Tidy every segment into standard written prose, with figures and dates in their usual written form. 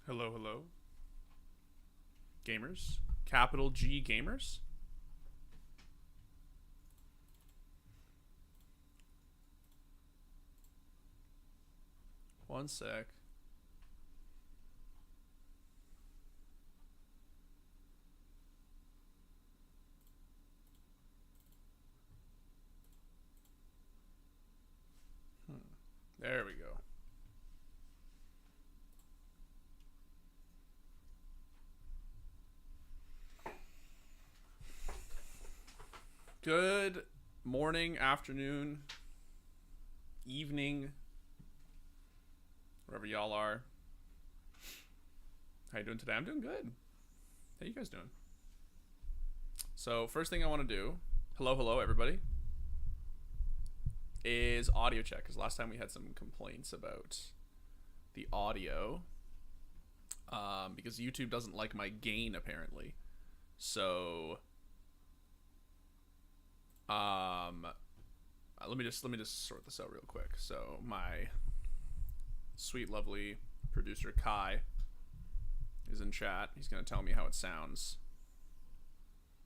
Hello, hello. Gamers. Capital G gamers. One sec. There we go. Good morning, afternoon, evening, wherever y'all are. How you doing today? I'm doing good. How you guys doing? So first thing I want to do, hello everybody, is audio check. Because last time we had some complaints about the audio, because YouTube doesn't like my gain apparently. So let me just sort this out real quick. So my sweet lovely producer Kai is in chat. He's gonna tell me how it sounds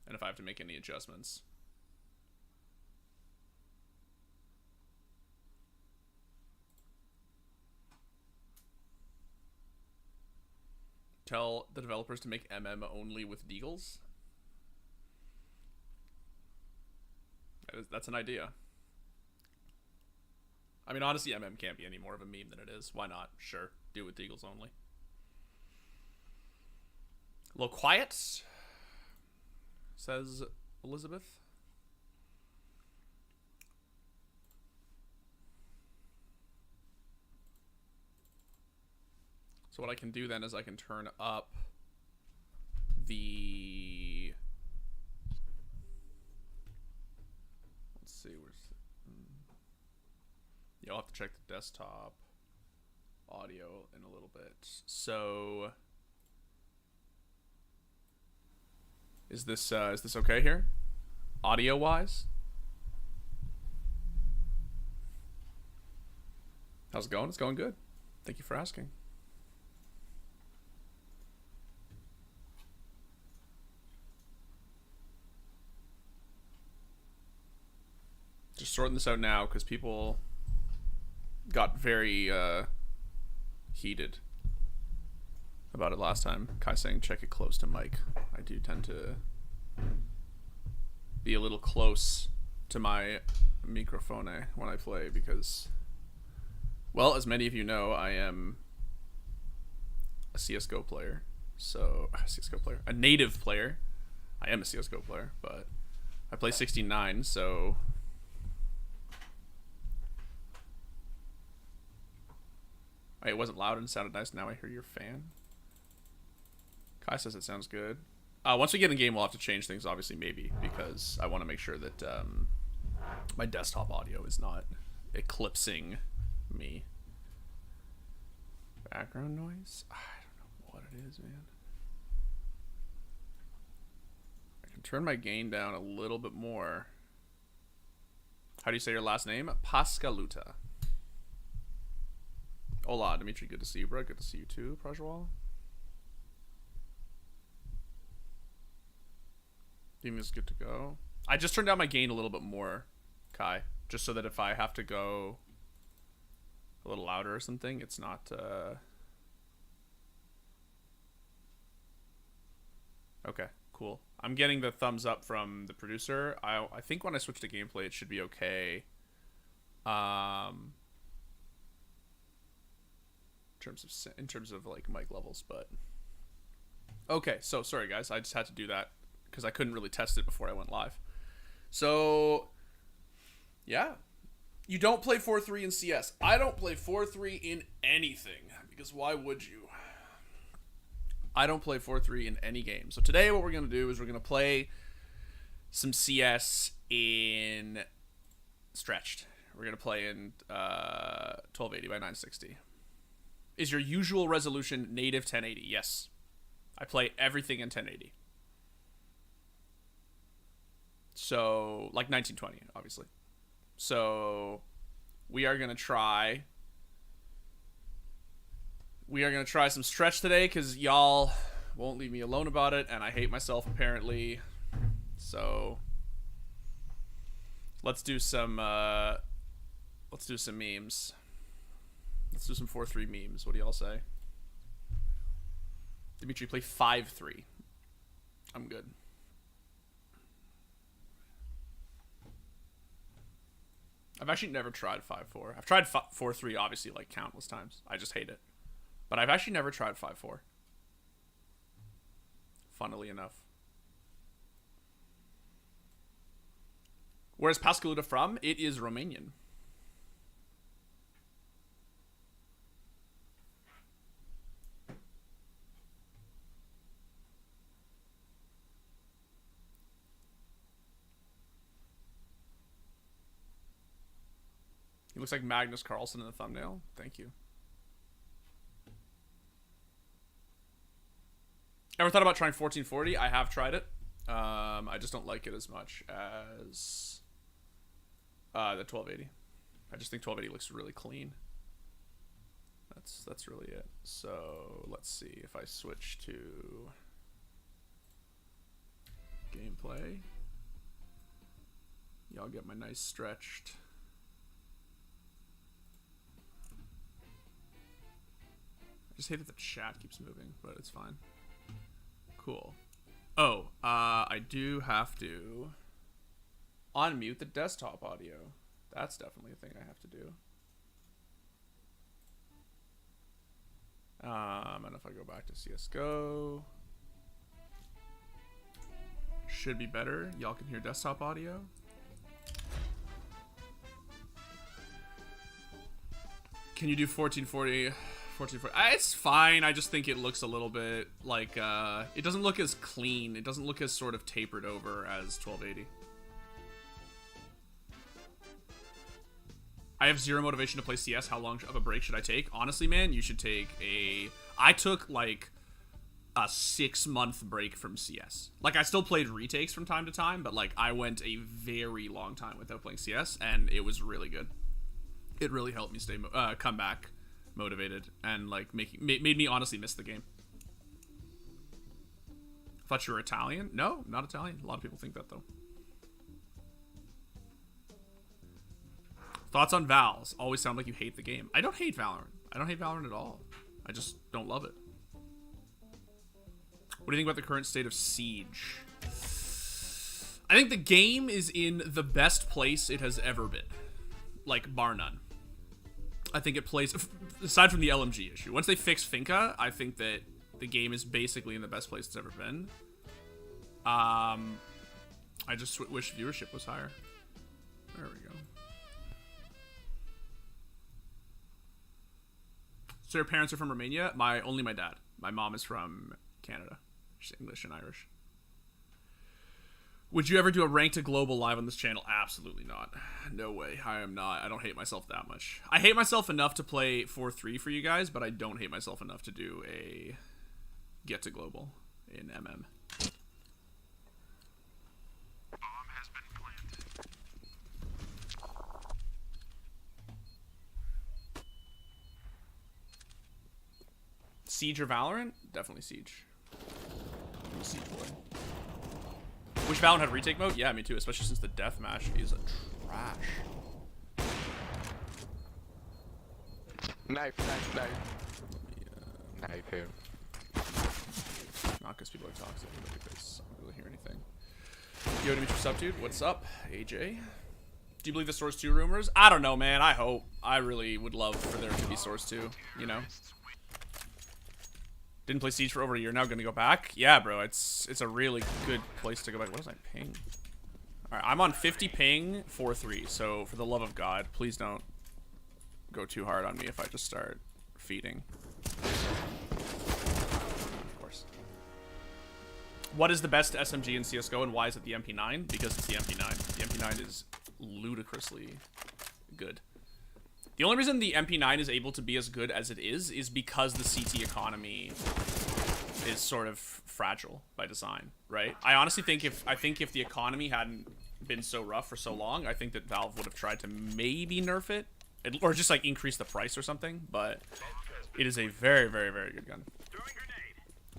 and if I have to make any adjustments. Tell the developers to make only with deagles. That's an idea. I mean, honestly, can't be any more of a meme than it is. Why not? Sure, do it with deagles only. A little quiet, says Elizabeth. So what I can do then is I can turn up the... Let's see, You'll have to check the desktop audio in a little bit. So is this okay here? Audio wise? How's it going? It's going good. Thank you for asking. Just sorting this out now because people got very heated about it last time. Kai saying check it close to mic. I do tend to be a little close to my microphone when I play because, well, as many of you know, I am a CSGO player. So, a native player. I am a CSGO player, but I play 69, so... It wasn't loud and sounded nice. Now I hear your fan. Kai says it sounds good. Once we get in game, we'll have to change things, obviously, maybe, because I want to make sure that my desktop audio is not eclipsing me. Background noise? I don't know what it is, man. I can turn my gain down a little bit more. How do you say your last name? Pascaluta. Hola, Dimitri. Good to see you, bro. Good to see you too, Prajwal. Think this is good to go. I just turned down my gain a little bit more, Kai, just so that if I have to go a little louder or something, it's not. Okay, cool. I'm getting the thumbs up from the producer. I think when I switch to gameplay, it should be okay. In terms of like mic levels, but okay. So sorry guys, I just had to do that because I couldn't really test it before I went live. So yeah, you don't play 4-3 in CS. I don't play 4-3 in anything because why would you? I don't play 4-3 in any game. So today what we're gonna do is we're gonna play some CS in stretched. We're gonna play in 1280 by 960. Is your usual resolution native 1080? Yes. I play everything in 1080. So, like 1920, obviously. So, we are going to try We are going to try some stretch today because y'all won't leave me alone about it, and I hate myself apparently. So let's do some memes. Let's do some 4-3 memes. What do y'all say? Dimitri, play 5-3. I'm good. I've actually never tried 5-4. I've tried 4-3 obviously like countless times. I just hate it. But I've actually never tried 5-4. Funnily enough. Where's Pascaluda from? It is Romanian. He looks like Magnus Carlsen in the thumbnail. Thank you. Ever thought about trying 1440? I have tried it. I just don't like it as much as the 1280. I just think 1280 looks really clean. That's really it. So let's see if I switch to gameplay. Y'all get my nice stretched. I just hate that the chat keeps moving, but it's fine. Cool. Oh, I do have to unmute the desktop audio. That's definitely a thing I have to do. And if I go back to CSGO, should be better. Y'all can hear desktop audio. Can you do 1440? 1440. It's fine. I just think it looks a little bit like it doesn't look as clean. It doesn't look as sort of tapered over as 1280. I have zero motivation to play CS. How long of a break should I take? Honestly, man, you should take I took like a 6-month break from CS. Like, I still played retakes from time to time, but like I went a very long time without playing CS, and it was really good. It really helped me stay come back motivated, and like made me honestly miss the game. I thought you were Italian. No, not Italian. A lot of people think that though. Thoughts on Vals? Always sound like you hate the game. I don't hate Valorant. I don't hate Valorant at all. I just don't love it. What do you think about the current state of Siege? I think the game is in the best place it has ever been. Like, bar none. I think it plays, aside from the LMG issue, once they fix Finca, I think that the game is basically in the best place it's ever been. I just wish viewership was higher. There we go. So your parents are from Romania? Only my dad. My mom is from Canada. She's English and Irish. Would you ever do a rank to global live on this channel? Absolutely not. No way. I am not. I don't hate myself that much. I hate myself enough to play 4-3 for you guys, but I don't hate myself enough to do a get to global in MM. Bomb has been planted. Siege or Valorant? Definitely Siege. I'm a Siege boy. Wish Valorant had retake mode? Yeah, me too, especially since the deathmatch is a trash. Knife. Let me, Knife here. not because people are toxic, but because I don't really hear anything. Yo, Dimitri sub dude, what's up? AJ? Do you believe the Source 2 rumors? I don't know, man. I hope. I really would love for there to be Source 2, you know? Didn't play Siege for over a year now, gonna go back? Yeah, bro, it's a really good place to go back. What is my ping? Alright, I'm on 50 ping, 4-3, so for the love of God, please don't go too hard on me if I just start feeding. Of course. What is the best SMG in CSGO, and why is it the MP9? Because it's the MP9. The MP9 is ludicrously good. The only reason the MP9 is able to be as good as it is because the CT economy is sort of fragile by design, right? I honestly think if the economy hadn't been so rough for so long, I think that Valve would have tried to maybe nerf it, or just like increase the price or something. But It is a very, very, very good gun.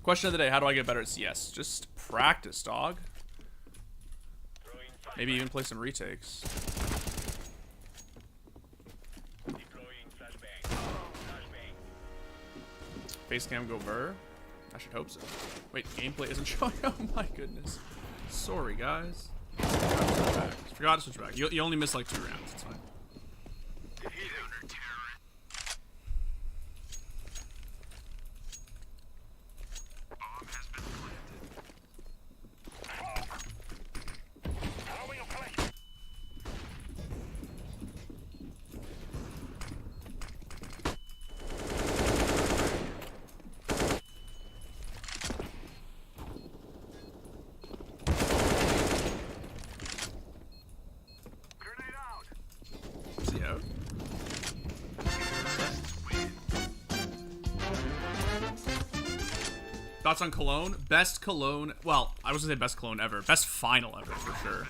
Question of the day, how do I get better at CS? Just practice, dog. Maybe even play some retakes. Facecam go ver? I should hope so. Wait, gameplay isn't showing. Oh my goodness. Sorry, guys. Forgot to switch back. You only missed like 2 rounds. It's fine. Thoughts on Cologne? Best Cologne. Well, I was gonna say best Cologne ever. Best final ever for sure.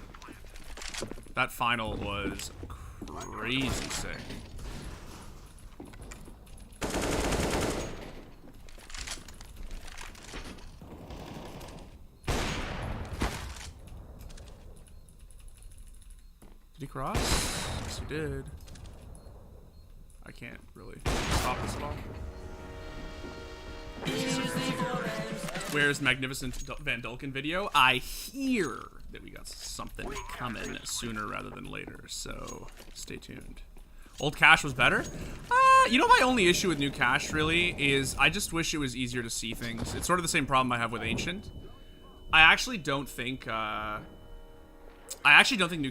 That final was crazy sick. Did he cross? Yes, he did. I can't really stop this at all. Where's Magnificent Van Dulken video? I hear that we got something coming sooner rather than later, so stay tuned. Old Cash was better? You know, my only issue with new Cash really is I just wish it was easier to see things. It's sort of the same problem I have with Ancient. I actually don't think new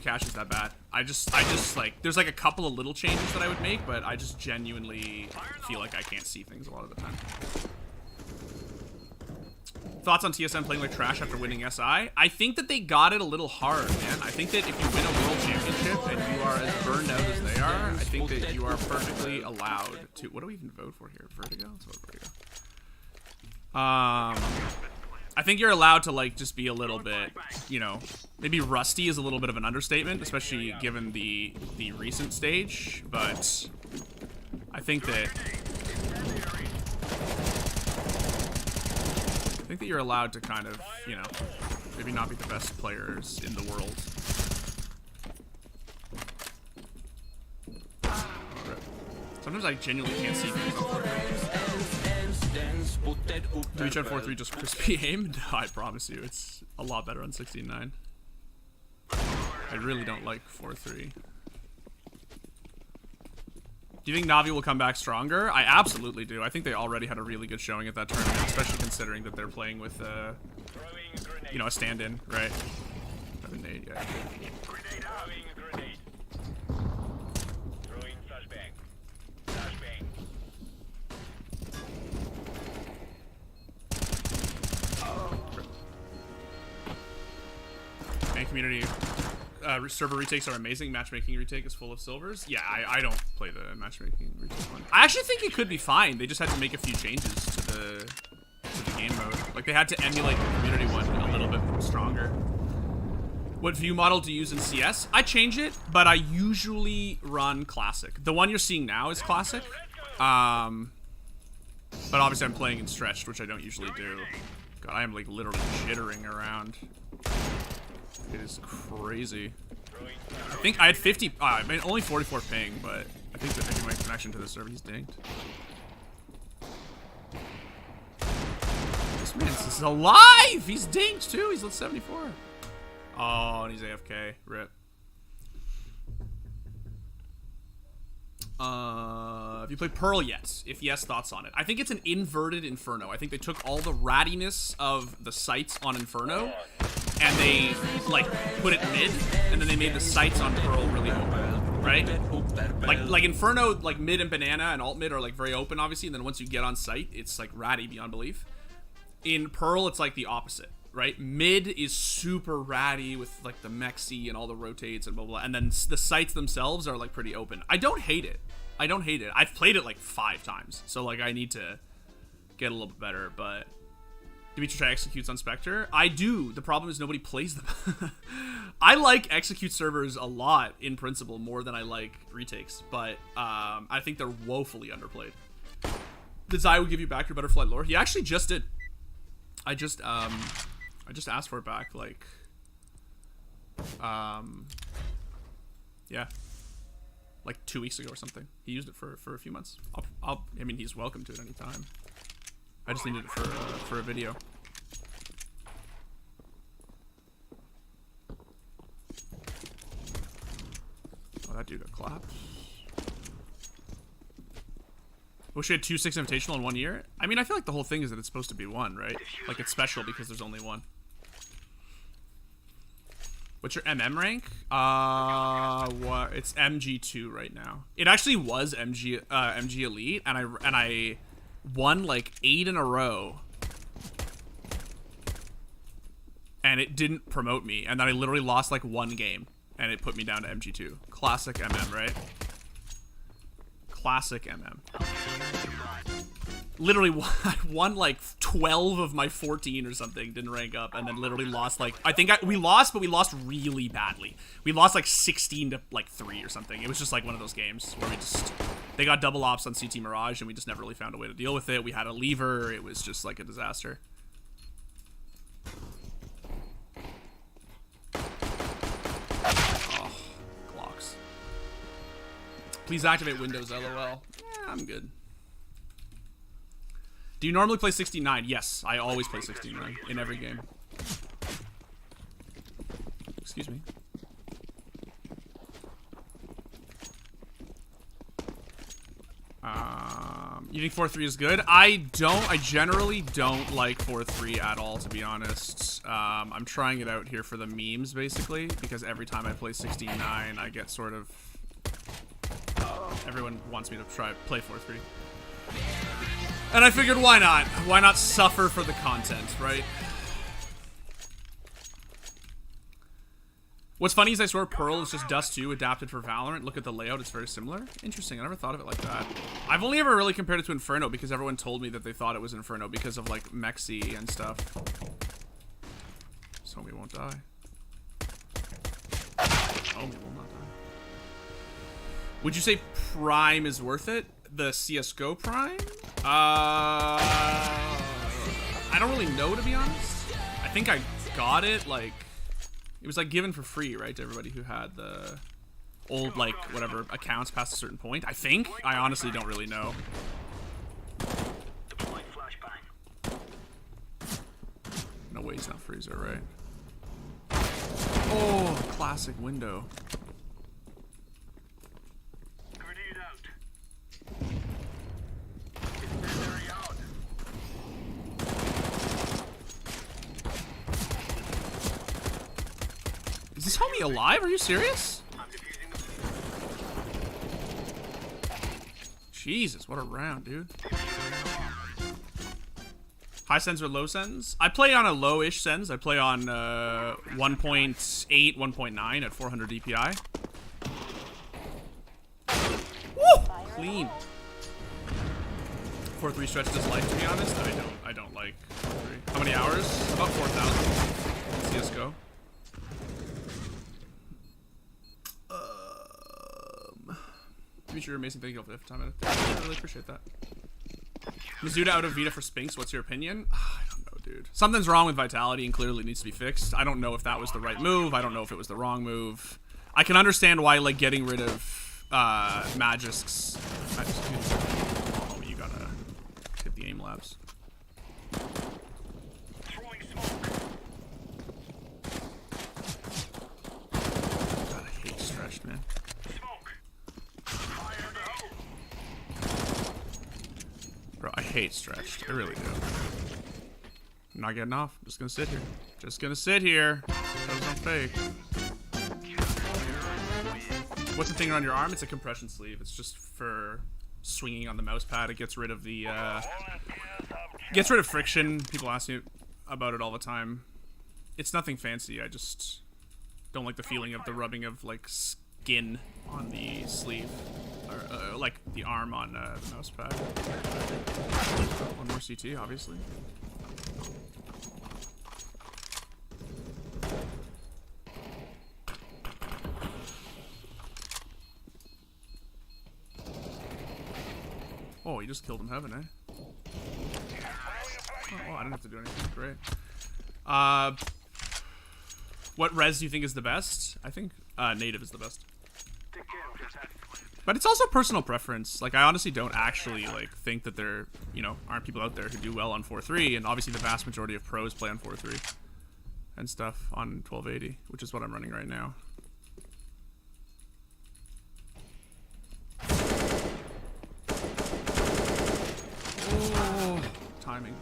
Cash is that bad. I just like, there's like a couple of little changes that I would make, but I just genuinely feel like I can't see things a lot of the time. Thoughts on TSM playing like trash after winning SI? I think that they got it a little hard, man. I think that if you win a world championship and you are as burned out as they are, I think that you are perfectly allowed to... What do we even vote for here? Vertigo? Let's vote Vertigo. I think you're allowed to, like, just be a little bit, you know... Maybe rusty is a little bit of an understatement, especially given the recent stage, but... I think that you're allowed to kind of, you know, maybe not be the best players in the world. Sometimes I genuinely can't see things. Do each on 4-3 just crispy aim? No, I promise you, it's a lot better on 16-9. I really don't like 4-3. Do you think Na'Vi will come back stronger? I absolutely do. I think they already had a really good showing at that tournament, especially considering that they're playing with, you know, a stand-in, right? 7-8, yeah. Fan community. Server retakes are amazing. Matchmaking retake is full of silvers. Yeah, I don't play the matchmaking retake one. I actually think it could be fine. They just had to make a few changes to the game mode. Like, they had to emulate the community one a little bit stronger. What view model do you use in CS? I change it, but I usually run classic. The one you're seeing now is classic. But obviously I'm playing in stretched, which I don't usually do. God, I am like literally jittering around. It is crazy. I think I had 50, I mean, only 44 ping, but I think that maybe my connection to the server, he's dinged. This man is alive! He's dinged too, he's at 74. Oh, and he's AFK, rip. Have you played Pearl yet? If yes, thoughts on it. I think it's an inverted Inferno. I think they took all the rattiness of the sights on Inferno and they, like, put it mid, and then they made the sights on Pearl really open, right? Like Inferno, like, mid and banana and alt mid are, like, very open, obviously, and then once you get on sight, it's, like, ratty beyond belief. In Pearl, it's, like, the opposite, right? Mid is super ratty with, like, the mexi and all the rotates and blah, blah, blah, and then the sights themselves are, like, pretty open. I don't hate it. I don't hate it. I've played it, like, 5 times, so, like, I need to get a little bit better, but... Dimitri try executes on Spectre? I do. The problem is nobody plays them. I like execute servers a lot in principle, more than I like retakes, but I think they're woefully underplayed. The Zai would give you back your butterfly lore. He actually just did. I just asked for it back, like, yeah, like 2 weeks ago or something. He used it for a few months. I mean, he's welcome to it anytime. I just needed it for a video. Oh, that dude got clapped. Wish we had 2 6 Invitational in 1 year. I mean, I feel like the whole thing is that it's supposed to be one, right? Like, it's special because there's only one. What's your MM rank? What? It's MG2 right now. It actually was MG Elite, and I won like 8 in a row, and it didn't promote me, and then I literally lost like 1 game, and it put me down to MG2. Classic MM, right? Classic MM. Literally won like 12 of my 14 or something, didn't rank up, and then literally lost like, we lost, but we lost really badly. We lost like 16 to like 3 or something. It was just like one of those games where they got double ops on CT Mirage and we just never really found a way to deal with it. We had a lever, it was just like a disaster. Oh, clocks. Please activate Windows, LOL. Yeah, I'm good. Do you normally play 69? Yes, I always play 69 in every game. Excuse me. You think 4-3 is good? I generally don't like 4-3 at all, to be honest. I'm trying it out here for the memes, basically, because every time I play 69, I get sort of... everyone wants me to play 4-3. And I figured, why not? Why not suffer for the content, right? What's funny is I swear Pearl is just Dust 2 adapted for Valorant. Look at the layout, it's very similar. Interesting, I never thought of it like that. I've only ever really compared it to Inferno because everyone told me that they thought it was Inferno because of, like, Mexi and stuff. So we won't die. Oh, we will not die. Would you say Prime is worth it? The CSGO Prime? I don't really know, to be honest. I think I got it, like... It was, like, given for free, right, to everybody who had the old, like, whatever, accounts past a certain point. I think? I honestly don't really know. No way he's not Freezer, right? Oh, classic window. Is this homie alive? Are you serious? Jesus, what a round, dude. High sends or low sends? I play on a low-ish sends. I play on 1.8, 1.9 at 400 DPI. Woo! Clean. 4-3 stretch does life, to be honest. I don't like 4-3. How many hours? About 4,000 CSGO. Dimitri, you're amazing. Thank you for the time. I really appreciate that. Mizuda out of Vita for Spinks. What's your opinion? I don't know, dude. Something's wrong with Vitality and clearly needs to be fixed. I don't know if that was the right move. I don't know if it was the wrong move. I can understand why, like, getting rid of Magic's... Oh, you gotta hit the aim labs. God, I hate stretched, man. Bro, I hate stretched. I really do. I'm not getting off. I'm just gonna sit here. Just gonna sit here. Those aren't fake. What's the thing around your arm? It's a compression sleeve. It's just for swinging on the mouse pad. It gets rid of the, gets rid of friction. People ask me about it all the time. It's nothing fancy. I just don't like the feeling of the rubbing of, like, skin on the sleeve. Or, like, the arm on the mouse pad. One more CT, obviously. Oh, he just killed him heaven, eh? didn't have to do anything. Great. What res do you think is the best? I think native is the best. But it's also personal preference. Like, I honestly don't actually, like, think that there, you know, aren't people out there who do well on 4.3, and obviously the vast majority of pros play on 4.3 and stuff on 1280, which is what I'm running right now. Oh, timing.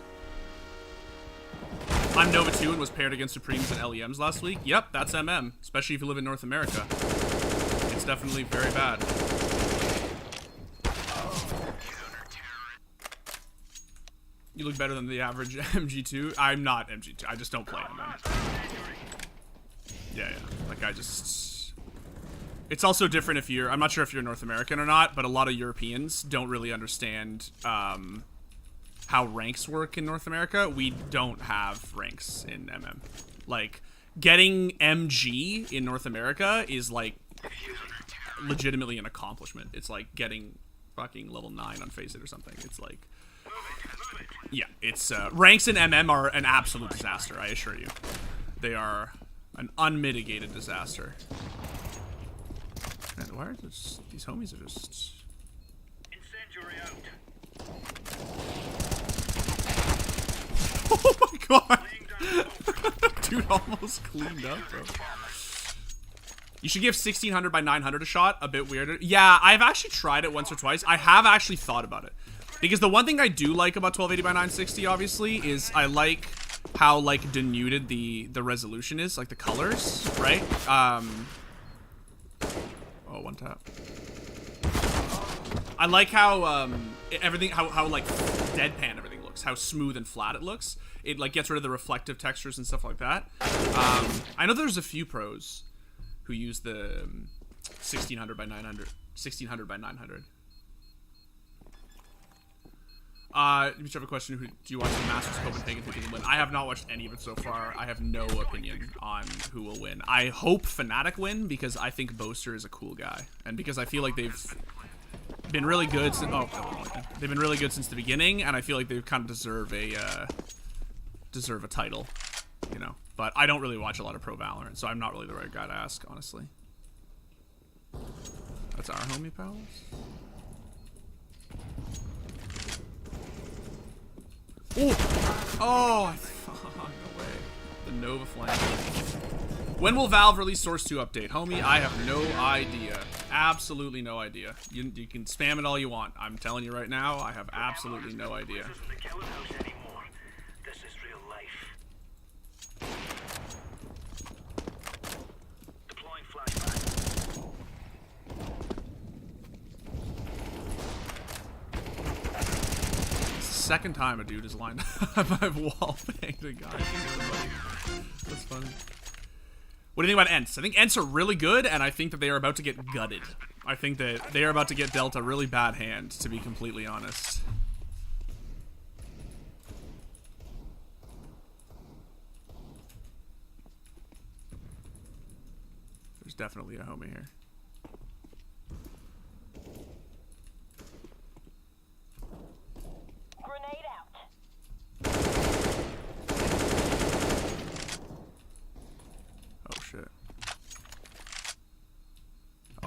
I'm Nova 2 and was paired against Supremes and LEMs last week. Yep, that's MM, especially if you live in North America. It's definitely very bad. You look better than the average MG2. I'm not MG2. I just don't play MM. Yeah. Like, I just... It's also different if you're... I'm not sure if you're North American or not, but a lot of Europeans don't really understand how ranks work in North America. We don't have ranks in MM. Like, getting MG in North America is, like, legitimately an accomplishment. It's like getting fucking level 9 on Face It or something. It's like... Yeah, it's ranks in MM are an absolute disaster, I assure you. They are an unmitigated disaster. Man, why are these homies are just... Incendiary out. Oh my god! Dude almost cleaned up, bro. You should give 1600 by 900 a shot. A bit weirder. Yeah, I've actually tried it once or twice. I have actually thought about it. Because the one thing I do like about 1280 by 960, obviously, is I like how, like, denuded the resolution is, like the colors, right? Oh, one tap. I like how everything, how like deadpan everything looks, how smooth and flat it looks. It like gets rid of the reflective textures and stuff like that. I know there's a few pros who use the 1600 by 900, 1600 by 900. Dimitri, have a question. Do you watch the Masters Copenhagen? Who can win? I have not watched any of it so far. I have no opinion on who will win. I hope Fnatic win because I think Boaster is a cool guy, and because I feel like they've been really good since. Oh, they've been really good since the beginning, and I feel like they kind of deserve a title, you know. But I don't really watch a lot of Pro Valorant, so I'm not really the right guy to ask, honestly. That's our homie, pals. Ooh. Oh, no way. The Nova Flame. When will Valve release Source 2 update? Homie, I have no idea. Absolutely no idea. You can spam it all you want. I'm telling you right now, I have absolutely no idea. Second time a dude is lined up. I've wall banged a guy. That's funny. What do you think about Ents? I think Ents are really good, and I think that they are about to get gutted. I think that they are about to get dealt a really bad hand, to be completely honest. There's definitely a homie here.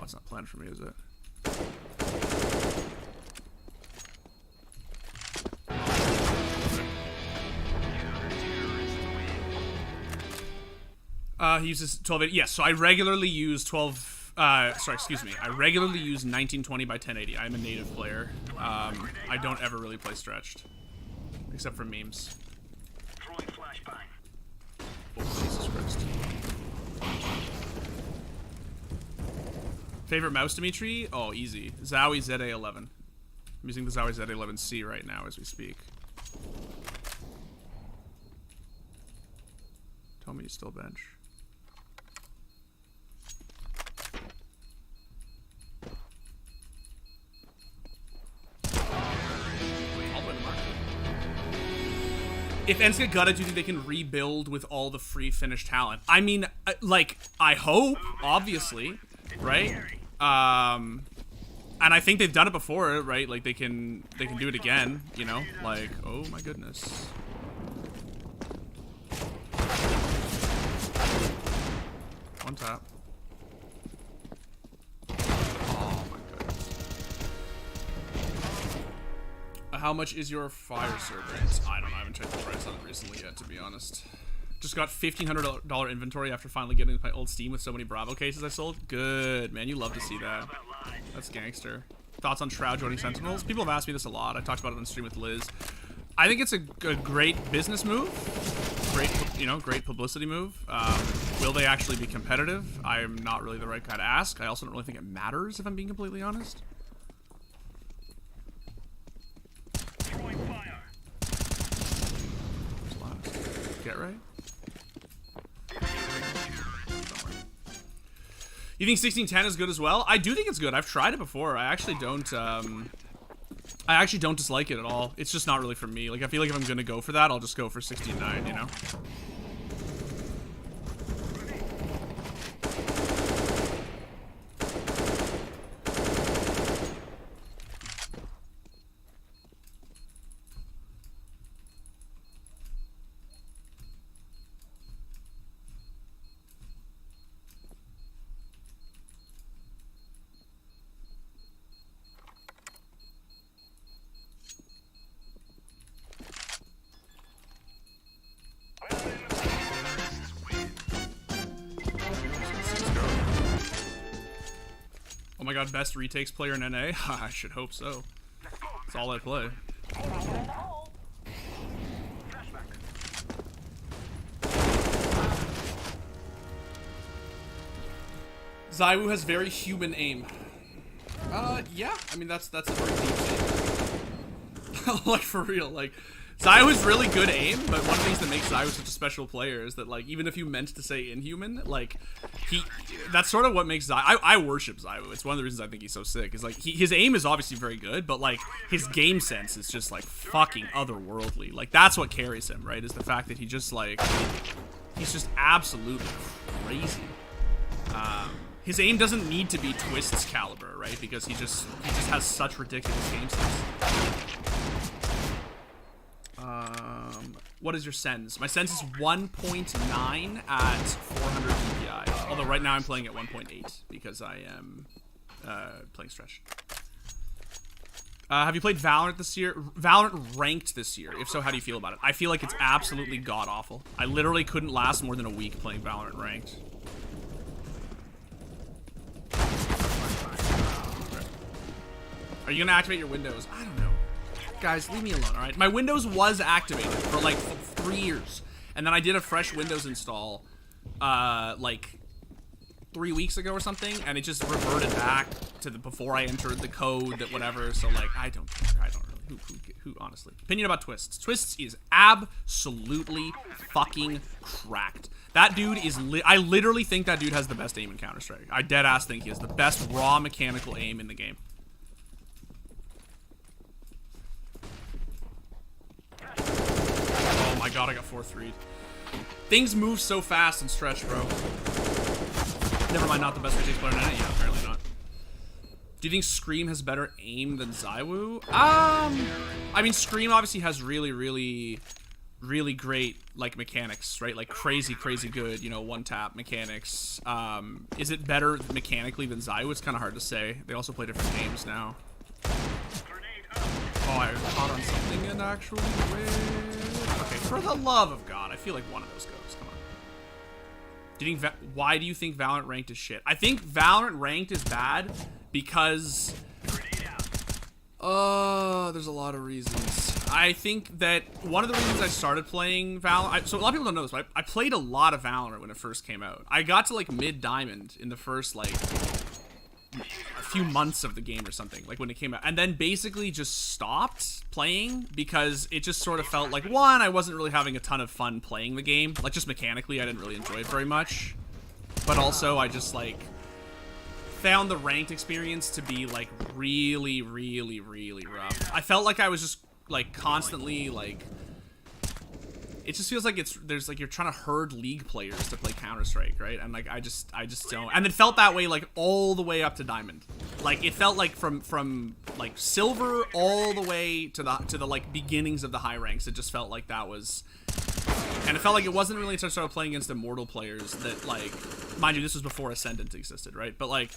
It's not planned for me, is it? He uses 1280. Yes, so I regularly use 12. Sorry, excuse me. I regularly use 1920 by 1080. I'm a native player. I don't ever really play stretched, except for memes. Oh, Jesus Christ. Favorite mouse, Dimitri? Oh, easy. Zowie ZA11. I'm using the Zowie ZA11C right now as we speak. Tell me you still bench. If Ents get gutted, do you think they can rebuild with all the free Finnish talent? I mean, like, I hope, obviously, right? And I think they've done it before, right? Like, they can do it again, you know? Like, oh my goodness. One tap. Oh my goodness. How much is your fire servers? I don't know. I haven't checked the price on it recently yet, to be honest. Just got $1,500 inventory after finally getting my old Steam with so many Bravo cases I sold. Good, man. You love to see that. That's gangster. Thoughts on Shroud joining Sentinels? People have asked me this a lot. I talked about it on stream with Liz. I think it's a great business move. Great, great publicity move. Will they actually be competitive? I am not really the right guy to ask. I also don't really think it matters, if I'm being completely honest. Get right. You think 1610 is good as well? I do think it's good. I've tried it before. I actually don't dislike it at all. It's just not really for me. Like, I feel like if I'm gonna go for that, I'll just go for 16.9, you know? Oh my god, best retakes player in NA? I should hope so. That's all I play. Zywoo has very human aim. Yeah. I mean, that's a very deep aim. Like, for real. Like, Zywoo is really good aim, but one of the things that makes Zywoo such a special player is that, like, even if you meant to say inhuman, like, that's sort of what makes Zywoo. I worship Zywoo. It's one of the reasons I think he's so sick. Is like, his aim is obviously very good, but, like, his game sense is just, like, fucking otherworldly. Like, that's what carries him, right? Is the fact that he just, like, he's just absolutely crazy. His aim doesn't need to be Twist's caliber, right? Because he just has such ridiculous game sense. What is your sense? My sense is 1.9 at 400 DPI. Although right now I'm playing at 1.8 because I am playing Stretch. Have you played Valorant this year? Valorant ranked this year. If so, how do you feel about it? I feel like it's absolutely god-awful. I literally couldn't last more than a week playing Valorant ranked. Are you gonna activate your Windows? I don't know. Guys, leave me alone, alright? My Windows was activated for like 3 years. And then I did a fresh Windows install, like 3 weeks ago or something. And it just reverted back to the before I entered the code, that whatever. So, like, I don't care. I don't really. Who honestly? Opinion about Twists. Twists is absolutely fucking cracked. That dude is I literally think that dude has the best aim in Counter-Strike. I deadass think he has the best raw mechanical aim in the game. Oh my god, I got 4-3'd. Things move so fast in Stretch, bro. Never mind, not the best retake player in any. Yeah, apparently not. Do you think Scream has better aim than Zywoo? I mean, Scream obviously has really great, like, mechanics, right? Like, crazy good, you know, one-tap mechanics. Is it better mechanically than Zywoo? It's kind of hard to say. They also play different games now. Oh, I caught on something and actually win. Okay, for the love of God, I feel like one of those goes. Come on. Do you think why do you think Valorant ranked is shit? I think Valorant ranked is bad because there's a lot of reasons. I think that one of the reasons I started playing Valorant, so a lot of people don't know this, but I played a lot of Valorant when it first came out. I got to like mid-diamond in the first like a few months of the game or something, like when it came out, and then basically just stopped playing because it just sort of felt like, one, I wasn't really having a ton of fun playing the game, like just mechanically I didn't really enjoy it very much, but also I just like found the ranked experience to be like really rough. I felt like I was just like constantly like, it just feels like there's like you're trying to herd league players to play Counter-Strike, right? And like I just don't. And it felt that way like all the way up to Diamond. Like it felt like from like silver all the way to the like beginnings of the high ranks. It just felt like that was And it felt like it wasn't really until I started playing against Immortal players that, like, mind you, this was before Ascendant existed, right? But, like,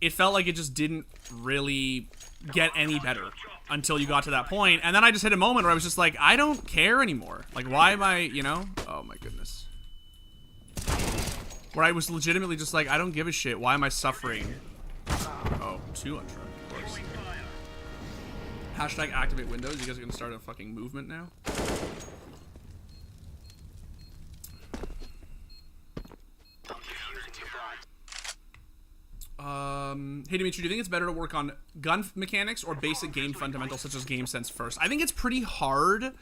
it felt like it just didn't really get any better until you got to that point. And then I just hit a moment where I was just like, I don't care anymore. Like, why am I, you know? Oh, my goodness. Where I was legitimately just like, I don't give a shit. Why am I suffering? Oh, 2 on Trump, of course. Hashtag activate Windows. You guys are going to start a fucking movement now? Hey Dimitri, do you think it's better to work on gun mechanics or basic game fundamentals such as game sense first? I think it's pretty hard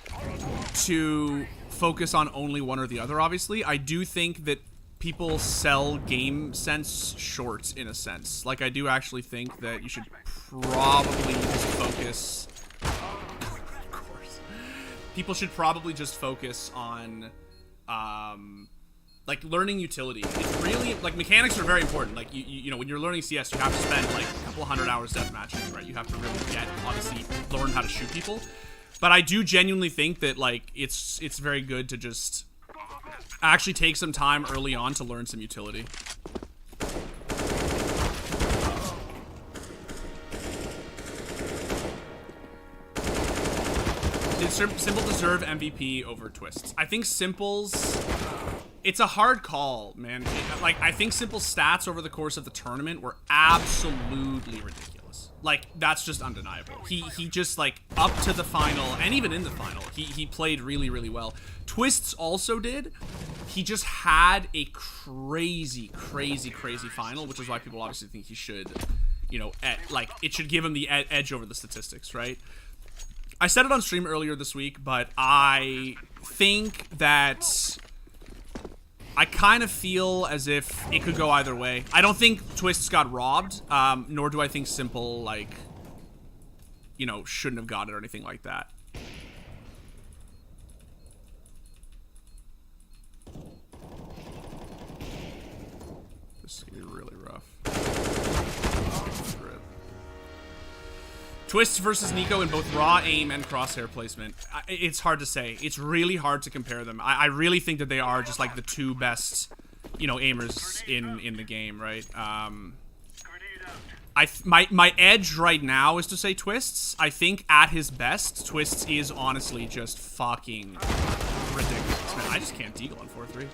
to focus on only one or the other, obviously. I do think that people sell game sense short, in a sense. Like, I do actually think that you should probably just focus... Of course. People should probably just focus on... like, learning utility. It's really, like, mechanics are very important. Like, you know, when you're learning CS, you have to spend, like, a couple hundred hours deathmatching, right? You have to really obviously, learn how to shoot people. But I do genuinely think that, like, it's very good to just actually take some time early on to learn some utility. Did Simple deserve MVP over Twists? I think Simple's... It's a hard call, man. Like, I think Simple's stats over the course of the tournament were absolutely ridiculous. Like, that's just undeniable. He just, like, up to the final, and even in the final, he played really, really well. Twists also did. He just had a crazy, crazy, crazy final, which is why people obviously think he should, you know, like, it should give him the edge over the statistics, right? I said it on stream earlier this week, but I think that... I kind of feel as if it could go either way. I don't think Twists got robbed, nor do I think Simple, like, you know, shouldn't have got it or anything like that. This is gonna be really rough. Twists versus Nico in both raw aim and crosshair placement. It's hard to say. It's really hard to compare them. I really think that they are just like the two best, you know, aimers in the game, right? My edge right now is to say Twists. I think at his best, Twists is honestly just fucking ridiculous, man. I just can't deagle on 4-3.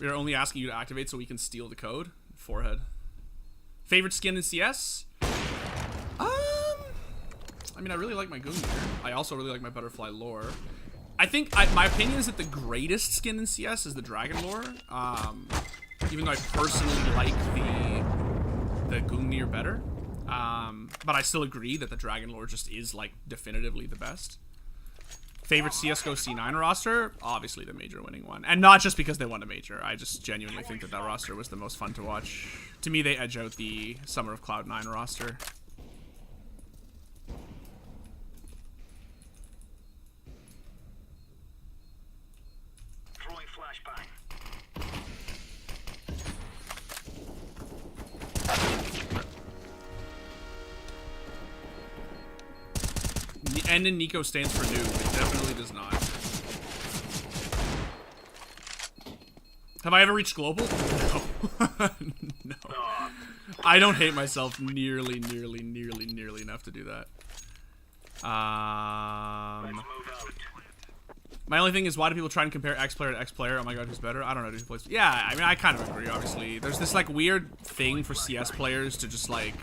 We're only asking you to activate so we can steal the code. Forehead. Favorite skin in CS? I mean, I really like my Gungnir. I also really like my Butterfly lore. I think, my opinion is that the greatest skin in CS is the Dragon lore. Even though I personally like the Gungnir better. But I still agree that the Dragon lore just is, like, definitively the best. Favorite CSGO C9 roster? Obviously the major winning one. And not just because they won a major. I just genuinely think that that roster was the most fun to watch. To me, they edge out the Summer of Cloud9 roster. Throwing flashbang. N in Nico stands for noob. It definitely does not. Have I ever reached global? No. No. I don't hate myself nearly enough to do that. My only thing is, why do people try and compare X player to X player? Oh my god, who's better? I don't know who plays. Yeah, I mean, I kind of agree, obviously. There's this, like, weird thing for CS players to just, like...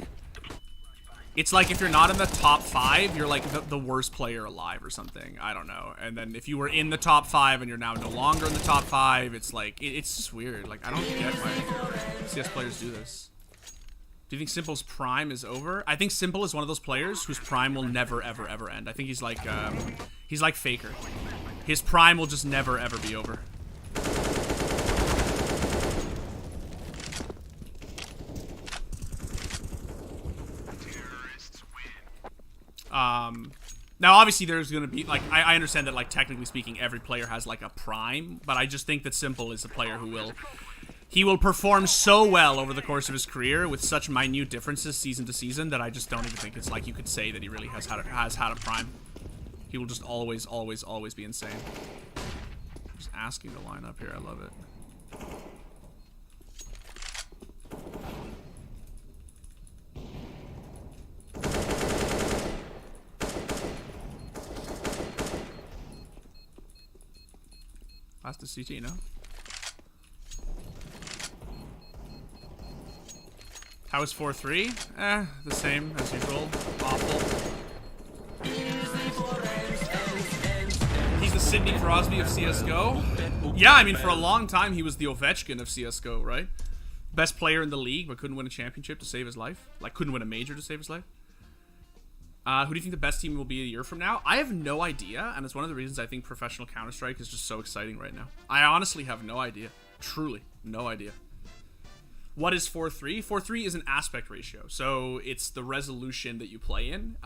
It's like if you're not in the top 5, you're like the worst player alive or something. I don't know. And then if you were in the top 5 and you're now no longer in the top 5, it's like, it's just weird. Like, I don't get why CS players do this. Do you think Simple's prime is over? I think Simple is one of those players whose prime will never, ever, ever end. I think he's like Faker. His prime will just never, ever be over. Now obviously there's gonna be, like, I understand that, like, technically speaking every player has, like, a prime, but I just think that Simple is a player who will He will perform so well over the course of his career with such minute differences season to season that I just don't even think it's like you could say that he really has had a prime. He will just always be insane. Just asking to line up here. I love it. Last to CT, no? How is 4-3? The same as usual. Awful. He's the Sidney Crosby of CSGO. Yeah, I mean, for a long time, he was the Ovechkin of CSGO, right? Best player in the league, but couldn't win a championship to save his life. Like, couldn't win a major to save his life. Who do you think the best team will be a year from now? I have no idea, and it's one of the reasons I think professional Counter-Strike is just so exciting right now. I honestly have no idea. Truly, no idea. What is 4-3? 4-3 is an aspect ratio, so it's the resolution that you play in.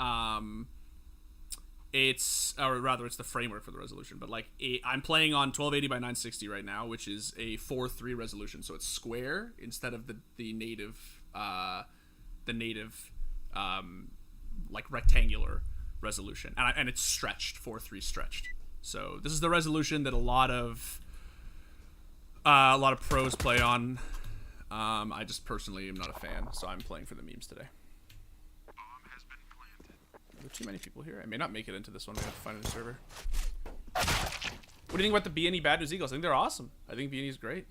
It's the framework for the resolution. But like, I'm playing on 1280 by 960 right now, which is a 4-3 resolution. So it's square instead of the native, like rectangular resolution, and it's stretched 4-3 stretched. So this is the resolution that a lot of pros play on. I just personally am not a fan, so I'm playing for the memes today. There are too many people here. I may not make it into this one. I have to find a server. What do you think about the BNE Bad News Eagles? I think they're awesome. I think BNE is great.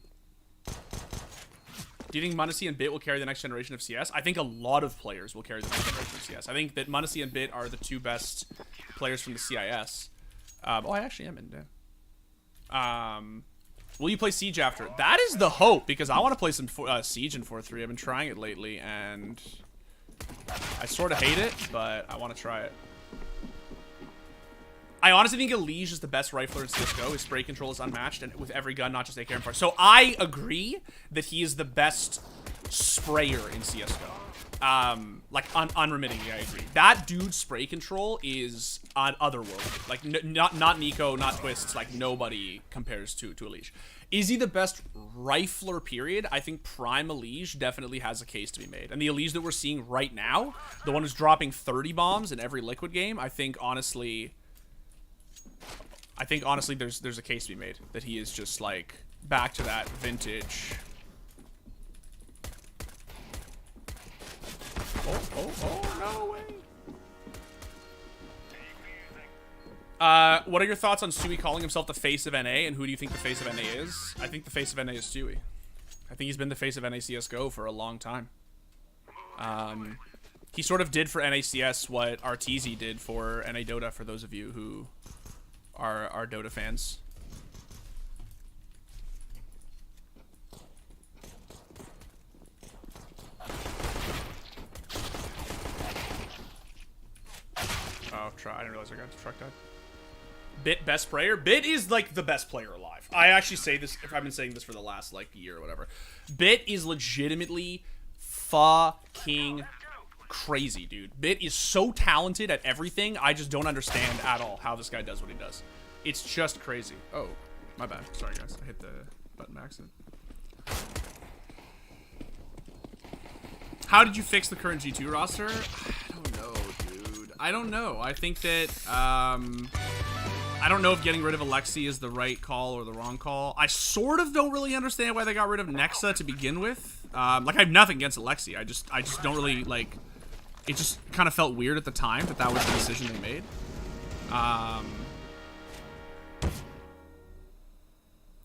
Do you think Munacy and Bit will carry the next generation of CS? I think a lot of players will carry the next generation of CS. I think that Munacy and Bit are the two best players from the CIS. I actually am in there. Will you play Siege after? That is the hope, because I want to play some Siege in 4-3. I've been trying it lately, and I sort of hate it, but I want to try it. I honestly think Elige is the best rifler in CSGO. His spray control is unmatched, and with every gun, not just AK and fire. So I agree that he is the best sprayer in CSGO. Like, unremittingly, I agree. That dude's spray control is otherworldly. Like, not Nico, not Twists. Like, nobody compares to Elige. Is he the best rifler, period? I think Prime Elige definitely has a case to be made. And the Elige that we're seeing right now, the one who's dropping 30 bombs in every Liquid game, I think honestly there's a case to be made that he is just like back to that vintage. Oh, no way. What are your thoughts on Stewie calling himself the face of NA, and who do you think the face of NA is? I think the face of NA is Stewie. I think he's been the face of NA CSGO for a long time. He sort of did for NACS what Arteezy did for NA Dota, for those of you who are Dota fans. Oh, I didn't realize I got the truck died. Bit best player? Bit is like the best player alive. I actually say this, if I've been saying this for the last like year or whatever. Bit is legitimately fucking crazy, dude. Bit is so talented at everything. I just don't understand at all how this guy does what he does. It's just crazy. Oh, my bad. Sorry, guys. I hit the button by accident. How did you fix the current G2 roster? I don't know, dude. I don't know. I think that, I don't know if getting rid of Alexi is the right call or the wrong call. I sort of don't really understand why they got rid of Nexa to begin with. Like, I have nothing against Alexi. I just don't really, like, it just kind of felt weird at the time that was the decision they made.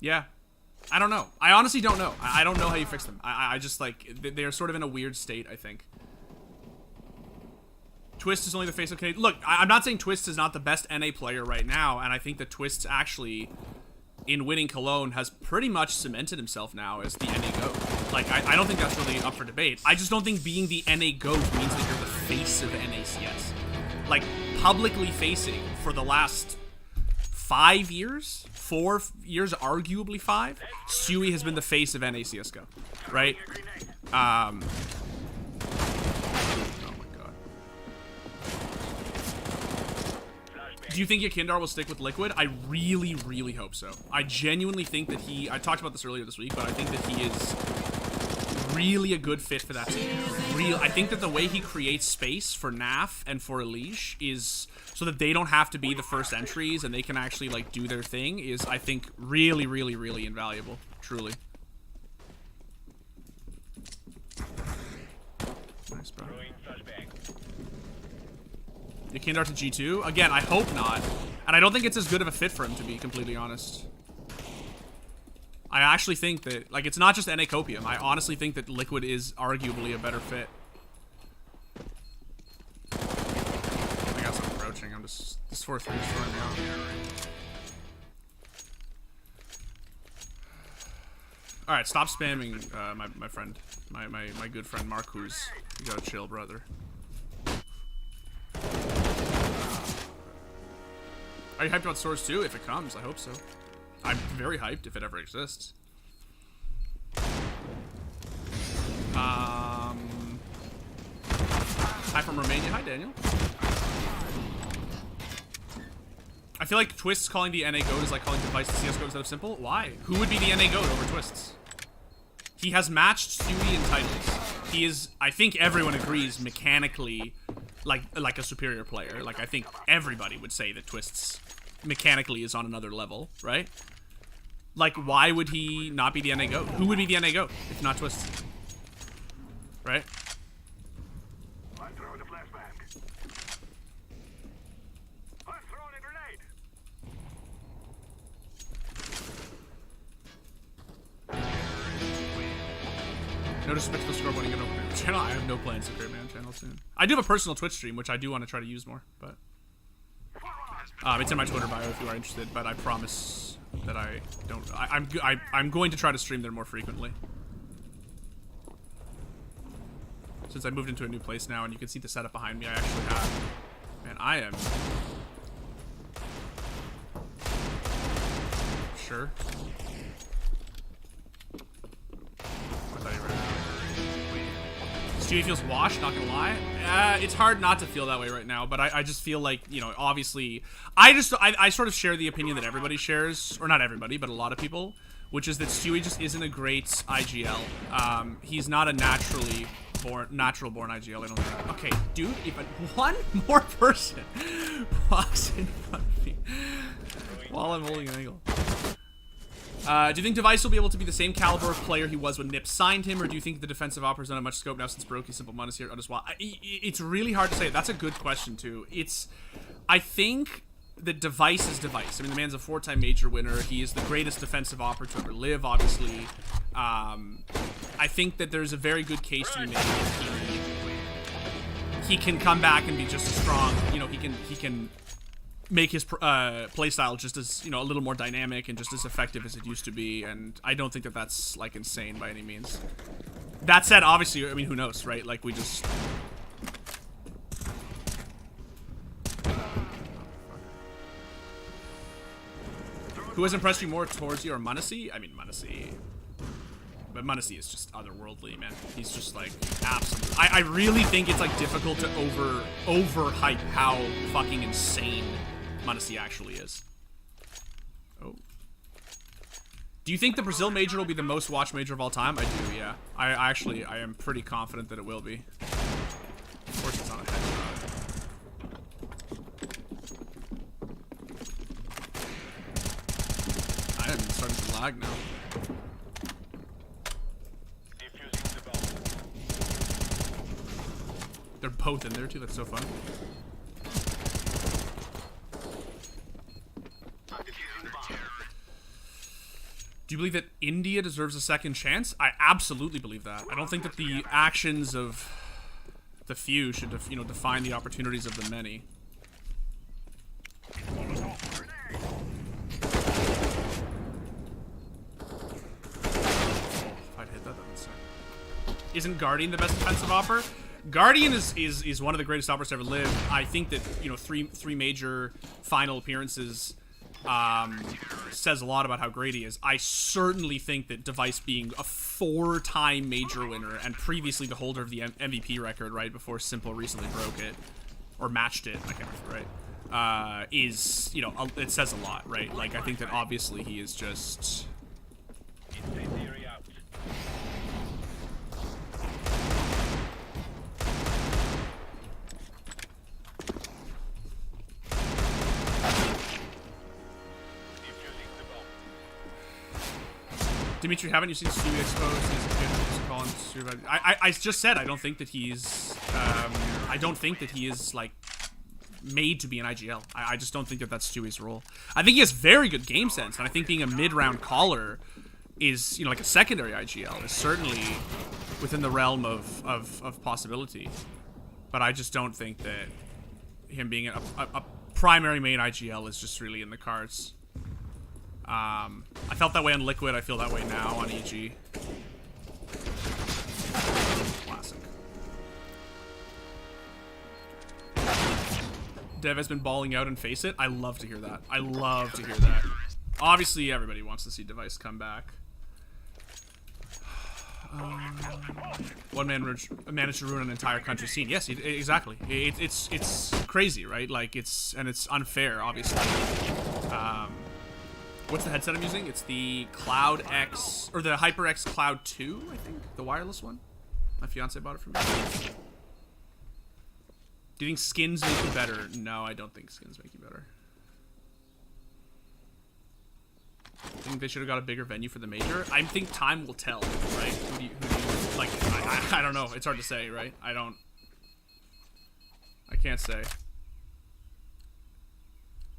Yeah. I don't know. I honestly don't know. I don't know how you fix them. I just, like, they're sort of in a weird state, I think. Twist is only the face of Canadian. Look, I'm not saying Twist is not the best NA player right now, and I think that Twist actually, in winning Cologne, has pretty much cemented himself now as the NA GOAT. Like, I don't think that's really up for debate. I just don't think being the NA GOAT means that you're the face of NACS. Like, publicly facing for the last 5 years? 4 years, arguably 5? Stewie has been the face of NACSGO, right? Oh my god. Do you think Yakindar will stick with Liquid? I really, really hope so. I genuinely think that I talked about this earlier this week, but I think that he is really a good fit for that team. I think that the way he creates space for NAF and for Elish is so that they don't have to be the first entries and they can actually like do their thing is, I think, really, really, really invaluable. Truly. Nice, bro. Yakindar to G2? Again, I hope not. And I don't think it's as good of a fit for him, to be completely honest. I actually think that, like, it's not just NA Copium. I honestly think that Liquid is arguably a better fit. I guess I'm approaching. I'm just... This 4-3 is throwing me off. Alright, stop spamming my friend. My good friend Marcus. You gotta chill, brother. Are you hyped about Source 2? If it comes, I hope so. I'm very hyped if it ever exists. Hi from Romania. Hi, Daniel. I feel like Twists calling the NA GOAT is like calling Device the CSGO instead of Simple. Why? Who would be the NA GOAT over Twists? He has matched Stewie in titles. He is, I think everyone agrees, mechanically like a superior player. Like, I think everybody would say that Twists mechanically is on another level, right? Like, why would he not be the NA GOAT? Who would be the NA GOAT if not Twists? Right? I'm throwing a flashbang. I'm throwing a grenade. No disrespect to the scoreboard and get over your channel. I have no plans to create my own channel soon. I do have a personal Twitch stream, which I do want to try to use more, but it's in my Twitter bio if you are interested. But I promise that I don't. I'm going to try to stream there more frequently. Since I moved into a new place now, and you can see the setup behind me, I actually have. Man, I am. Sure. I thought you were. Stewie feels washed, not gonna lie. It's hard not to feel that way right now, but I just feel like, you know, obviously, I sort of share the opinion that everybody shares, or not everybody, but a lot of people, which is that Stewie just isn't a great IGL. He's not a natural born IGL, I don't think. Okay, dude, if one more person walks in front of me while I'm holding an angle. Do you think Device will be able to be the same caliber of player he was when Nip signed him, or do you think the defensive operas don't have much scope now since Brokey, Simple Munus here? It's really hard to say. That's a good question, too. I think that Device is Device. I mean, the man's a 4-time major winner. He is the greatest defensive opera to ever live, obviously. I think that there's a very good case to be made that he can come back and be just as strong. You know, he can make his playstyle just as, you know, a little more dynamic and just as effective as it used to be, and I don't think that that's, like, insane by any means. That said, obviously, I mean, who knows, right? Like, we just... Who has impressed you more towards you, or Munusy? I mean, Munusy... But Munusy is just otherworldly, man. He's just, like, absolute. I really think it's, like, difficult to overhype how fucking insane Munusy actually is. Oh. Do you think the Brazil major will be the most watched major of all time? I do, yeah. I am pretty confident that it will be. Of course it's not a headshot. I am starting to lag now. They're both in there too, that's so fun. Do you believe that India deserves a second chance? I absolutely believe that. I don't think that the actions of the few should, you know, define the opportunities of the many. If I'd hit that would suck. Isn't Guardian the best defensive opera? Guardian is one of the greatest operas to ever live. I think that, you know, three major final appearances says a lot about how great he is. I certainly think that Device being a 4-time major winner and previously the holder of the MVP record, right, before Simple recently broke it, or matched it, I can't remember, is, you know, it says a lot, right? Like, I think that obviously he is just... Incendiary out. Defusing the bomb. Dimitri, haven't you seen Stewie exposed? He's a kid who's calling Stewie. I just said I don't think that he's... I don't think that he is, like, made to be an IGL. I just don't think that that's Stewie's role. I think he has very good game sense, and I think being a mid-round caller is, you know, like a secondary IGL is certainly within the realm of possibility. But I just don't think that him being a primary main IGL is just really in the cards. I felt that way on Liquid, I feel that way now on EG. Classic. Dev has been balling out and face it. I love to hear that. I love to hear that. Obviously, everybody wants to see Device come back. One man managed to ruin an entire country scene. Yes, exactly. It's crazy, right? Like, it's unfair, obviously. What's the headset I'm using? It's the Cloud X, or the HyperX Cloud 2, I think. The wireless one. My fiance bought it for me. Do you think skins make you better? No, I don't think skins make you better. I think they should have got a bigger venue for the major. I think time will tell, right? Who do you like, I don't know. It's hard to say, right? I can't say.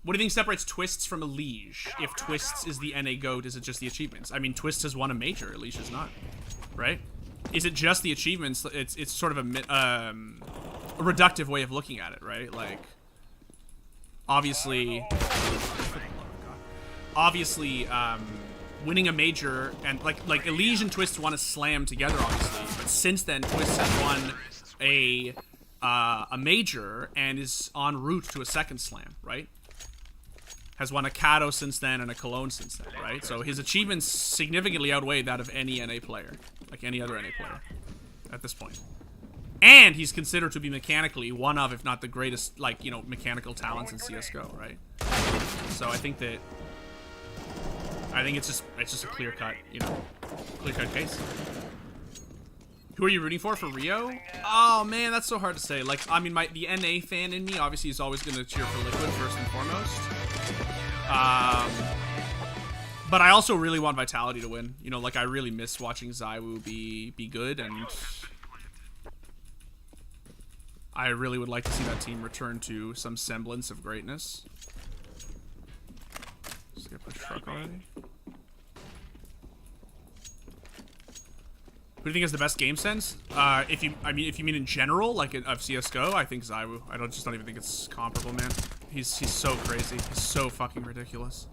What do you think separates Twists from Elige? If Twists is the NA GOAT, is it just the achievements? I mean, Twists has won a major, Elige is not, right? Is it just the achievements? It's sort of a reductive way of looking at it, right? Like, obviously, winning a major and like Elige and Twist won a slam together, obviously, but since then Twist has won a major and is en route to a second slam, right? Has won a Kato since then and a Cologne since then, right? So his achievements significantly outweigh that of any NA player, like any other NA player at this point. And he's considered to be mechanically one of, if not the greatest, like, you know, mechanical talents in CSGO, right? So I think it's just a clear cut, you know, clear cut case. Who are you rooting for Rio? Oh man, that's so hard to say. Like, I mean, the NA fan in me obviously is always gonna cheer for Liquid first and foremost. But I also really want Vitality to win. You know, like, I really miss watching Zywoo be good, and I really would like to see that team return to some semblance of greatness. Just get pushed truck already. Who do you think has the best game sense? If you mean in general, like of CS:GO, I think Zywoo. I don't even think it's comparable, man. He's so crazy. He's so fucking ridiculous.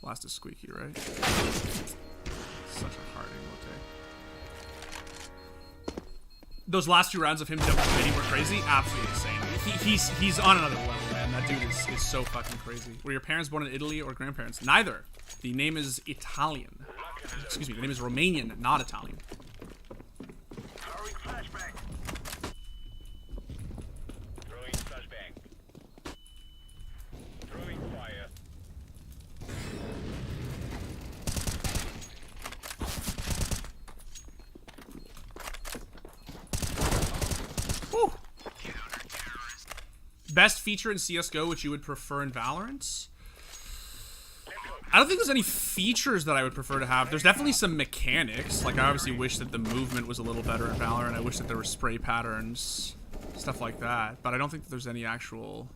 Last is squeaky, right? Such a hard angle take. Those last 2 rounds of him jumping mini were crazy. Absolutely insane. He's on another level, man. That dude is so fucking crazy. Were your parents born in Italy or grandparents? Neither. The name is Italian. Excuse me, the name is Romanian, not Italian. Throwing flashbang. Throwing flashbang. Throwing fire. Woo. Best feature in CSGO which you would prefer in Valorant? I don't think there's any features that I would prefer to have. There's definitely some mechanics. Like, I obviously wish that the movement was a little better in Valorant. I wish that there were spray patterns, stuff like that. But I don't think that there's any actual...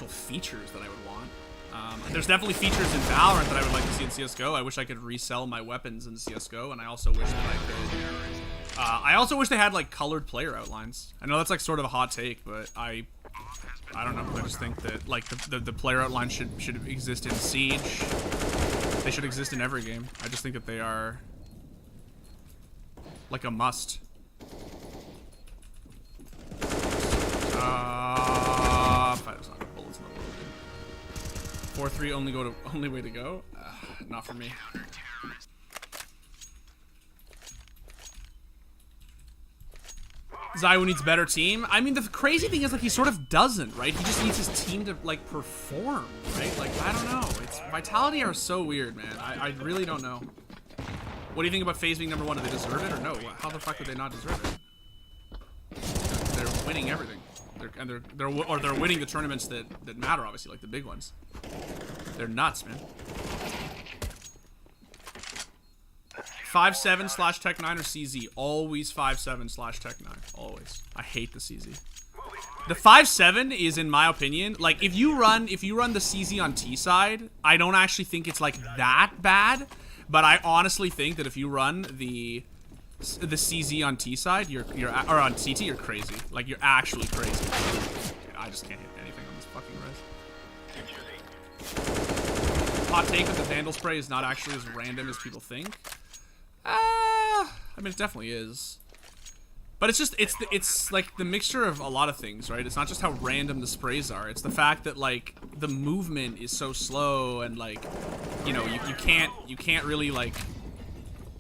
features that I would want. There's definitely features in Valorant that I would like to see in CSGO. I wish I could resell my weapons in CSGO, and I also wish that I could... I also wish they had, like, colored player outlines. I know that's, like, sort of a hot take, but I don't know. I just think that, like, the player outline should exist in Siege. They should exist in every game. I just think that they are, like, a must. Fighters not got bullets in the world, dude. 4-3 only way to go? Not for me. Zywoo needs a better team. I mean, the crazy thing is, like, he sort of doesn't, right? He just needs his team to, like, perform, right? Like, I don't know. Vitality are so weird, man. I really don't know. What do you think about FaZe being number 1? Do they deserve it or no? How the fuck would they not deserve it? They're winning everything. They're winning the tournaments that matter, obviously, like the big ones. They're nuts, man. 5-7/Tech9 or CZ? Always 5-7/Tech9. Always. I hate the CZ. The 5-7 is, in my opinion, like if you run the CZ on T side, I don't actually think it's like that bad. But I honestly think that if you run the CZ on T side, or on CT, you're crazy. Like you're actually crazy. I just can't hit anything on this fucking res. Hot take that the Vandal spray is not actually as random as people think. I mean, it definitely is. But it's like the mixture of a lot of things, right? It's not just how random the sprays are. It's the fact that like the movement is so slow and like, you know, you can't really like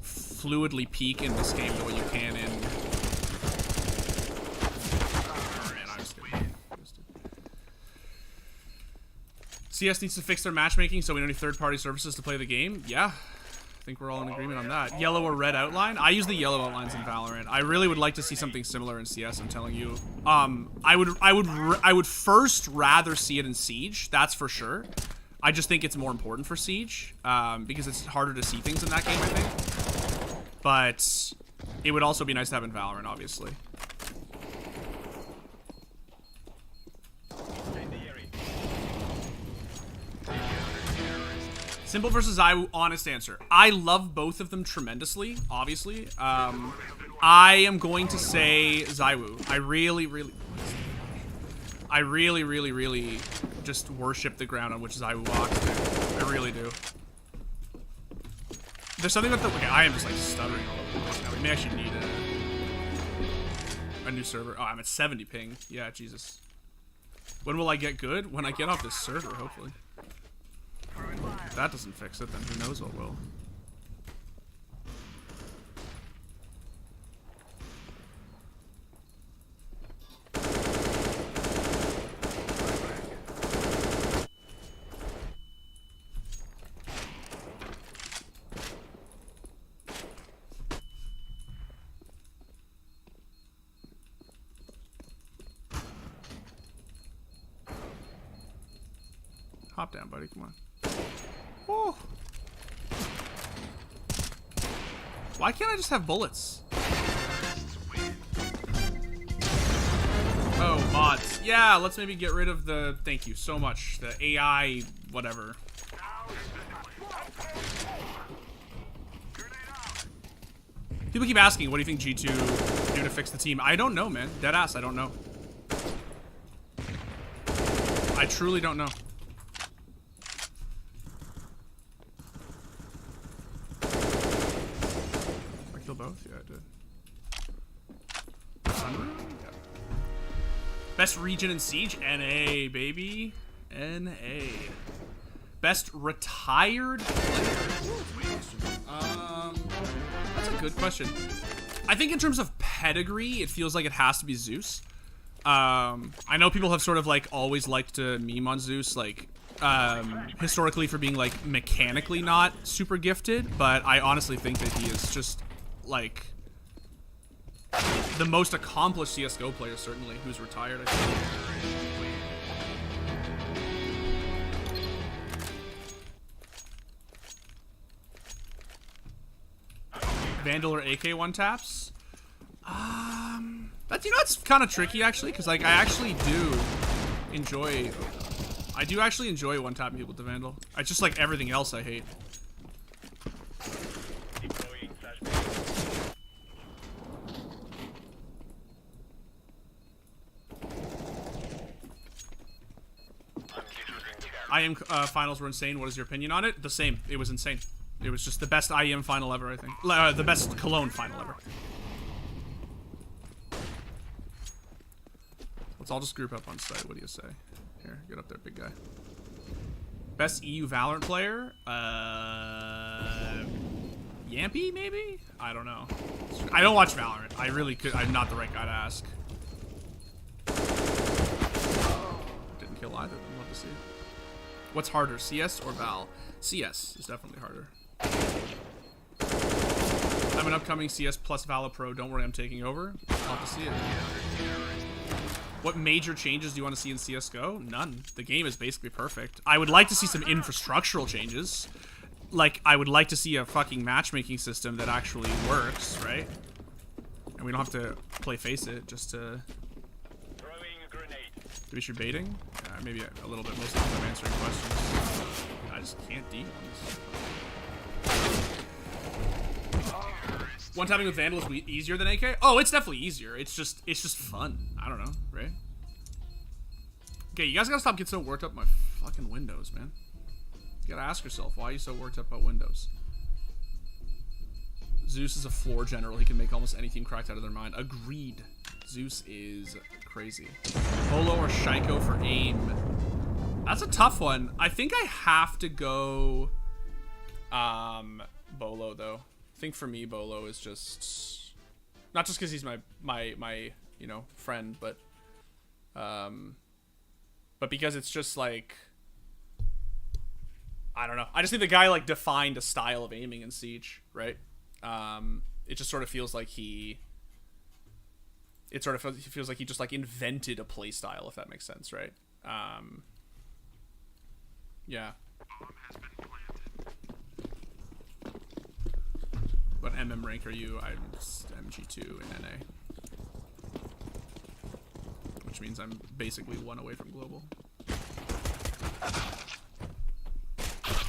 fluidly peak in this game the way you can in. CS needs to fix their matchmaking so we don't need third-party services to play the game. Yeah. I think we're all in agreement on that. Yellow or red outline? I use the yellow outlines in Valorant. I really would like to see something similar in CS, I'm telling you. I would first rather see it in Siege, that's for sure. I just think it's more important for Siege, because it's harder to see things in that game, I think. But it would also be nice to have in Valorant, obviously. Simple versus Zywoo, honest answer. I love both of them tremendously, obviously. I am going to say Zywoo. I really just worship the ground on which Zywoo walks, dude. I really do. There's something about the... Okay, I am just like stuttering all over the place now. Maybe I should need a new server. Oh, I'm at 70 ping. Yeah, Jesus. When will I get good? When I get off this server, hopefully. If that doesn't fix it, then who knows what will. Hop down, buddy. Come on. Oh. Why can't I just have bullets? Oh, mods. Yeah, let's maybe get rid of the... Thank you so much. The AI... whatever. People keep asking, what do you think G2 do to fix the team? I don't know, man. Deadass, I don't know. I truly don't know. Both? Yeah, I did. Yeah. Best region in Siege? NA, baby. NA. Best retired player? That's a good question. I think in terms of pedigree, it feels like it has to be Zeus. I know people have sort of like always liked to meme on Zeus, like historically for being like mechanically not super gifted, but I honestly think that he is just like the most accomplished CSGO player, certainly, who's retired, I think. Vandal or AK one taps? That's, you know, it's kind of tricky actually, because like I actually do enjoy one tapping people to Vandal. It's just like everything else I hate. IEM finals were insane. What is your opinion on it? The same. It was insane. It was just the best IEM final ever, I think. The best Cologne final ever. Let's all just group up on site. What do you say? Here, get up there, big guy. Best EU Valorant player? Yampy, maybe? I don't know. I don't watch Valorant. I really could. I'm not the right guy to ask. Didn't kill either of them. Love to see it. What's harder, CS or Val? CS is definitely harder. I'm an upcoming CS plus Vala Pro. Don't worry, I'm taking over. Love to see it. What major changes do you want to see in CSGO? None. The game is basically perfect. I would like to see some infrastructural changes. Like, I would like to see a fucking matchmaking system that actually works, right? And we don't have to play Face It just to... Throwing a grenade. Dimitri baiting? Maybe a little bit. Most of the time I'm answering questions. I just can't deal on this. One tapping with Vandal is easier than AK? Oh, it's definitely easier. It's just fun. I don't know, right? Okay, you guys gotta stop getting so worked up my fucking windows, man. You gotta ask yourself, why are you so worked up about Windows? Zeus is a floor general. He can make almost any team cracked out of their mind. Agreed. Zeus is crazy. Bolo or Shaiko for aim? That's a tough one. I think I have to go Bolo, though. I think for me, Bolo is just... Not just because he's my you know, friend, but because it's just, like... I don't know. I just think the guy like defined a style of aiming in Siege, right? It just sort of feels like he feels like he just like invented a play style, if that makes sense, right? Yeah. What MM rank are you? I'm MG2 in NA. Which means I'm basically one away from global.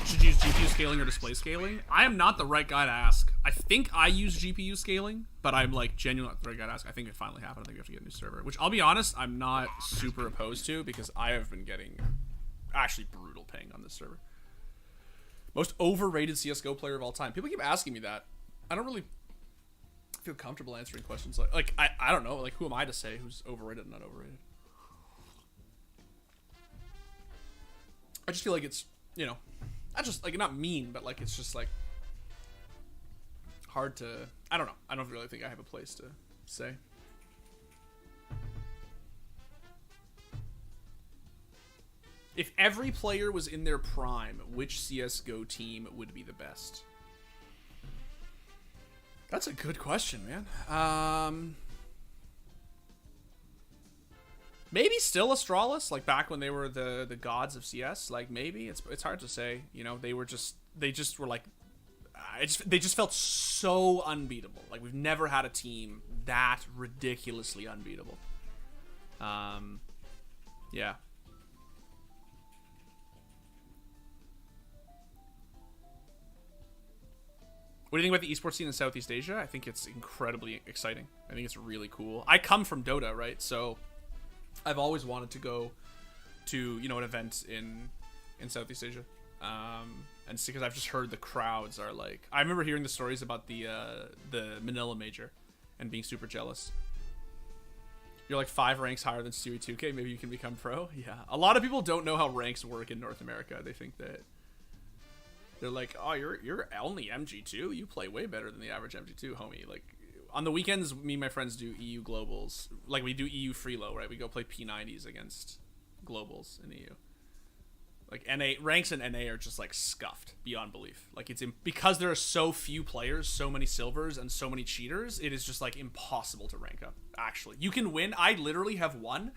Should you use GPU scaling or display scaling? I am not the right guy to ask. I think I use GPU scaling, but I'm like genuinely not the right guy to ask. I think it finally happened. I think we have to get a new server, which I'll be honest, I'm not super opposed to because I have been getting actually brutal ping on this server. Most overrated CSGO player of all time. People keep asking me that. I don't really feel comfortable answering questions like I don't know, like who am I to say who's overrated and not overrated? I just feel like it's, you know, not just like not mean, but like it's just like hard to, I don't know. I don't really think I have a place to say. If every player was in their prime, which CSGO team would be the best? That's a good question, man. Maybe still Astralis, like back when they were the gods of CS. Like maybe it's hard to say. You know, they just were like, they just felt so unbeatable. Like we've never had a team that ridiculously unbeatable. Yeah. What do you think about the esports scene in Southeast Asia? I think it's incredibly exciting. I think it's really cool. I come from Dota, right? So I've always wanted to go to, you know, an event in Southeast Asia. And because I've just heard the crowds are like, I remember hearing the stories about the Manila major and being super jealous. You're like 5 ranks higher than Stewie 2K. Maybe you can become pro. Yeah. A lot of people don't know how ranks work in North America. They think that they're like, oh, you're only MG2. You play way better than the average MG2, homie. Like on the weekends, me and my friends do EU globals. Like we do EU freelo, right? We go play P90s against globals in EU. Like NA ranks in NA are just like scuffed beyond belief. Like it's because there are so few players, so many silvers, and so many cheaters. It is just like impossible to rank up. Actually, you can win. I literally have won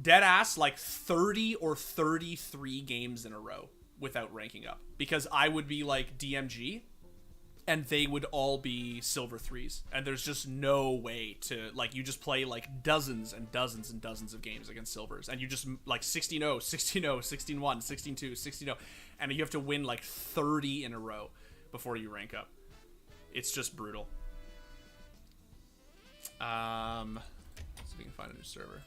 dead ass like 30 or 33 games in a row without ranking up because I would be like DMG and they would all be silver 3s, and there's just no way to, like, you just play like dozens and dozens and dozens of games against silvers and you just like 16-0, 16-0, 16-1, 16-2, 16-0, and you have to win like 30 in a row before you rank up. It's just brutal. Let's see if we can find a new server.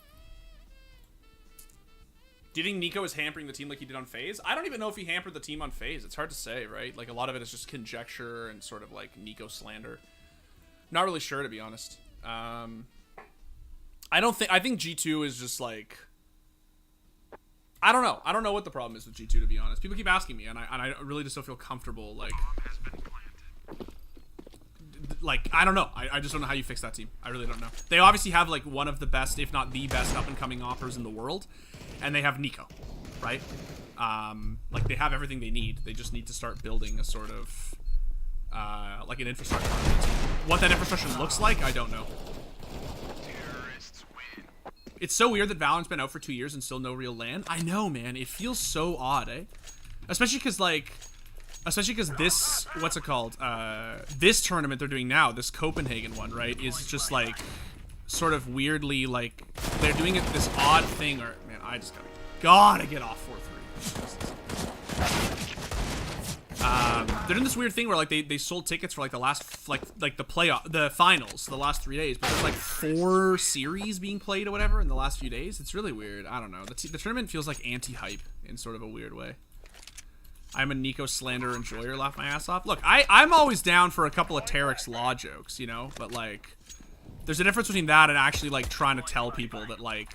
Do you think Nico is hampering the team like he did on FaZe? I don't even know if he hampered the team on FaZe. It's hard to say, right? Like, a lot of it is just conjecture and sort of, like, Nico slander. Not really sure, to be honest. I think G2 is just, like... I don't know. I don't know what the problem is with G2, to be honest. People keep asking me, and I really just don't feel comfortable, like, I don't know. I just don't know how you fix that team. I really don't know. They obviously have, like, one of the best, if not the best, up-and-coming offers in the world, and they have Nico, right? Like, they have everything they need. They just need to start building a sort of, like, an infrastructure. What that infrastructure looks like, I don't know. It's so weird that Valorant's been out for 2 years and still no real LAN. I know, man. It feels so odd, eh? Especially because, like... Especially because this... What's it called? This tournament they're doing now, this Copenhagen one, right? Is just, like... Sort of weirdly, like... They're doing it this odd thing, or... Man, I just gotta get off 4-3. They're doing this weird thing where, like, they sold tickets for, like, the last, like the playoff, the finals, the last 3 days, but there's, like, 4 series being played or whatever in the last few days. It's really weird. I don't know. The tournament feels like anti-hype in sort of a weird way. I'm a Nico slander enjoyer, laugh my ass off. Look, I'm always down for a couple of Terex law jokes, you know, but, like, there's a difference between that and actually, like, trying to tell people that, like,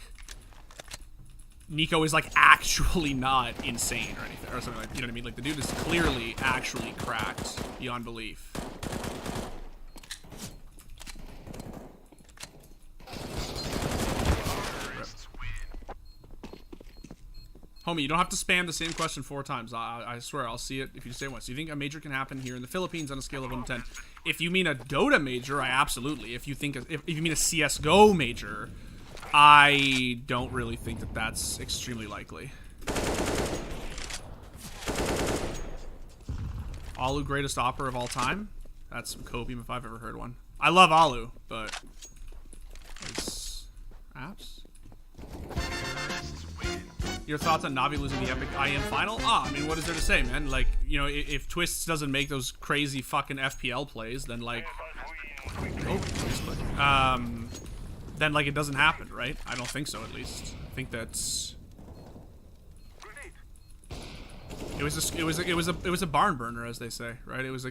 Nico is, like, actually not insane or anything, or something like, you know what I mean? Like, the dude is clearly actually cracked beyond belief. Homie, you don't have to spam the same question 4 times. I swear, I'll see it if you say it once. Do you think a major can happen here in the Philippines on a scale of 1 to 10? If you mean a Dota major, I absolutely. If you think, if you mean a CSGO major, I don't really think that that's extremely likely. Alu, greatest opera of all time? That's some copium if I've ever heard one. I love Alu, but... It's... apps? Your thoughts on Navi losing the epic IM final? I mean, what is there to say, man? Like, you know, if Twists doesn't make those crazy fucking FPL plays, then, like... then, like, it doesn't happen, right? I don't think so, at least. I think that's... It was a barn burner, as they say, right? It was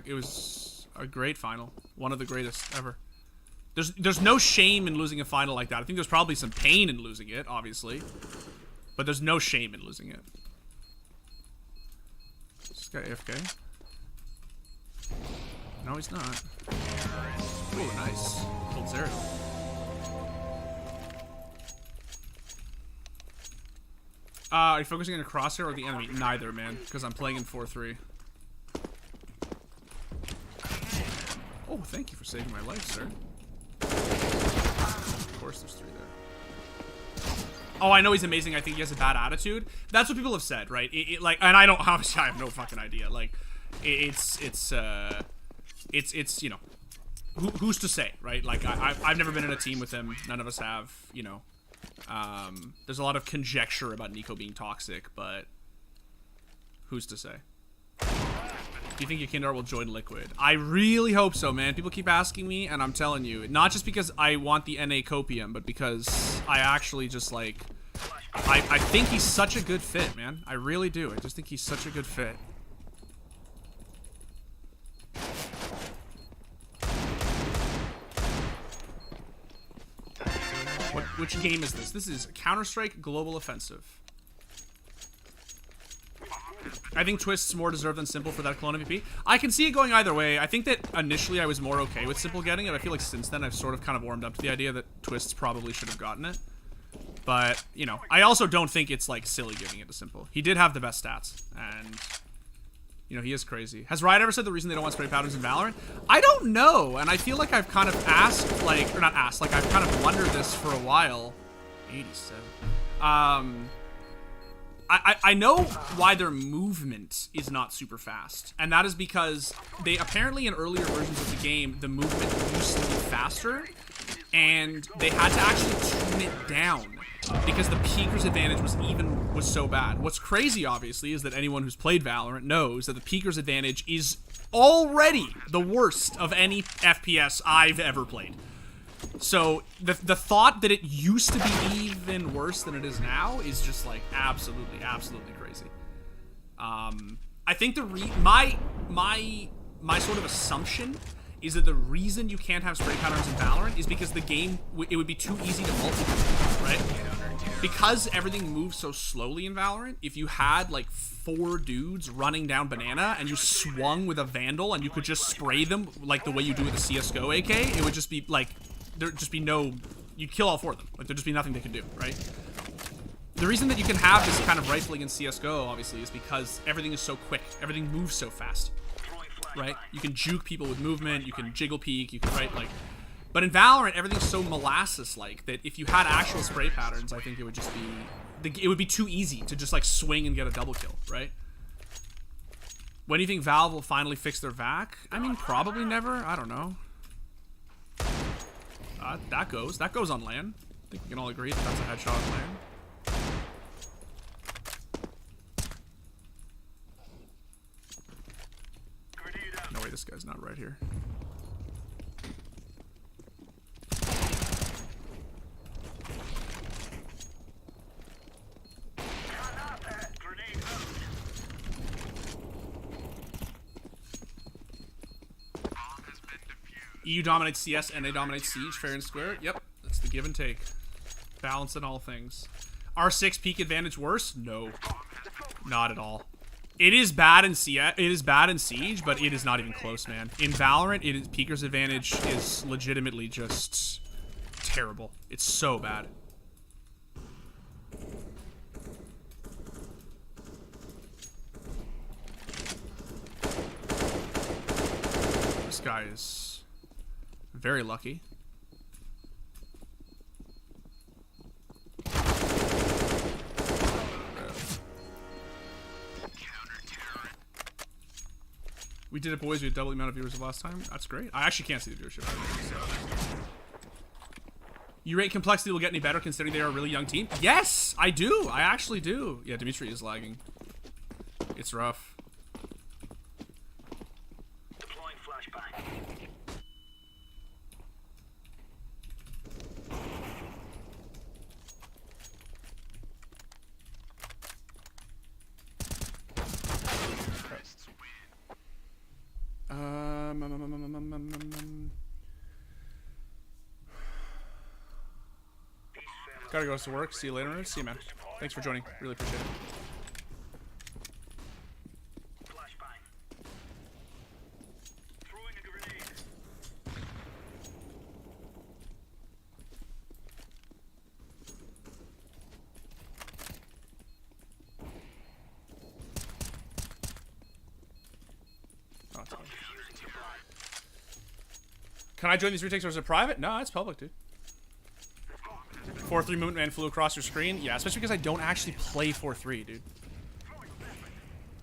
a great final. One of the greatest ever. There's no shame in losing a final like that. I think there's probably some pain in losing it, obviously. But there's no shame in losing it. Is this guy AFK? No, he's not. Ooh, nice. Killed Zero. Are you focusing on a crosshair or the enemy? Neither, man. Because I'm playing in 4-3. Oh, thank you for saving my life, sir. Of course there's 3 there. Oh, I know he's amazing. I think he has a bad attitude. That's what people have said, right? Like, and I don't, obviously, I have no fucking idea. Like, it's you know, who's to say, right? Like, I've never been in a team with him. None of us have, you know. There's a lot of conjecture about Nico being toxic, but who's to say? Do you think Yakindar will join Liquid? I really hope so, man. People keep asking me, and I'm telling you, not just because I want the NA copium, but because I actually just, like, I think he's such a good fit, man. I really do. I just think he's such a good fit. Which game is this? This is Counter-Strike Global Offensive. I think Twist's more deserved than Simple for that clone MVP. I can see it going either way. I think that initially I was more okay with Simple getting it. I feel like since then I've sort of kind of warmed up to the idea that Twists probably should have gotten it. But, you know, I also don't think it's, like, silly giving it to Simple. He did have the best stats, and, you know, he is crazy. Has Riot ever said the reason they don't want spray patterns in Valorant? I don't know, and I feel like I've kind of asked, like, or not asked, like, I've kind of wondered this for a while. 87. I know why their movement is not super fast, and that is because they apparently in earlier versions of the game, the movement used to be faster, and they had to actually tune it down because the peeker's advantage was so bad. What's crazy, obviously, is that anyone who's played Valorant knows that the peeker's advantage is already the worst of any FPS I've ever played. So the thought that it used to be even worse than it is now is just like absolutely crazy. I think my sort of assumption is that the reason you can't have spray patterns in Valorant is because the game it would be too easy to multi-play, right? because everything moves so slowly in Valorant, if you had like 4 dudes running down banana and you swung with a Vandal and you could just spray them like the way you do with a CSGO AK, it would just be like, there'd just be no, you'd kill all 4 of them. Like there'd just be nothing they could do, right? The reason that you can have this kind of rifling in CSGO, obviously, is because everything is so quick. Everything moves so fast, right? You can juke people with movement, you can jiggle peek, you can, right, like... But in Valorant, everything's so molasses-like that if you had actual spray patterns, I think it would just be... It would be too easy to just, like, swing and get a double kill, right? When do you think Valve will finally fix their VAC? I mean, probably never. I don't know. That goes on LAN. I think we can all agree that that's a headshot on LAN. No way, this guy's not right here. EU dominates CS and they dominate Siege, fair and square. Yep, that's the give and take. Balance in all things. R6 peak advantage worse? No, not at all. It is bad in CS. It is bad in Siege, but it is not even close, man. In Valorant, it is Peeker's advantage is legitimately just terrible. It's so bad. This guy is very lucky. We did it, boys. We had double the amount of viewers of last time. That's great. I actually can't see the viewership. So. You rate complexity will get any better considering they are a really young team? Yes, I do. I actually do. Yeah, Dimitri is lagging. It's rough. Deploying flashbang. Gotta go to work. See you later. See you, man. Thanks for joining. Really appreciate it. Flashbang. Throwing a grenade. Oh, it's fine. Can I join these retakes or is it private? No, it's public, dude. 4-3 movement man flew across your screen. Yeah, especially because I don't actually play 4-3, dude.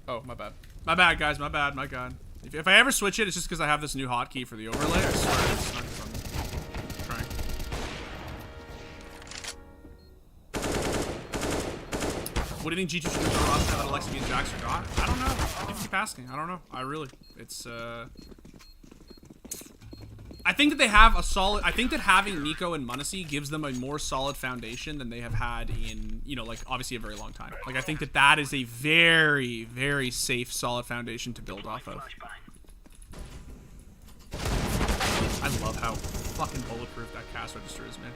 Oh, my bad. My bad, guys. My bad. My god. If I ever switch it, it's just because I have this new hotkey for the overlay. I swear it's not because I'm trying. What do you think G2 should do for us now that Alexa and Jax are gone? I don't know. You keep asking. I don't know. I really. It's, I think that they have a solid... I think that having Nico and Munacy gives them a more solid foundation than they have had in, you know, like, obviously a very long time. Like, I think that that is a very, very safe, solid foundation to build off of. I love how fucking bulletproof that cast register is, man.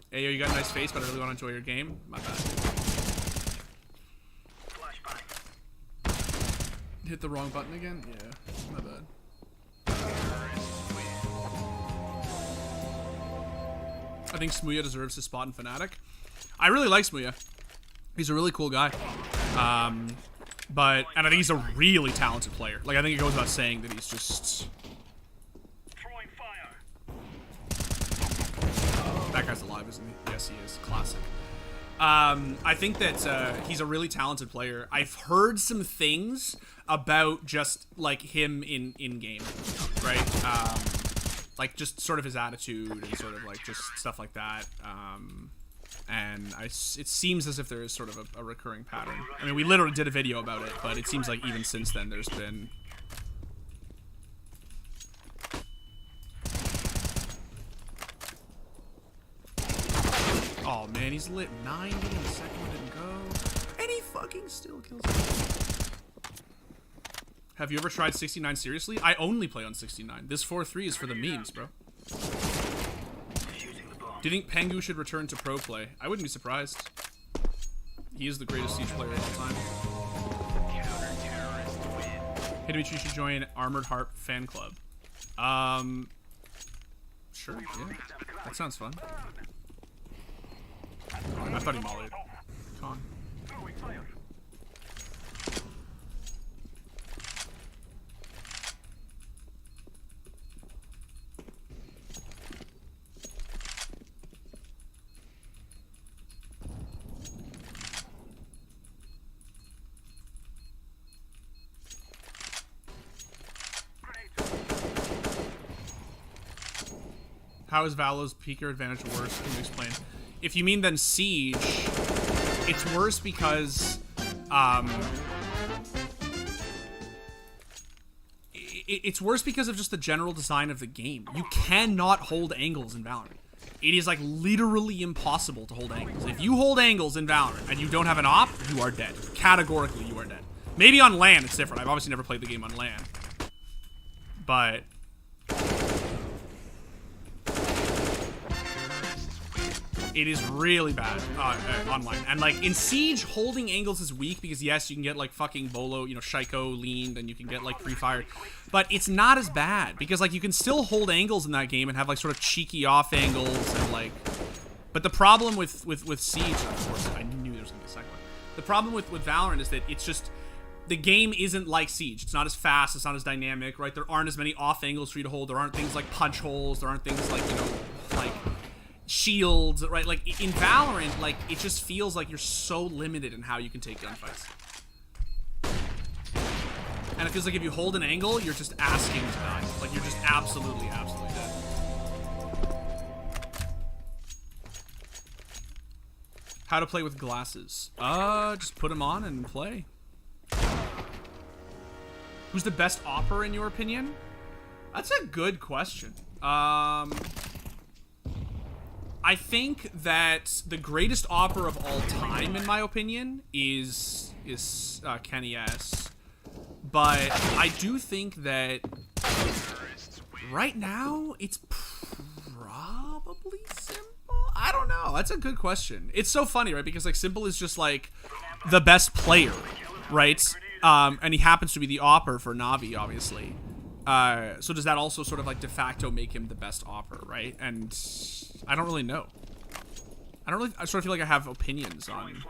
Hey, yo, you got a nice face, but I really want to enjoy your game. My bad. Hit the wrong button again? Yeah, my bad. I think Smooya deserves his spot in Fnatic. I really like Smooya. He's a really cool guy. And I think he's a really talented player. Like, I think it goes without saying that he's just... Throwing fire. That guy's alive, isn't he? Yes, he is. Classic. I think that he's a really talented player. I've heard some things about just like him in game, right? Like just sort of his attitude and sort of like just stuff like that. And it seems as if there is sort of a recurring pattern. I mean, we literally did a video about it, but it seems like even since then there's been... Oh man, he's lit 90 and the second one didn't go. And he fucking still kills him. Have you ever tried 69 seriously? I only play on 69. This 4-3 is for the memes, bro. Do you think Pengu should return to pro play? I wouldn't be surprised. He is the greatest Siege player of all time. Hey, Dimitri, you should join Armored Heart fan club. Sure, yeah. That sounds fun. I thought he mollied. Con. How is Valo's peaker advantage worse? Can you explain? If you mean then Siege, it's worse because it's worse because of just the general design of the game. You cannot hold angles in Valorant. It is like literally impossible to hold angles. If you hold angles in Valorant and you don't have an op, you are dead. Categorically, you are dead. Maybe on LAN it's different. I've obviously never played the game on LAN. But it is really bad online. And like in Siege, holding angles is weak because yes, you can get like fucking Bolo, you know, Shaiko leaned and you can get like pre-fired. But it's not as bad because like you can still hold angles in that game and have like sort of cheeky off angles and like. But the problem with Siege, of course, I knew there was gonna be a second one. The problem with Valorant is that it's just the game isn't like Siege. It's not as fast. It's not as dynamic, right? There aren't as many off angles for you to hold. There aren't things like punch holes. There aren't things like, you know, like shields, right? Like in Valorant, like it just feels like you're so limited in how you can take gunfights. And it feels like if you hold an angle, you're just asking to die. Like you're just absolutely dead. How to play with glasses? Just put them on and play. Who's the best opper in your opinion? That's a good question. I think that the greatest opper of all time, in my opinion, is Kenny S. But I do think that right now it's probably Simple. I don't know. That's a good question. It's so funny, right? Because like Simple is just like the best player, right? And he happens to be the opper for Na'Vi, obviously. So does that also sort of like de facto make him the best opper, right? And I don't really know. I sort of feel like I have opinions on.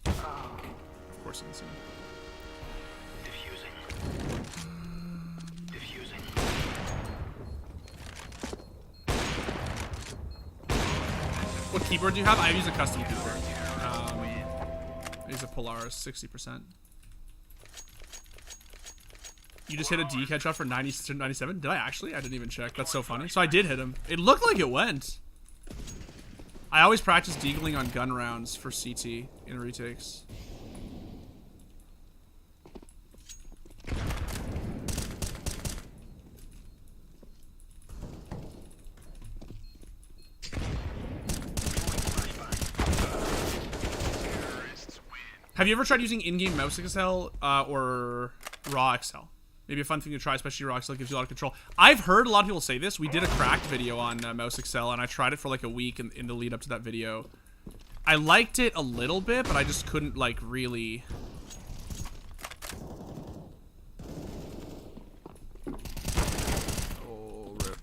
Of course, in the scene. Diffusing. What keyboard do you have? I use a custom keyboard. I use a Polaris 60%. You just hit a D headshot for 90 to 97? Did I actually? I didn't even check. That's so funny. So I did hit him. It looked like it went. I always practice deagling on gun rounds for CT in retakes. Have you ever tried using in-game mouse XL or raw XL? Maybe a fun thing to try, especially raw XL gives you a lot of control. I've heard a lot of people say this. We did a cracked video on mouse XL, and I tried it for like a week in the lead up to that video. I liked it a little bit, but I just couldn't like really. Oh, rip.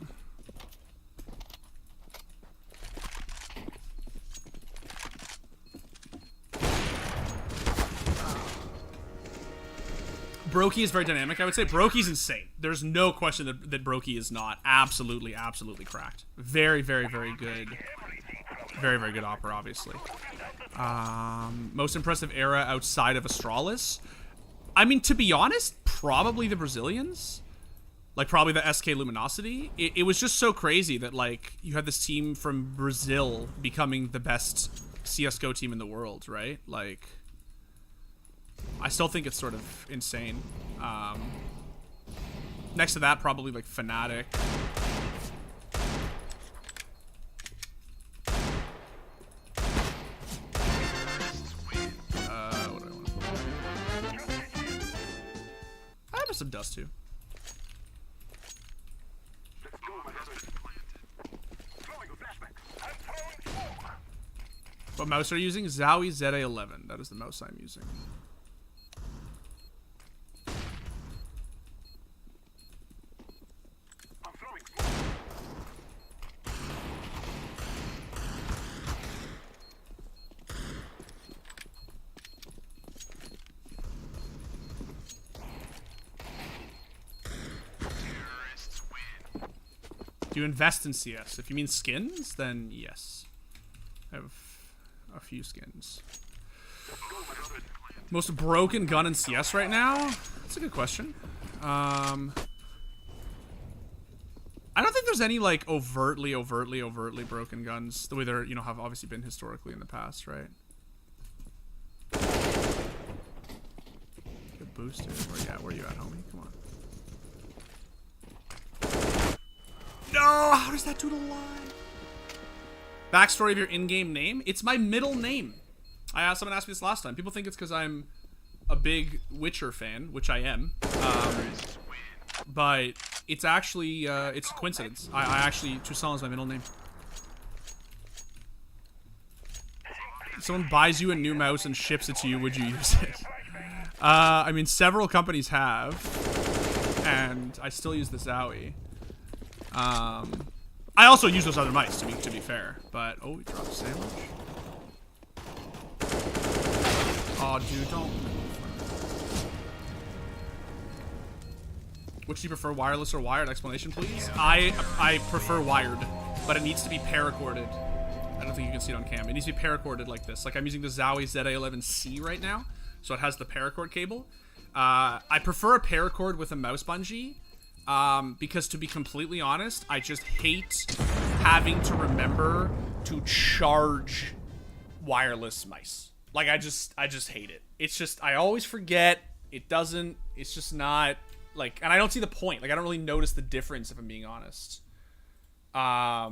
Brokey is very dynamic, I would say. Brokey's insane. There's no question that Brokey is not absolutely cracked. Very good. Very good opera, obviously. Most impressive era outside of Astralis? I mean, to be honest, probably the Brazilians. Like, probably the SK Luminosity. It was just so crazy that, like, you had this team from Brazil becoming the best CSGO team in the world, right? Like, I still think it's sort of insane. Next to that, probably like Fnatic. What do I want to put? I have some dust too. What mouse are you using? Zowie ZA11. That is the mouse I'm using. I'm throwing smoke. Do you invest in CS? If you mean skins, then yes. I have a few skins. Most broken gun in CS right now? That's a good question. I don't think there's any like overtly broken guns the way there, you know, have obviously been historically in the past, right? Get boosted. Where you at, homie? Come on. No, how does that do the line? Backstory of your in-game name? It's my middle name. Someone asked me this last time. People think it's because I'm a big Witcher fan, which I am. But it's actually, it's a coincidence. I actually, Toussaint is my middle name. If someone buys you a new mouse and ships it to you, would you use it? I mean, several companies have. And I still use the Zowie. I also use those other mice to be fair, but oh, we dropped a sandwich. Oh, dude, don't. Which do you prefer, wireless or wired? Explanation, please. I prefer wired, but it needs to be paracorded. I don't think you can see it on cam. It needs to be paracorded like this. Like I'm using the Zowie ZA11C right now, so it has the paracord cable. I prefer a paracord with a mouse bungee. Because to be completely honest, I just hate having to remember to charge wireless mice. Like I just hate it. It's just, I always forget. It's just not like, and I don't see the point. Like I don't really notice the difference if I'm being honest. I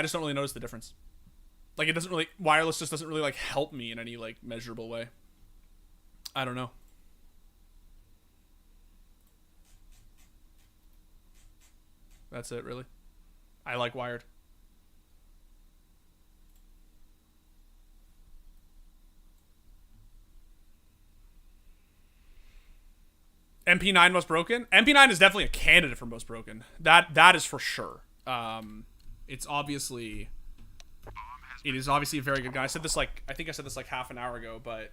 just don't really notice the difference. Like it doesn't really, wireless just doesn't really like help me in any like measurable way. I don't know. That's it, really. I like wired. MP9 most broken? MP9 is definitely a candidate for most broken. That is for sure. It is obviously a very good gun. I think I said this like half an hour ago, but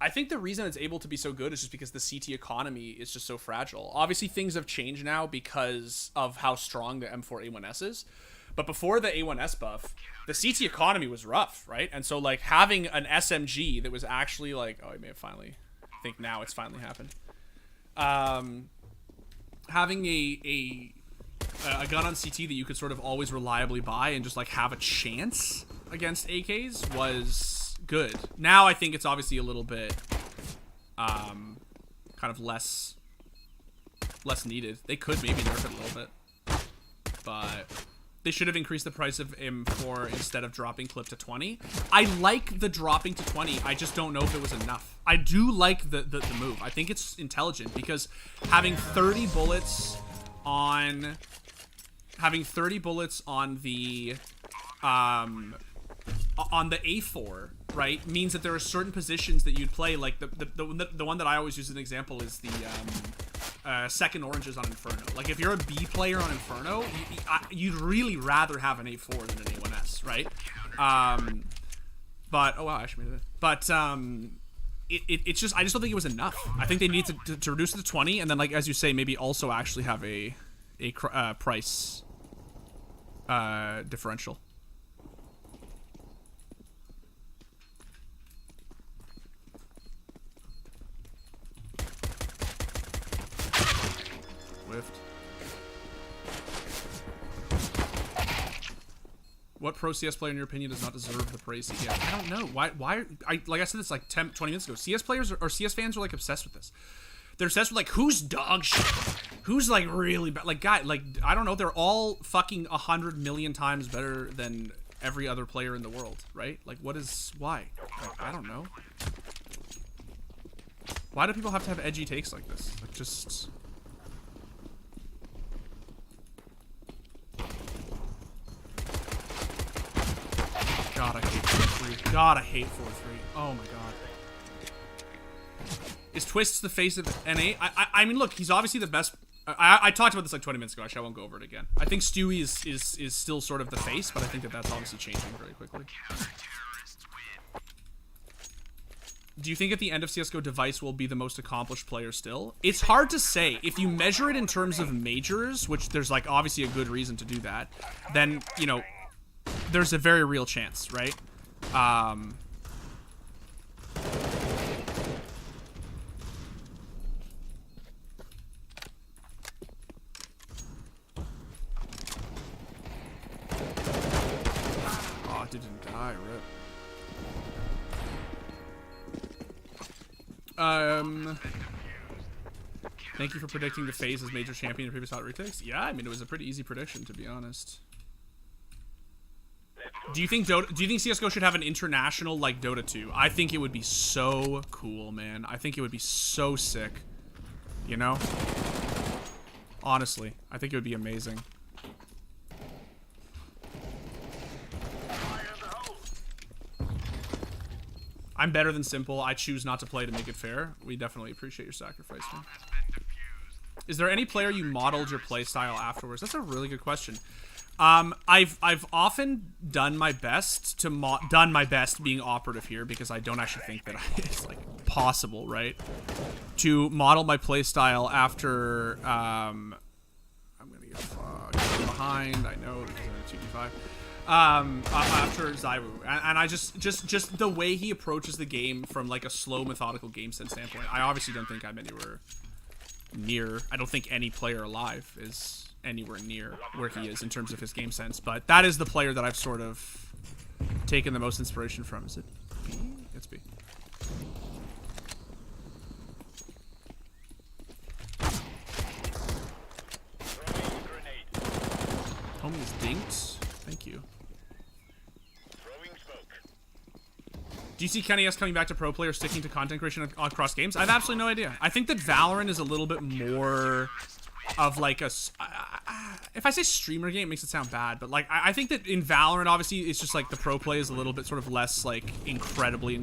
I think the reason it's able to be so good is just because the CT economy is just so fragile. Obviously, things have changed now because of how strong the M4A1S is. But before the A1S buff, the CT economy was rough, right? And so, like, having an SMG that was actually, like... Oh, I may have finally... I think now it's finally happened. Having a gun on CT that you could sort of always reliably buy and just, like, have a chance against AKs was... good. Now I think it's obviously a little bit kind of less needed. They could maybe nerf it a little bit, but they should have increased the price of M4 instead of dropping clip to 20. I like the dropping to 20. I just don't know if it was enough. I do like the move. I think it's intelligent because having 30 bullets on the A4, right, means that there are certain positions that you'd play, like the one that I always use as an example is the second oranges on Inferno. Like if you're a B player on Inferno, you'd really rather have an A4 than an A1S, right? But oh wow, I actually made it. But it's just, I just don't think it was enough. I think they need to reduce it to 20, and then, like as you say, maybe also actually have a price differential. Whiffed. What pro CS player, in your opinion, does not deserve the praise he gets? I don't know. Why? Like I said this like 10, 20 minutes ago. CS players or CS fans are like obsessed with this. They're obsessed with like who's dog shit, who's like really bad. Like like I don't know. They're all fucking 100 million times better than every other player in the world, right? Like why? Like, I don't know. Why do people have to have edgy takes like this? Like just. god, I hate 4-3. Oh my god. Is Twist the face of NA? I mean, look, he's obviously the best. I talked about this like 20 minutes ago. Actually, I won't go over it again. I think Stewie is still sort of the face, but I think that that's obviously changing very quickly. Do you think at the end of CSGO, Device will be the most accomplished player still? It's hard to say. If you measure it in terms of majors, which there's like obviously a good reason to do that, then, you know, there's a very real chance, right? Oh, it didn't die, rip. Thank you for predicting the FaZe as major champion in previous Hot Retakes. Yeah, I mean, it was a pretty easy prediction, to be honest. Do you think CSGO should have an international like Dota 2? I think it would be so cool, man. I think it would be so sick. You know? Honestly, I think it would be amazing. I'm better than Simple. I choose not to play to make it fair. We definitely appreciate your sacrifice, man. Is there any player you modeled your playstyle afterwards? That's a really good question. I've often done my best to being operative here because I don't actually think that it's like possible, right? To model my playstyle after I'm gonna get fucked behind. I know because I'm a 2v5. After Zaiwu, and I just the way he approaches the game from like a slow, methodical game sense standpoint. I obviously don't think I'm anywhere near. I don't think any player alive is anywhere near where he is in terms of his game sense. But that is the player that I've sort of taken the most inspiration from. Is it B? It's B. Homie is dinked. Thank you. Do you see Kenny S coming back to pro player sticking to content creation across games? I have absolutely no idea. I think that Valorant is a little bit more of like a... if I say streamer game, it makes it sound bad, but like I think that in Valorant, obviously, it's just like the pro play is a little bit sort of less like incredibly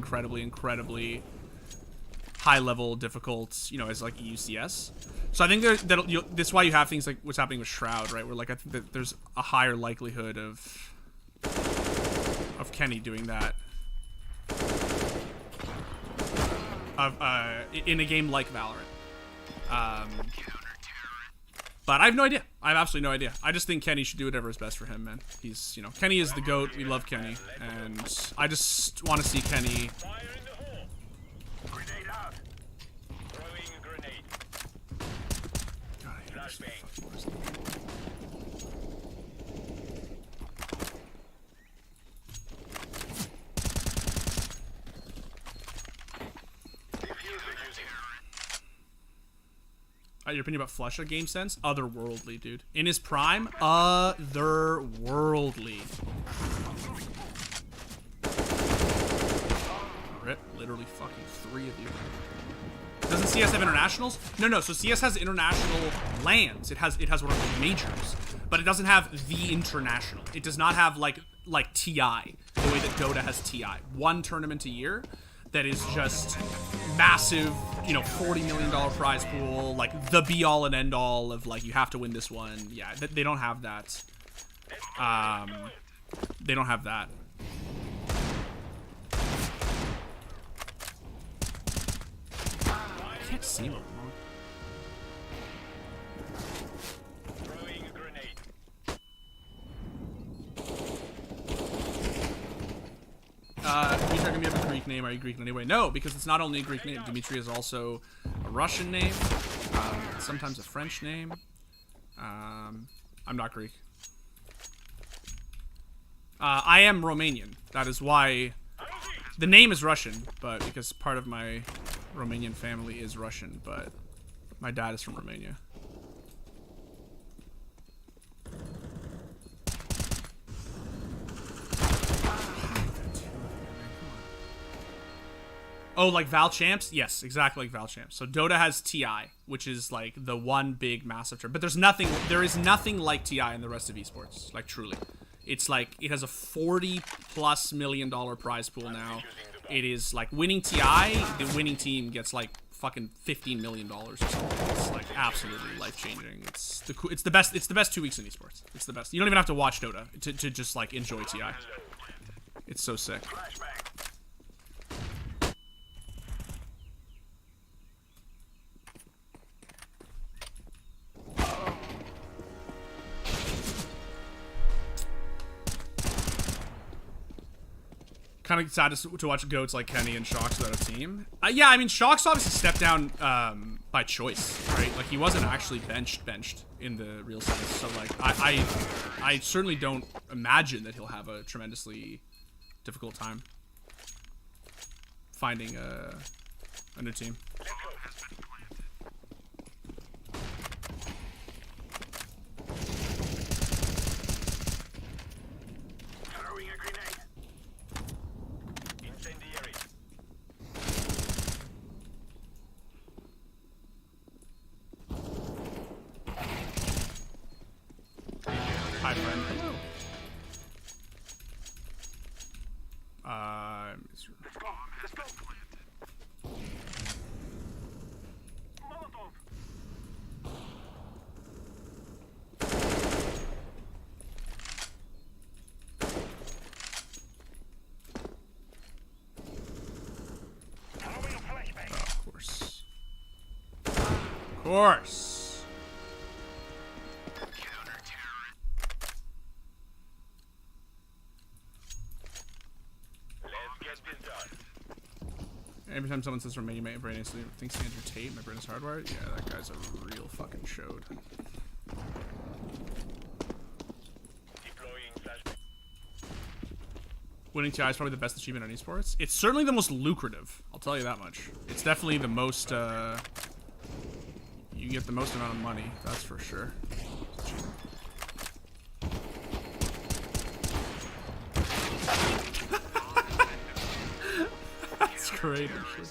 high level difficult, you know, as like EUCS. So I think that's why you have things like what's happening with Shroud, right? Where like I think that there's a higher likelihood of Kenny doing that. In a game like Valorant. But I have no idea. I have absolutely no idea. I just think Kenny should do whatever is best for him, man. He's, you know, Kenny is the GOAT. We love Kenny. And I just want to see Kenny... God, I hate this fucking your opinion about Flusha game sense? Otherworldly, dude. In his prime, otherworldly. Rip, literally fucking 3 of you. Doesn't CS have internationals? No. So CS has international lands. It has what are called majors, but it doesn't have the international. It does not have like TI the way that Dota has TI. One tournament a year. That is just massive, you know, $40 million prize pool, like the be all and end all of like you have to win this one. Yeah, they don't have that. They don't have that. I can't see him. Dimitri, can you have a Greek name? Are you Greek in any way? No, because it's not only a Greek name. Dimitri is also a Russian name, sometimes a French name. I'm not Greek. I am Romanian. That is why the name is Russian, but because part of my Romanian family is Russian, but my dad is from Romania. Oh, like Val Champs? Yes, exactly like Val Champs. So Dota has TI, which is like the one big massive term. But there is nothing like TI in the rest of esports. Like truly. It's like it has a $40+ million prize pool now. It is like winning TI. The winning team gets like fucking $15 million or something. It's like absolutely life changing. It's the best. It's the best 2 weeks in esports. It's the best. You don't even have to watch Dota to just like enjoy TI. It's so sick. Kind of sad to watch goats like Kenny and Shox without a team. Yeah, I mean, Shox obviously stepped down by choice, right? Like, he wasn't actually benched in the real sense. So, like, I certainly don't imagine that he'll have a tremendously difficult time finding a new team. Throwing a grenade. Incendiary. Hi, friend. Hello. Let's go. Let's go. Molotov. Throwing a flashbang. Of course. Of course. Let's get this done. Every time someone says Romania, my brain instantly thinks Andrew Tate. My brain is hardwired. Yeah, that guy's a real fucking chode. Deploying flashbang. Winning TI is probably the best achievement on esports. It's certainly the most lucrative. I'll tell you that much. It's definitely the most. You get the most amount of money. That's for sure. That's great. Actually.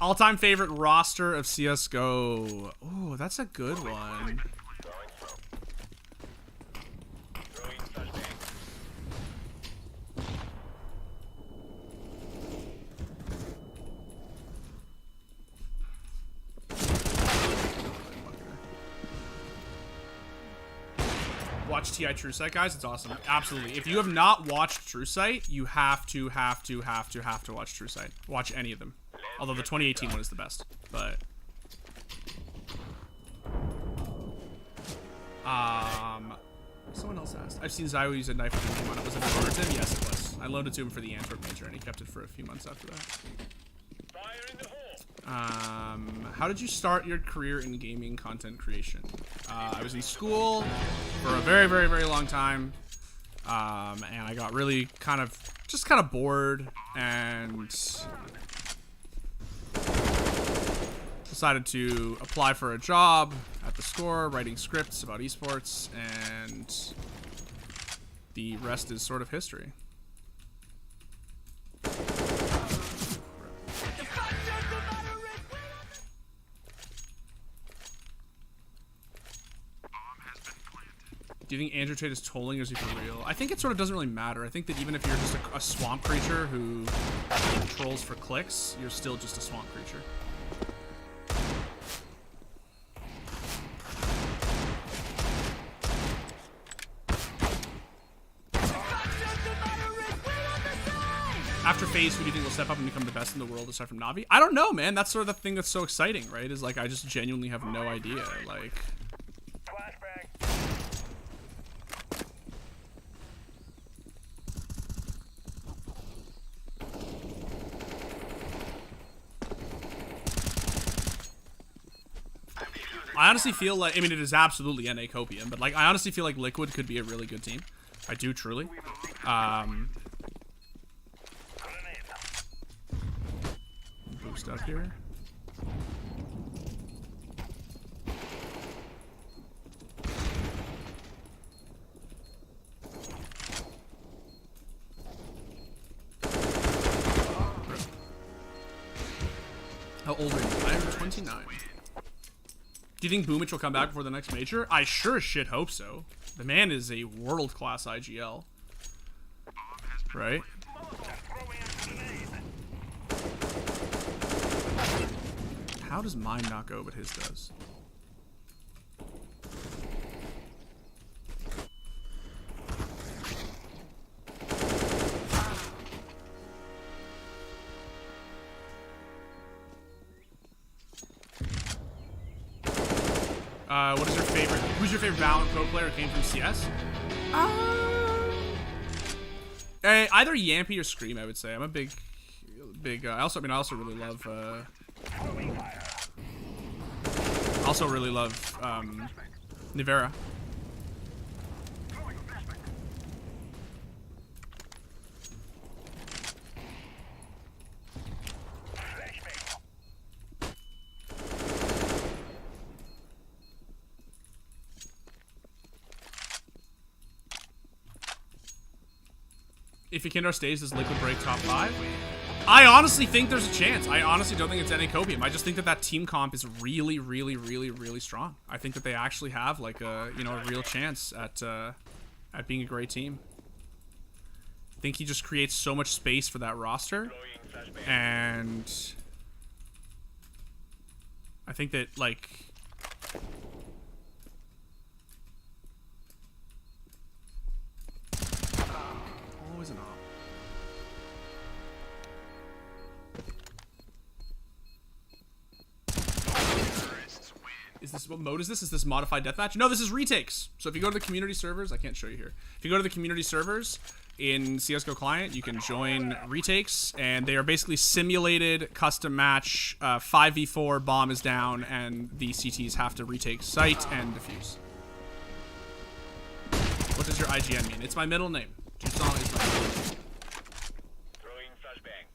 All-time favorite roster of CS:GO. Oh, that's a good one. Throwing flashbang. Watch TI True Sight, guys. It's awesome. Absolutely. If you have not watched True Sight, you have to watch True Sight. Watch any of them. Although the 2018 one is the best. But someone else asked. I've seen Zywo use a knife with a name on it. Was it a relative? Yes, it was. I loaned it to him for the Antwerp major, and he kept it for a few months after that. Fire in the hole. How did you start your career in gaming content creation? I was in school for a very, very, very long time, and I got really kind of bored and decided to apply for a job at the Score, writing scripts about esports, and the rest is sort of history. Do you think Andrew Tate is trolling or is he for real? I think it sort of doesn't really matter. I think that even if you're just a swamp creature who trolls for clicks, you're still just a swamp creature. After FaZe, who do you think will step up and become the best in the world aside from Navi? I don't know, man. That's sort of the thing that's so exciting, right? Is like I just genuinely have no idea. Like, Flashbang. I honestly feel like, I mean, it is absolutely NA Copium, but like, I honestly feel like Liquid could be a really good team. I do truly. Boost up here. How old are you? I am 29. Do you think Boomich will come back before the next major? I sure as shit hope so. The man is a world-class IGL. Right? How does mine not go, but his does? What is your favorite? Who's your favorite Valorant Pro player who came from CS? Either Yampy or Scream, I would say. I'm a big. I also really love. Nivera. If Ikindar stays, does Liquid break top 5? I honestly think there's a chance. I honestly don't think it's any copium. I just think that that team comp is really, really, really, really strong. I think that they actually have like a a real chance at being a great team. I think he just creates so much space for that roster, and I think that like. Always an op. Is this what mode is this? Is this modified deathmatch? No, this is retakes. So if you go to the community servers, I can't show you here. If you go to the community servers in CS:GO Client, you can join retakes, and they are basically simulated custom match. 5v4, bomb is down, and the CTs have to retake site and defuse. What does your IGN mean? It's my middle name. Jusant is my middle name. Throwing flashbang.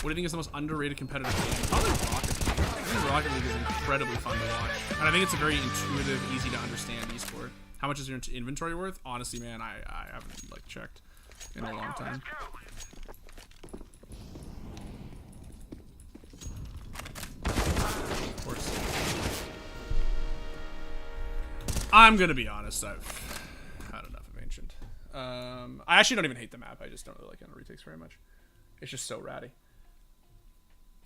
What do you think is the most underrated competitive game? Probably Rocket League. I think Rocket League is incredibly fun to watch. And I think it's a very intuitive, easy to understand esport. How much is your inventory worth? Honestly, man, I haven't like checked in a long time. Of course. I'm gonna be honest, I've had enough of Ancient. I actually don't even hate the map, I just don't really like it on retakes very much. It's just so ratty.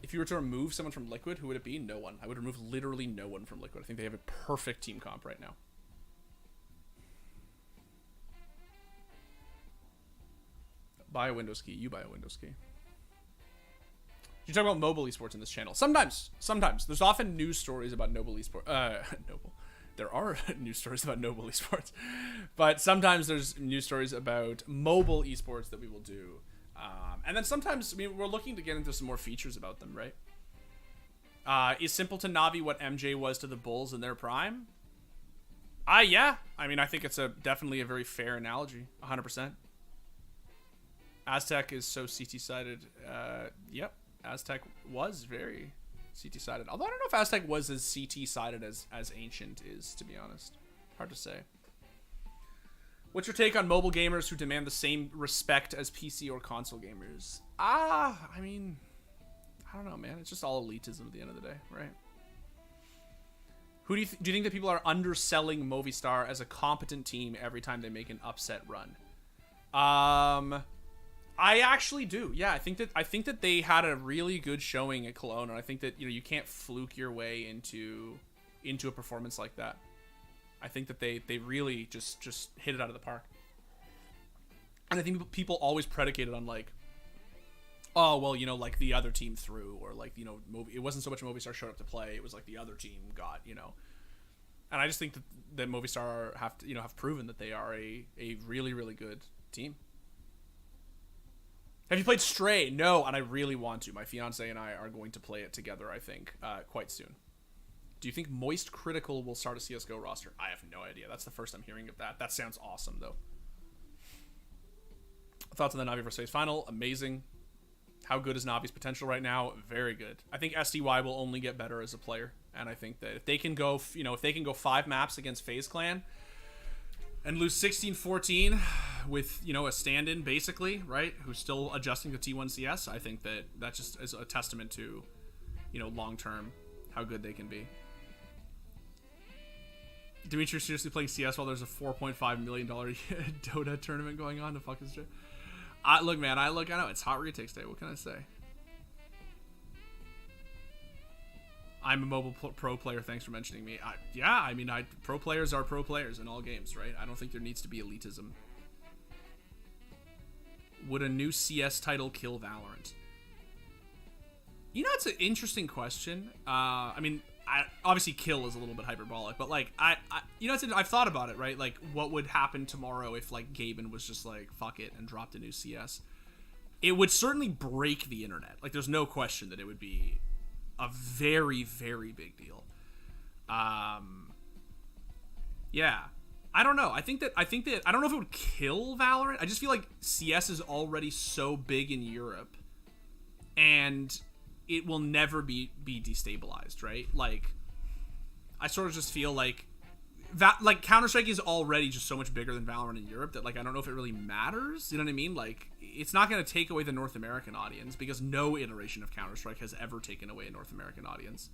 If you were to remove someone from Liquid, who would it be? No one. I would remove literally no one from Liquid. I think they have a perfect team comp right now. Buy a Windows key. You buy a Windows key. You talk about mobile esports in this channel. Sometimes. There's often news stories about noble esports. Noble. There are news stories about noble esports. But sometimes there's news stories about mobile esports that we will do. And then sometimes, I mean, we're looking to get into some more features about them, right? Is Simpleton Navi what MJ was to the Bulls in their prime? Yeah. I mean, I think it's definitely a very fair analogy. 100%. Aztec is so CT-sided. Yep. Aztec was very CT-sided. Although I don't know if Aztec was as CT-sided as Ancient is, to be honest. Hard to say. What's your take on mobile gamers who demand the same respect as PC or console gamers? I mean, I don't know, man. It's just all elitism at the end of the day, right? Who do you think that people are underselling Movistar as a competent team every time they make an upset run? I actually do. Yeah, I think that they had a really good showing at Cologne, and I think that you can't fluke your way into a performance like that. I think that they really just hit it out of the park. And I think people always predicate it on like, oh, well, like the other team threw, or like, it wasn't so much Movistar showed up to play, it was like the other team got, And I just think that Movistar have proven that they are a really, really good team. Have you played Stray? No, and I really want to. My fiance and I are going to play it together, I think, quite soon. Do you think Moist Critical will start a CSGO roster? I have no idea. That's the first I'm hearing of that. That sounds awesome, though. Thoughts on the Navi vs. FaZe final? Amazing. How good is Navi's potential right now? Very good. I think SDY will only get better as a player, and I think that if they can go, if they can go 5 maps against FaZe Clan and lose 16-14 with, a stand-in, basically, right, who's still adjusting to T1 CS, I think that just is a testament to, long-term how good they can be. Dimitri seriously playing CS while there's a $4.5 million Dota tournament going on. The fuck is it? Look, man, I know it's Hot Retakes Day. What can I say? I'm a mobile pro player. Thanks for mentioning me. Pro players are pro players in all games, right? I don't think there needs to be elitism. Would a new CS title kill Valorant? You know, it's an interesting question. Obviously kill is a little bit hyperbolic, but like I've thought about it, right? Like, what would happen tomorrow if like Gaben was just like fuck it and dropped a new CS? It would certainly break the internet. Like, there's no question that it would be a very, very big deal. Yeah, I don't know. I think that I don't know if it would kill Valorant. I just feel like CS is already so big in Europe, and it will never be destabilized, right? Like, I sort of just feel like Counter-Strike is already just so much bigger than Valorant in Europe that, like, I don't know if it really matters. You know what I mean? Like, it's not going to take away the North American audience, because no iteration of Counter-Strike has ever taken away a North American audience.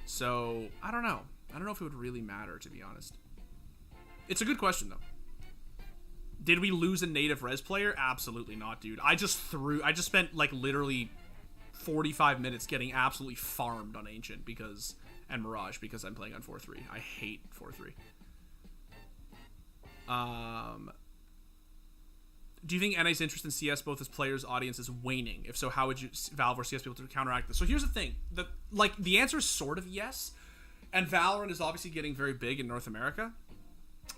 So, I don't know. I don't know if it would really matter, to be honest. It's a good question, though. Did we lose a native res player? Absolutely not, dude. I just spent, like, literally 45 minutes getting absolutely farmed on Ancient and Mirage because I'm playing on 4-3. I hate 4-3. Do you think NA's interest in CS, both as players, audience, is waning? If so, how would Valve or CS be able to counteract this? So here's the thing. The answer is sort of yes. And Valorant is obviously getting very big in North America.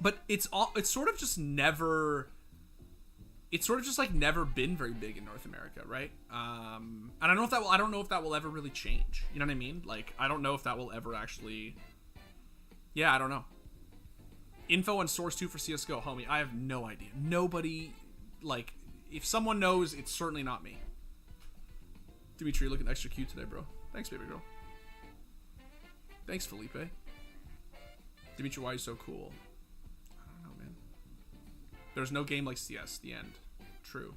But it's sort of just never been very big in North America, right? And I don't know if that will ever really change. You know what I mean? Like, I don't know if that will ever actually. Yeah, I don't know. Info and source 2 for CS:GO, homie. I have no idea. Nobody, like, if someone knows, it's certainly not me. Dimitri, looking extra cute today, bro. Thanks, baby girl. Thanks, Felipe. Dimitri, why are you so cool? I don't know, man. There's no game like CS. The end. True.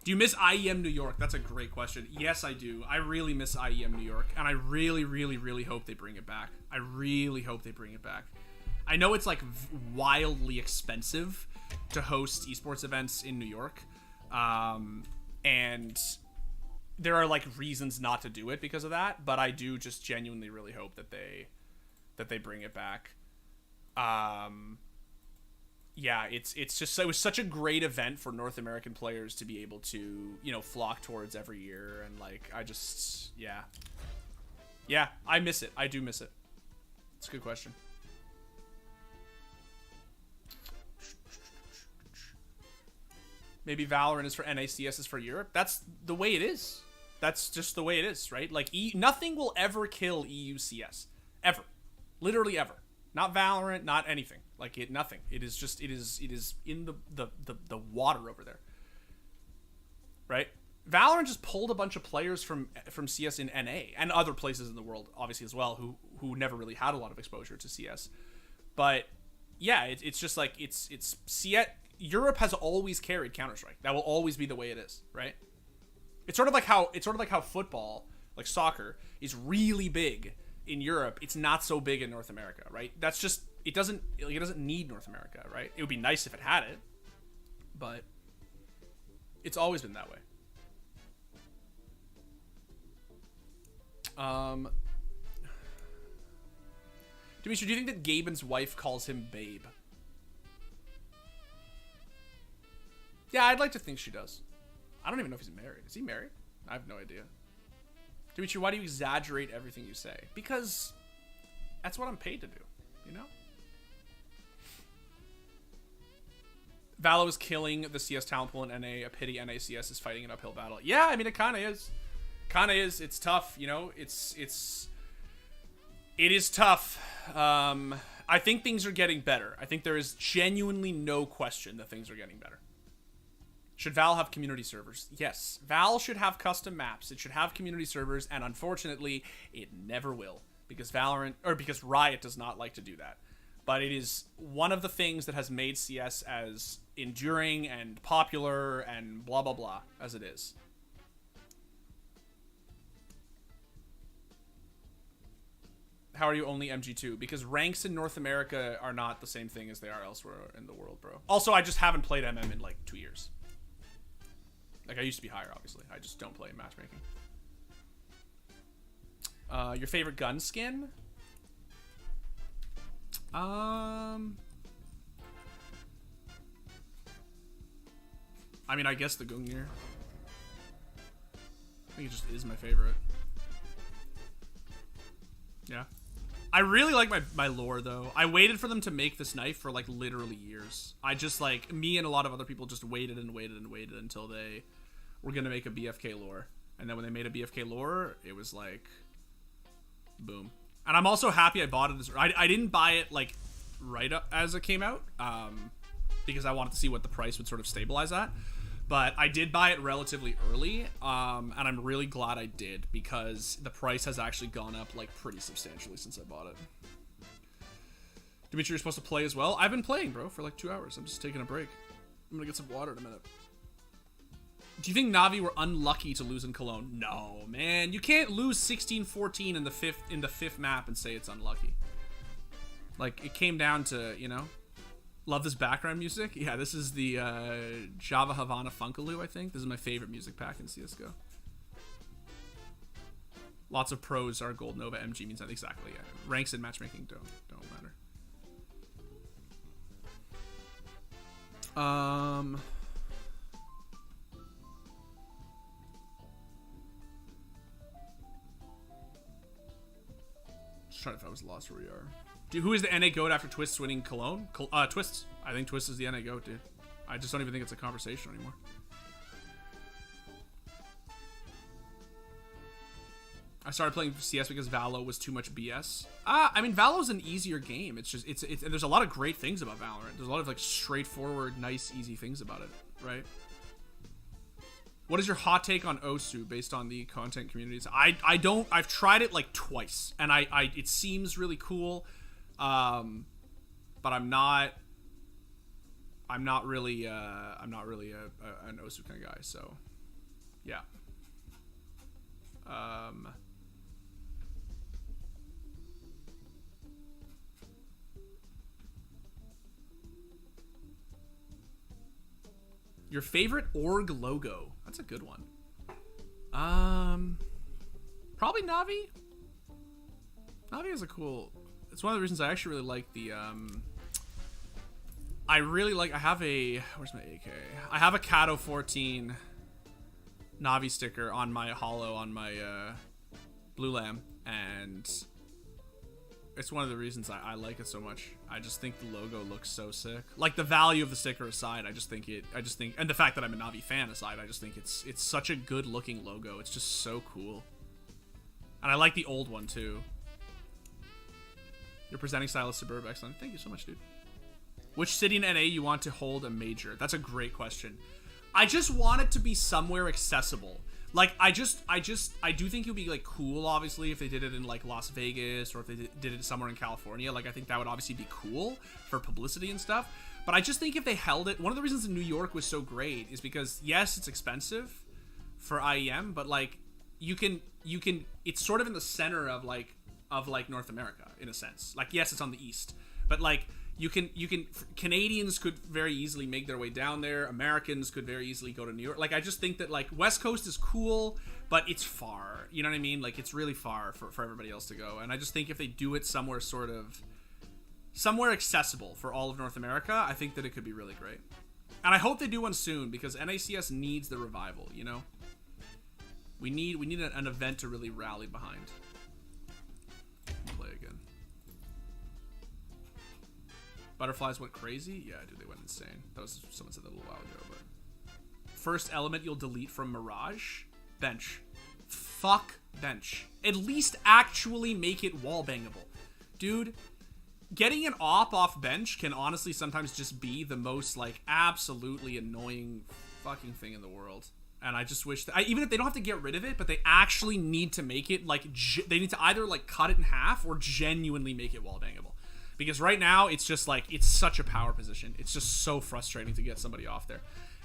Do you miss IEM New York? That's a great question. Yes, I do. I really miss IEM New York, and I really, really, really hope they bring it back. I really hope they bring it back. I know it's like wildly expensive to host esports events in New York, and there are like reasons not to do it because of that. But I do just genuinely really hope that they bring it back. Yeah, it was such a great event for North American players to be able to, flock towards every year, and like yeah, I miss it. I do miss it. It's a good question. Maybe Valorant is for NA, CS is for Europe. That's the way it is. That's just the way it is, right? Like, nothing will ever kill EU CS. Ever. Literally ever. Not Valorant, not anything. Like, nothing. It is in the water over there. Right? Valorant just pulled a bunch of players from CS in NA and other places in the world, obviously, as well, who never really had a lot of exposure to CS. But yeah, it's just like it's CS. Europe has always carried Counter-Strike. That will always be the way it is, right? It's sort of like how football, like soccer, is really big in Europe. It's not so big in North America, right? That's just it doesn't need North America, right? It would be nice if it had it, but it's always been that way. Dimitri, do you think that Gaben's wife calls him babe? Yeah, I'd like to think she does. I don't even know if he's married. Is he married? I have no idea. Dimitri, why do you exaggerate everything you say? Because that's what I'm paid to do, you know? Valo is killing the CS talent pool in NA. A pity NACS is fighting an uphill battle. Yeah, I mean, it kind of is. It's tough, you know? It is tough. I think things are getting better. I think there is genuinely no question that things are getting better. Should Val have community servers? Yes. Val should have custom maps. It should have community servers, and unfortunately, it never will. Because Riot does not like to do that. But it is one of the things that has made CS as enduring and popular and blah blah blah as it is. How are you only MG2? Because ranks in North America are not the same thing as they are elsewhere in the world, bro. Also, I just haven't played MM in like 2 years. Like, I used to be higher, obviously. I just don't play matchmaking. Your favorite gun skin? I mean, I guess the Gungnir. I think it just is my favorite. Yeah. I really like my lore, though. I waited for them to make this knife for, like, literally years. I just, like, me and a lot of other people just waited and waited and waited until they were going to make a BFK lore. And then when they made a BFK lore, it was, like, boom. And I'm also happy I bought it. I didn't buy it, like, right up as it came out, because I wanted to see what the price would sort of stabilize at. But I did buy it relatively early, and I'm really glad I did, because the price has actually gone up, like, pretty substantially since I bought it. Dimitri, you're supposed to play as well? I've been playing, bro, for like 2 hours. I'm just taking a break. I'm gonna get some water in a minute. Do you think Navi were unlucky to lose in Cologne? No, man. You can't lose 16-14 in the fifth map and say it's unlucky. Like, it came down to, you know... Love this background music. Yeah, this is the Java Havana Funkaloo, I think. This is my favorite music pack in CSGO. Lots of pros are Gold Nova. MG means that. Exactly, yeah. Ranks in matchmaking don't matter. Just trying to find I was lost where we are. Dude, who is the NA GOAT after Twists winning Cologne? Twists. I think Twists is the NA GOAT, dude. I just don't even think it's a conversation anymore. I started playing CS because Valo was too much BS. I mean, Valo's an easier game. It's just, it's there's a lot of great things about Valorant. There's a lot of, like, straightforward, nice, easy things about it, right? What is your hot take on Osu based on the content communities? I've tried it, like, twice, and it seems really cool. But I'm not really an Osu kind of guy, so yeah. Your favorite org logo? That's a good one. Probably Navi. Navi is a cool. It's one of the reasons I actually really like the, I have a, where's my AK? I have a Kato 14 Navi sticker on my holo, on my, Blue Lamb, and it's one of the reasons I like it so much. I just think the logo looks so sick. Like, the value of the sticker aside, I just think, and the fact that I'm a Navi fan aside, I just think it's such a good looking logo. It's just so cool. And I like the old one, too. Your presenting style is superb. Excellent. Thank you so much, dude. Which city in NA you want to hold a major? That's a great question. I just want it to be somewhere accessible. Like, I do think it would be, like, cool, obviously, if they did it in, like, Las Vegas, or if they did it somewhere in California. Like, I think that would obviously be cool for publicity and stuff. But I just think if they held it, one of the reasons New York was so great is because, yes, it's expensive for IEM, but, like, you can, it's sort of in the center of North America, in a sense. Like, yes, it's on the east, but, like, Canadians could very easily make their way down there. Americans could very easily go to New York. Like, I just think that, like, West Coast is cool, but it's far. You know what I mean? Like, it's really far for everybody else to go. And I just think if they do it somewhere somewhere accessible for all of North America, I think that it could be really great. And I hope they do one soon, because NACS needs the revival, you know? We need an event to really rally behind. Play again. Butterflies went crazy? Yeah, dude, they went insane. That was, someone said that a little while ago, but... First element you'll delete from Mirage? Bench. Fuck Bench. At least actually make it wall bangable. Dude, getting an op off Bench can honestly sometimes just be the most, like, absolutely annoying fucking thing in the world. And I just wish that, even if they don't have to get rid of it, but they actually need to make it, like, they need to either, like, cut it in half or genuinely make it wall bangable. Because right now, it's just, like, it's such a power position. It's just so frustrating to get somebody off there.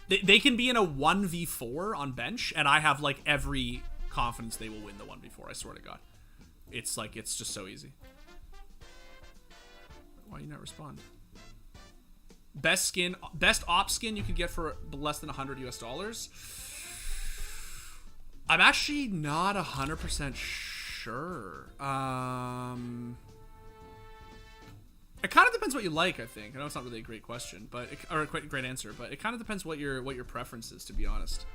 They can be in a 1v4 on Bench, and I have, like, every confidence they will win the 1v4, I swear to God. It's, like, it's just so easy. Why you not respond? Best op skin you could get for less than $100 US. I'm actually not 100% sure. It kind of depends what you like, I think. I know it's not really a great question, but or a great answer, but it kind of depends what your preference is, to be honest.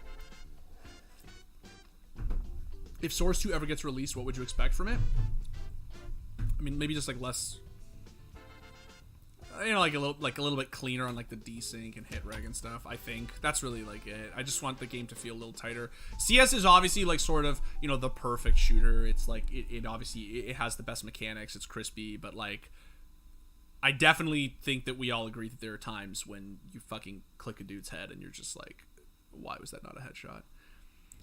If Source 2 ever gets released, what would you expect from it? I mean, maybe just like less, you know, like a little bit cleaner on like the desync and hit reg and stuff. I think that's really like it. I just want the game to feel a little tighter. CS is obviously like sort of, you know, the perfect shooter. It's like it obviously it has the best mechanics. It's crispy, but like I definitely think that we all agree that there are times when you fucking click a dude's head and you're just like, why was that not a headshot?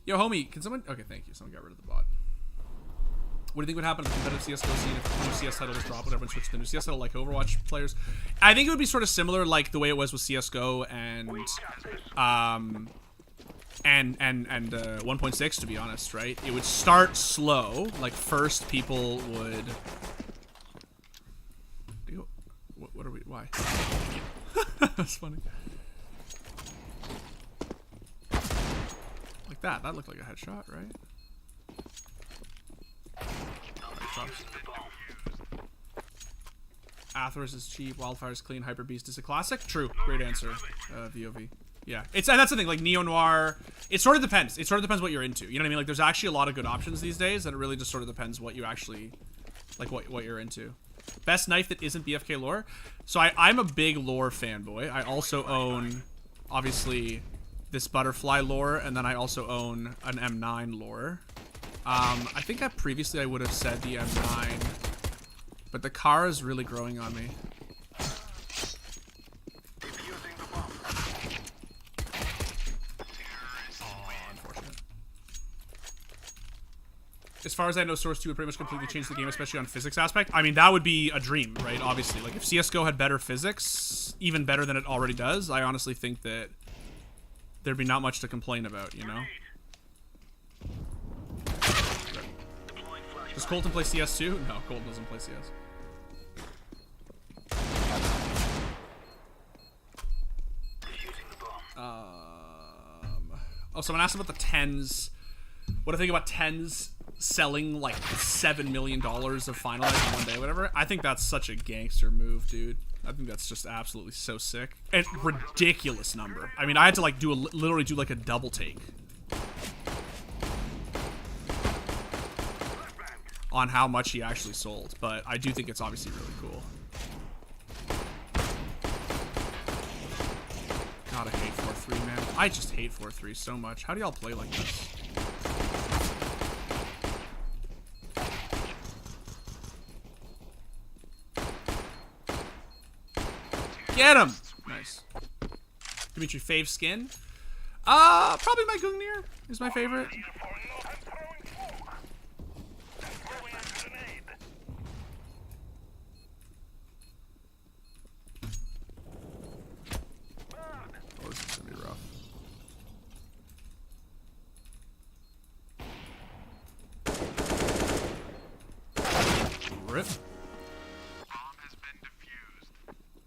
Yo, homie, can someone... Okay, thank you. Someone got rid of the bot. What do you think would happen if the competitive CSGO scene if the new CS title was dropped, when everyone switched to the new CS title like Overwatch players? I think it would be sort of similar like the way it was with CSGO and 1.6, to be honest, right? It would start slow. Like, first people would... What are we... Why? That's funny. Like that. That looked like a headshot, right? Atheros is cheap, Wildfire is clean, Hyper Beast is a classic. True. Great answer. VOV. Yeah. And that's the thing, like Neo Noir, it sort of depends. It sort of depends what you're into. You know what I mean? Like there's actually a lot of good options these days, and it really just sort of depends what you actually, like what you're into. Best knife that isn't BFK lore. So I'm a big lore fanboy. I also own, obviously, this butterfly lore, and then I also own an M9 lore. I think that previously I would have said the M9, but the car is really growing on me. As far as I know, Source 2 would pretty much completely change the game, especially on physics aspect. I mean, that would be a dream, right? Obviously. Like, if CSGO had better physics, even better than it already does, I honestly think that there'd be not much to complain about, you know? Does Colton play CS too? No, Colton doesn't play CS. Oh, someone asked about the 10s. What do I think about 10s selling like $7 million of finalized in one day, whatever? I think that's such a gangster move, dude. I think that's just absolutely so sick. And ridiculous number. I mean, I had to like literally do like a double take on how much he actually sold, but I do think it's obviously really cool. God, I hate 4-3, man. I just hate 4-3 so much. How do y'all play like this? Get him! Nice. Dimitri, fave skin? Probably my Gungnir is my favorite. Oh, this is gonna be rough. Rip.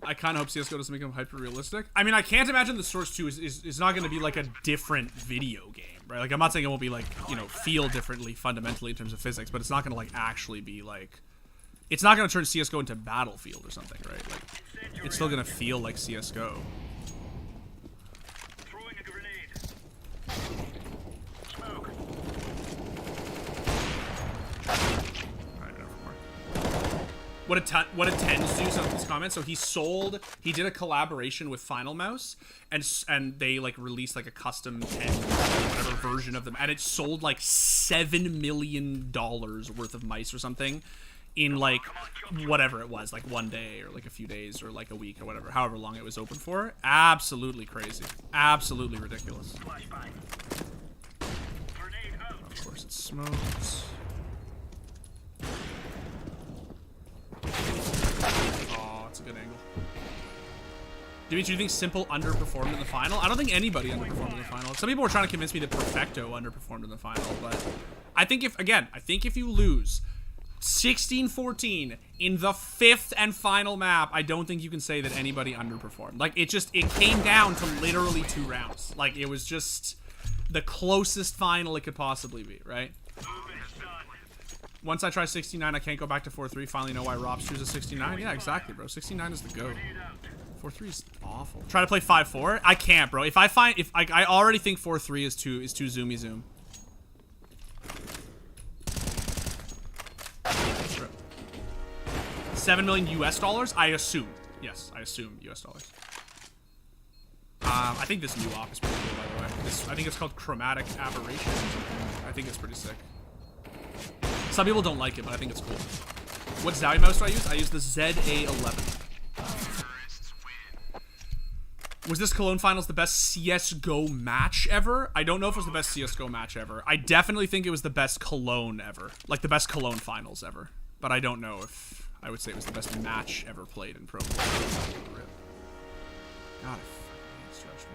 I kind of hope CSGO doesn't make them hyper-realistic. I mean, I can't imagine the Source 2 is not going to be, like, a different video game, right? Like, I'm not saying it won't be, like, you know, feel differently fundamentally in terms of physics, but it's not going to, like, actually be, like... It's not going to turn CSGO into Battlefield or something, right? Like, it's still going to feel like CSGO. Throwing a grenade. Smoke. What did Tens do? Some of his comments. So he did a collaboration with Final Mouse, and they like released like a custom 10 whatever version of them, and it sold like $7 million worth of mice or something in like whatever it was, like one day or like a few days or like a week or whatever, however long it was open for. Absolutely crazy, absolutely ridiculous. Of course, it's smoked. Oh, it's a good angle. Dimitri, do you think Simple underperformed in the final? I don't think anybody underperformed in the final. Some people were trying to convince me that Perfecto underperformed in the final, but I think if you lose 16-14 in the 5th and final map. I don't think you can say that anybody underperformed. Like, it came down to literally 2 rounds. Like, it was just the closest final it could possibly be, right? Once I try 69, I can't go back to 4-3. Finally know why Robs chooses 69. Yeah, exactly, bro. 69 is the GOAT. 4-3 is awful. Try to play 5-4? I can't, bro. If I already think 4-3 is too zoomy zoom. $7 million US? I assume. Yes, I assume US dollars. I think this new op is pretty cool, by the way. I think it's called Chromatic Aberration or something. I think it's pretty sick. Some people don't like it, but I think it's cool. What Zowie mouse do I use? I use the ZA11. Was this Cologne Finals the best CSGO match ever? I don't know if it was the best CSGO match ever. I definitely think it was the best Cologne ever. Like, the best Cologne Finals ever. But I don't know if I would say it was the best match ever played in Pro. God, I stretched me.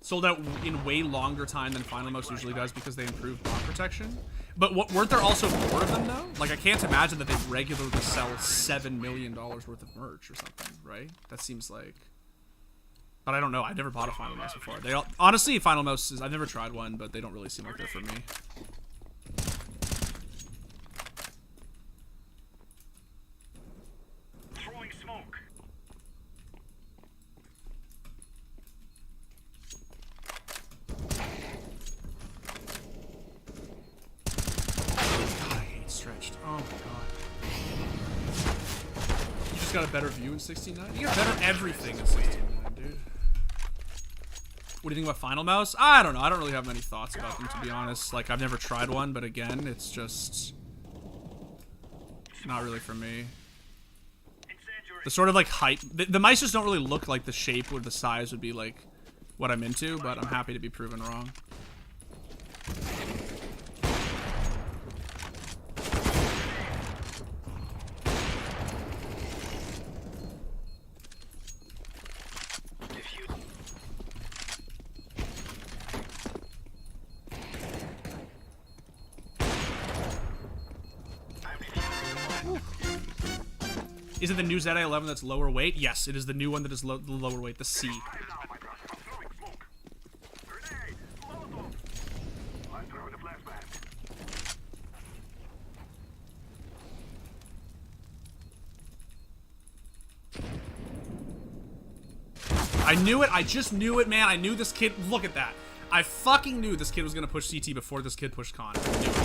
Sold out in way longer time than Final Most usually does because they improved bot protection. But weren't there also more of them, though? Like, I can't imagine that they regularly sell $7 million worth of merch or something, right? That seems like... But I don't know. I've never bought a Final Mouse before. Honestly, Final Mouse I've never tried one, but they don't really seem like they're for me. Throwing smoke. God, I hate stretched. Oh my god. You just got a better view in 69? You got better everything in 69, dude. What do you think about Final Mouse? I don't know. I don't really have many thoughts about them, to be honest. Like, I've never tried one, but again, it's just not really for me. The sort of like height, the mice just don't really look like the shape or the size would be like what I'm into, but I'm happy to be proven wrong. Is it the new ZA11 that's lower weight? Yes, it is the new one that is the lower weight, the C. I knew it. I just knew it, man. I knew this kid. Look at that. I fucking knew this kid was going to push CT before this kid pushed con. I knew it.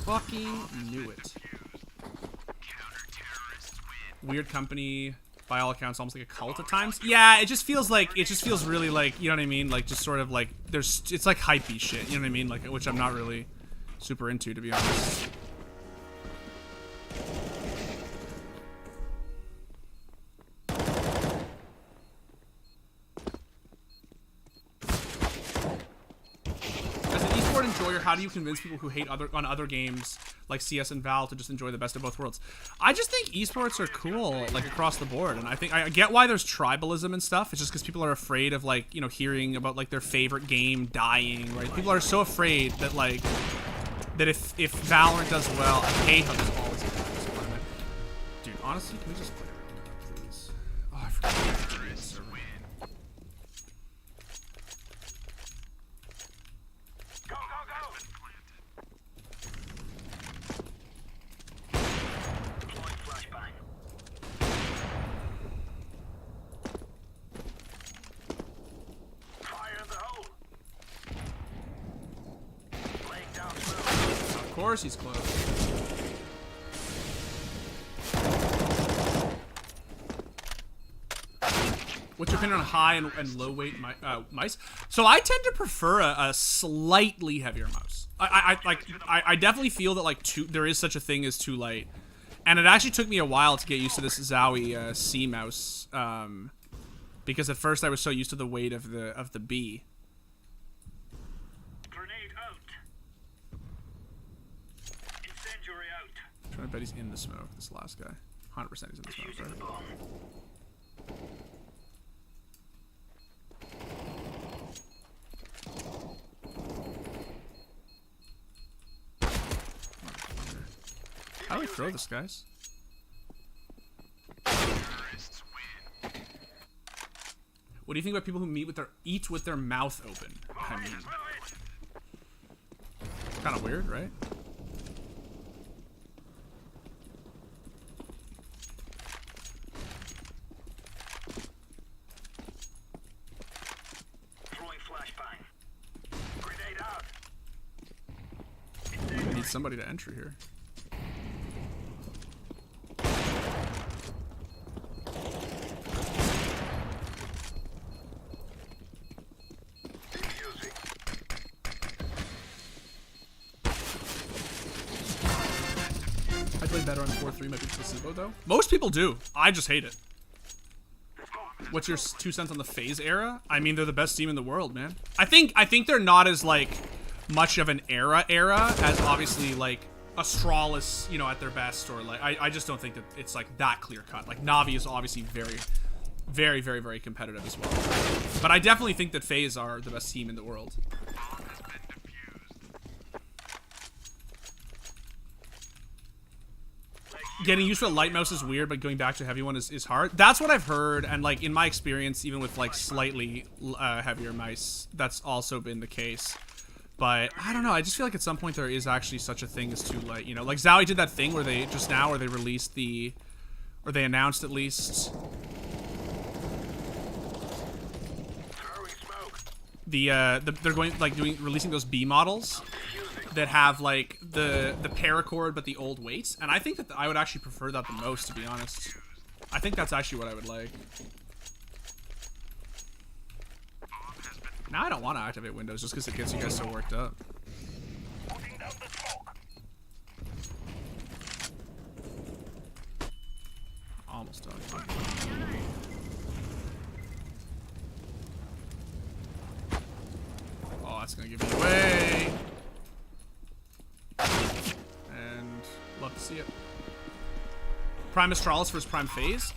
Fucking knew it. Weird company, by all accounts, almost like a cult at times. Yeah, it just feels really like, you know what I mean? Like, just sort of like, it's like hypey shit, you know what I mean? Like, which I'm not really super into, to be honest. As an esport enjoyer, how do you convince people who hate on other games like CS and Val to just enjoy the best of both worlds? I just think esports are cool, like, across the board, and I think I get why there's tribalism and stuff. It's just because people are afraid of, like, you know, hearing about like their favorite game dying, right? People are so afraid that, like, that if Valorant does well, I hate how this always happens. Dude, honestly, can we just play around, please? Oh, I forgot. Of course he's close. What's your opinion on high and low weight mice? So I tend to prefer a slightly heavier mouse. I definitely feel that, like, there is such a thing as too light, and it actually took me a while to get used to this Zowie C mouse, because at first I was so used to the weight of the B. I bet he's in the smoke, this last guy. 100% he's in the smoke, right? How do I throw this, guys? What do you think about people who eat with their mouth open? I mean, kind of weird, right? Throwing flashbang. Grenade out. I need somebody to enter here. I play better on 4-3, might be placebo though. Most people do. I just hate it. What's your 2 cents on the FaZe era? I mean, they're the best team in the world, man. I think they're not as like much of an era as obviously like Astralis, you know, at their best, or like I just don't think that it's like that clear cut. Like Navi is obviously very, very, very, very competitive as well. But I definitely think that FaZe are the best team in the world. Getting used to a light mouse is weird, but going back to a heavy one is hard. That's what I've heard, and like in my experience, even with like slightly heavier mice, that's also been the case. But I don't know. I just feel like at some point there is actually such a thing as to like, you know, like Zowie did that thing where they just now, where they released the, or they announced at least they're going like releasing those B models that have like the paracord but the old weights, and I think that I would actually prefer that the most, to be honest. I think that's actually what I would like. Now I don't want to activate Windows just because it gets you guys so worked up. Almost done. Oh, that's gonna give me away. And love to see it. Prime Astralis versus Prime FaZe.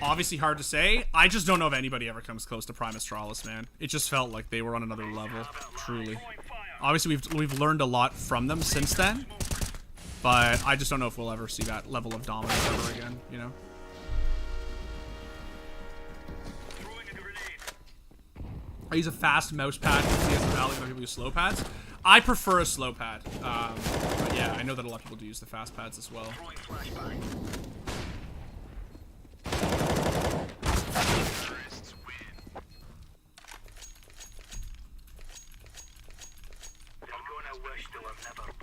Obviously hard to say. I just don't know if anybody ever comes close to Prime Astralis, man. It just felt like they were on another level, truly. Obviously we've learned a lot from them since then, but I just don't know if we'll ever see that level of dominance ever again, you know? I use a fast mouse pad because he has the value when people use slow pads. I prefer a slow pad, but yeah, I know that a lot of people do use the fast pads as well.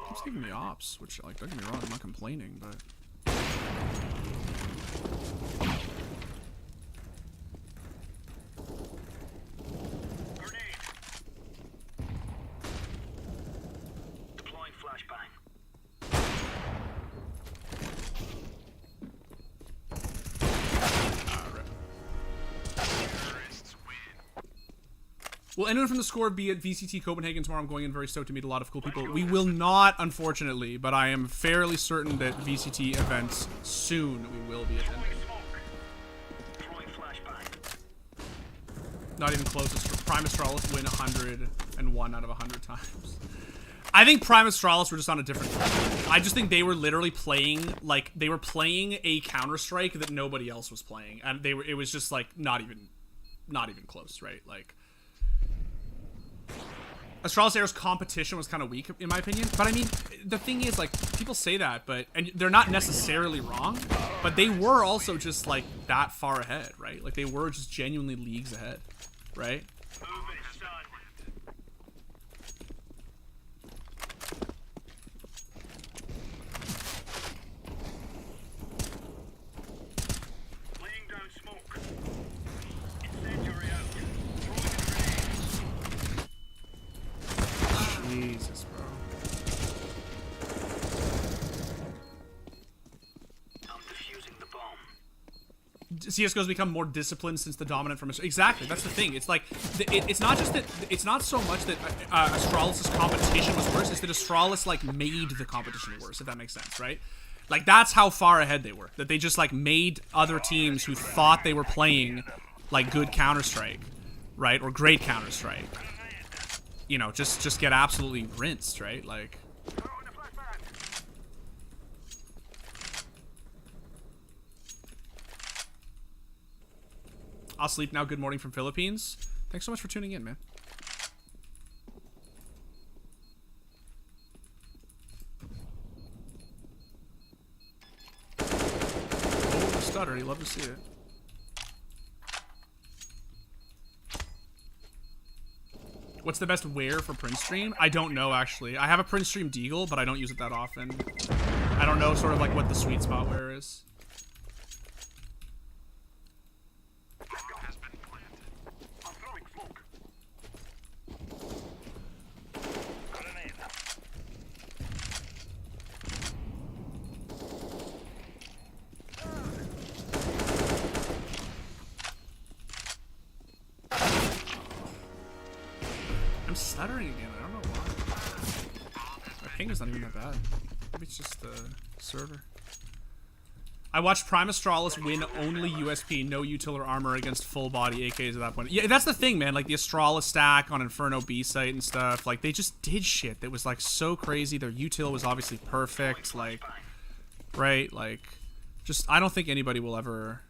It's giving me ops, which, like, don't get me wrong, I'm not complaining, but... Deploying flashbang. Will anyone from the score be at VCT Copenhagen tomorrow? I'm going in very stoked to meet a lot of cool people. We will not, unfortunately, but I am fairly certain that VCT events soon we will be attending. Not even close. Prime Astralis win 101 out of 100 times. I think Prime Astralis were just on a different level. I just think they were literally playing, like, they were playing a Counter-Strike that nobody else was playing. And they were, it was just, like, not even close, right? Like, Astralis Air's competition was kind of weak, in my opinion. But I mean, the thing is, like, people say that, but, and they're not necessarily wrong, but they were also just, like, that far ahead, right? Like, they were just genuinely leagues ahead, right? Jesus, bro. I'm defusing the bomb. CSGO's become more disciplined since the dominant from exactly. That's the thing. It's like it's not just that. It's not so much that Astralis' competition was worse. It's that Astralis like made the competition worse. If that makes sense, right? Like that's how far ahead they were. That they just like made other teams who thought they were playing like good Counter-Strike, right, or great Counter-Strike, you know, just get absolutely rinsed, right? Like, I'll sleep now. Good morning from Philippines. Thanks so much for tuning in, man. Oh, the stutter. You love to see it. What's the best wear for print stream? I don't know, actually. I have a print stream Deagle, but I don't use it that often. I don't know sort of like what the sweet spot wear is. I'm stuttering again. I don't know why. My ping is not even that bad. Maybe it's just the server. I watched Prime Astralis win only USP, no util or armor against full body AKs at that point. Yeah, that's the thing, man. Like the Astralis stack on Inferno B site and stuff. Like they just did shit that was like so crazy. Their util was obviously perfect. Like, right? Like, just I don't think anybody will ever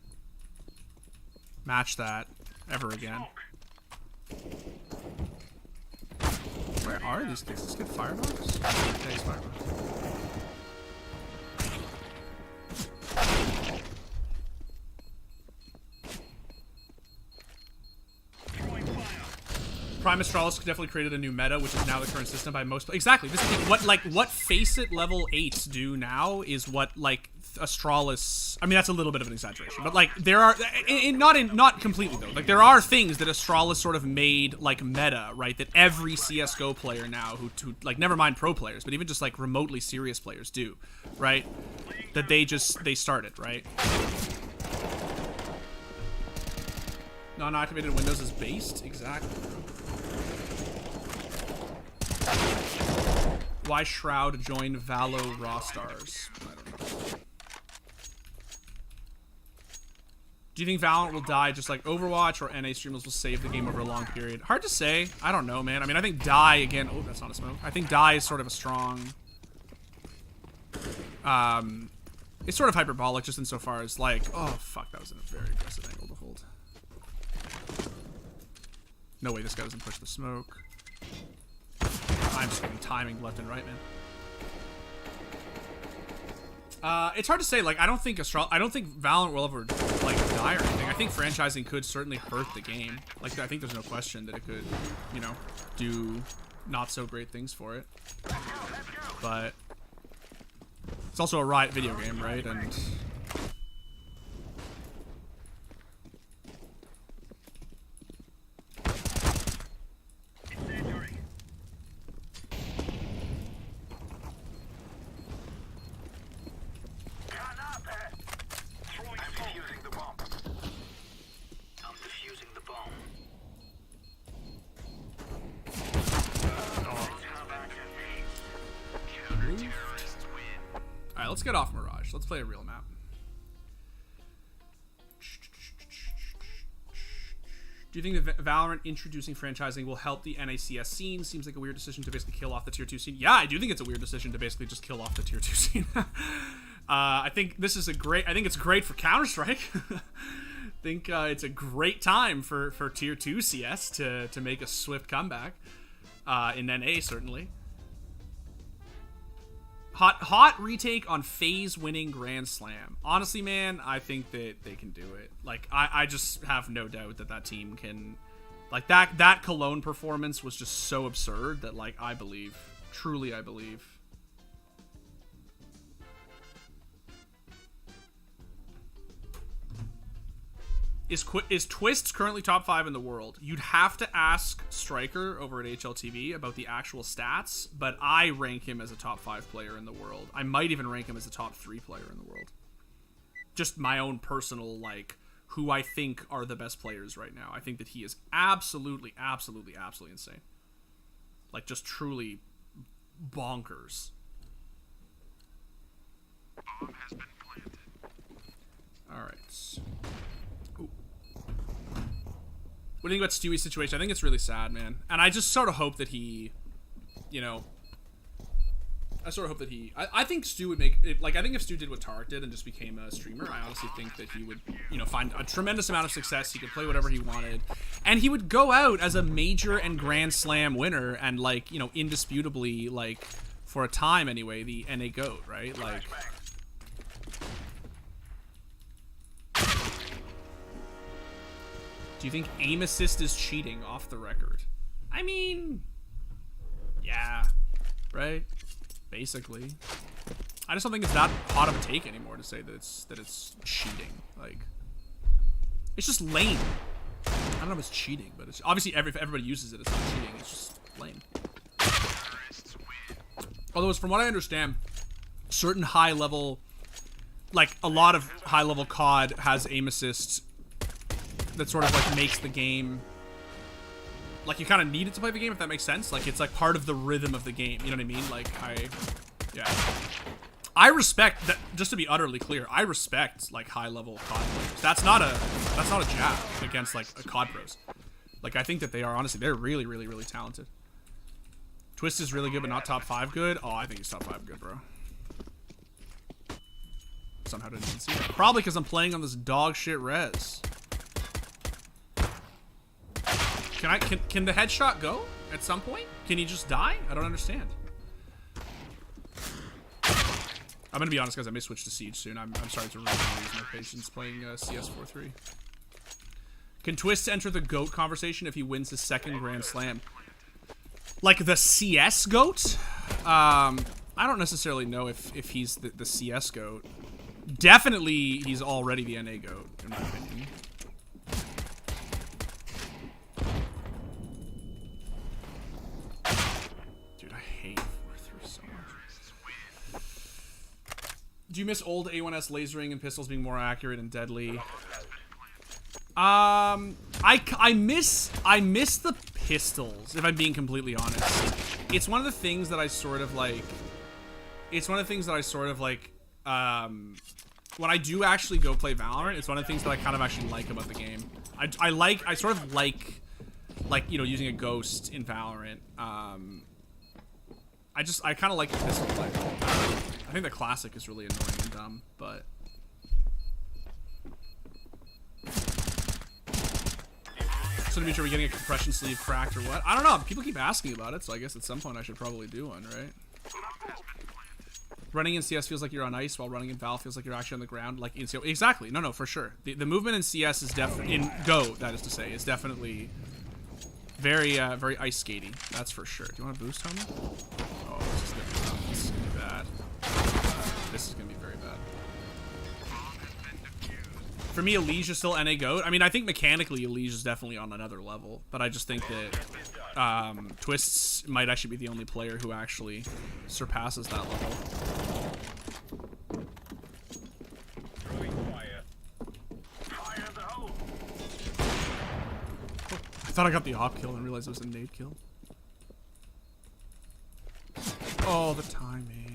match that ever again. Where are these things? Let's get firebox. Thanks, firebox. Prime Astralis definitely created a new meta, which is now the current system by most. Exactly. This is what Faceit level 8s do now is what like Astralis. I mean, that's a little bit of an exaggeration, but like there are not completely though. Like there are things that Astralis sort of made like meta, right? That every CS:GO player now, who like never mind pro players, but even just like remotely serious players do, right? That they started, right? Non-activated Windows is based? Exactly. Why Shroud joined Valo Raw Stars? I don't know. Do you think Valorant will die just like Overwatch, or NA streamers will save the game over a long period? Hard to say. I don't know, man. I mean, I think die again. Oh, that's not a smoke. I think die is sort of a strong. It's sort of hyperbolic just insofar as like, oh fuck, that was in a very aggressive angle to hold. No way this guy doesn't push the smoke. I'm just getting timing left and right, man. It's hard to say. Like, I don't think Valorant will ever like die or anything. I think franchising could certainly hurt the game. Like, I think there's no question that it could, you know, do not so great things for it. But it's also a Riot video game, right? And alright, let's get off Mirage. Let's play a real map. Do you think that Valorant introducing franchising will help the NACS scene? Seems like a weird decision to basically kill off the tier 2 scene. Yeah, I do think it's a weird decision to basically just kill off the tier 2 scene. I think this is I think it's great for Counter-Strike. I think it's a great time for tier 2 CS to make a swift comeback. In NA, certainly. Hot retake on FaZe winning Grand Slam. Honestly, man, I think that they can do it. Like, I just have no doubt that team can. Like, that Cologne performance was just so absurd that, like, I believe. Truly, I believe. Is Twist currently top 5 in the world? You'd have to ask Striker over at HLTV about the actual stats, but I rank him as a top 5 player in the world. I might even rank him as a top 3 player in the world. Just my own personal, like, who I think are the best players right now. I think that he is absolutely insane. Like, just truly bonkers. Bomb has been planted. Alright. What do you think about Stewie's situation? I think it's really sad, man. And I just sort of hope that he, you know, sort of hope that he. I think Stu would make it, like, I think if Stu did what Tarek did and just became a streamer, I honestly think that he would, you know, find a tremendous amount of success. He could play whatever he wanted, and he would go out as a major and Grand Slam winner, and, like, you know, indisputably, like, for a time anyway, the NA GOAT, right? Like. Do you think aim assist is cheating off the record? I mean, yeah, right? Basically. I just don't think it's that hot of a take anymore to say that it's cheating. Like, it's just lame. I don't know if it's cheating, but it's obviously if everybody uses it, it's not cheating. It's just lame. Although, from what I understand, certain high level, like a lot of high level COD has aim assist that sort of like makes the game, like, you kind of need it to play the game, if that makes sense. Like, it's like part of the rhythm of the game, you know what I mean? Like, I respect that. Just to be utterly clear, I respect, like, high level COD players. That's not a jab against, like, a COD pros. Like, I think that they are, honestly, they're really, really, really talented. Twist is really good, but not top 5 good. Oh, I think he's top 5 good, bro. Somehow didn't even see that. Probably because I'm playing on this dog shit res. Can the headshot go at some point? Can he just die? I don't understand. I'm gonna be honest, guys. I may switch to Siege soon. I'm sorry to really lose my patience playing CS 4-3. Can Twist enter the GOAT conversation if he wins his second Grand Slam? Like the CS GOAT? I don't necessarily know if he's the CS GOAT. Definitely, he's already the NA GOAT, in my opinion. Do you miss old A1S lasering and pistols being more accurate and deadly? I miss the pistols, if I'm being completely honest. It's one of the things that I sort of like. When I do actually go play Valorant, it's one of the things that I kind of actually like about the game. I sort of like, you know, using a ghost in Valorant. I kind of like the pistol play. I think the classic is really annoying and dumb, but. So Dimitri, are we getting a compression sleeve cracked or what? I don't know. People keep asking about it, so I guess at some point I should probably do one, right? Running in CS feels like you're on ice, while running in Val feels like you're actually on the ground, like in CS. Exactly. No, for sure. The movement in CS is definitely in Go. That is to say, is definitely very very ice skating. That's for sure. Do you want to boost, homie? Oh, this is gonna be bad. This is gonna be very bad. For me, Elige is still NA GOAT. I mean, I think mechanically Elige is definitely on another level, but I just think that Twists might actually be the only player who actually surpasses that level. I thought I got the op kill and realized it was a nade kill. Oh, the timing.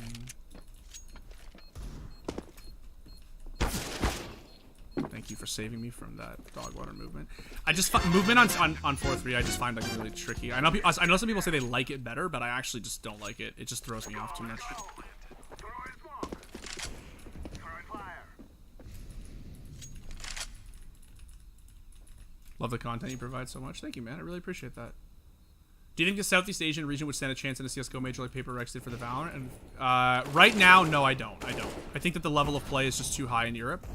Thank you for saving me from that dog water movement. I just movement on 4-3 I just find like really tricky. I know some people say they like it better, but I actually just don't like it. It just throws me off too much. Love the content you provide so much. Thank you, man. I really appreciate that. Do you think the Southeast Asian region would stand a chance in a CSGO major like Paper Rex did for the Valorant? And right now, no, I don't. I think that the level of play is just too high in Europe.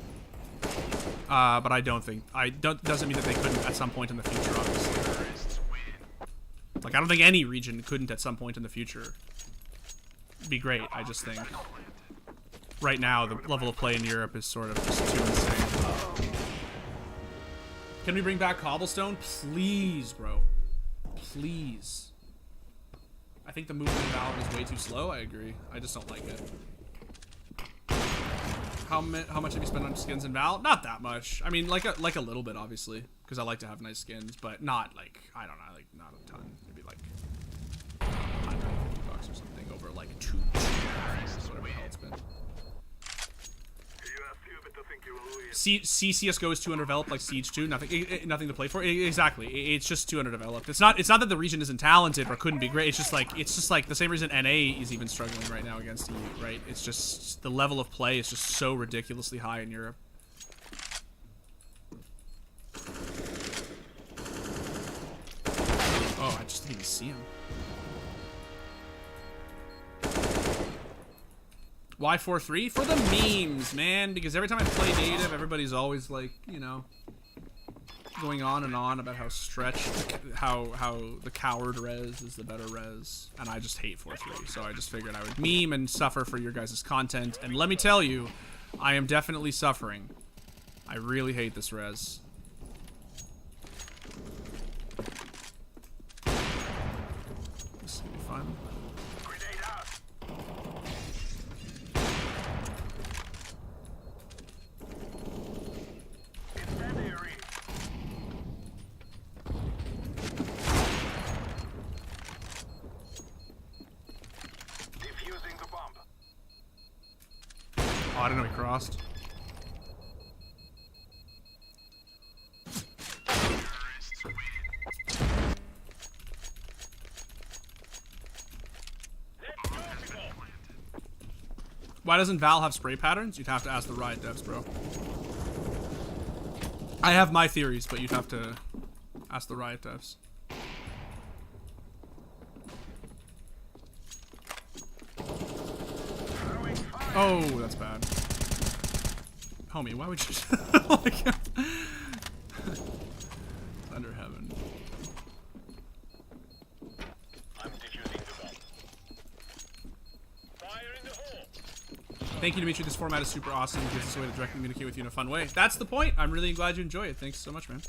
But I don't think doesn't mean that they couldn't at some point in the future, obviously. Like, I don't think any region couldn't at some point in the future be great. I just think right now the level of play in Europe is sort of just too insane. Can we bring back Cobblestone? Please, bro. Please. I think the movement in Valorant is way too slow. I agree. I just don't like it. How much have you spent on skins in Val? Not that much. I mean, like a little bit, obviously, because I like to have nice skins, but not like, I don't know, like not a ton. Maybe like $150 or something over like 2 years, whatever the hell it's been. You have few bit of think you will win. CSGO is too underdeveloped, like Siege 2. Nothing to play for. Exactly. It's just too underdeveloped. It's not that the region isn't talented or couldn't be great. It's just like the same reason NA is even struggling right now against EU, right? It's just the level of play is just so ridiculously high in Europe. Oh, I just didn't even see him. Why 4-3? For the memes, man. Because every time I play native, everybody's always like, you know, going on and on about how stretched, how the coward res is the better res, and I just hate 4-3. So I just figured I would meme and suffer for your guys' content. And let me tell you, I am definitely suffering. I really hate this res. This is gonna be fun. Grenade out. Incendiary. Defusing the bomb. Oh, I didn't know he crossed. Why doesn't Val have spray patterns? You'd have to ask the Riot devs, bro. I have my theories, but you'd have to ask the Riot devs. Oh, that's bad. Homie, why would you... Oh my god. Under heaven. I'm defusing the bomb. Fire in the hole. Thank you, Dimitri. This format is super awesome. It gives us a way to directly communicate with you in a fun way. That's the point. I'm really glad you enjoy it. Thanks so much, man.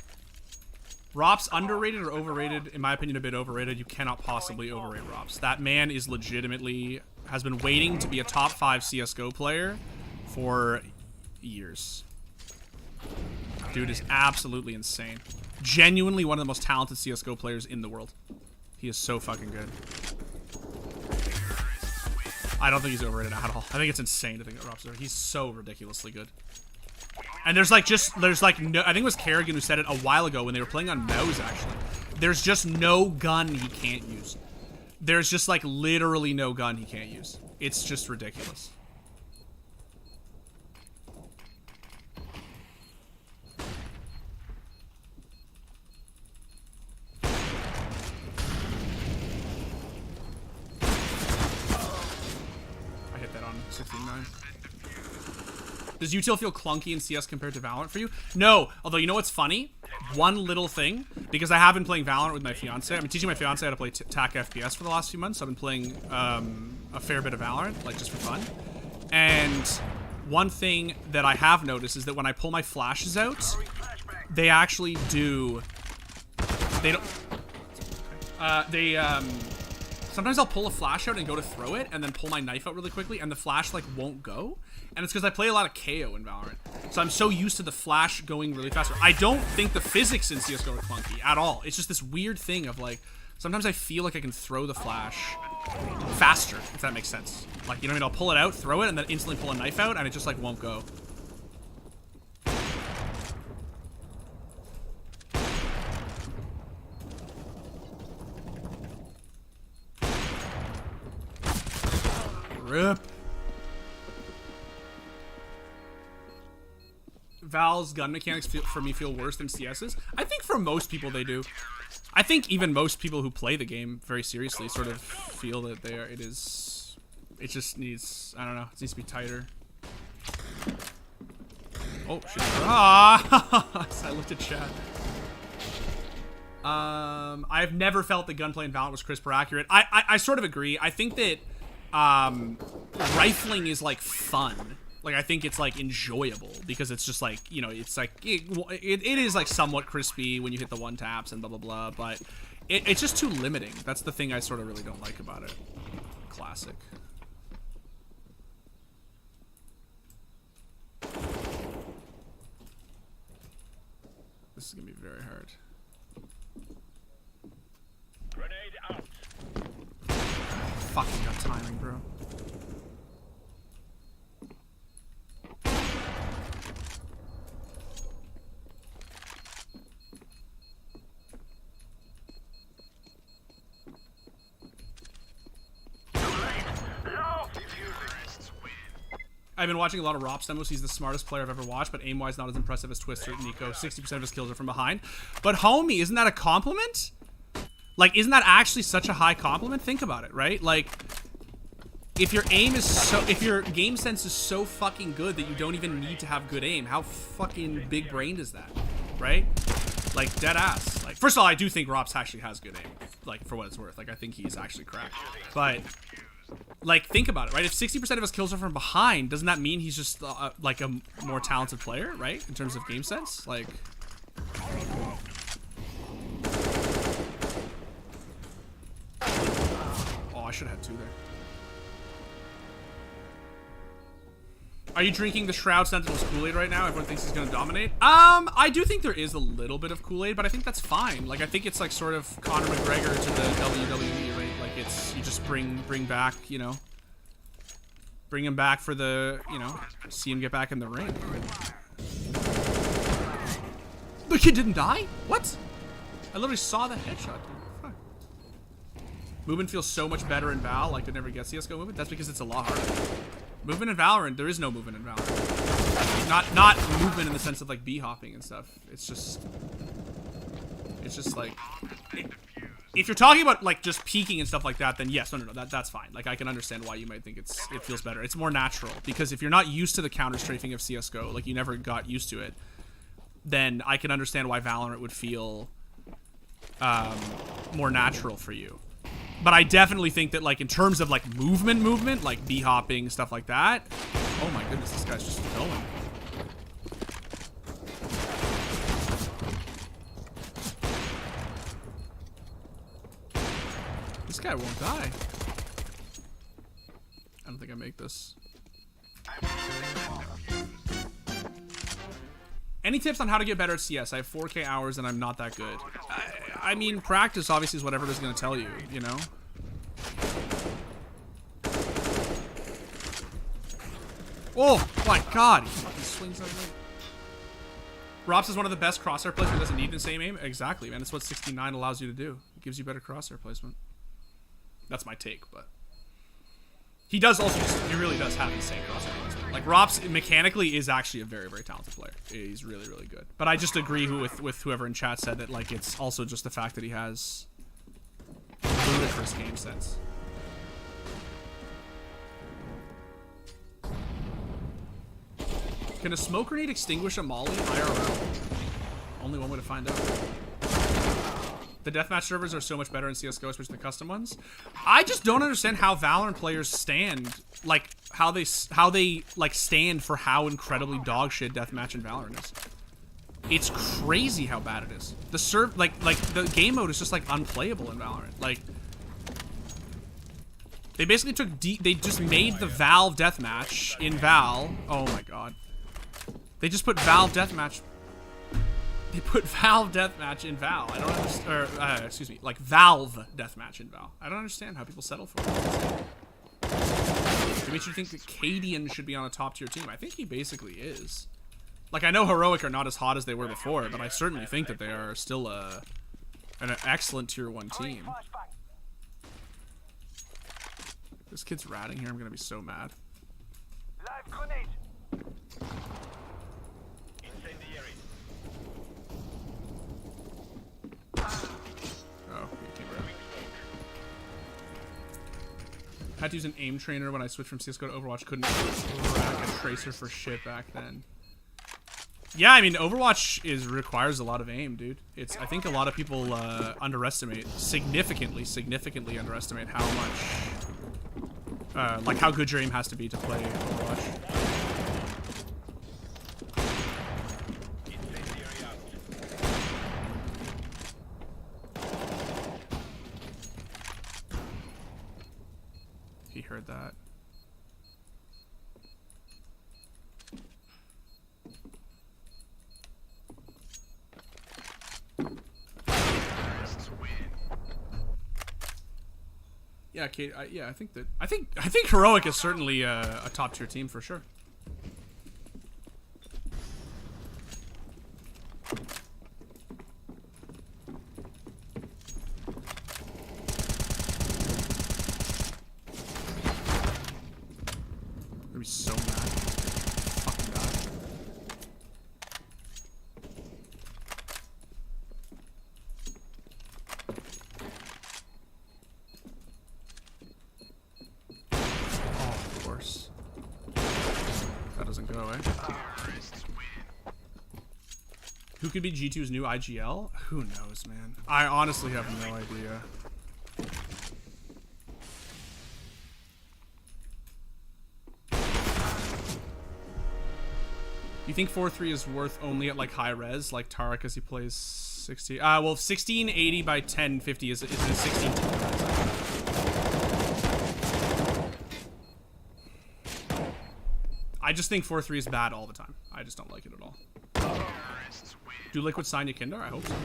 Rop's underrated or overrated? In my opinion, a bit overrated. You cannot possibly overrate Rop's. That man is legitimately... has been waiting to be a top 5 CSGO player for years. Dude is absolutely insane. Genuinely one of the most talented CSGO players in the world. He is so fucking good. I don't think he's overrated at all. I think it's insane to think that Rop's overrated. He's so ridiculously good. And there's like no, I think it was Kerrigan who said it a while ago when they were playing on mouse actually. There's just no gun he can't use. There's just like literally no gun he can't use. It's just ridiculous. I hit that on 69. Does util feel clunky in CS compared to Valorant for you? No, although you know what's funny? One little thing, because I have been playing Valorant with my fiance. I've been teaching my fiance how to play TAC FPS for the last few months. So I've been playing a fair bit of Valorant, like just for fun. And one thing that I have noticed is that when I pull my flashes out, they actually do. They don't. Sometimes I'll pull a flash out and go to throw it, and then pull my knife out really quickly, and the flash like won't go. And it's because I play a lot of KO in Valorant. So I'm so used to the flash going really fast. I don't think the physics in CSGO are clunky at all. It's just this weird thing of like, sometimes I feel like I can throw the flash faster, if that makes sense. Like, you know what I mean? I'll pull it out, throw it, and then instantly pull a knife out, and it just like won't go. Rip. Val's gun mechanics for me feel worse than CS's. I think for most people they do. I think even most people who play the game very seriously sort of feel that they are. It just needs. I don't know. It needs to be tighter. Oh shit! Ah! I looked at chat. I've never felt the gunplay in Valorant was crisp or accurate. I sort of agree. I think that rifling is like fun. Like, I think it's like enjoyable because it's just like, you know, it's like it is like somewhat crispy when you hit the one taps and blah blah blah, but it's just too limiting. That's the thing I sort of really don't like about it. Classic. This is gonna be very hard. Grenade out. Fucking got timing, bro. I've been watching a lot of Rops demos. He's the smartest player I've ever watched, but aim-wise not as impressive as Twister and Nico. 60% of his kills are from behind. But homie, isn't that a compliment? Like, isn't that actually such a high compliment? Think about it, right? Like, if your aim is so, if your game sense is so fucking good that you don't even need to have good aim, how fucking big-brained is that, right? Like, dead ass. Like, first of all, I do think Rops actually has good aim, like, for what it's worth. Like, I think he's actually cracked. But, like, think about it, right? If 60% of his kills are from behind, doesn't that mean he's just, like, a more talented player, right? In terms of game sense? Like... Oh, I should have had 2 there. Are you drinking the Shroud Sentinel's Kool-Aid right now? Everyone thinks he's gonna dominate. I do think there is a little bit of Kool-Aid, but I think that's fine. Like, I think it's like sort of Conor McGregor to the WWE, right? Like, it's, you just bring back, you know, bring him back for the, you know, see him get back in the ring. The kid didn't die? What? I literally saw the headshot, dude. Fuck. Movement feels so much better in Val. I could never get CSGO movement. That's because it's a lot harder. Movement in Valorant, there is no movement in Valorant. Not movement in the sense of like B-hopping and stuff. It's just like, if you're talking about like just peeking and stuff like that, then yes, no, that's fine. Like, I can understand why you might think it feels better. It's more natural because if you're not used to the counter strafing of CS:GO, like you never got used to it, then I can understand why Valorant would feel more natural for you. But I definitely think that, like, in terms of, like, movement, like B-hopping, stuff like that. Oh my goodness, this guy's just going. This guy won't die. I don't think I make this. Any tips on how to get better at CS? I have 4K hours and I'm not that good. I mean, practice obviously is what everybody's going to tell you, you know? Oh my god, he fucking swings that way. Rops is one of the best crosshair plays, but doesn't need the same aim. Exactly, man. That's what 69 allows you to do. It gives you better crosshair placement. That's my take, but he does also he really does have the same crosshair placement. Like, Rops mechanically is actually a very, very talented player. He's really, really good. But I just agree with whoever in chat said that, like, it's also just the fact that he has ludicrous game sense. Can a smoke grenade extinguish a molly IRL? Only one way to find out. The deathmatch servers are so much better in CSGO, especially the custom ones. I just don't understand how Valorant players stand, like how they like stand for how incredibly dog shit deathmatch in Valorant is. It's crazy how bad it is. The like the game mode is just like unplayable in Valorant. Like, they basically took they just made the Valve deathmatch in Val. Oh my god. They just put Valve deathmatch. They put Valve deathmatch in Val. I don't understand. Or, excuse me, like Valve deathmatch in Val. I don't understand how people settle for it. Dimitri, think that Cadian should be on a top tier team? I think he basically is. Like, I know Heroic are not as hot as they were before, but I certainly think that they are still an excellent tier 1 team. This kid's ratting here. I'm gonna be so mad. Live grenade. Incendiary. Oh, he came around. Had to use an aim trainer when I switched from CSGO to Overwatch. Couldn't crack a tracer for shit back then. Yeah, I mean, Overwatch requires a lot of aim, dude. I think a lot of people significantly underestimate how much, like how good your aim has to be to play Overwatch. He heard that. Yeah, Kate. I think Heroic is certainly a top tier team for sure. I'm gonna be so mad. though, eh? Who could be G2's new IGL? Who knows, man? I honestly have no idea. You think 4-3 is worth only at like high res, like Tarek as he plays 60? Well, 1680 by 1050 is a 16. I just think 4-3 is bad all the time. I just don't like it at all. Do Liquid sign Yakindar? I hope so.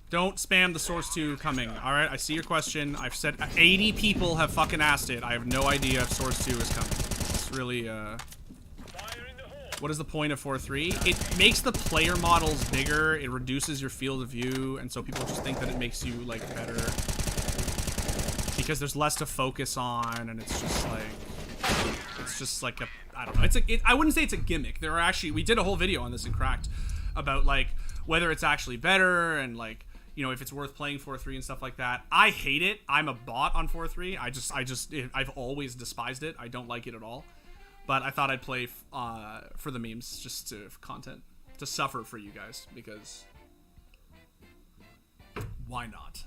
Don't spam the Source 2 coming. Alright, I see your question. I've said 80 people have fucking asked it. I have no idea if Source 2 is coming. It's really, what is the point of 4-3? It makes the player models bigger, it reduces your field of view, and so people just think that it makes you, like, better. Because there's less to focus on, and it's just like a, I don't know. I wouldn't say it's a gimmick. There are actually, we did a whole video on this in Cracked about, like, whether it's actually better, and, like, you know, if it's worth playing 4-3 and stuff like that. I hate it. I'm a bot on 4-3. I've always despised it. I don't like it at all. But I thought I'd play for the memes, just for content, to suffer for you guys, because why not?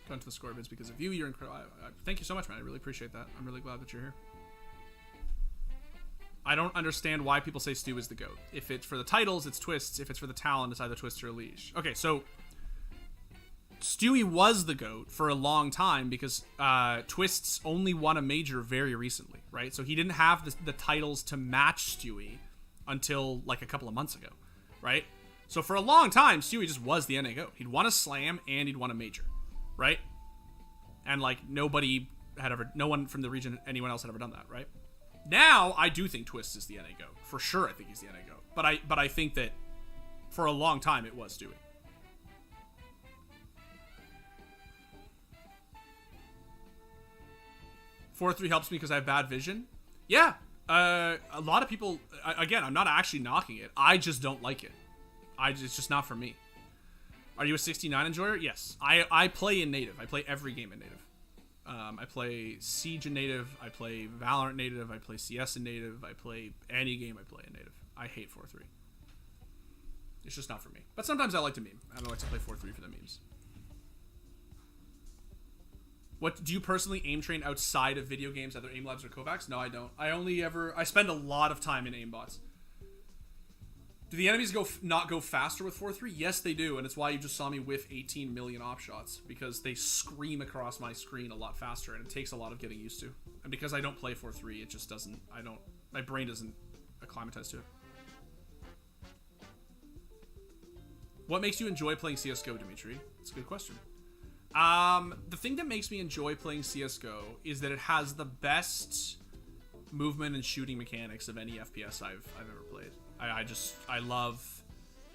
Going to the score bids because of you. You're incredible. Thank you so much, man. I really appreciate that. I'm really glad that you're here. I don't understand why people say Stu is the GOAT. If it's for the titles, it's Twists. If it's for the talent, it's either Twist or Leash. Okay, so Stewie was the GOAT for a long time because Twists only won a major very recently, right? So he didn't have the titles to match Stewie until like a couple of months ago, right? So for a long time, Stewie just was the NA GOAT. He'd won a slam and he'd won a major, right? And like no one from the region, anyone else had ever done that, right? Now I do think Twist is the NA GOAT. For sure I think he's the NA GOAT. But I think that for a long time it was Stewie. "4-3 helps me because I have bad vision." Yeah, a lot of people. Again, I'm not actually knocking it. I just don't like it. It's just not for me. Are you a 69 enjoyer? Yes. I play in native. I play every game in native. I play Siege in native. I play Valorant in native. I play CS in native. I play any game I play in native. I hate 4-3. It's just not for me. But sometimes I like to meme. I like to play 4-3 for the memes. What do you personally aim train outside of video games, either aim labs or Kovacs? No, I don't. I spend a lot of time in aimbots. Do the enemies not go faster with 4-3? Yes, they do, and it's why you just saw me whiff 18 million op shots, because they scream across my screen a lot faster, and it takes a lot of getting used to. And because I don't play 4-3, it just doesn't. My brain doesn't acclimatize to it. What makes you enjoy playing CS:GO, Dimitri? That's a good question. The thing that makes me enjoy playing CS:GO is that it has the best movement and shooting mechanics of any FPS I've ever played. I just love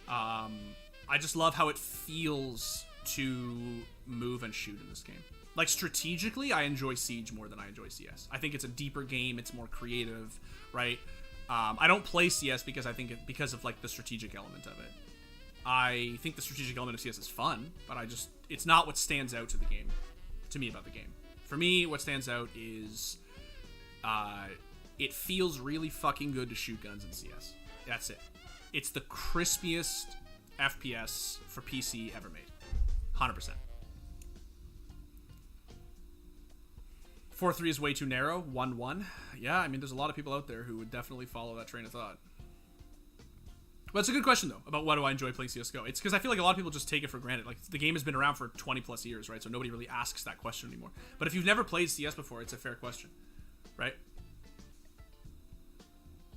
how it feels to move and shoot in this game. Like strategically, I enjoy Siege more than I enjoy CS. I think it's a deeper game. It's more creative, right? I don't play CS because because of like the strategic element of it. I think the strategic element of CS is fun, but it's not what stands out to me about the game. For me, what stands out is it feels really fucking good to shoot guns in CS. That's it. It's the crispiest FPS for PC ever made. 100%. 4-3 is way too narrow. 1-1. Yeah, I mean, there's a lot of people out there who would definitely follow that train of thought. But it's a good question, though, about why do I enjoy playing CSGO. It's because I feel like a lot of people just take it for granted. Like, the game has been around for 20 plus years, right? So nobody really asks that question anymore. But if you've never played CS before, it's a fair question, right?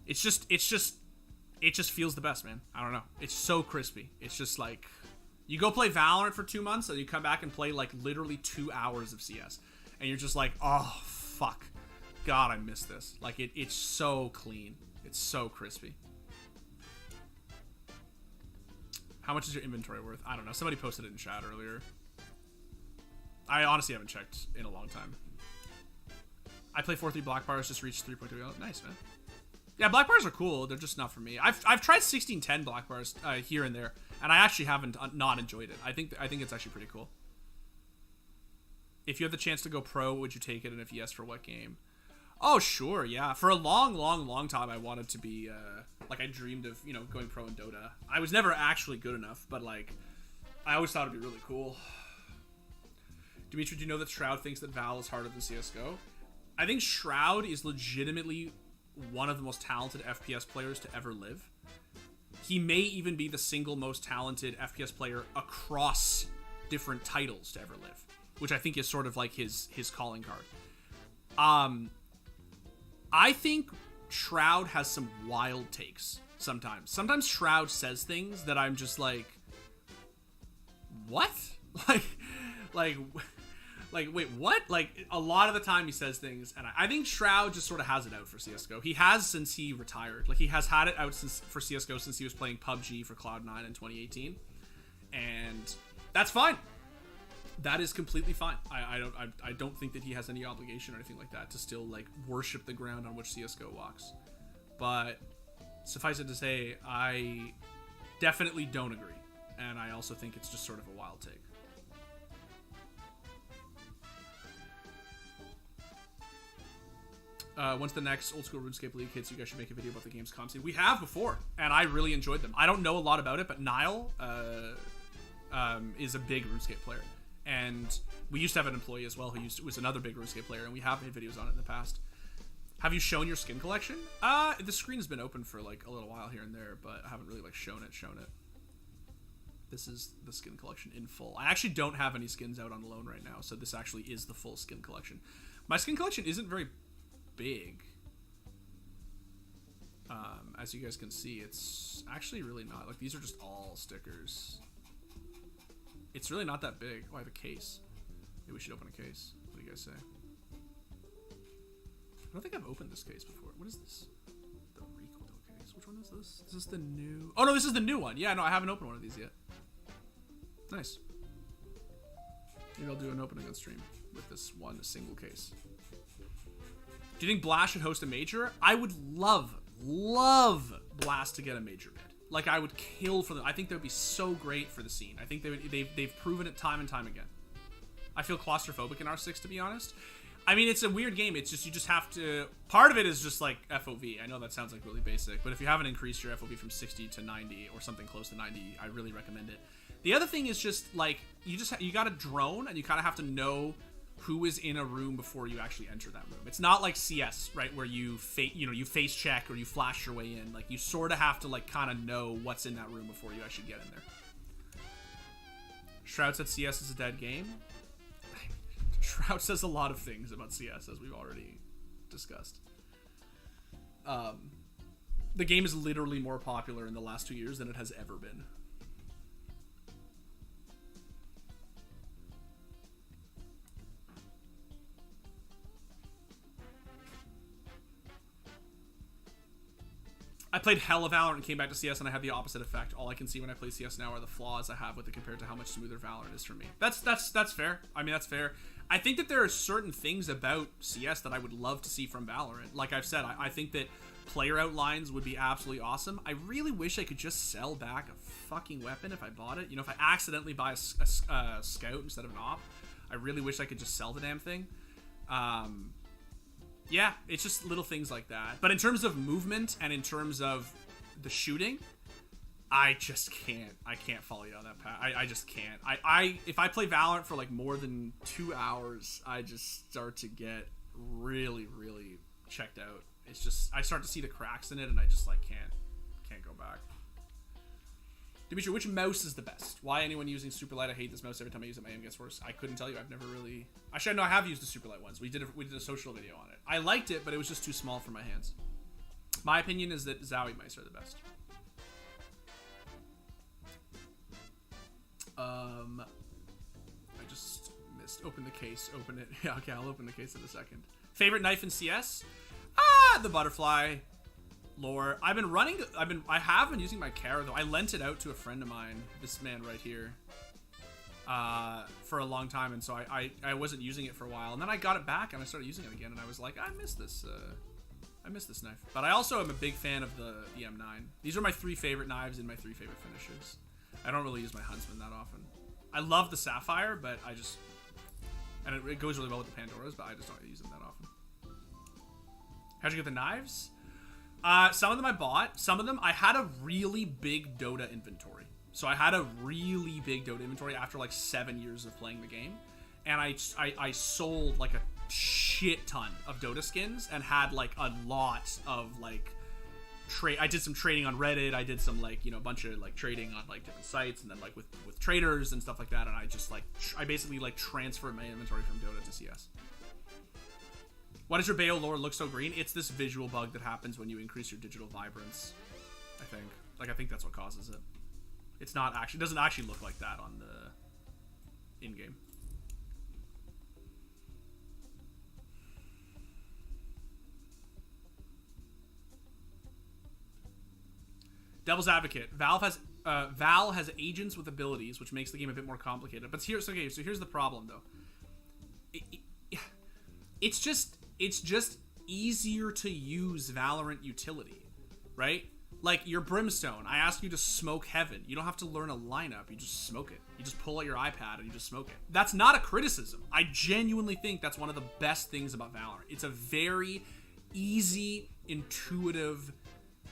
It just feels the best, man. I don't know. It's so crispy. It's just like, you go play Valorant for 2 months, and you come back and play, like, literally 2 hours of CS. And you're just like, oh, fuck. God, I miss this. Like, it's so clean. It's so crispy. How much is your inventory worth? I don't know. Somebody posted it in chat earlier. I honestly haven't checked in a long time. I play 4-3 black bars, just reached 3.2. Nice, man. Yeah, black bars are cool. They're just not for me. I've tried 1610 black bars here and there, and I actually haven't not enjoyed it. I think it's actually pretty cool. If you have the chance to go pro, would you take it? And if yes, for what game? Oh, sure, yeah. For a long time, I wanted to be, like, I dreamed of, going pro in Dota. I was never actually good enough, but, like, I always thought it'd be really cool. Dimitri, do you know that Shroud thinks that Val is harder than CSGO? I think Shroud is legitimately one of the most talented FPS players to ever live. He may even be the single most talented FPS player across different titles to ever live, which I think is sort of like his calling card. I think Shroud has some wild takes sometimes. Sometimes Shroud says things that I'm just like, what? Like, wait, what? Like, a lot of the time he says things, and I think Shroud just sort of has it out for CSGO. He has since he retired. Like, he has had it out for CSGO since he was playing PUBG for Cloud9 in 2018. And that's fine. That is completely fine. I don't think that he has any obligation or anything like that to still, like, worship the ground on which CSGO walks. But suffice it to say, I definitely don't agree. And I also think it's just sort of a wild take. Once the next old school RuneScape League hits, you guys should make a video about the game's comp scene. We have before, and I really enjoyed them. I don't know a lot about it, but Niall is a big RuneScape player. And we used to have an employee as well who was another big RuneScape player, and we have made videos on it in the past. Have you shown your skin collection? The screen has been open for like a little while here and there, but I haven't really like shown it. This is the skin collection in full. I actually don't have any skins out on loan right now, so this actually is the full skin collection. My skin collection isn't very big. As you guys can see, it's actually really not. Like, these are just all stickers. It's really not that big. Oh, I have a case. Maybe we should open a case. What do you guys say? I don't think I've opened this case before. What is this? The recoil case. Which one is this? Is this the new... Oh, no, this is the new one. Yeah, no, I haven't opened one of these yet. Nice. Maybe I'll do an opening on stream with this one single case. Do you think Blast should host a major? I would love Blast to get a major bid. Like, I would kill for them. I think that would be so great for the scene. I think they've proven it time and time again. I feel claustrophobic in R6, to be honest. I mean, it's a weird game. It's just, you just have to... Part of it is just, like, FOV. I know that sounds, like, really basic. But if you haven't increased your FOV from 60 to 90 or something close to 90, I really recommend it. The other thing is just, like, you got a drone, and you kind of have to know who is in a room before you actually enter that room. It's not like CS, right, where you face check or you flash your way in. Like, you sort of have to, like, kind of know what's in that room before you actually get in there. Shroud said CS is a dead game. Shroud says a lot of things about CS, as we've already discussed. The game is literally more popular in the last 2 years than it has ever been. I played hella Valorant and came back to CS, and I had the opposite effect. All I can see when I play CS now are the flaws I have with it compared to how much smoother Valorant is for me. That's fair. I mean, that's fair. I think that there are certain things about CS that I would love to see from Valorant. Like I've said, I think that player outlines would be absolutely awesome. I really wish I could just sell back a fucking weapon if I bought it. You know, if I accidentally buy a scout instead of an op, I really wish I could just sell the damn thing. Yeah, it's just little things like that. But in terms of movement and in terms of the shooting, I just can't. I can't follow you on that path. I just can't. If I play Valorant for like more than 2 hours, I just start to get really, really checked out. It's just, I start to see the cracks in it, and I just like can't go back. Dimitri, which mouse is the best? Why anyone using Superlight? I hate this mouse. Every time I use it, my aim gets worse. I couldn't tell you. I've never really... Actually, no, I have used the Superlight ones. We did a social video on it. I liked it, but it was just too small for my hands. My opinion is that Zowie mice are the best. I just missed. Open the case. Open it. Yeah, okay, I'll open the case in a second. Favorite knife in CS? The butterfly. Lore. I have been using my Kara, though. I lent it out to a friend of mine, this man right here, for a long time, and so I wasn't using it for a while, and then I got it back and I started using it again, and I was like, I miss this knife. But I also am a big fan of the M9. These are my 3 favorite knives and my 3 favorite finishes. I don't really use my Huntsman that often. I love the Sapphire, but I just And it goes really well with the Pandoras, but I just don't use them that often. How'd you get the knives? Some of them I bought. Some of them, I had a really big Dota inventory. So I had a really big Dota inventory after like 7 years of playing the game. And I sold like a shit ton of Dota skins and had like a lot of like I did some trading on Reddit. I did some like, you know, a bunch of like trading on like different sites and then like with traders and stuff like that. And I just like, I basically like transferred my inventory from Dota to CS. Why does your Bayo lore look so green? It's this visual bug that happens when you increase your digital vibrance, I think. Like, I think that's what causes it. It's not actually, it doesn't actually look like that on the in-game. Devil's Advocate. Val has agents with abilities, which makes the game a bit more complicated. But here's the problem though. It's just easier to use Valorant utility, right? Like your Brimstone, I ask you to smoke Heaven. You don't have to learn a lineup. You just smoke it. You just pull out your iPad and you just smoke it. That's not a criticism. I genuinely think that's one of the best things about Valorant. It's a very easy, intuitive.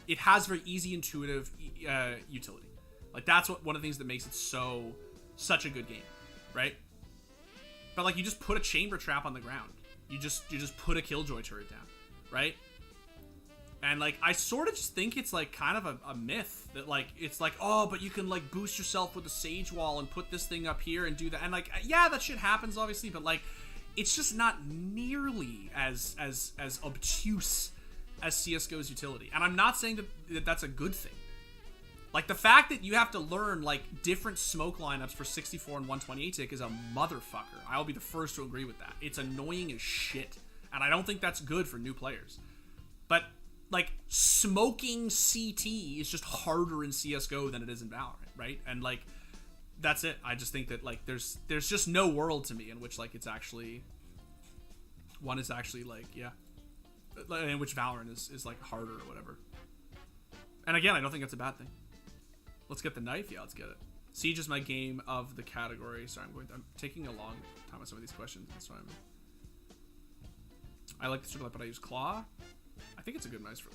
It has very easy, intuitive utility. Like that's one of the things that makes it such a good game, right? But like you just put a chamber trap on the ground. You just put a Killjoy turret down, right? And like I sort of just think it's like kind of a myth that like it's like, oh, but you can like boost yourself with a Sage Wall and put this thing up here and do that. And like yeah, that shit happens obviously, but like it's just not nearly as obtuse as CSGO's utility. And I'm not saying that that's a good thing. Like the fact that you have to learn like different smoke lineups for 64 and 128 tick is a motherfucker. I'll be the first to agree with that. It's annoying as shit. And I don't think that's good for new players. But like smoking CT is just harder in CSGO than it is in Valorant, right? And like that's it. I just think that like there's just no world to me in which like it's actually one is actually like, yeah, in which Valorant is like harder or whatever. And again, I don't think that's a bad thing. Let's get the knife. Yeah, let's get it. Siege is my game of the category. Sorry, I'm taking a long time on some of these questions. That's why I like the circle, but I use claw. I think it's a good mouse for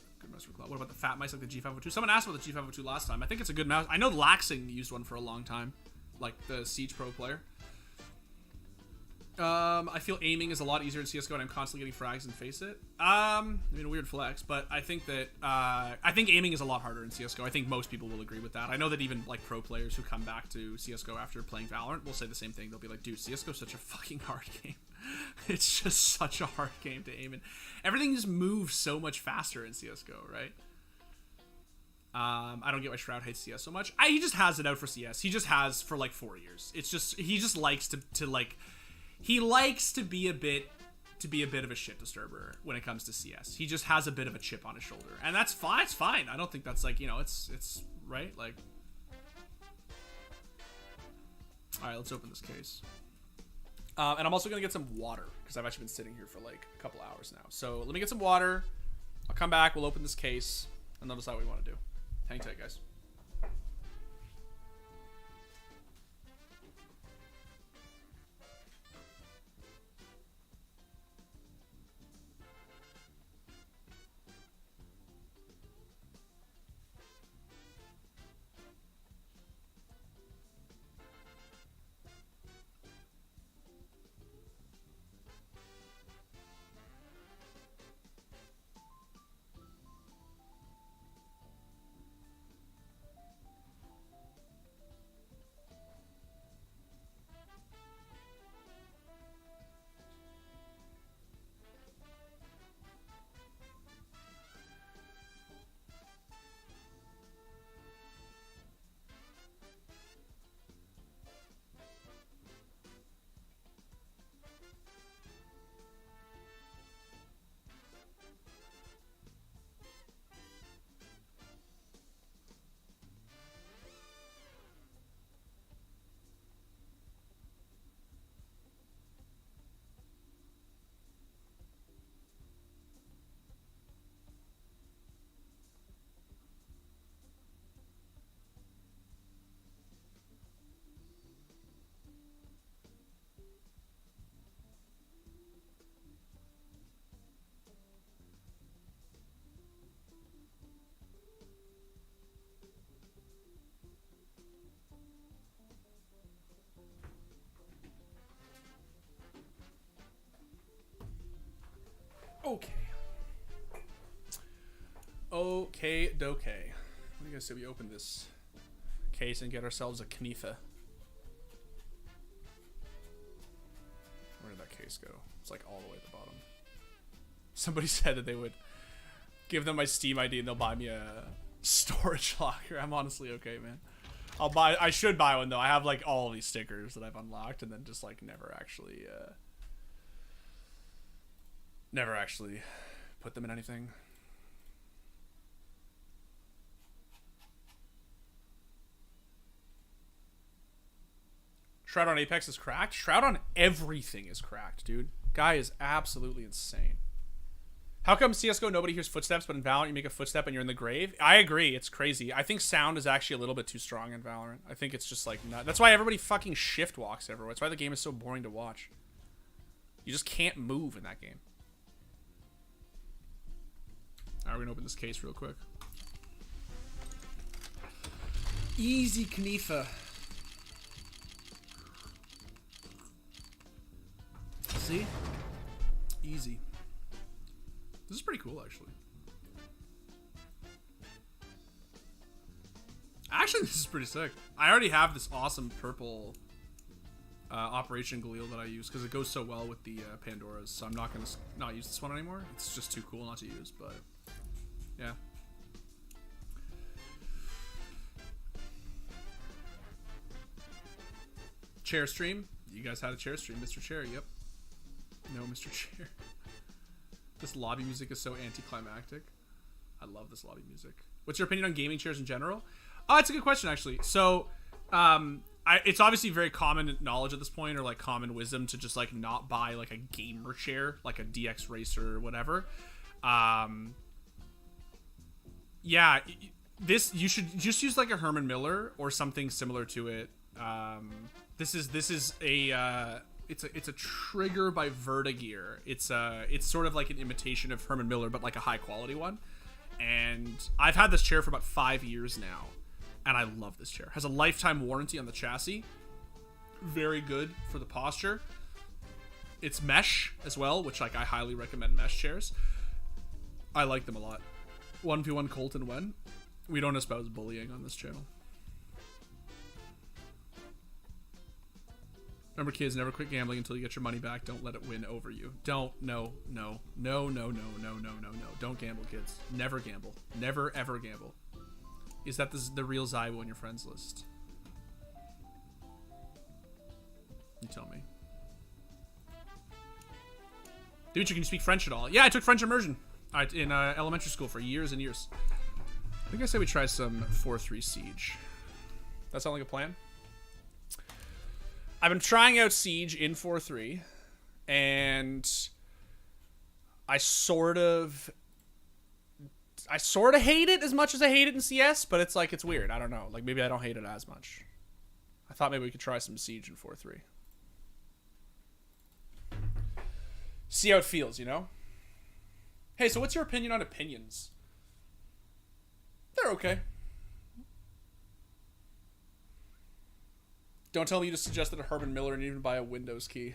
claw. What about the fat mice like the G502? Someone asked about the G502 last time. I think it's a good mouse. I know Laxing used one for a long time, like the Siege Pro player. I feel aiming is a lot easier in CSGO and I'm constantly getting frags and face it. I mean, a weird flex, but I think that, I think aiming is a lot harder in CSGO. I think most people will agree with that. I know that even, like, pro players who come back to CSGO after playing Valorant will say the same thing. They'll be like, dude, CSGO is such a fucking hard game. It's just such a hard game to aim in. Everything just moves so much faster in CSGO, right? I don't get why Shroud hates CS so much. He just has it out for CS. He just has for, like, 4 years. It's just, he just likes to like... He likes to be a bit of a shit disturber when it comes to CS. He just has a bit of a chip on his shoulder, and that's fine. It's fine. I don't think that's like, you know, it's right. Like, all right, let's open this case. And I'm also gonna get some water because I've actually been sitting here for like a couple hours now. So let me get some water. I'll come back. We'll open this case and then decide what we want to do. Hang tight, guys. Okay. Okay, doke. What do you guys say we open this case and get ourselves a Knife? Where did that case go? It's like all the way at the bottom. Somebody said that they would give them my Steam ID and they'll buy me a storage locker. I'm honestly okay, man. I should buy one though. I have like all of these stickers that I've unlocked and then just like never actually put them in anything. Shroud on Apex is cracked. Shroud on everything is cracked, dude. Guy is absolutely insane. How come CSGO nobody hears footsteps, but in Valorant you make a footstep and you're in the grave? I agree, it's crazy. I think sound is actually a little bit too strong in Valorant. I think it's just like nut. That's why everybody fucking shift walks everywhere. That's why the game is so boring to watch. You just can't move in that game. Alright, we're gonna open this case real quick. Easy Knife. See? Easy. This is pretty cool, actually. Actually, this is pretty sick. I already have this awesome purple Operation Galil that I use because it goes so well with the Pandoras. So I'm not going to not use this one anymore. It's just too cool not to use, but yeah. Chair stream. You guys had a chair stream, Mr. Chair. Yep. No, Mr. Chair. This lobby music is so anticlimactic. I love this lobby music. What's your opinion on gaming chairs in general? Oh, it's a good question, actually. So, it's obviously very common knowledge at this point, or like common wisdom, to just like not buy like a gamer chair, like a DX Racer or whatever. Yeah, you should just use like a Herman Miller or something similar to it. This is a it's a trigger by Vertigear. It's sort of like an imitation of Herman Miller, but like a high quality one. And I've had this chair for about 5 years now, and I love this chair. Has a lifetime warranty on the chassis. Very good for the posture. It's mesh as well, which like I highly recommend mesh chairs. I like them a lot. 1v1 Colton when? We don't espouse bullying on this channel. Remember, kids, never quit gambling until you get your money back. Don't let it win over you. Don't. No. Don't gamble, kids. Never gamble. Never, ever gamble. Is that the real Zybo on your friends list? You tell me. Dimitri, can you speak French at all? Yeah, I took French immersion in elementary school for years and years. I think I say we try some 4-3 Siege. That sound like a plan? I've been trying out Siege in 4-3, and I sort of hate it as much as I hate it in CS, but it's like, it's weird. I don't know. Like, maybe I don't hate it as much. I thought maybe we could try some Siege in 4-3. See how it feels, you know? Hey, so what's your opinion on opinions? They're okay. Don't tell me you just suggested a Herman Miller and even buy a Windows key.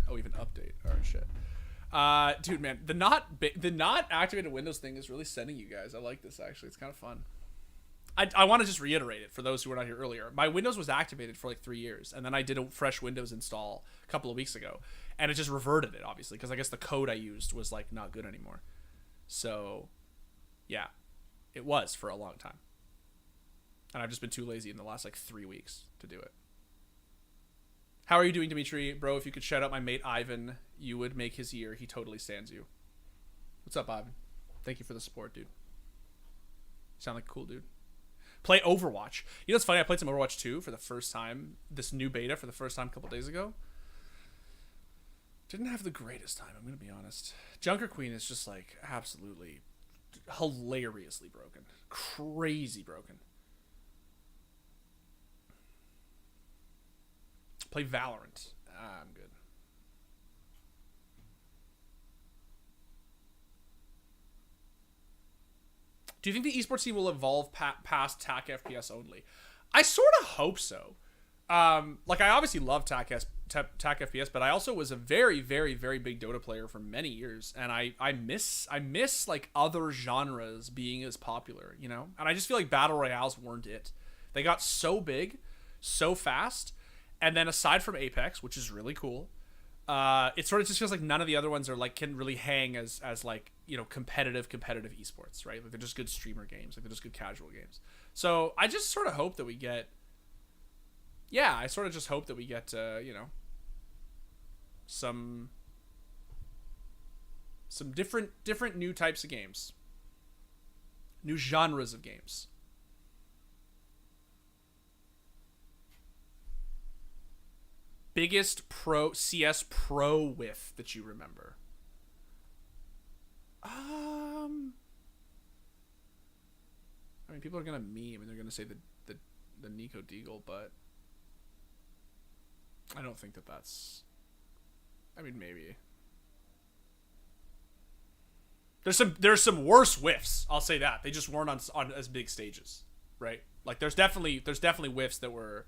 Oh, even update. Alright, shit. Dude, man, the not activated Windows thing is really sending you guys. I like this, actually. It's kind of fun. I want to just reiterate it for those who were not here earlier. My Windows was activated for like 3 years, and then I did a fresh Windows install a couple of weeks ago, and it just reverted it, obviously, because I guess the code I used was like not good anymore. So, yeah, it was for a long time. And I've just been too lazy in the last like 3 weeks to do it. How are you doing, Dimitri? Bro, if you could shout out my mate Ivan, you would make his year. He totally stands you. What's up, Ivan? Thank you for the support, dude. You sound like a cool dude. Play Overwatch. You know what's funny? I played some Overwatch 2 for the first time. This new beta for the first time a couple days ago. Didn't have the greatest time, I'm going to be honest. Junker Queen is just like absolutely hilariously broken. Crazy broken. Play Valorant. I'm good. Do you think the esports scene will evolve past TAC FPS only? I sort of hope so. Like, I obviously love TAC TAC FPS, but I also was a very, very, very big Dota player for many years, and I miss like other genres being as popular, you know. And I just feel like battle royales weren't it. They got so big, so fast, and then aside from Apex, which is really cool, it sort of just feels like none of the other ones are like can really hang as like, you know, competitive esports, right? Like they're just good streamer games, like they're just good casual games. So I just sort of hope that we get. Yeah, I sort of just hope that we get, you know, some different new types of games, new genres of games. Biggest CS pro whiff that you remember? I mean, people are gonna meme and they're gonna say the Nico Deagle, but I don't think that's. I mean, maybe. There's some worse whiffs. I'll say that they just weren't on as big stages, right? Like there's definitely whiffs that were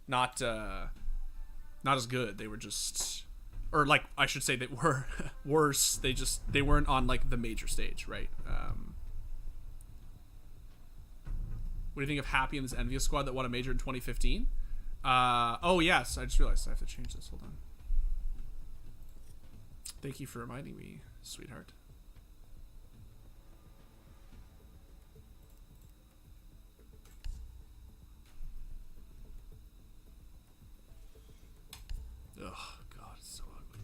not as good. They were just, or like I should say, that were worse. They weren't on like the major stage, right? What do you think of Happy and this Envious squad that won a major in 2015? Oh yes, I just realized I have to change this. Hold on. Thank you for reminding me, sweetheart. Ugh, God, it's so ugly.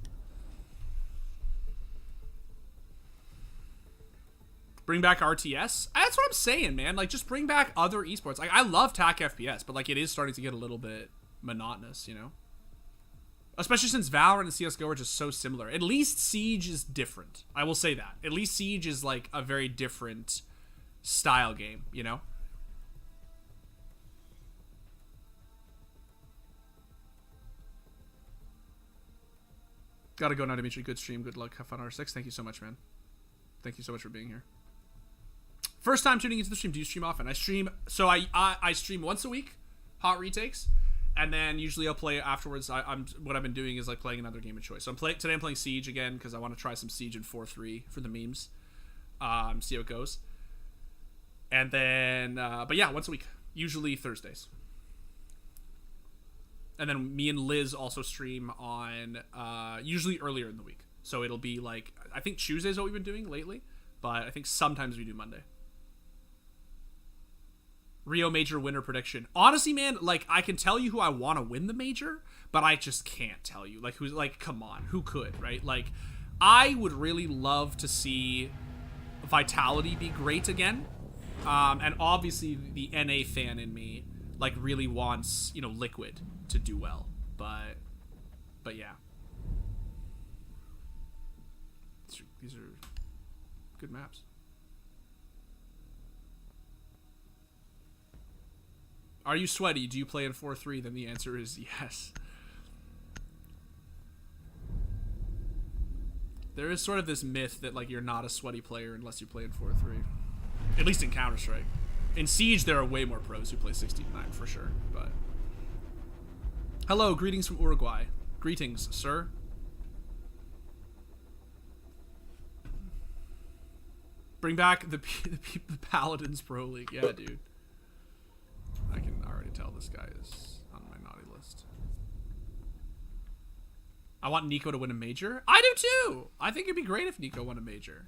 Bring back RTS? That's what I'm saying, man. Like, just bring back other esports. Like, I love TAC FPS, but like, it is starting to get a little bit monotonous, you know? Especially since Valorant and CSGO are just so similar. At least Siege is different. I will say that. At least Siege is like a very different style game, you know? Gotta go now, Dimitri. Good stream. Good luck. Have fun, R6. Thank you so much, man. Thank you so much for being here. First time tuning into the stream. Do you stream often? I stream. So I stream once a week. Hot Retakes. And then usually I'll play afterwards. What I've been doing is like playing another game of choice. So today I'm playing Siege again because I want to try some Siege in 4-3 for the memes. See how it goes. And then, but yeah, once a week. Usually Thursdays. And then me and Liz also stream on usually earlier in the week. So it'll be like, I think Tuesday's what we've been doing lately. But I think sometimes we do Monday. Rio Major winner prediction. Honestly, man, like, I can tell you who I want to win the major, but I just can't tell you. Like, who's, like, come on. Who could, right? Like, I would really love to see Vitality be great again. And obviously the NA fan in me, like, really wants, you know, Liquid to do well. But yeah. These are good maps. Are you sweaty? Do you play in 4-3? Then the answer is yes. There is sort of this myth that like you're not a sweaty player unless you play in 4-3. At least in Counter-Strike. In Siege, there are way more pros who play 16-9 for sure. But hello, greetings from Uruguay. Greetings, sir. Bring back the Paladins Pro League. Yeah, dude. I can already tell this guy is on my naughty list. I want Nico to win a major. I do too. I think it'd be great if Nico won a major.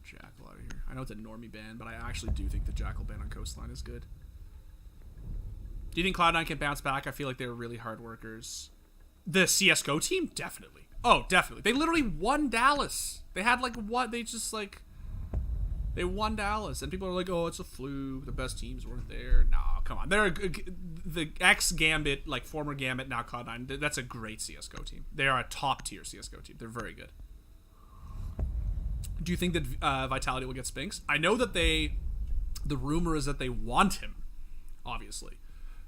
Jackal out of here. I know it's a normie ban, but I actually do think the Jackal ban on Coastline is good. Do you think Cloud9 can bounce back? I feel like they're really hard workers. The CSGO team? Definitely. Oh, definitely. They literally won Dallas. They had like what? They just like... They won Dallas, and people are like, "Oh, it's a fluke. The best teams weren't there." No, come on. They're the ex-Gambit, like former Gambit, now Cloud9. That's a great CS:GO team. They are a top-tier CS:GO team. They're very good. Do you think that Vitality will get Spinks? I know that the rumor is that they want him, obviously,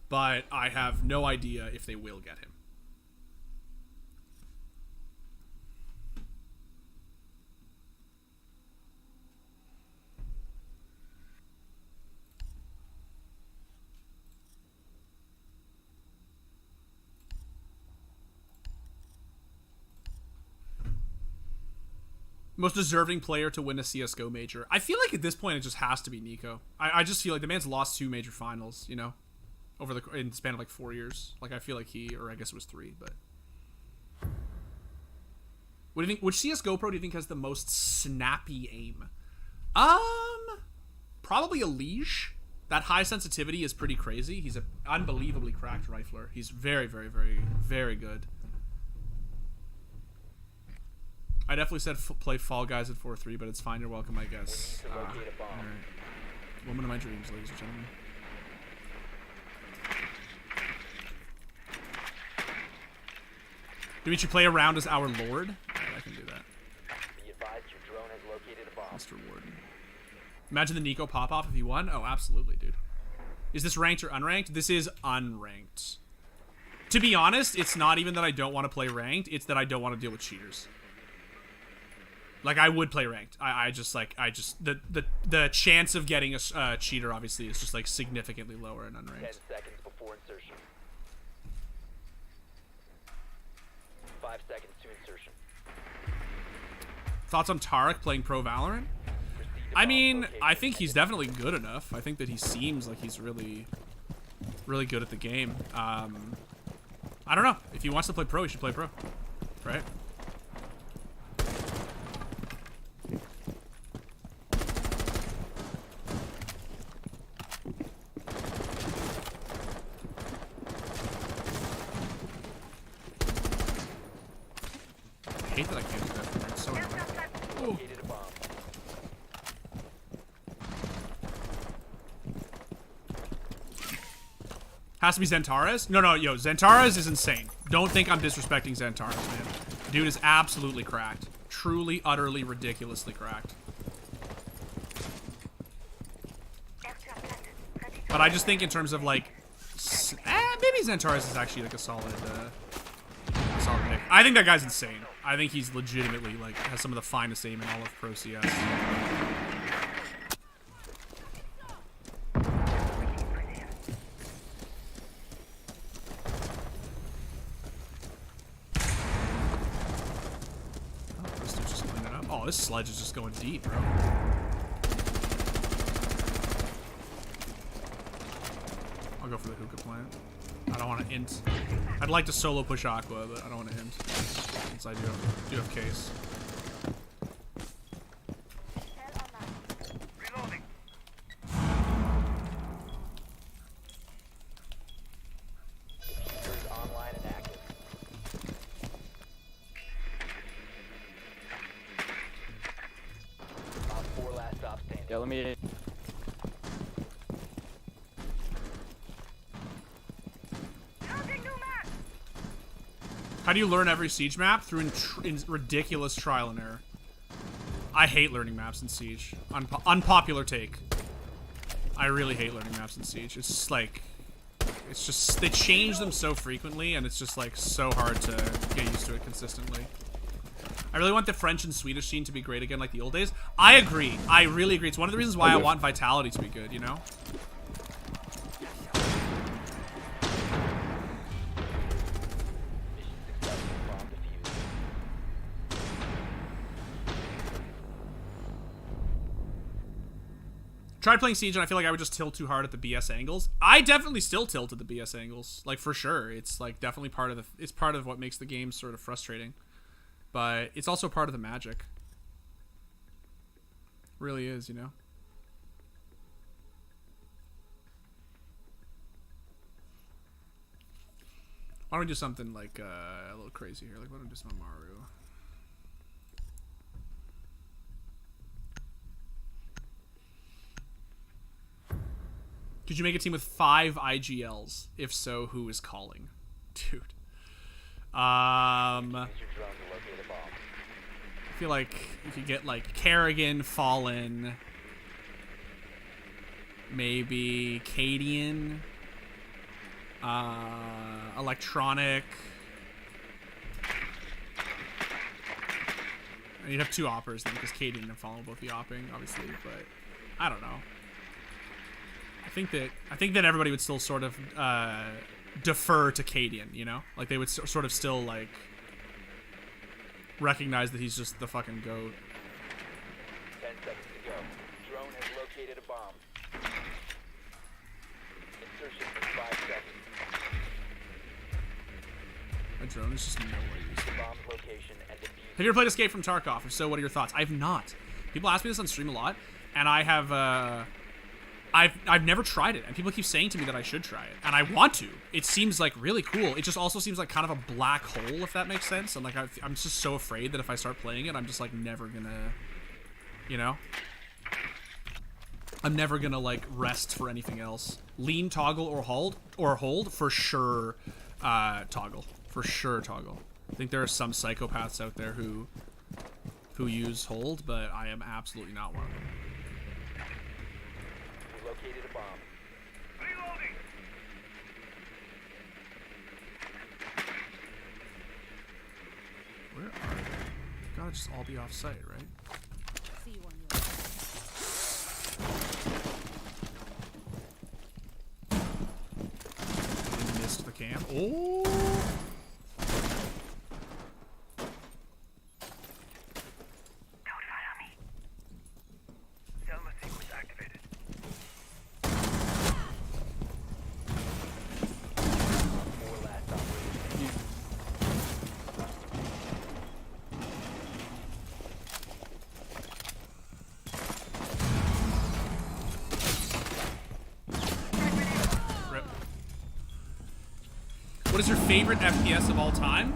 but I have no idea if they will get him. Most deserving player to win a CSGO major. I feel like at this point it just has to be Nico. I just feel like the man's lost 2 major finals, you know, in the span of like 4 years. Like I feel like or I guess it was 3, but. What do you think? Which CSGO pro do you think has the most snappy aim? Probably a Leash. That high sensitivity is pretty crazy. He's an unbelievably cracked rifler. He's very, very, very, very good. I definitely said play Fall Guys at 4-3, but it's fine. You're welcome, I guess. All right. Woman of my dreams, ladies and gentlemen. Dimitri, play around as our lord. Right, I can do that. Be advised your drone has located a bomb. Mr. Warden. Imagine the Nico pop-off if he won. Oh, absolutely, dude. Is this ranked or unranked? This is unranked. To be honest, it's not even that I don't want to play ranked. It's that I don't want to deal with cheaters. Like, I would play ranked. The chance of getting a cheater, obviously, is just, like, significantly lower in unranked. 10 seconds before insertion. 5 seconds to insertion. Thoughts on Tarek playing Pro Valorant? I mean, I think he's definitely good enough. I think that he seems like he's really, really good at the game. I don't know. If he wants to play Pro, he should play Pro. Right? I hate that I can't do that from there. It's so annoying. Ooh. Has to be Xantares? No, yo, Xantares is insane. Don't think I'm disrespecting Xantares, man. Dude is absolutely cracked. Truly, utterly, ridiculously cracked. But I just think in terms of, like, maybe Xantares is actually, like, a solid pick. I think that guy's insane. I think he's legitimately, like, has some of the finest aim in all of Pro CS. Oh, this sledge is just going deep, bro. I'll go for the hookah plant. I don't want to int. I'd like to solo push Aqua, but I don't want to int. Since I do have case. Reloading. Diffuser is online and active. On 4 last stop standing. Yeah, let me. How do you learn every Siege map? Through in ridiculous trial and error. I hate learning maps in Siege. Unpopular take. I really hate learning maps in Siege. It's just like... It's just... They change them so frequently, and it's just like so hard to get used to it consistently. I really want the French and Swedish scene to be great again like the old days. I agree. I really agree. It's one of the reasons why I want Vitality to be good, you know? Tried playing Siege and I feel like I would just tilt too hard at the BS angles. I definitely still tilt at the BS angles, like for sure. It's like definitely part of it's part of what makes the game sort of frustrating, but it's also part of the magic. It really is, you know. Why don't we do something like a little crazy here? Like why don't we do some Amaru? Could you make a team with 5 IGLs? If so, who is calling? Dude. I feel like you could get like Kerrigan, Fallen, maybe Cadian, Electronic. And you'd have 2 oppers then, because Cadian and Fallen will both be opping, obviously, but I don't know. I think that everybody would still sort of defer to Cadian, you know? Like they would sort of still like recognize that he's just the fucking GOAT. located a bomb. Insertion in 5 seconds. My drone is just nowhere useful. Bomb's location and defuse. Have you ever played Escape from Tarkov? If so, what are your thoughts? I have not. People ask me this on stream a lot, and I have, I've never tried it, and people keep saying to me that I should try it, and I want to. It seems like really cool. It just also seems like kind of a black hole, if that makes sense. And like I'm just so afraid that if I start playing it, I'm just like never gonna, you know, I'm never gonna like rest for anything else. Lean, toggle, or hold for sure. Toggle for sure. Toggle. I think there are some psychopaths out there who use hold, but I am absolutely not one of them. We located a bomb. Where are they? Gotta just all be off site, right? See you on your Missed the cam. Oh! What is your favorite FPS of all time?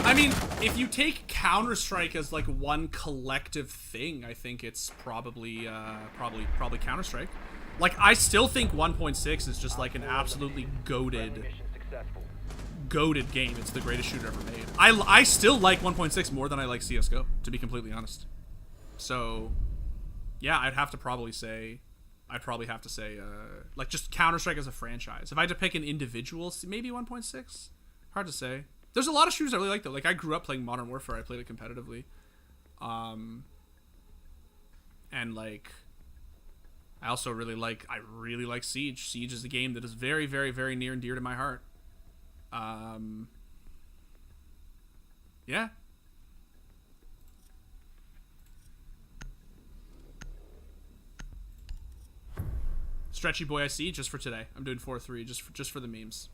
I mean, if you take Counter-Strike as like one collective thing, I think it's probably Counter-Strike. Like, I still think 1.6 is just like an absolutely goated game. It's the greatest shooter ever made. I still like 1.6 more than I like CS:GO, to be completely honest. So, yeah, I'd probably have to say, like, just Counter-Strike as a franchise. If I had to pick an individual, maybe 1.6? Hard to say. There's a lot of shooters I really like, though. Like, I grew up playing Modern Warfare. I played it competitively. And, like, I also really like Siege. Siege is a game that is very, very, very near and dear to my heart. Yeah. Stretchy boy, I see. Just for today, I'm doing 4-3, just for the memes.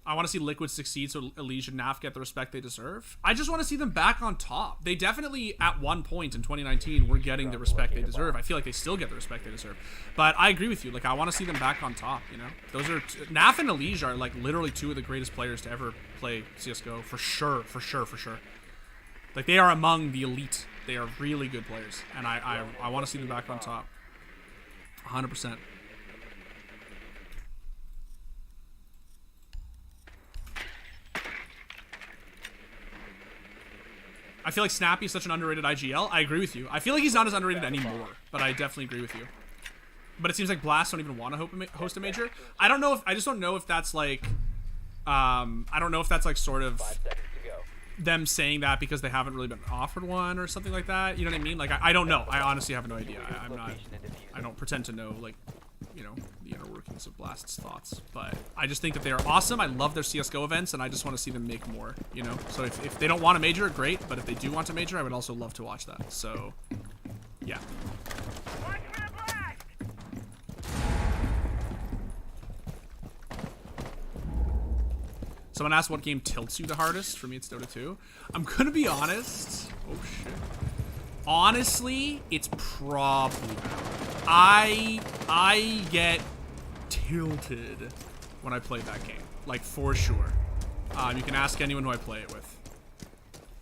I want to see Liquid succeed so Elysian and NAF get the respect they deserve. I just want to see them back on top. They definitely, at one point in 2019, were getting the respect they deserve. I feel like they still get the respect they deserve. But I agree with you. Like, I want to see them back on top, you know? Those are... NAF and Elysian are, like, literally two of the greatest players to ever play CSGO. For sure, for sure, for sure. Like, they are among the elite. They are really good players. And I want to see them back on top. 100%. I feel like Snappy is such an underrated IGL. I agree with you. I feel like he's not as underrated anymore, but I definitely agree with you. But it seems like Blast don't even want to host a major. I don't know if I just don't know if that's like I don't know if that's like sort of them saying that because they haven't really been offered one or something like that. You know what I mean? Like I don't know. I honestly have no idea. I don't pretend to know, like, you know, the inner workings of Blast's thoughts. But I just think that they are awesome. I love their CSGO events, and I just want to see them make more, you know? So if they don't want a major, great. But if they do want a major, I would also love to watch that. So, yeah. Someone asked what game tilts you the hardest. For me, it's Dota 2. I'm gonna be honest. Oh, shit. Honestly, it's probably I get tilted when I play that game, like, for sure. You can ask anyone who I play it with.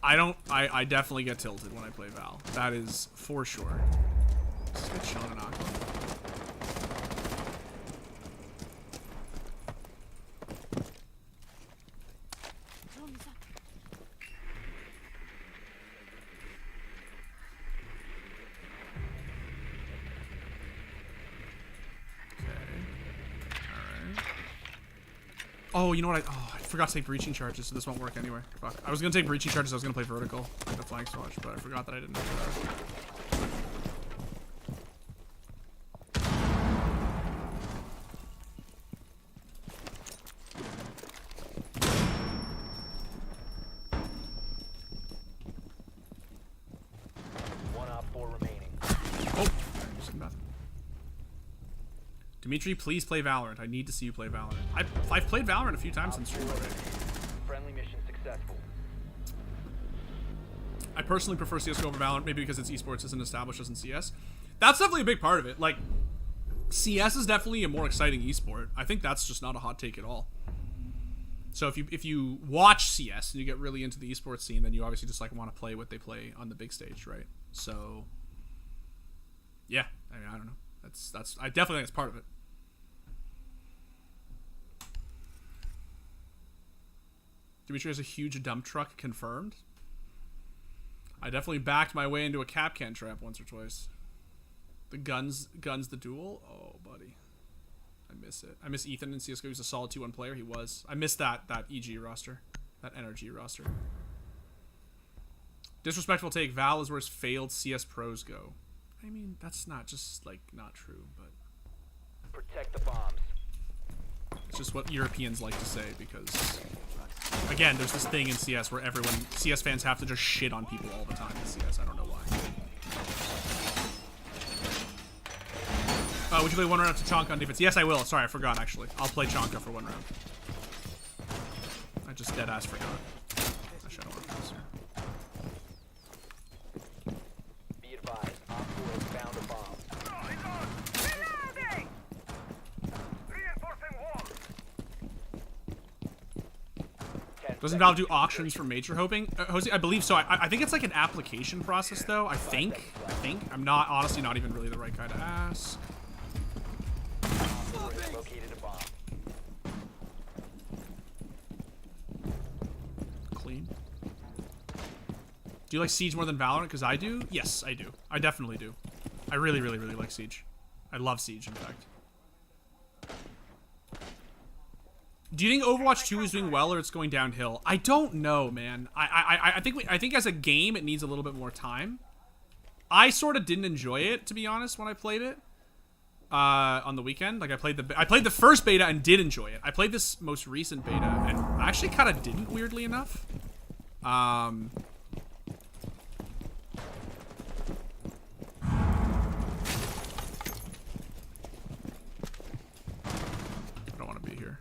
I definitely get tilted when I play Val. That is for sure. Let's get Sean and Aqua. Oh, you know what? I forgot to take breaching charges, so this won't work anyway. Fuck. I was gonna take breaching charges. I was gonna play vertical, like the flank swatch, but I forgot that I didn't do that. Dimitri, please play Valorant. I need to see you play Valorant. I've played Valorant a few times in stream already. Friendly mission successful. I personally prefer CSGO over Valorant, maybe because it's esports isn't established as in CS. That's definitely a big part of it. Like, CS is definitely a more exciting esport. I think that's just not a hot take at all. So if you watch CS and you get really into the esports scene, then you obviously just like want to play what they play on the big stage, right? So yeah, I mean, I don't know. That's I definitely think it's part of it. Dimitri has a huge dump truck confirmed. I definitely backed my way into a Capcan trap once or twice. The guns the duel. Oh, buddy. I miss it. I miss Ethan in CSGO. He was a solid 2-1 player. He was. I miss that EG roster. That NRG roster. Disrespectful take. Val is where his failed CS pros go. I mean, that's not just, like, not true, but... Protect the bombs. It's just what Europeans like to say, because... Again, there's this thing in CS where CS fans have to just shit on people all the time in CS. I don't know why. Would you play one round to Chonka on defense? Yes, I will. Sorry, I forgot, actually. I'll play Chonka for 1 round. I just deadass forgot. Actually, I don't want to do this here. Be advised, Op 4 has found a bomb. Reloading! Reinforcing wall! Doesn't Valve do auctions for major hoping? Jose, I believe so. I think it's like an application process, though. I think. I'm not, honestly, not even really the right guy to ask. Located a bomb. Clean. Do you like Siege more than Valorant? Because I do? Yes, I do. I definitely do. I really, really, really like Siege. I love Siege, in fact. Do you think Overwatch 2 is doing well or it's going downhill? I don't know, man. I think as a game, it needs a little bit more time. I sort of didn't enjoy it, to be honest, when I played it. On the weekend, like I played the first beta and did enjoy it. I played this most recent beta and I actually kind of didn't, weirdly enough. I don't want to be here.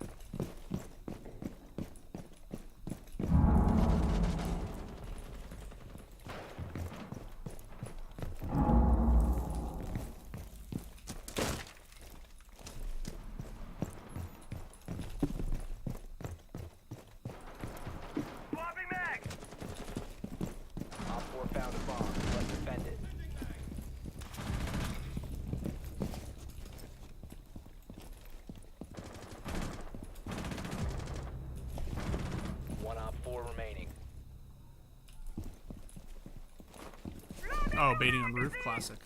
Swapping mag! Op 4 found a bomb. Let's defend it. One Op 4 remaining. Oh, baiting on roof, classic.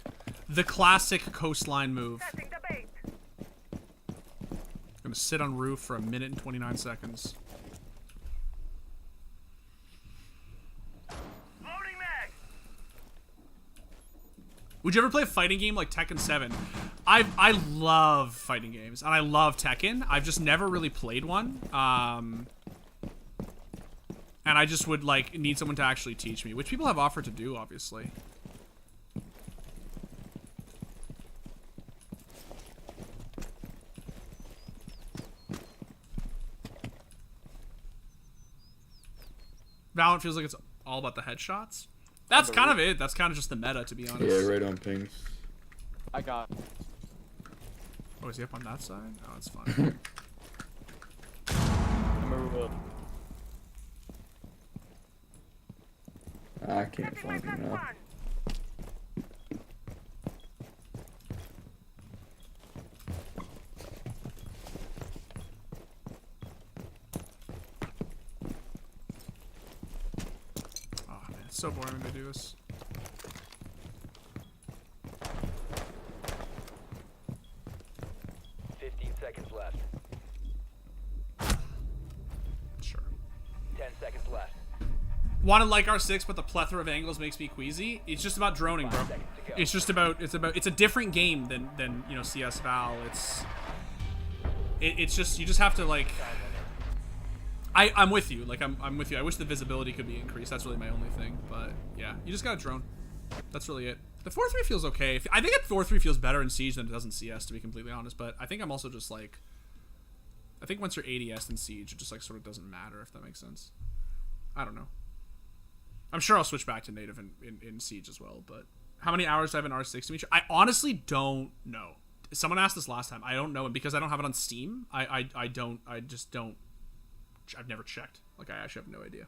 The classic coastline move. Setting the bait! Gonna sit on roof for 1 minute and 29 seconds. Loading mag! Would you ever play a fighting game like Tekken 7? I love fighting games, and I love Tekken. I've just never really played one. And I just would, like, need someone to actually teach me, which people have offered to do, obviously. Valorant feels like it's all about the headshots. That's kind of it. That's kind of just the meta, to be honest. Yeah, right on pings. I got. Oh, is he up on that side? Oh, that's fine. I'm a real. I can't find him now. Oh, man, it's so boring to do this. Seconds left. Sure. 10 seconds left. Wanted like R6, but the plethora of angles makes me queasy. It's just about droning, bro. 5 seconds to go. It's just about it's a different game than you know, CS Val. It's just, you just have to, like, I'm with you. Like, I'm with you. I wish the visibility could be increased. That's really my only thing. But yeah, you just gotta drone. That's really it. The 4-3 feels okay. I think that 4-3 feels better in Siege than it does in CS, to be completely honest. But I think I'm also just like, I think once you're ADS in Siege, it just like sort of doesn't matter, if that makes sense. I don't know. I'm sure I'll switch back to native in Siege as well. But how many hours do I have in R6, Dimitri? I honestly don't know. Someone asked this last time. I don't know, and because I don't have it on Steam, I just don't. I've never checked. Like, I actually have no idea.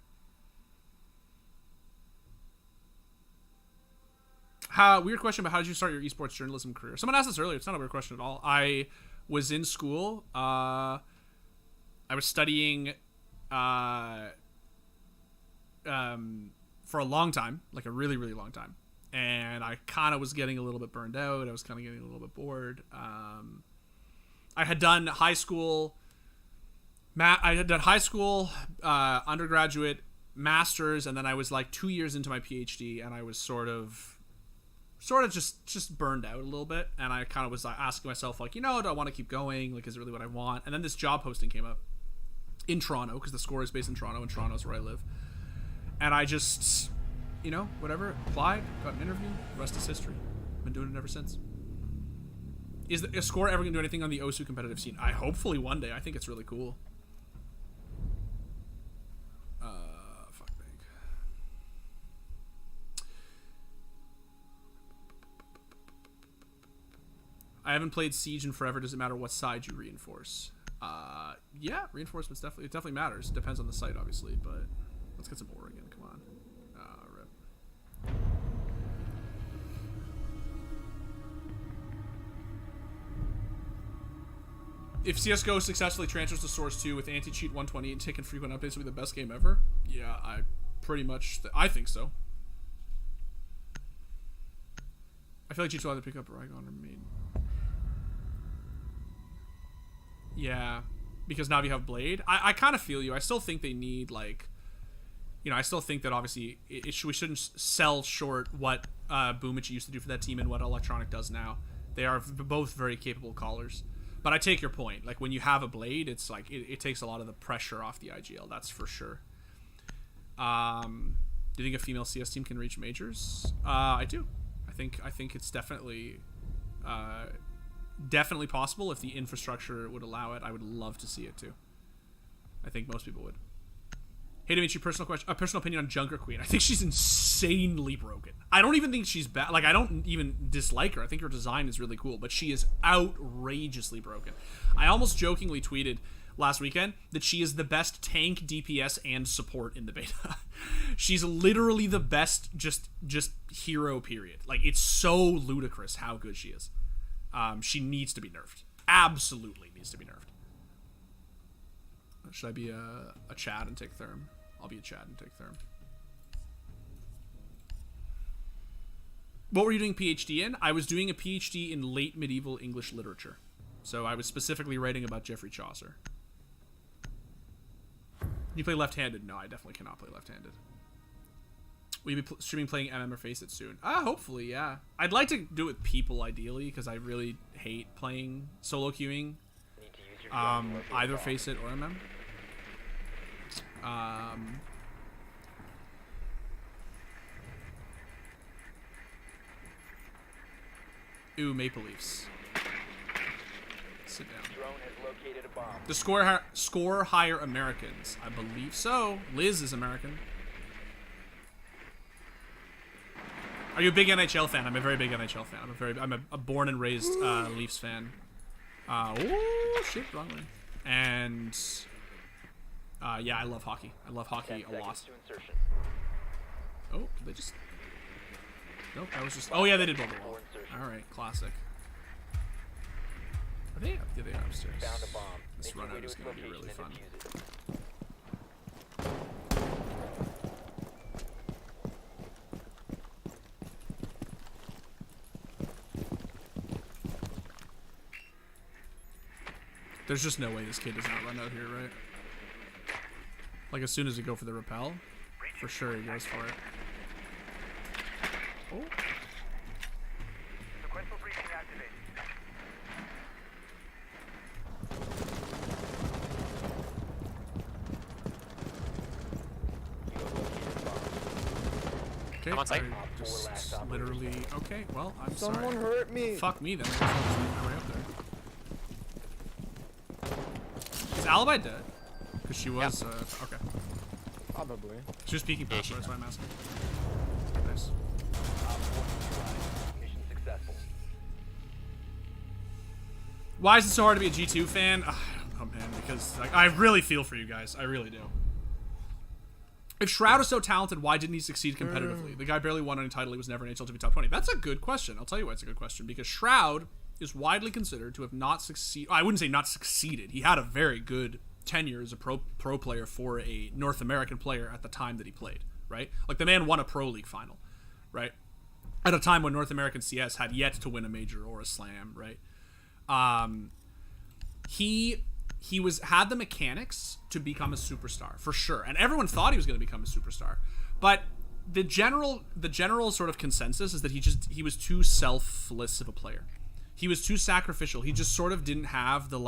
Weird question about how did you start your esports journalism career? Someone asked this earlier. It's not a weird question at all. I was in school. I was studying for a long time, like a really, really long time. And I kind of was getting a little bit burned out. I was kind of getting a little bit bored. I had done high school, undergraduate, master's, and then I was like 2 years into my PhD, and I was sort of just burned out a little bit. And I kind of was asking myself, like, do I want to keep going? Like, is it really what I want? And then this job posting came up in Toronto, because the score is based in Toronto, and Toronto's where I live. And I just, whatever, applied, got an interview, rest is history. Been doing it ever since. Is the score ever going to do anything on the OSU competitive scene? Hopefully one day. I think it's really cool. Fuck me. I haven't played Siege in forever. Does it matter what side you reinforce? Yeah, reinforcements definitely matters. It depends on the site, obviously, but let's get some Oregon. Come on. Rip. If CSGO successfully transfers to Source 2 with anti-cheat 120 and taking frequent updates, will be the best game ever? Yeah, I think so. I feel like G2 either pick up Rygon or Main. Yeah, because now you have Blade. I kind of feel you. I still think they need, like, I still think that obviously we shouldn't sell short what Boomichi used to do for that team and what Electronic does now. They are both very capable callers. But I take your point. Like, when you have a Blade, it's like it takes a lot of the pressure off the IGL. That's for sure. Do you think a female CS team can reach majors? I do. I think it's definitely possible if the infrastructure would allow it. I would love to see it too. I think most people would. Hey Dimitri, personal opinion on Junker Queen. I think she's insanely broken. I don't even think she's bad. Like, I don't even dislike her. I think her design is really cool, but she is outrageously broken. I almost jokingly tweeted last weekend that she is the best tank, DPS, and support in the beta. She's literally the best just hero, period. Like, it's so ludicrous how good she is. She needs to be nerfed. Absolutely needs to be nerfed. Should I be a Chad and take Therm? I'll be a Chad and take Therm. What were you doing PhD in? I was doing a PhD in late medieval English literature. So I was specifically writing about Geoffrey Chaucer. You play left-handed? No, I definitely cannot play left-handed. Will you be streaming playing MM or Face It soon? Hopefully, yeah. I'd like to do it with people, ideally, because I really hate playing solo queuing. Either Face It or MM. Ooh, Maple Leafs. Sit down. Drone has located a bomb. The score higher Americans. I believe so. Liz is American. Are you a big NHL fan? I'm a very big NHL fan. I'm a born and raised Leafs fan. Oh shit, wrong way. And yeah, I love hockey. I love hockey a lot. Oh, did they just? Nope, that was just. Oh yeah, they did bubble wall. All right, classic. Are they? Yeah, they are upstairs. Found a bomb. This run out is gonna be really fun. There's just no way this kid does not run out here, right? Like, as soon as you go for the rappel, for sure he goes for it. Oh. Sequential breaching activated. Okay. I'm on site. I just literally. Okay. Well, I'm Someone sorry. hurt me. Fuck me then. I guess I'll just make my way up there. Is Alibi dead? Because she was. Okay. Probably. She was peeking past. she That's why I'm asking. Nice. Mission successful. Why is it so hard to be a G2 fan? Ugh, I don't know, man. Because like, I really feel for you guys. I really do. If Shroud is so talented, why didn't he succeed competitively? The guy barely won any title. He was never an HLTV top 20. That's a good question. I'll tell you why it's a good question. Because Shroud is widely considered to have not succeeded. I wouldn't say not succeeded. He had a very good tenure as a pro player for a North American player at the time that he played, right? Like, the man won a Pro League final, right? At a time when North American CS had yet to win a major or a slam, right? He had the mechanics to become a superstar for sure, and everyone thought he was going to become a superstar. But the general sort of consensus is that he was too selfless of a player. He was too sacrificial. He just sort of didn't have the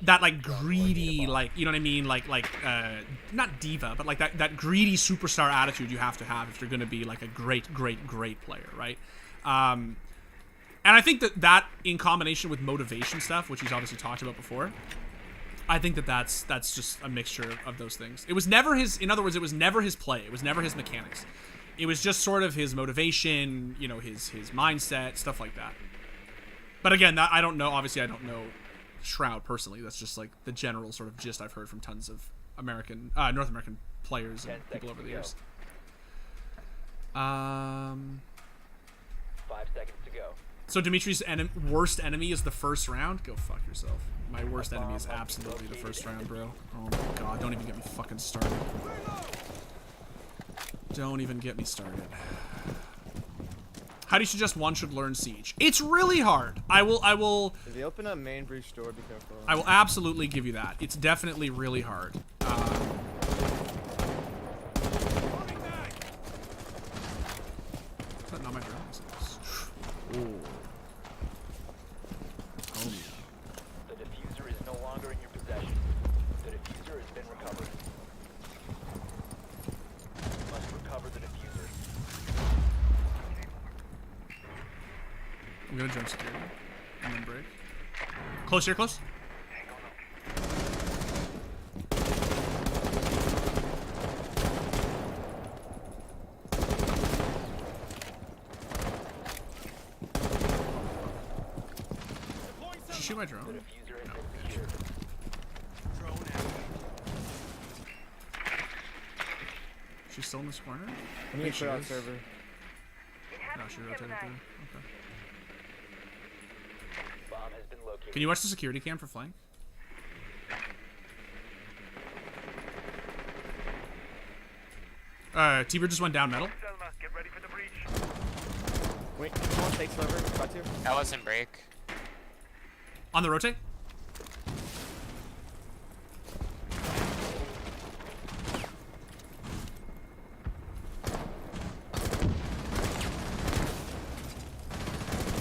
that greedy, you know what I mean, not diva, but like that greedy superstar attitude you have to have if you're going to be like a great player, right? And I think that in combination with motivation stuff, which he's obviously talked about before, I think that's just a mixture of those things. It was never his, in other words, it was never his play. It was never his mechanics. It was just sort of his motivation, you know, his mindset, stuff like that. But again, I don't know. Obviously, I don't know Shroud personally. That's just like the general sort of gist I've heard from tons of North American players and people over the years. 5 seconds to go. So Dimitri's worst enemy is the first round? Go fuck yourself. My worst enemy is absolutely the first round, bro. Oh my god, don't even get me fucking started. Don't even get me started. How do you suggest one should learn Siege? It's really hard. I will If they open up main breach door, be careful. I will absolutely give you that. It's definitely really hard. Is that not my drone? Ooh. Oh, yeah. The diffuser is no longer in your possession. The diffuser has been recovered. You must recover the diffuser. I'm gonna jump security. And then break. Close here, close. Shoot my drone. The diffuser has been secured. She's still in this corner? I need to put out server. No, she rotated through. Okay. Bomb has been located. Can you watch the security cam for flank? T-Bird just went down metal. Selma, get ready for the breach. Wait, someone take server. Got to. That wasn't break. On the rotate?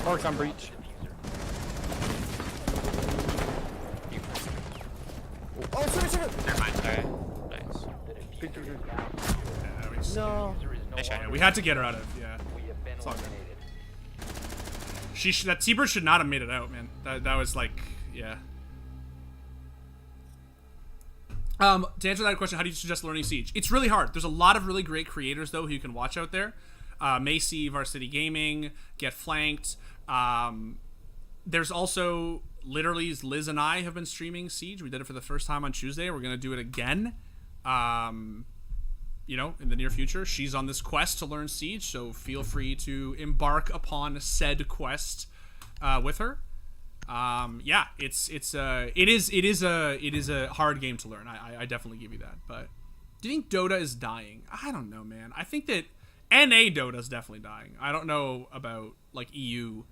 Orcs on breach. Oh, server! Never mind. Sorry. Nice. Big, big, big. Yeah, we just, No. Nice shot. yeah, we had to get her out of, yeah. We have been all good. eliminated. That T-Bird should not have made it out, man. That was like, yeah. To answer that question, how do you suggest learning Siege? It's really hard. There's a lot of really great creators, though, who you can watch out there. Macy, Varsity Gaming, Get Flanked. There's also, literally, Liz and I have been streaming Siege. We did it for the first time on Tuesday. We're going to do it again, you know, in the near future. She's on this quest to learn Siege, so feel free to embark upon said quest with her. Yeah, it is a hard game to learn. I definitely give you that. But do you think Dota is dying? I don't know, man. I think that NA Dota is definitely dying. I don't know about like EU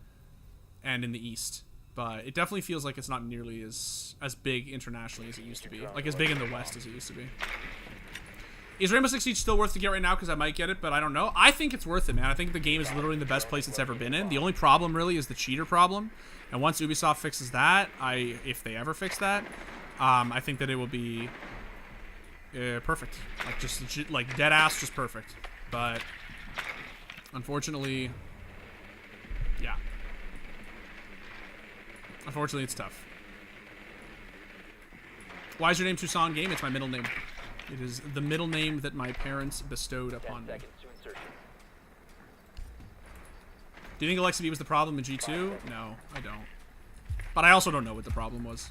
and in the East, but it definitely feels like it's not nearly as big internationally as it used to be. Like as big in the West as it used to be. Is Rainbow Six Siege still worth to get right now? Because I might get it, but I don't know. I think it's worth it, man. I think the game is literally in the best place it's ever been in. The only problem really is the cheater problem. And once Ubisoft fixes that, if they ever fix that, I think that it will be perfect. Like just like dead ass, just perfect. But Unfortunately, yeah. Unfortunately, it's tough. Why is your name Tucson Game? It's my middle name. It is the middle name that my parents bestowed 10 upon me. seconds to insertion. Do you think Alexa B was the problem in G2? No, I don't. But I also don't know what the problem was.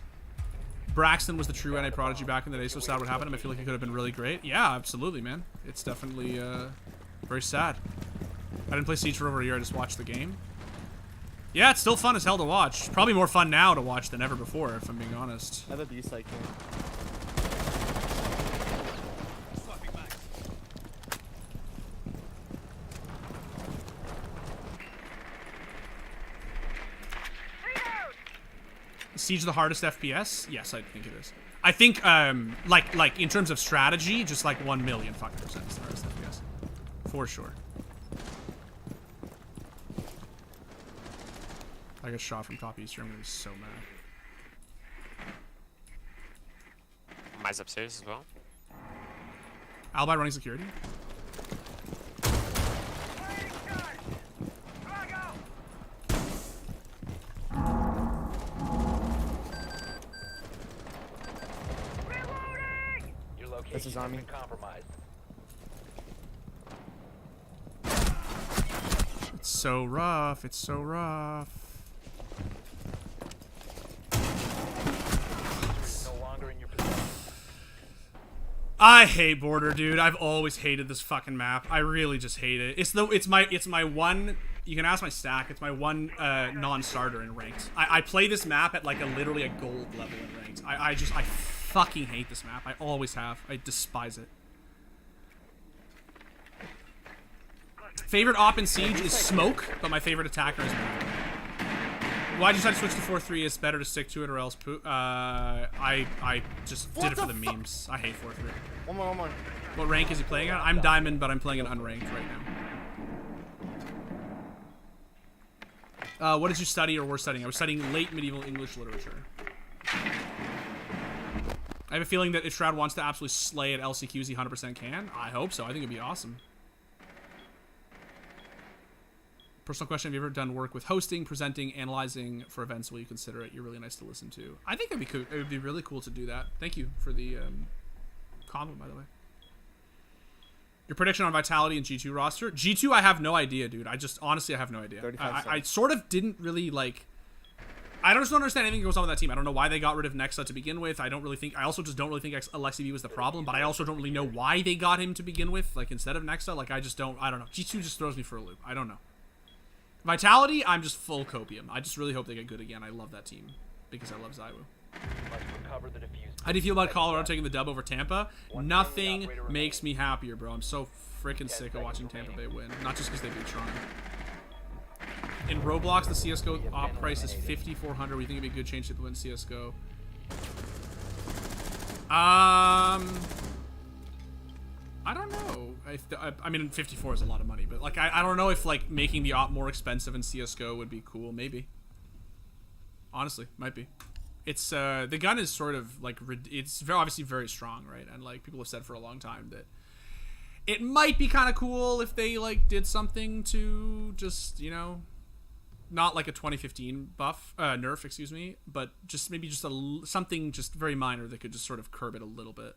Braxton was the true NA prodigy back in the day, so sad what happened to him. I feel like it could have been really great. Yeah, absolutely, man. It's definitely very sad. I didn't play Siege for over a year, I just watched the game. Yeah, it's still fun as hell to watch. Probably more fun now to watch than ever before, if I'm being honest. I love the side game. Siege the hardest FPS? Yes, I think it is. I think, like in terms of strategy, just like 1,000,000 fucking % is the hardest FPS. For sure. I got shot from top eastern. I'm gonna be so mad. Mine's upstairs as well. Alibi running security. Your location This is on has me. been compromised. It's so rough. It's so rough. No longer in your possession. I hate Border, dude. I've always hated this fucking map. I really just hate it. It's my one. You can ask my stack. It's my one non-starter in ranked. I play this map at like literally a gold level in ranked. I fucking hate this map. I always have. I despise it. Favorite op in Siege is Smoke, but my favorite attacker is Moon. Why'd you decide to switch to 4-3? It's better to stick to it or else I just did it for the memes. I hate 4-3. One more. What rank is he playing at? I'm Diamond, but I'm playing an unranked right now. What did you study or were studying? I was studying late medieval English literature. I have a feeling that if Shroud wants to absolutely slay at LCQs, he 100% can. I hope so. I think it'd be awesome. Personal question, have you ever done work with hosting, presenting, analyzing for events? Will you consider it? You're really nice to listen to. I think it'd be cool. It would be really cool to do that. Thank you for the comment, by the way. Your prediction on Vitality and G2 roster? G2, I have no idea, dude. Honestly, I have no idea. 35 I sort of didn't really, like... I just don't understand anything that goes on with that team. I don't know why they got rid of Nexa to begin with. I also just don't really think Alexi B was the problem, but I also don't really know why they got him to begin with, like, instead of Nexa. Like, I don't know. G2 just throws me for a loop. I don't know. Vitality, I'm just full copium. I just really hope they get good again. I love that team because I love Zywoo. Must recover the diffuse. How do you feel about Colorado taking the dub over Tampa? Nothing makes me happier, bro. I'm so freaking sick of watching Tampa Bay win. Not just because they beat Toronto. In Roblox, the CSGO op price is $5,400. We think it'd be a good change to win CSGO. I don't know. I mean, 54 is a lot of money, but like, I don't know if like making the op more expensive in CS:GO would be cool. Maybe. Honestly, might be. It's the gun is sort of like it's obviously very strong, right? And like people have said for a long time that it might be kind of cool if they like did something to just, you know, not like a 2015 buff nerf, excuse me, but just maybe just something just very minor that could just sort of curb it a little bit.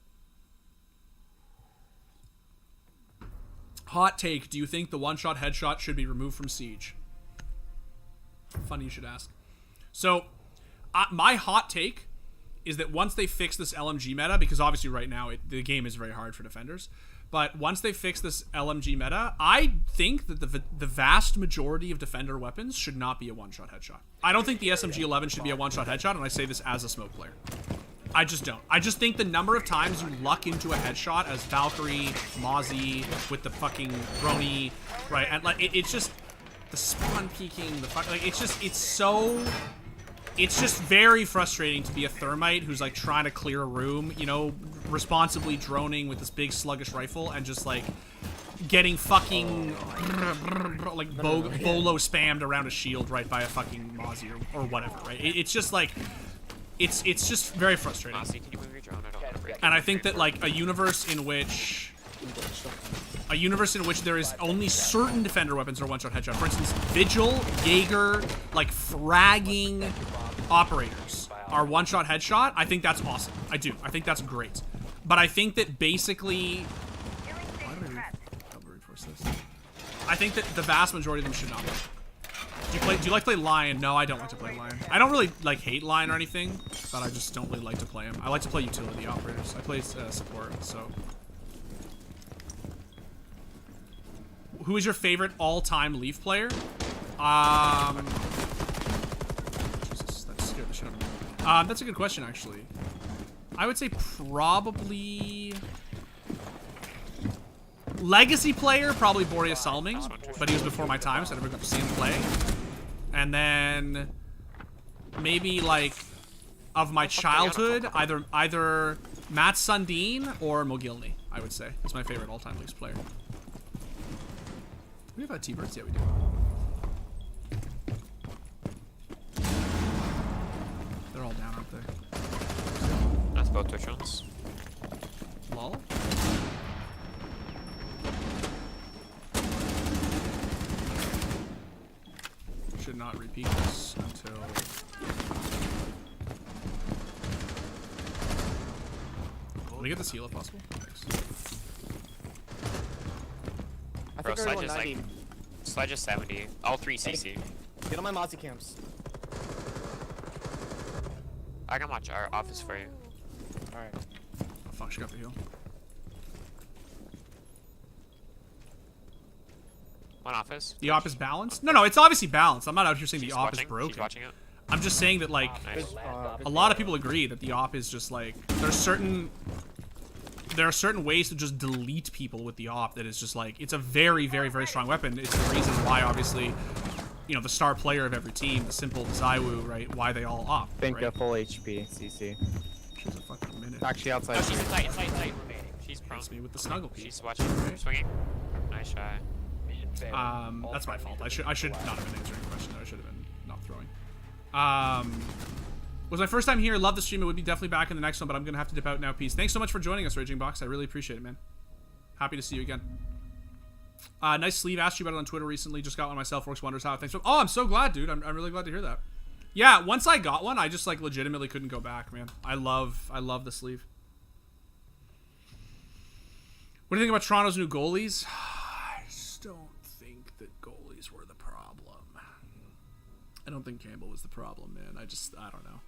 Hot take, do you think the one-shot headshot should be removed from Siege? Funny you should ask. So, my hot take is that once they fix this LMG meta, because obviously right now the game is very hard for defenders, but once they fix this LMG meta, I think that the vast majority of defender weapons should not be a one-shot headshot. I don't think the SMG-11 should be a one-shot headshot, and I say this as a smoke player. I just don't. I just think the number of times you luck into a headshot as Valkyrie, Mozzie, with the fucking Brony, right? And like, it's just the spawn peeking, the fuck, like, it's just very frustrating to be a thermite who's like trying to clear a room, you know, responsibly droning with this big sluggish rifle and just like getting fucking like bolo spammed around a shield, right, by a fucking Mozzie or whatever, right? It's just like, it's just very frustrating. Can you move your drone? I don't have a break. And I think that like a universe in which A universe in which there is only certain defender weapons are one-shot headshot. For instance, Vigil, Jaeger, like fragging operators are one-shot headshot. I think that's awesome. I do. I think that's great. But I think that basically... Why do I reinforce this? I think that the vast majority of them should not be. Do you like to play Lion? No, I don't like to play Lion. I don't really like hate Lion or anything, but I just don't really like to play him. I like to play utility operators. I play support, so... Who is your favorite all-time Leaf player? Jesus, that scared the shit out of me. That's a good question, actually. I would say probably... Legacy player, probably Boreas Salming, but he was before my time, so I never got to see him play. And then... maybe, like, of my childhood, either Matt Sundin or Mogilny, I would say. He's my favorite all-time Leafs player. Do we have T-Birds? Yeah, we do. They're all down, aren't they? That's both Twitch ones. Lol. Should not repeat this until... Let me get this heal if possible. Thanks. I Bro, think Sledge we're is 190. like... Sledge is 70. All 3 CC. Get on my Mozzie camps. I can watch our office for you. Alright. Oh fuck, she got the heal. One office. The op is balanced? No, it's obviously balanced. I'm not out here saying the op is She's broken. watching it. I'm just saying that, like, Nice. a lot of people agree that the op is just, like, there are certain ways to just delete people with the op that is just, like, it's a very, very, very strong weapon. It's the reason why, obviously, you know, the star player of every team, the simple Zaiwu, right, why they all op, Think right? full HP, CC. She's a fucking minute. Actually, outside. No, she's inside. She's prone. Hits me with the snuggle piece. She's watching. Swinging. Nice shot. Mission failed. That's my fault. I should not have been answering the question. I should have been not throwing. Was my first time here. Love the stream. It would be definitely back in the next one, but I'm gonna have to dip out now. Peace. Thanks so much for joining us, Raging Box. I really appreciate it, man. Happy to see you again. Nice sleeve. Asked you about it on Twitter recently. Just got one myself. Works wonders. How? Thanks. Oh, I'm so glad, dude. I'm really glad to hear that. Yeah, once I got one, I just like legitimately couldn't go back, man. I love the sleeve. What do you think about Toronto's new goalies? I just don't think that goalies were the problem. I don't think Campbell was the problem, man. I don't know.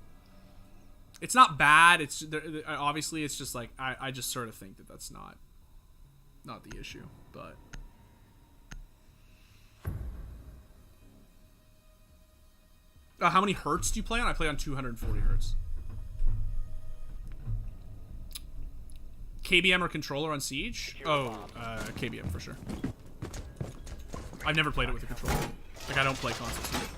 It's not bad. It's obviously it's just like I just sort of think that that's not the issue, but. How many hertz do you play on? I play on 240 hertz. KBM or controller on Siege? Oh, KBM for sure. I've never played it with a controller. Like, I don't play console Siege.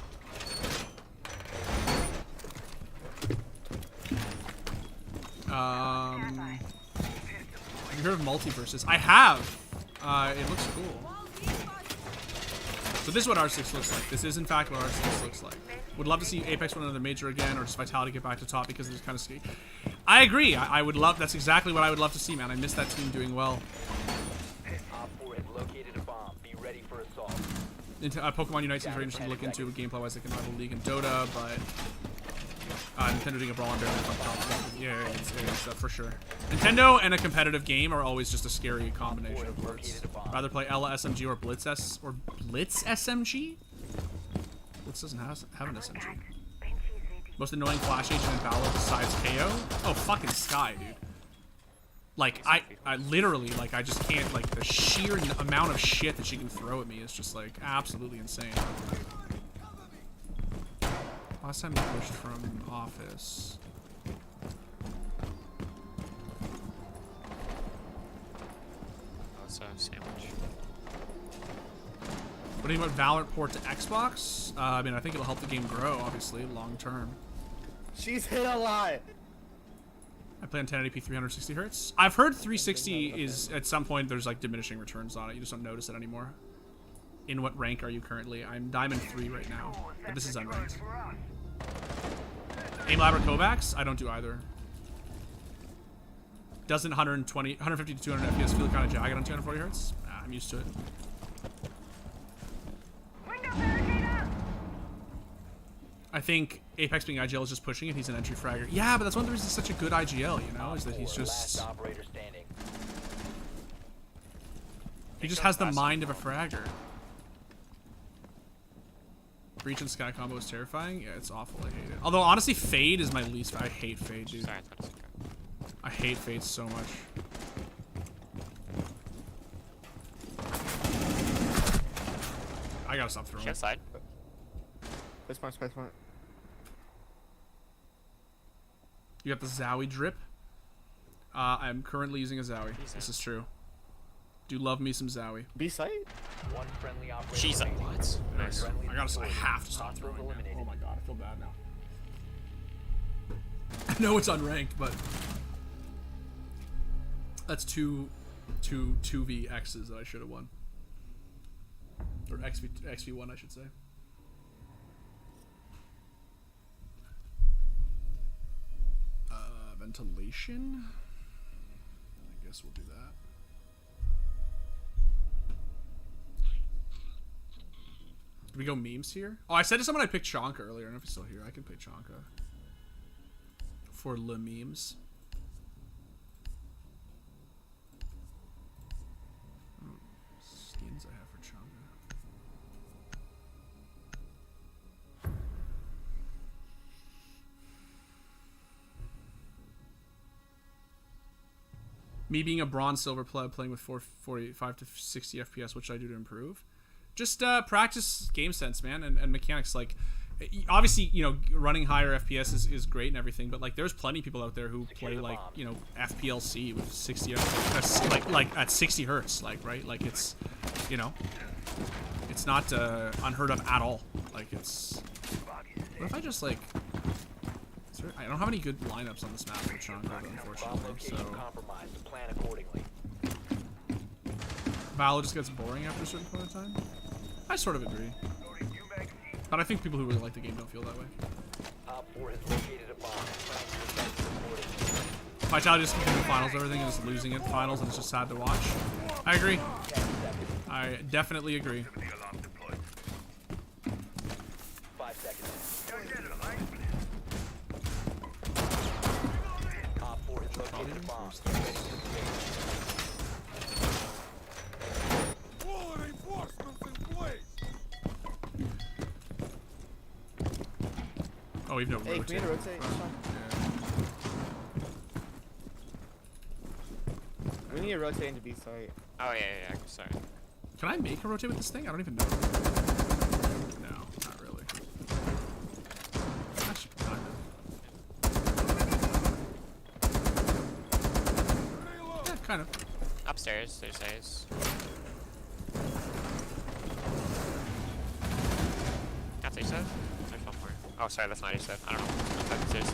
Have you heard of multiverses? I have. It looks cool. So this is what R6 looks like. This is in fact what R6 looks like. Would love to see Apex win another major again, or just Vitality get back to top because it's kind of skate. I agree. I would love. That's exactly what I would love to see, man. I miss that team doing well. Op 4 has located a bomb. Be ready for assault. Pokemon Unite seems very interesting to look into. Gameplay-wise, they can rival League and Dota, but Nintendo doing a brawl on barely top. Yeah, it's for sure. Nintendo and a competitive game are always just a scary combination of words. Rather play Ella SMG or Blitz SMG. Blitz doesn't have an SMG. Most annoying Flash agent in Valor besides KO? Oh, fucking Sky, dude. Like, I literally, like, I just can't, like, the sheer amount of shit that she can throw at me is just, like, absolutely insane. Last time we pushed from office. That's a sandwich. What do you think about Valorant port to Xbox? I mean, I think it'll help the game grow, obviously, long term. She's hit a lot. I play on 1080p 360 hertz. I've heard 360 is, at some point, there's like diminishing returns on it. You just don't notice it anymore. In what rank are you currently? I'm Diamond 3 right now, but this is unranked. Aim Lab or Kovacs? I don't do either. Doesn't 150 to 200 FPS feel kind of jagged on 240 hertz? Ah. I'm used to it. Window barricade up! I think Apex being IGL is just pushing it. He's an entry fragger. Yeah, but that's one of the reasons he's such a good IGL, you know, is that he's Last just... operator standing. He just has the mind of a fragger. Breach and Sky combo is terrifying. Yeah, it's awful. I hate it. Although, honestly, Fade is my least... I hate Fade, dude. Sorry, I thought it was okay. I hate Fade so much. I gotta stop throwing. She outside. Space point, space point. You got the Zowie drip. I'm currently using a Zowie. This is true. Do love me some Zowie. B site? One friendly operator. She's a remaining. what? Nice. Friendly I deployed. have to stop Hostiles throwing. Man. eliminated. Oh my god, I feel bad now. I know it's unranked, but that's two VXs that I should have won, or XV1, I should say. Ventilation. I guess we'll do that. Did we go memes here? Oh, I said to someone I picked Chonka earlier. I don't know if he's still here. I can pick Chonka for le memes. Oh, skins I have for Chonka. Me being a bronze silver pleb playing with 45 to 60 FPS, what should I do to improve? Just practice game sense, man, and mechanics. Like, obviously, you know, running higher FPS is great and everything, but like, there's plenty of people out there who play like, you know, FPLC with 60 FPS, like at 60 hertz, like, right? Like, it's, you know, it's not unheard of at all. Like, it's. What if I just like? I don't have any good lineups on this map for Chonka, Bomb unfortunately. location So compromised. Plan accordingly. Valor just gets boring after a certain point of time. I sort of agree. But I think people who really like the game don't feel that way. Op 4 has located a bomb. Plan to defend reported. Vitality just completing the finals and everything and just losing it in finals, and it's just sad to watch. I agree. I definitely agree. 5 seconds. Op 4 has located a bomb. Oh, we've no Hey, rotate. can we rotate? We need to rotate into B site. Oh yeah. Sorry. Can I make a rotate with this thing? I don't even know. No, not really. Actually, kind of. Yeah, kind of. Upstairs. There's A's. That's Ace. There's one more. Oh, sorry, that's not Ace. I don't know. That's upstairs.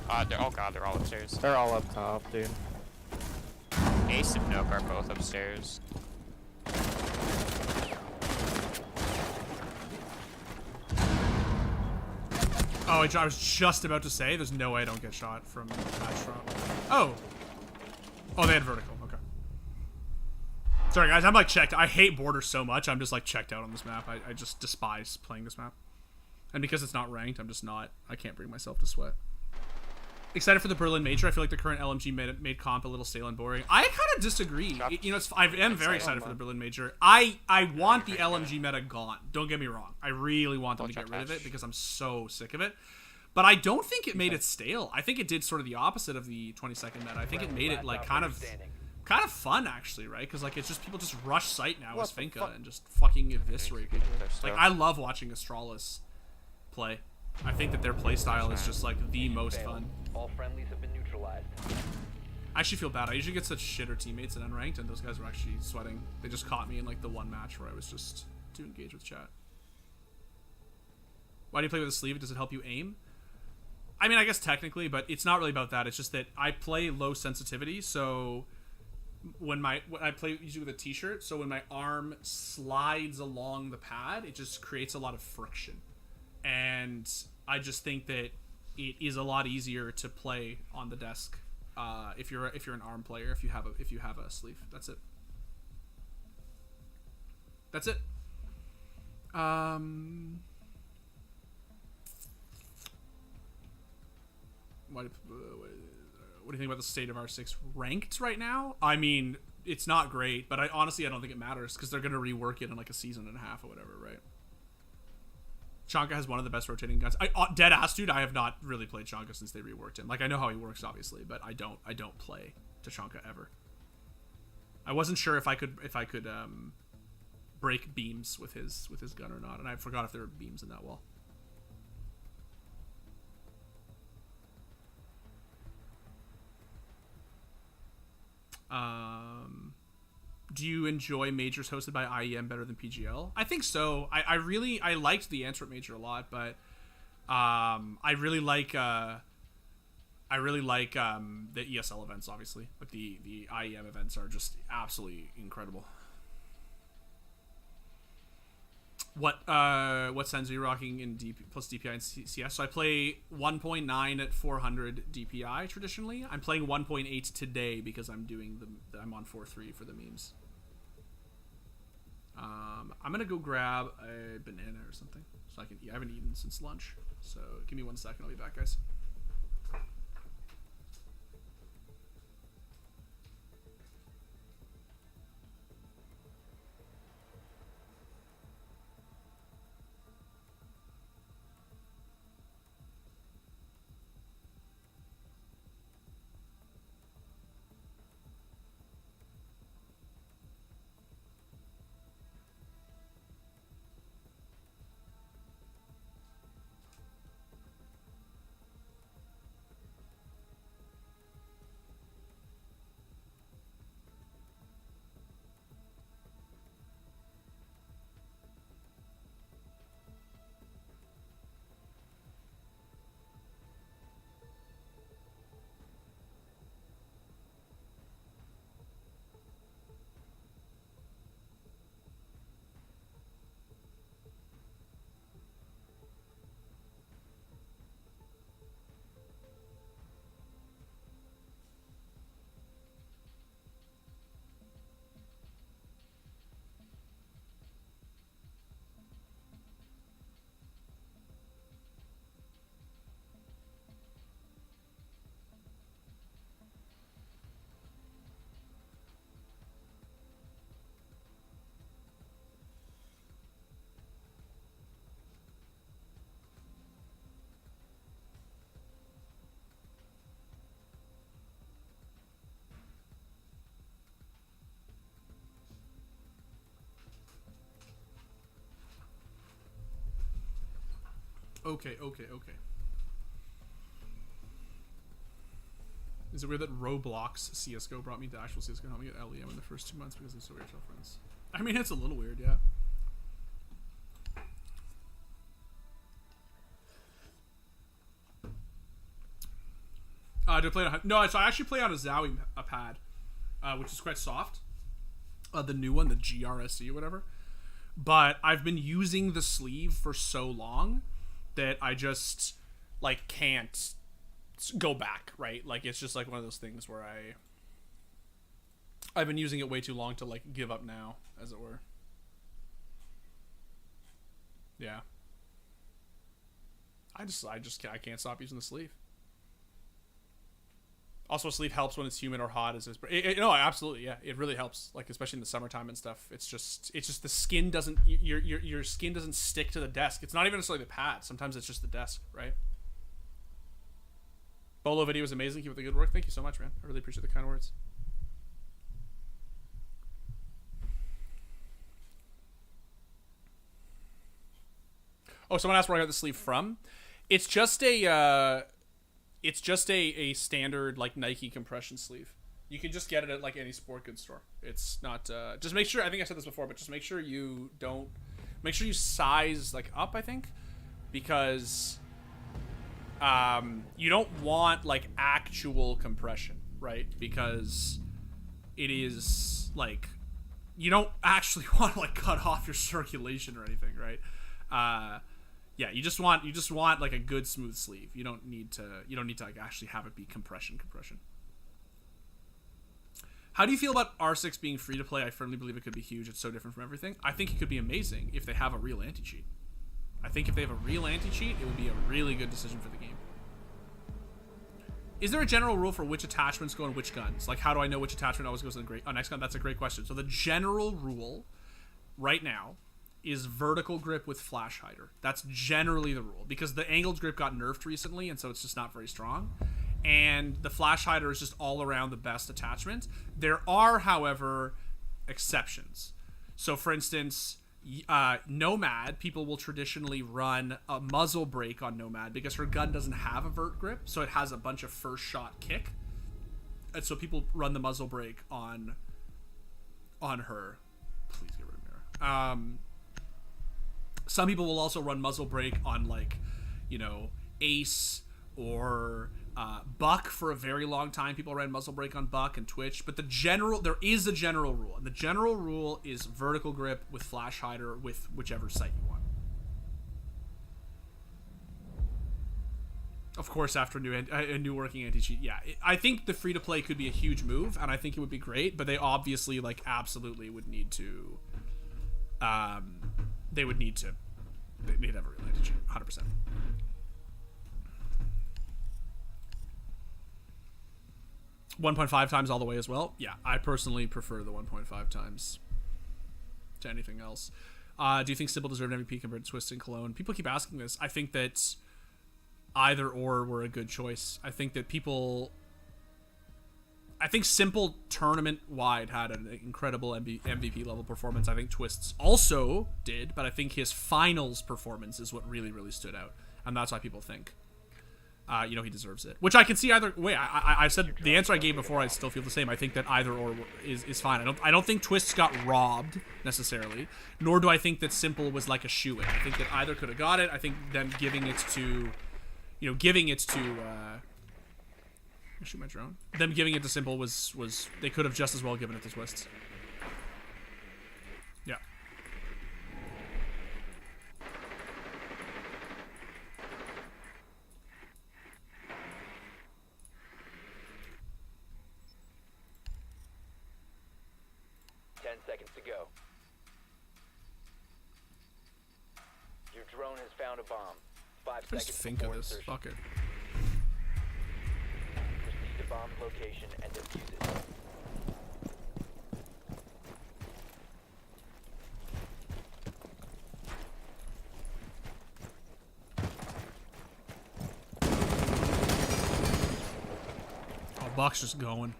Oh god, they're all upstairs. They're all up top, dude. Ace and Nook are both upstairs. Oh, I was just about to say, there's no way I don't get shot from that drop. Oh! Oh, they had vertical. Okay. Sorry, guys, I'm like checked. I hate borders so much, I'm just like checked out on this map. I just despise playing this map. And because it's not ranked, I'm just not... I can't bring myself to sweat. Excited for the Berlin Major. I feel like the current LMG made comp a little stale and boring. I kind of disagree. You know, I am very excited for the Berlin Major. I want the LMG meta gone. Don't get me wrong. I really want them to get rid of it because I'm so sick of it. But I don't think it made it stale. I think it did sort of the opposite of the 20-second meta. I think it made it like kind of fun actually, right? Because like it's just people just rush site now as Finka and just fucking eviscerate people. Like I love watching Astralis play. I think that their playstyle is just like the most fun. All friendlies have been neutralized. I actually feel bad. I usually get such shitter teammates in unranked, and those guys were actually sweating. They just caught me in like the one match where I was just too engaged with chat. Why do you play with a sleeve? Does it help you aim? I mean, I guess technically, but it's not really about that. It's just that I play low sensitivity, so when I play usually with a t-shirt, so when my arm slides along the pad, it just creates a lot of friction. And I just think that it is a lot easier to play on the desk if you're an arm player if you have a sleeve. That's it. That's it. What do you think about the state of R6 ranked right now? I mean, it's not great, but honestly I don't think it matters because they're gonna rework it in like a season and a half or whatever, right? Chanka has one of the best rotating guns. Dead ass dude, I have not really played Chanka since they reworked him. Like, I know how he works, obviously, but I don't play Tachanka ever. I wasn't sure if I could break beams with his gun or not, and I forgot if there were beams in that wall. Do you enjoy majors hosted by IEM better than PGL? I think so. I liked the Antwerp major a lot, but I really like the ESL events, obviously. Like the IEM events are just absolutely incredible. What sends are you rocking in plus DPI and CS? So I play 1.9 at 400 DPI traditionally. I'm playing 1.8 today because I'm on 4.3 for the memes. I'm gonna go grab a banana or something so I can eat. I haven't eaten since lunch, so give me 1 second. I'll be back, guys. Okay. Is it weird that Roblox CSGO brought me to actual CSGO and helped me get LEM in the first 2 months because I'm so weird to friends? I mean, it's a little weird, yeah. Do I play on? No, so I actually play on a Zowie pad, which is quite soft. The new one, the GRSE or whatever. But I've been using the sleeve for so long that I just like can't go back, right? Like it's just like one of those things where I've been using it way too long to like give up now, as it were. Yeah. I can't stop using the sleeve. Also, a sleeve helps when it's humid or hot. No, absolutely, yeah. It really helps, like especially in the summertime and stuff. It's just the skin doesn't your skin doesn't stick to the desk. It's not even necessarily the pad. Sometimes it's just the desk, right? Bolo video is amazing. Keep up the good work. Thank you so much, man. I really appreciate the kind words. Oh, someone asked where I got the sleeve from. It's just a standard like Nike compression sleeve. You can just get it at like any sport goods store. It's not just make sure, I think I said this before, but just make sure you size like up, I think, because you don't want like actual compression, right? Because it is like you don't actually want to like cut off your circulation or anything, right? Yeah, you just want like a good smooth sleeve. You don't need to like actually have it be compression. How do you feel about R6 being free to play? I firmly believe it could be huge. It's so different from everything. I think it could be amazing if they have a real anti-cheat. I think if they have a real anti-cheat, it would be a really good decision for the game. Is there a general rule for which attachments go in which guns? Like, how do I know which attachment always goes in the next gun? That's a great question. So the general rule right now is vertical grip with flash hider. That's generally the rule because the angled grip got nerfed recently, and so it's just not very strong. And the flash hider is just all around the best attachment. There are, however, exceptions. So, for instance, Nomad, people will traditionally run a muzzle brake on Nomad because her gun doesn't have a vert grip, so it has a bunch of first shot kick. And so people run the muzzle brake on her. Please get rid of mirror. Some people will also run muzzle brake on, like, you know, Ace or Buck for a very long time. People ran muzzle brake on Buck and Twitch, but there is a general rule, and the general rule is vertical grip with flash hider with whichever sight you want. Of course, after a new working anti-cheat, yeah. I think the free-to-play could be a huge move, and I think it would be great, but they obviously, like, absolutely would need to... They need to have a real anti-cheat, 100%. .5 times all the way as well. Yeah, I personally prefer the 1.5 times to anything else. Do you think Simple deserved an MVP compared to Twist and Cologne? People keep asking this. I think that either or were a good choice. I think that Simple tournament-wide had an incredible MVP level performance. I think Twist's also did, but I think his finals performance is what really, really stood out. And that's why people think he deserves it. Which I can see either way. I said the answer I gave before, I still feel the same. I think that either or is fine. I don't think Twist got robbed, necessarily. Nor do I think that Simple was like a shoo-in. I think that either could have got it. I think them giving it to... shoot my drone. Them giving it to Simple was they could have just as well given it to Twist. Yeah. Seconds to go. Your drone has found a bomb. 5 seconds. Just think of this. Insertion. Fuck it. Proceed to bomb location and defuse it. Oh, Buck's just going.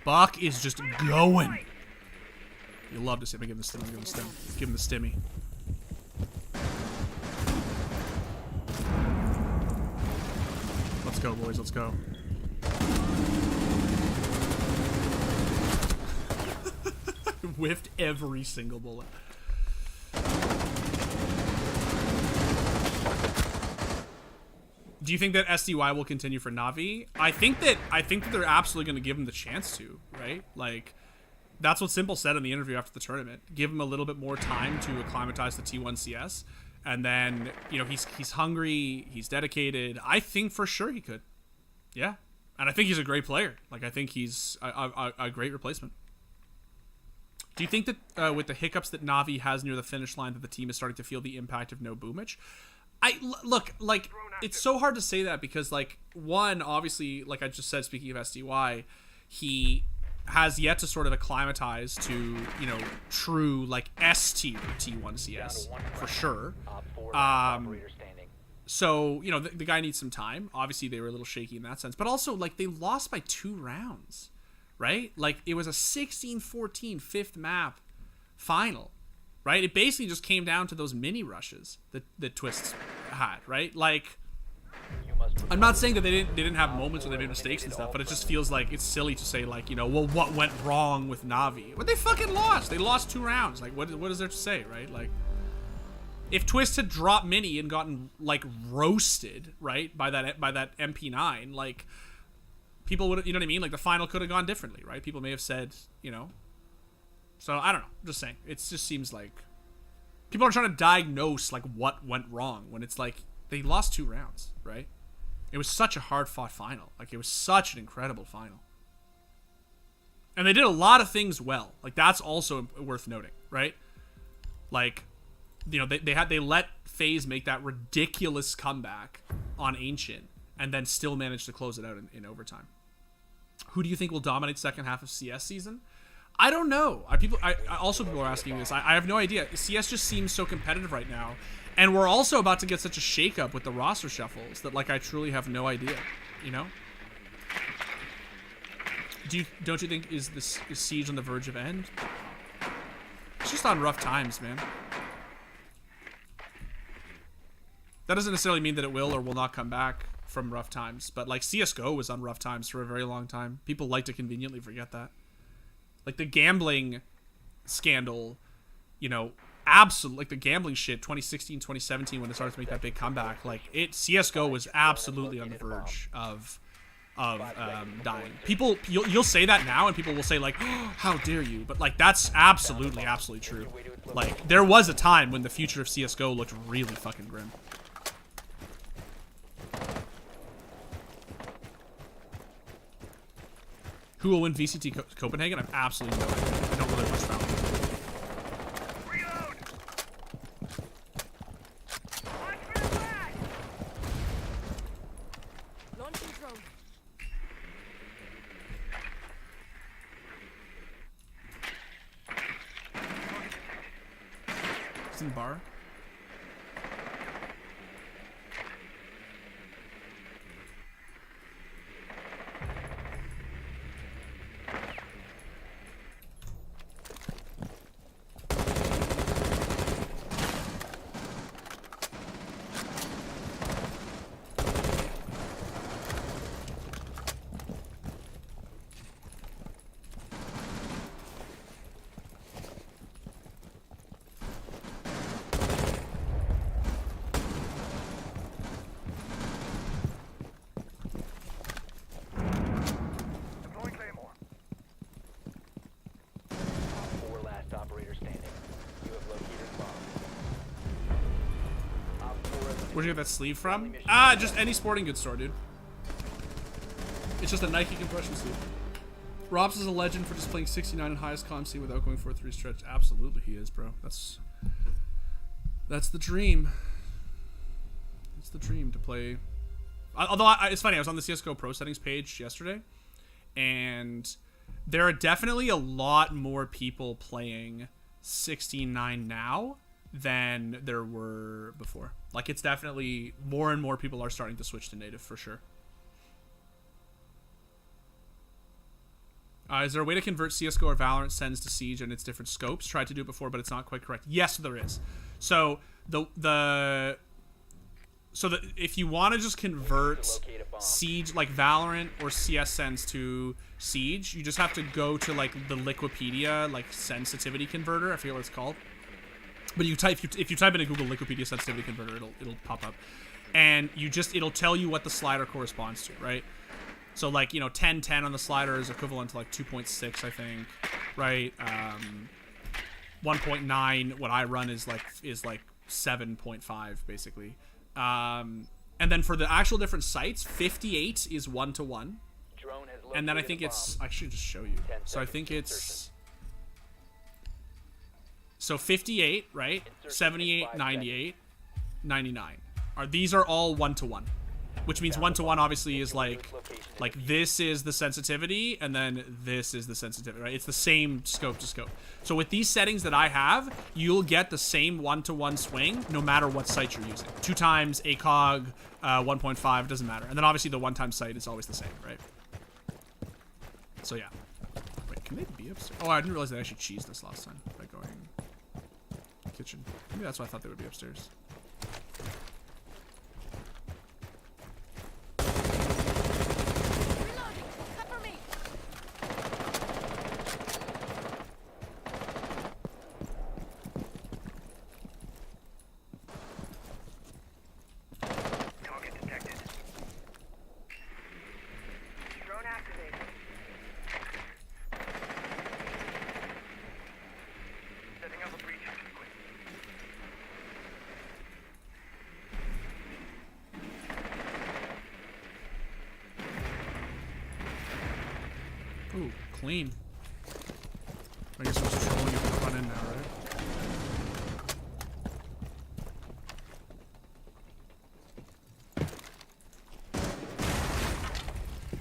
Buck is just going. You'll love to see him. Give him the stim. Give him the stim. Give him the stimmy. Let's go, boys. Let's go. Whiffed every single bullet. Do you think that SDY will continue for Navi? I think that they're absolutely going to give him the chance to, right? Like, that's what Simple said in the interview after the tournament. Give him a little bit more time to acclimatize the T1 CS, and then he's hungry, he's dedicated. I think for sure he could, yeah, and I think he's a great player. Like, I think he's a great replacement. Do you think that with the hiccups that Navi has near the finish line, that the team is starting to feel the impact of no Boomich? Look, like, it's so hard to say that because, like, one, obviously, like I just said, speaking of SDY, he has yet to sort of acclimatize to, true, like, S-tier T1 CS, for sure. So, the guy needs some time. Obviously, they were a little shaky in that sense. But also, like, they lost by 2 rounds, right? Like, it was a 16-14 fifth map final, right? It basically just came down to those mini rushes that Twists had, right? Like, I'm not saying that they didn't have moments where they made mistakes and stuff, but it just feels like it's silly to say, like, well, what went wrong with Navi? But they fucking lost. They lost 2 rounds. Like, what is there to say, right? Like, if Twist had dropped mini and gotten, like, roasted, right, by that MP9, like, people would, you know what I mean? Like, the final could have gone differently, right? People may have said, So, I don't know. I'm just saying. It just seems like people are trying to diagnose, like, what went wrong when it's like they lost 2 rounds, right? It was such a hard-fought final. Like, it was such an incredible final. And they did a lot of things well. Like, that's also worth noting, right? Like, you know, they let FaZe make that ridiculous comeback on Ancient and then still managed to close it out in overtime. Who do you think will dominate second half of CS season? I don't know. People are asking this. I have no idea. CS just seems so competitive right now. And we're also about to get such a shakeup with the roster shuffles that, like, I truly have no idea, you know? Don't you think is Siege on the verge of end? It's just on rough times, man. That doesn't necessarily mean that it will or will not come back from rough times, but like CS:GO was on rough times for a very long time. People like to conveniently forget that. Like the gambling scandal, you know, like the gambling shit 2016, 2017 when it started to make that big comeback, like CS:GO was absolutely on the verge of dying. People, you'll say that now and people will say like, oh, how dare you? But like that's absolutely true. Like there was a time when the future of CS:GO looked really fucking grim. Who will win VCT Copenhagen? I've absolutely no idea. I don't really watch Valorant. Launching drone. It's in bar. Where'd you get that sleeve from? Ah, just any sporting goods store, dude. It's just a Nike compression sleeve. Robs is a legend for just playing 69 in highest comm scene without going for a 3 stretch. Absolutely he is, bro. That's the dream. It's the dream to play. Although it's funny, I was on the CSGO Pro settings page yesterday, and there are definitely a lot more people playing 69 now than there were before. Like, it's definitely more and more people are starting to switch to native for sure. Is there a way to convert CSGO or Valorant sends to Siege and its different scopes? Tried to do it before, but it's not quite correct. Yes, there is. So if you want to just convert Siege, like Valorant or CS sends to Siege, you just have to go to like the Liquipedia like sensitivity converter. I forget what it's called. But if you type in a Google Liquipedia sensitivity converter, it'll pop up, and it'll tell you what the slider corresponds to, right? So like, you know, 1010 on the slider is equivalent to like 2.6, I think, right? 1.9 what I run is like 7.5 basically. And then for the actual different sites, 58 is 1-to-1, and then I think it's, I should just show you. So I think it's, so 58, right? 78, 98, 99. These are all 1-to-1, which means 1-to-1 obviously is like this is the sensitivity and then this is the sensitivity, right? It's the same scope to scope. So with these settings that I have, you'll get the same 1-to-1 swing no matter what site you're using. 2 times ACOG, 1.5, doesn't matter. And then obviously the 1-time site is always the same, right? So yeah. Wait, can they be upstairs? Oh, I didn't realize they actually cheesed this last time by going kitchen. Maybe that's why I thought they would be upstairs. Reloading. Cover me. Target detected. Drone activated. Setting up a breach. Ooh, clean. in now, right?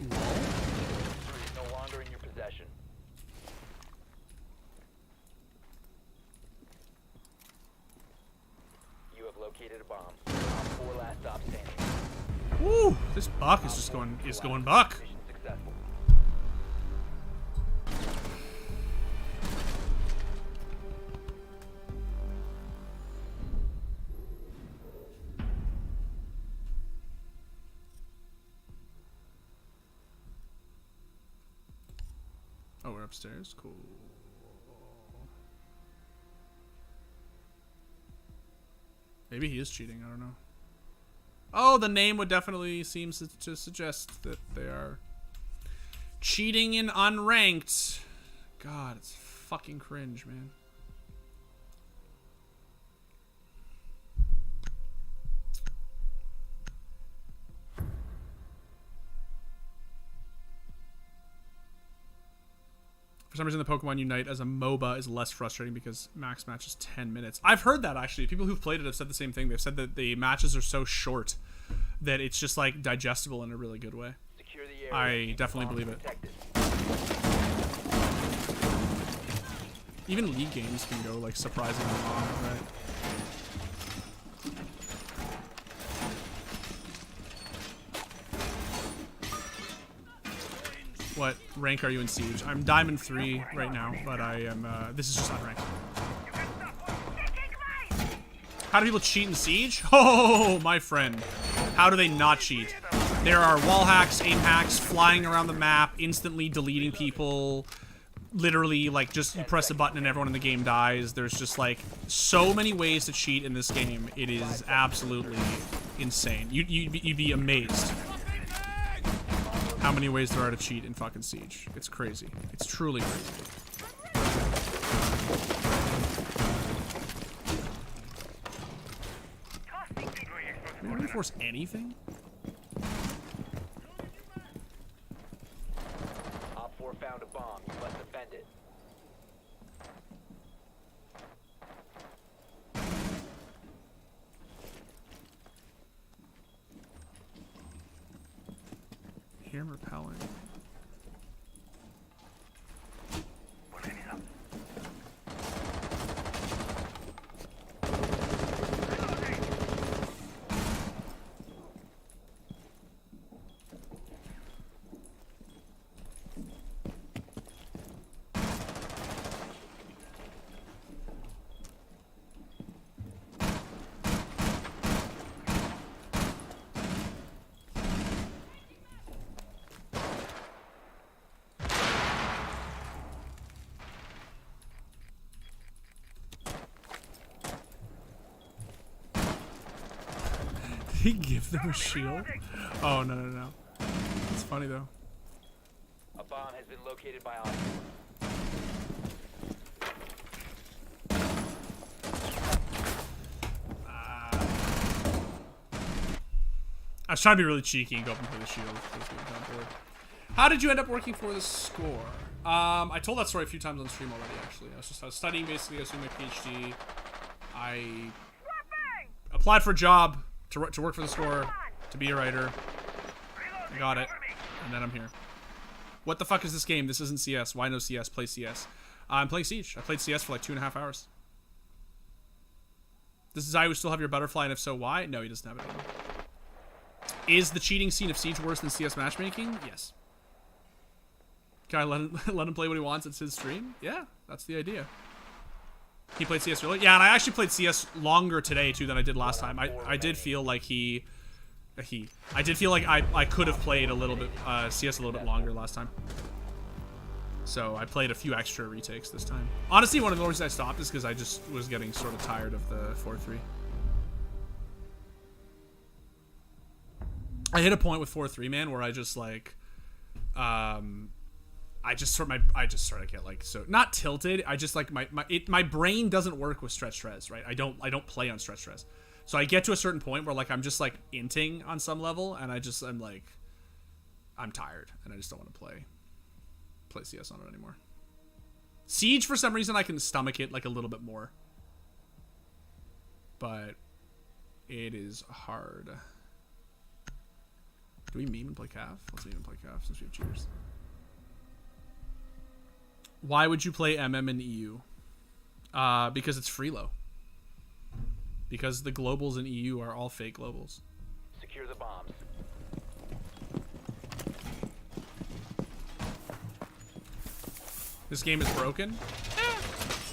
Diffuser is no longer in your possession. You have located a bomb. Op 4 last stop standing. Woo! This buck is just going buck. Mission successful. Oh, we're upstairs. Cool. Maybe he is cheating. I don't know. Oh, the name would definitely seem to suggest that they are cheating in unranked. God, it's fucking cringe, man. For some reason, the Pokemon Unite as a MOBA is less frustrating because max match is 10 minutes. I've heard that, actually. People who've played it have said the same thing. They've said that the matches are so short that it's just, like, digestible in a really good way. Secure the area. I definitely Bomb believe it. protected. Even League games can go, like, surprisingly long, right? What rank are you in Siege? I'm Diamond 3 right now, but I am, this is just unranked. How do people cheat in Siege? Oh, my friend. How do they not cheat? There are wall hacks, aim hacks, flying around the map, instantly deleting people. Literally, like, just you press a button and everyone in the game dies. There's just, like, so many ways to cheat in this game. It is absolutely insane. You'd be amazed how many ways there are to cheat in fucking Siege. It's crazy. It's truly crazy. We don't force anything? Op 4 found a bomb. You must defend it. Hear him repelling. Did he give them a shield? Oh, no. It's funny, though. A bomb has been located by Op 4. I was trying to be really cheeky and go up and play the shield. How did you end up working for the score? I told that story a few times on stream already, actually. I was studying, basically. I was doing my PhD. I applied for a job to work for the score, to be a writer. I got it, and then I'm here. What the fuck is this game? This isn't CS. Why no CS? Play CS. I'm playing Siege. I played CS for like 2.5 hours. Does Zayu still have your butterfly, and if so, why? No, he doesn't have it anymore. Is the cheating scene of Siege worse than CS matchmaking? Yes. Can I let him play what he wants? It's his stream? Yeah, that's the idea. He played CS earlier? Yeah, and I actually played CS longer today, too, than I did last time. I did feel like I did feel like I could have played a little bit, CS a little bit longer last time. So I played a few extra retakes this time. Honestly, one of the reasons I stopped is because I just was getting sort of tired of the 4-3. I hit a point with 4-3, man, where I just, like, I just sort of get like, so not tilted. I just like my brain doesn't work with stretch res, right? I don't play on stretch res. So I get to a certain point where like I'm just like inting on some level, and I'm like, I'm tired and I just don't want to play CS on it anymore. Siege, for some reason, I can stomach it like a little bit more. But it is hard. Do we meme and play Cav? Let's meme and play Cav since we have cheaters. Why would you play MM in EU? Because it's freelo. Because the globals in EU are all fake globals. Secure the bombs. This game is broken.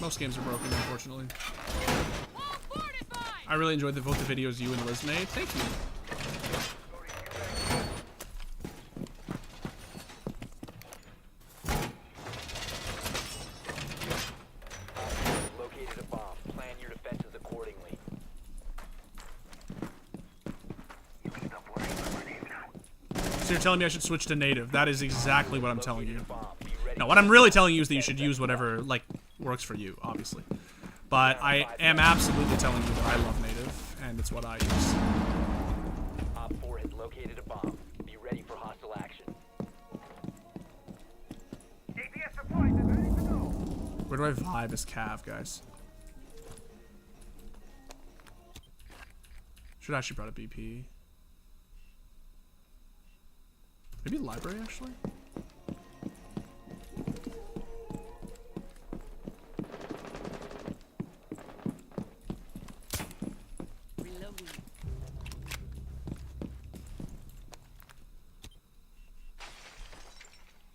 Most games are broken, unfortunately. I really enjoyed both the videos you and Liz made. Thank you. Located a bomb. Plan your defenses accordingly. So you're telling me I should switch to native. That is exactly what I'm telling you. Bomb. Be ready. No, what I'm really telling you is that you should use whatever, like, works for you, obviously. But I am absolutely telling you that I love native, and it's what I use. Op 4 has located a bomb. Be ready for hostile action. APS deployed and ready to go. Where do I vibe as Cav, guys? Should actually brought a BP. Maybe library, actually? Reloading.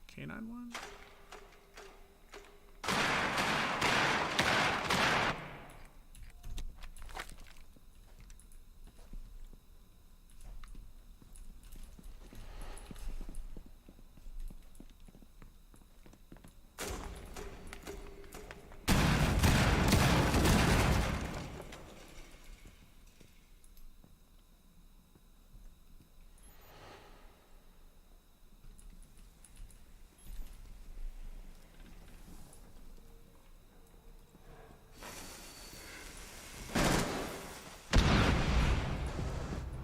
K9 one?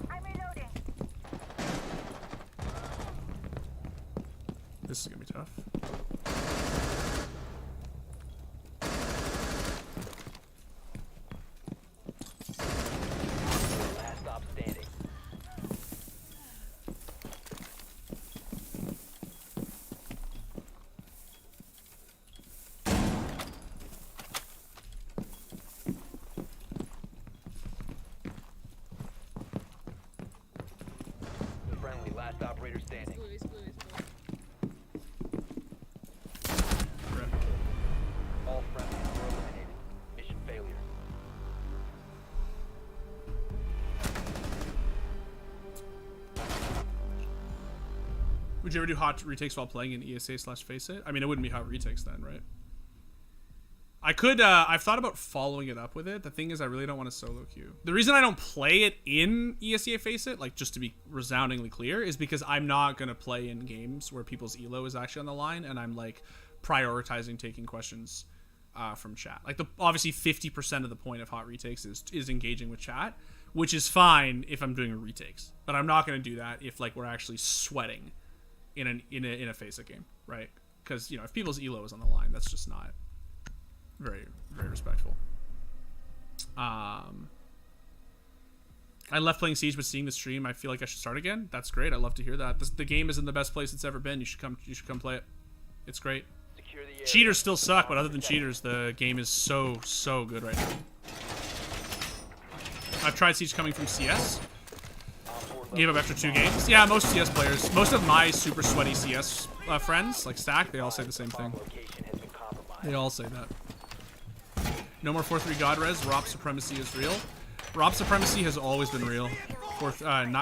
I'm reloading. This is gonna be tough. Last stop standing. Friendly, last operator standing. Rip. All friendlies were eliminated. Mission failure. Would you ever do hot retakes while playing in ESA/Face It? I mean, it wouldn't be hot retakes then, right? I could, I've thought about following it up with it. The thing is, I really don't want to solo queue. The reason I don't play it in ESEA Face It, like, just to be resoundingly clear, is because I'm not going to play in games where people's elo is actually on the line, and I'm, like, prioritizing taking questions from chat. Like, obviously 50% of the point of hot retakes is engaging with chat, which is fine if I'm doing retakes. But I'm not going to do that if, like, we're actually sweating in a Face It game, right? Because, you know, if people's elo is on the line, that's just not very, very respectful. I left playing Siege, but seeing the stream, I feel like I should start again. That's great. I love to hear that. The game is in the best place it's ever been. You should come play it. It's great. Secure the area. Cheaters still suck, but other than cheaters, the game is so good right now. I've tried Siege coming from CS. Gave up after 2 games. Yeah, most CS players, most of my super sweaty CS friends, like Stack, they all say the same thing. Location has been compromised. They all say that. No more 4-3 God Res. ROP supremacy is real. ROP supremacy has always been real.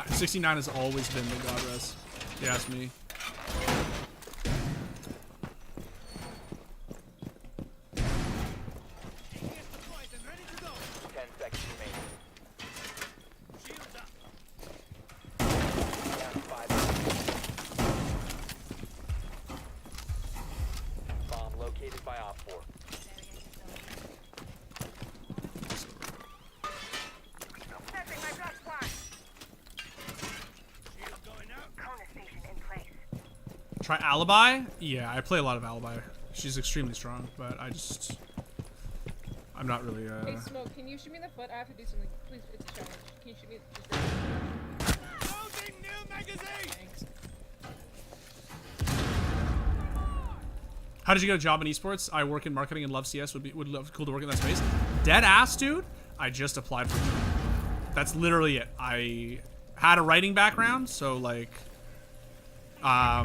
69 has always been the God Res. If you ask me. By Op 4. Setting my blood flash. Kona station in place. Try Alibi? Yeah, I play a lot of Alibi. She's extremely strong, but I'm not really. Hey, Smoke, can you shoot me in the foot? I have to do something. Please, it's a challenge. Can you shoot me just Loading new magazine! Thanks. How did you get a job in esports? I work in marketing and love CS. Would love cool to work in that space. Dead ass, dude. I just applied for it. That's literally it. I had a writing background, so like, I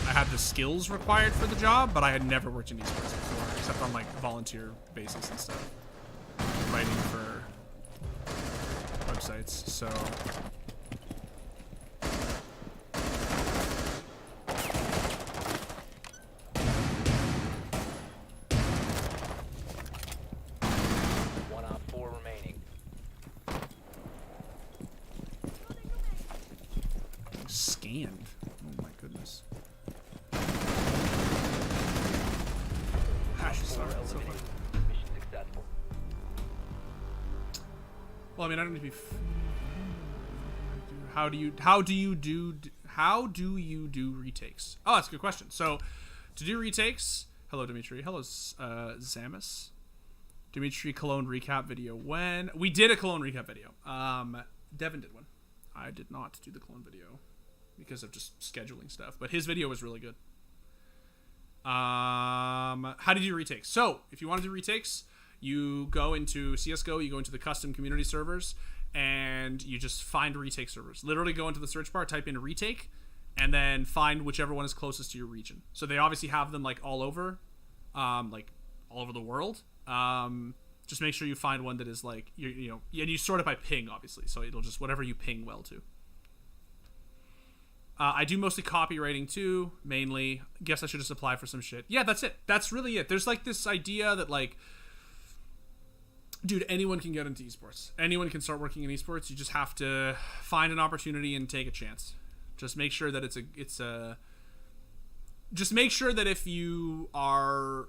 had the skills required for the job, but I had never worked in esports before, except on like volunteer basis and stuff, writing for websites. So. One op 4 remaining. Scanned. Oh my goodness. Hash is so Eliminated. fun. Mission successful. Well, I mean, I don't need to be. How do you do retakes? Oh, that's a good question. So, to do retakes, hello Dimitri, hello Zamus. Dimitri Cologne recap video. When we did a Cologne recap video, Devin did one. I did not do the Cologne video because of just scheduling stuff, but his video was really good. How do you do retakes? So, if you want to do retakes, you go into CSGO, you go into the custom community servers, and you just find retake servers. Literally go into the search bar, type in retake, and then find whichever one is closest to your region. So they obviously have them like all over the world. Just make sure you find one that is like, you know, and you sort it by ping, obviously. So it'll just whatever you ping well to. I do mostly copywriting too, mainly. Guess I should just apply for some shit. Yeah, that's it. That's really it. There's like this idea that like, dude, anyone can get into esports. Anyone can start working in esports. You just have to find an opportunity and take a chance. Just make sure that just make sure that if you are,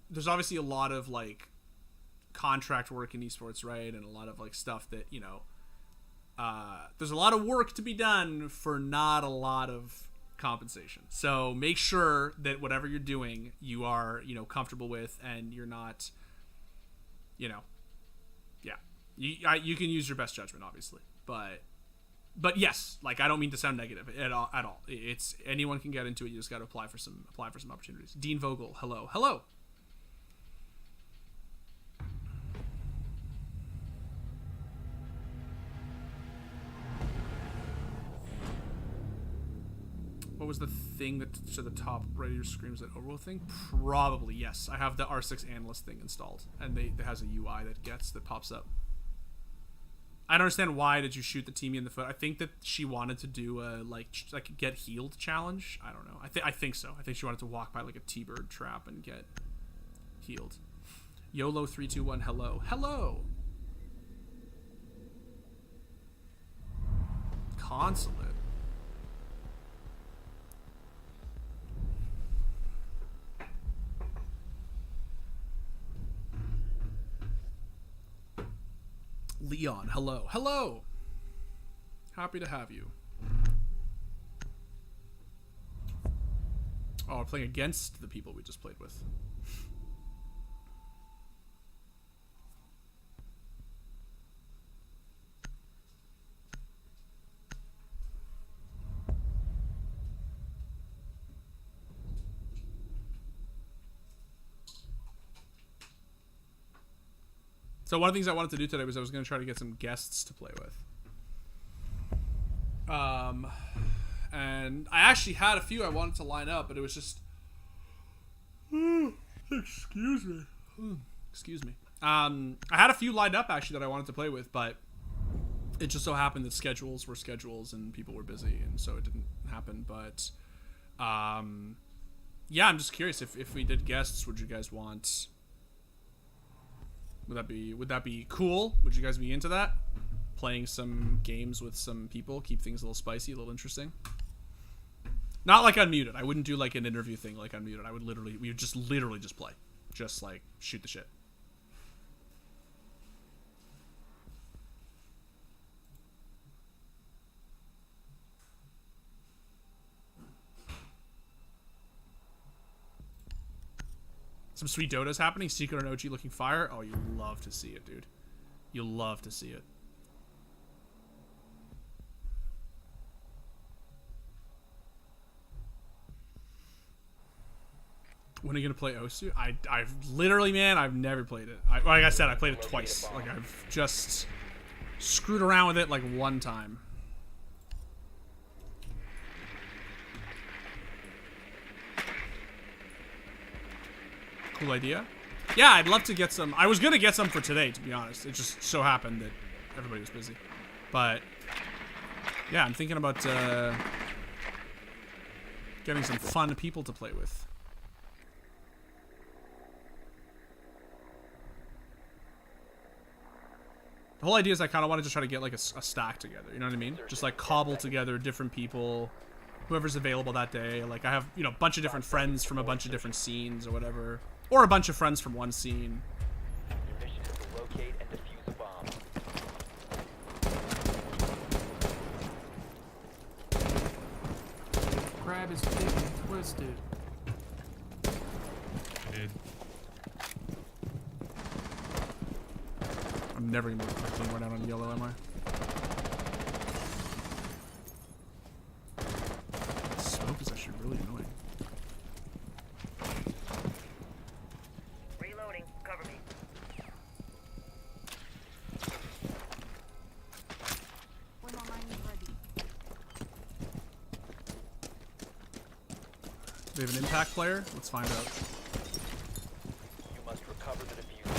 there's obviously a lot of like contract work in esports, right? And a lot of like stuff that, you know, there's a lot of work to be done for not a lot of compensation. So make sure that whatever you're doing, you are, you know, comfortable with, and you're not, you know, yeah, you can use your best judgment, obviously, but yes, like, I don't mean to sound negative at all. It's anyone can get into it. You just got to apply for some opportunities. Dean Vogel, hello. What was the thing that to the top right of your screen? Was that overall thing? Probably, yes. I have the R6 analyst thing installed, and it has a UI that pops up. I don't understand why did you shoot the teamie in the foot. I think that she wanted to do a like get healed challenge. I don't know. I think so. I think she wanted to walk by like a T-bird trap and get healed. YOLO 321 hello. Consulate. Leon, hello. Happy to have you. Oh, we're playing against the people we just played with. So one of the things I wanted to do today was I was going to try to get some guests to play with. And I actually had a few I wanted to line up, but it was just... Excuse me. I had a few lined up, actually, that I wanted to play with, but it just so happened that schedules were schedules and people were busy, and so it didn't happen. But, yeah, I'm just curious, if we did guests, would you guys want... Would that be cool? Would you guys be into that? Playing some games with some people, keep things a little spicy, a little interesting. Not like Unmuted. I wouldn't do like an interview thing like Unmuted. We would just literally just play. Just like shoot the shit. Some sweet Dota's happening. Secret and OG looking fire. Oh, you love to see it, dude. You'll love to see it. When are you gonna play Osu? I've literally, man, I've never played it. Like I said, I played it twice. Like I've just screwed around with it like one time. Cool idea. Yeah, I'd love to get some. I was gonna get some for today, to be honest. It just so happened that everybody was busy. But yeah, I'm thinking about getting some fun people to play with. The whole idea is I kind of wanted to try to get like a stack together. You know what I mean? Just like cobble together different people, whoever's available that day. Like I have, you know, a bunch of different friends from a bunch of different scenes or whatever. Or a bunch of friends from one scene. Your mission is to locate and defuse a bomb. Crab is thick and twisted. Dude. I'm never gonna be clean right out on yellow, am I? Smoke is actually really annoying. Reloading. Cover me. When my mind is ready. Do they have an impact player? Let's find out. You must recover the diffuser.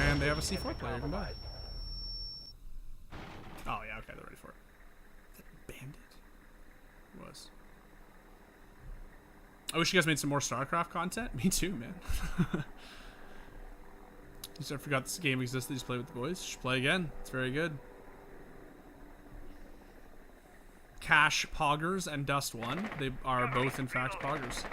And they have a C4 player. Come by. Oh yeah, okay, they're ready for it. Is that Bandit? Who was? I wish you guys made some more StarCraft content. Me too, man. I forgot this game existed. Just play with the boys. Should play again. It's very good. Cash Poggers and Dust One. They are both, in fact, Poggers.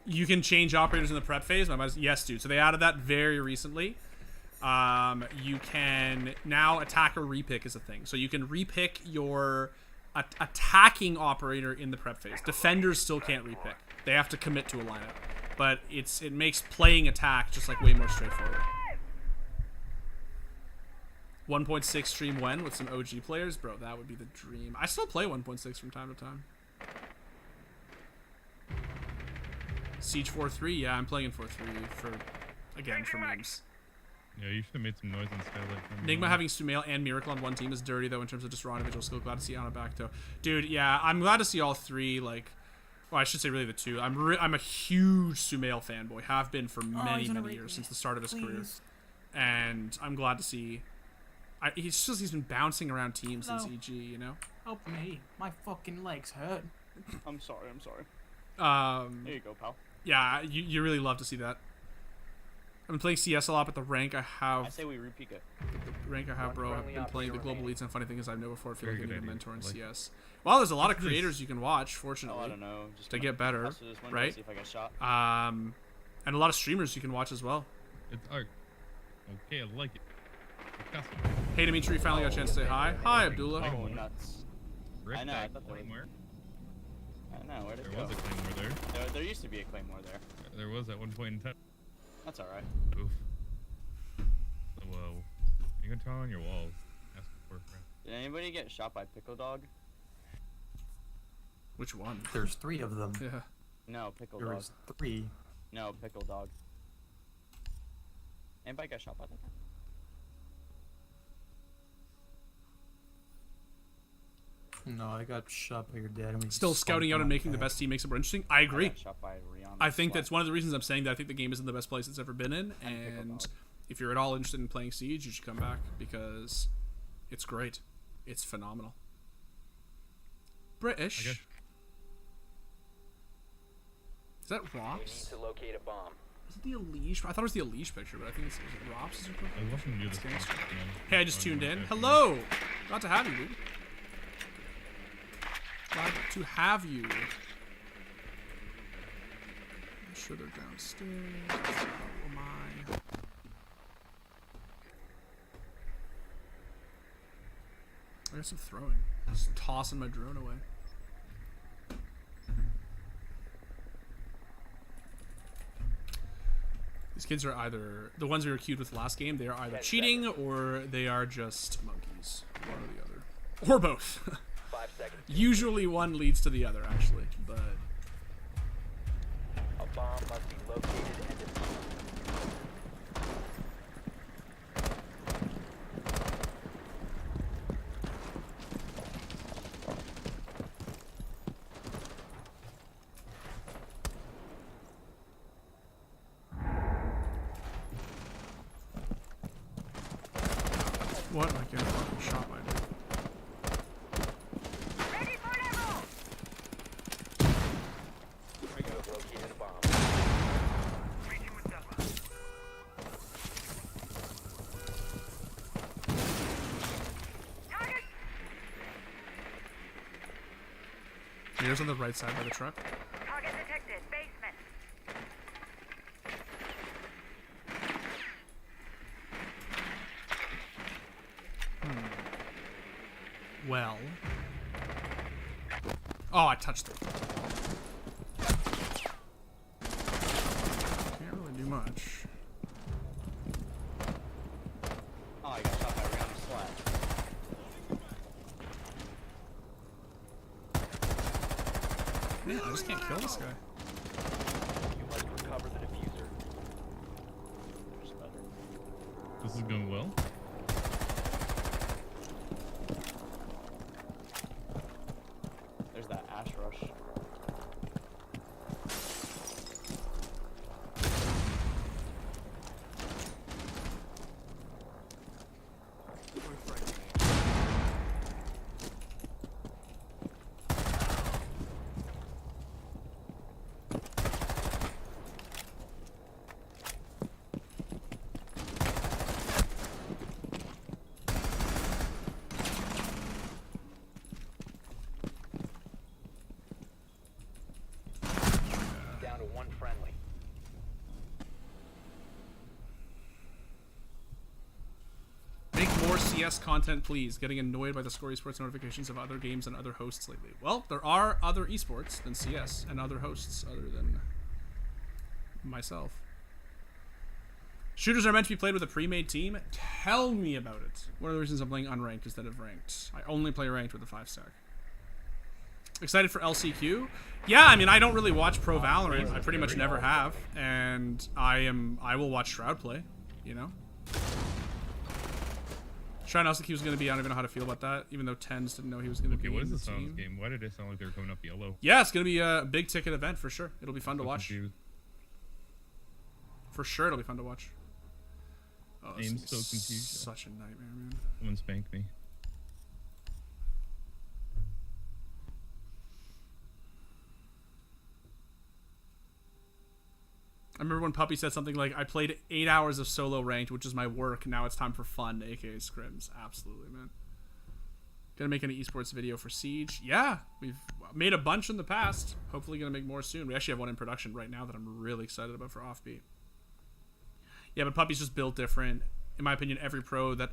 You can change operators in the prep phase. Yes, dude. So they added that very recently. You can now attacker repick is a thing. So you can repick your attacking operator in the prep phase. Defenders still can't repick. They have to commit to a lineup. But it makes playing attack just like way more straightforward. 1.6 stream when with some OG players, bro. That would be the dream. I still play 1.6 from time to time. Siege 4-3, yeah, I'm playing in 4-3 for memes. Yeah, you should have made some noise on Skylight. Nigma having Sumail and Miracle on one team is dirty, though, in terms of just raw individual skill. Glad to see Anna back, though. Dude, yeah, I'm glad to see all three, like... Well, I should say really the two. I'm a huge Sumail fanboy. Have been for many years, since the start of his career. And I'm glad to see... he's been bouncing around teams since EG, you know? Help me. My fucking legs hurt. I'm sorry. There you go, pal. Yeah, you really love to see that. I've been playing CS a lot, but the rank I have... I say we repeat it. The rank I have, bro, I've been playing the global elites, and funny thing is I've never before I feel like I need a mentor in Like, CS. Well, there's a lot of creators you can watch, fortunately, Oh, I don't know. Just to get better, hustle this window, right? See if I get shot. And a lot of streamers you can watch as well. It's art. Okay, I like it. Fantastic. Hey, Dimitri, finally got a chance to say hi. Hi, Abdullah. Oh, nuts. Rick I know, I back thought there was- Claymore. I don't know, where'd it There go? was a Claymore there. There used to be a Claymore there. There was at one point in time. That's alright. Oof. Whoa. You can tell on your walls. Ask for a friend. Did anybody get shot by Pickle Dog? Which one? There's 3 of them. Yeah. No, Pickle There Dog. was 3. No, Pickle Dog. Anybody got shot by that guy? No, I got shot by your dad. And we Still just scouting slumped out on and my making the back. best team makes it more interesting. I agree. got shot by Rihanna. I think that's one of the reasons I'm saying that I think the game is in the best place it's ever been in, And Pickle and Dog. if you're at all interested in playing Siege, you should come back because it's great. It's phenomenal. British. guess. Is that You need Rops? to locate a bomb. Is it the Elish? I thought it was the Elish picture, but I think it's Rops. Is it called? I was watching you this It's gangster. month, man. Hey, I just Oh, tuned you in. weren't Hello! Glad to have you, dude. Glad to have you. I'm sure they're downstairs. Oh my. I got some throwing. Just tossing my drone away. kids are either the ones we were queued with last game. They are either cheating or they are just monkeys. One or the other, or both. 5 seconds. Usually one leads to the other, actually. But A bomb must be located and defused. what? I get fucking shot by dude. Ready for level! You have located a bomb. Reaching with cover. Target! Here's on the right side by the truck. Target detected. Basement. Well. Oh, I touched it. Can't really do much. Oh, I got shot by a round of slap. Man, I just can't kill this guy. You must recover the diffuser. There's better. This is going well. There's that ash rush. Down to one friendly. Make more CS content, please. Getting annoyed by the Score Esports notifications of other games and other hosts lately. Well, there are other esports than CS and other hosts other than myself. Shooters are meant to be played with a pre-made team. Tell me about it. One of the reasons I'm playing unranked instead of ranked. I only play ranked with a 5-stack. Excited for LCQ? Yeah, I mean, I don't really watch Pro Valorant. I pretty much never have, and I will watch Shroud play. You know. Shroud LCQ is going to be. I don't even know how to feel about that. Even though Tens didn't know he was going to Okay, be what in is the this on team. this game? Why did it sound like they were coming up yellow? Yeah, it's going to be a big ticket event for sure. It'll be fun to So watch. confused. For sure, it'll be fun to watch. Oh, this Aim's is gonna be so confused. Such a nightmare, man. Someone spanked me. I remember when Puppy said something like, I played 8 hours of solo ranked, which is my work. Now it's time for fun, aka scrims. Absolutely, man. Gonna make an esports video for Siege. Yeah, we've made a bunch in the past. Hopefully gonna make more soon. We actually have one in production right now that I'm really excited about for Offbeat. Yeah, but Puppy's just built different. In my opinion, every pro that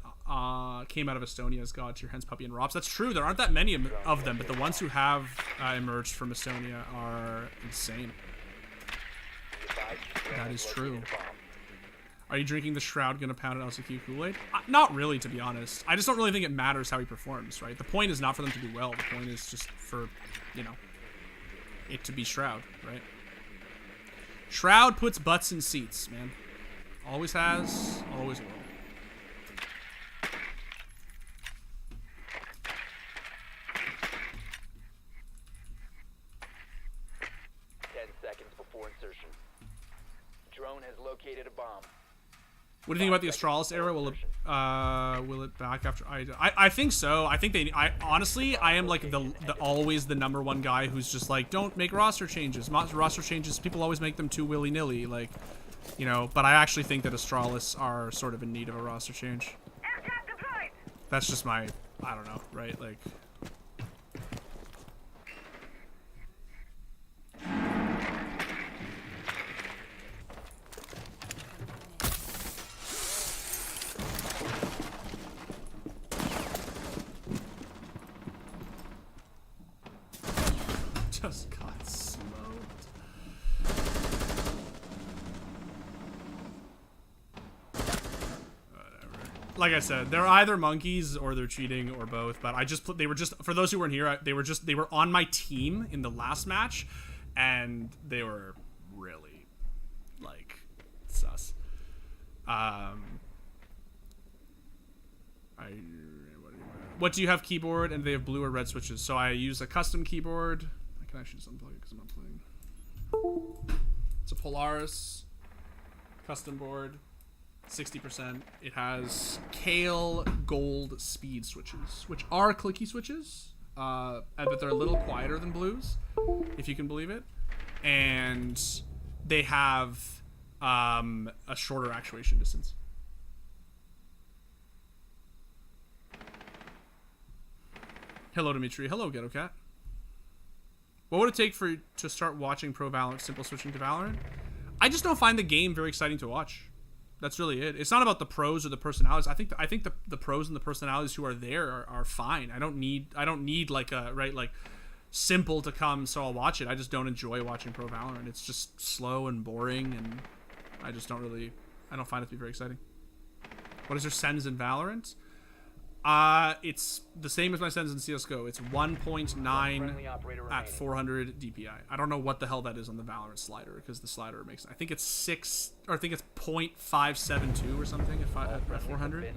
came out of Estonia has got your Hens, Puppy, and Robs. That's true. There aren't that many of them, but the ones who have emerged from Estonia are insane. That is true. Are you drinking the Shroud gonna pound at LCQ Kool-Aid? Not really, to be honest. I just don't really think it matters how he performs, right? The point is not for them to do well. The point is just for, you know, it to be Shroud, right? Shroud puts butts in seats, man. Always has, always will. Drone has located a bomb. What do you think about the Astralis era? Will it back after? I think so. I think they. Honestly, I am like the always the #1 guy who's just like, don't make roster changes. Roster changes, people always make them too willy nilly, like, you know. But I actually think that Astralis are sort of in need of a roster change. Aircraft deployed! That's just my, I don't know, right? Like. Just got smoked. like I said, they're either monkeys or they're cheating or both. But they were just, for those who weren't here, they were on my team in the last match, and they were really like sus. What do you have keyboard? And they have blue or red switches. So I use a custom keyboard. I can actually just unplug it because I'm not playing. It's a Polaris custom board, 60%. It has Kale Gold speed switches, which are clicky switches, but they're a little quieter than blues, if you can believe it. And they have a shorter actuation distance. Hello, Dimitri. Hello, Ghetto Cat. What would it take for you to start watching Pro Valorant? Simple switching to Valorant? I just don't find the game very exciting to watch. That's really it. It's not about the pros or the personalities. I think the pros and the personalities who are there are fine. I don't need like a like simple to come so I'll watch it. I just don't enjoy watching Pro Valorant. It's just slow and boring, and I don't find it to be very exciting. What is your sends in Valorant? It's the same as my sends in CSGO. It's 1.9 at 400 DPI. I don't know what the hell that is on the Valorant slider, because the slider makes, I think it's 6, or I think it's 0.572 or something at 400.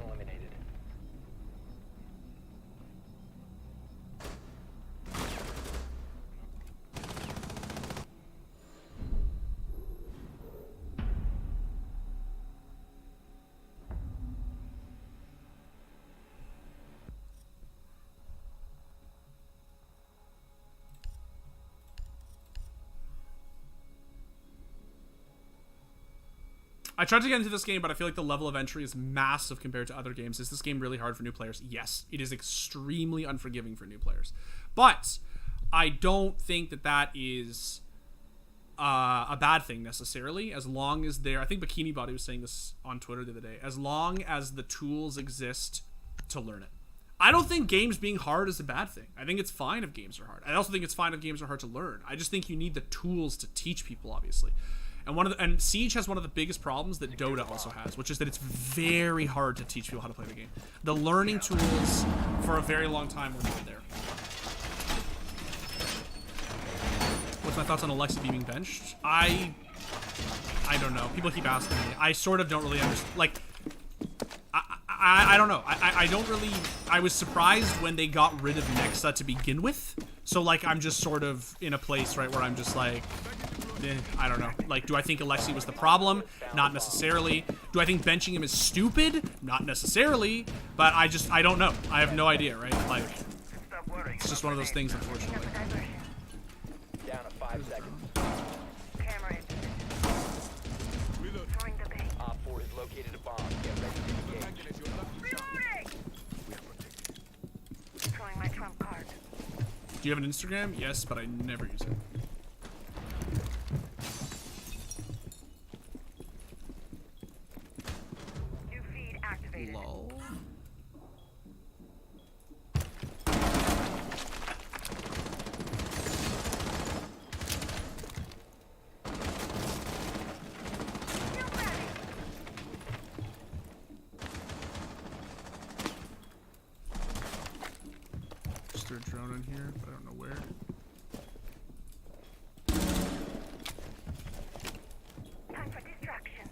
I tried to get into this game, but I feel like the level of entry is massive compared to other games. Is this game really hard for new players? Yes, it is extremely unforgiving for new players. But I don't think that is a bad thing necessarily, as long as I think Bikini Body was saying this on Twitter the other day, as long as the tools exist to learn it. I don't think games being hard is a bad thing. I think it's fine if games are hard. I also think it's fine if games are hard to learn. I just think you need the tools to teach people, obviously. And Siege has one of the biggest problems that Dota also has, which is that it's very hard to teach people how to play the game. The learning tools for a very long time were not there. What's my thoughts on Alexa being benched? I don't know. People keep asking me. I sort of don't really understand. Like, I don't know. I don't really. I was surprised when they got rid of Nexa to begin with. So like, I'm just sort of in a place right where I'm just like, I don't know. Like, do I think Alexi was the problem? Not necessarily. Do I think benching him is stupid? Not necessarily. But I don't know. I have no idea, right? Like, it's just one of those things, unfortunately. Down to 5 seconds. Camera in. Throwing the bait. Op 4 has located a bomb. Get ready to engage. Reloading! Throwing my trump card. Do you have an Instagram? Yes, but I never use it. New feed activated. Lol. Just threw a drone in here, but I don't know where. Time for distraction.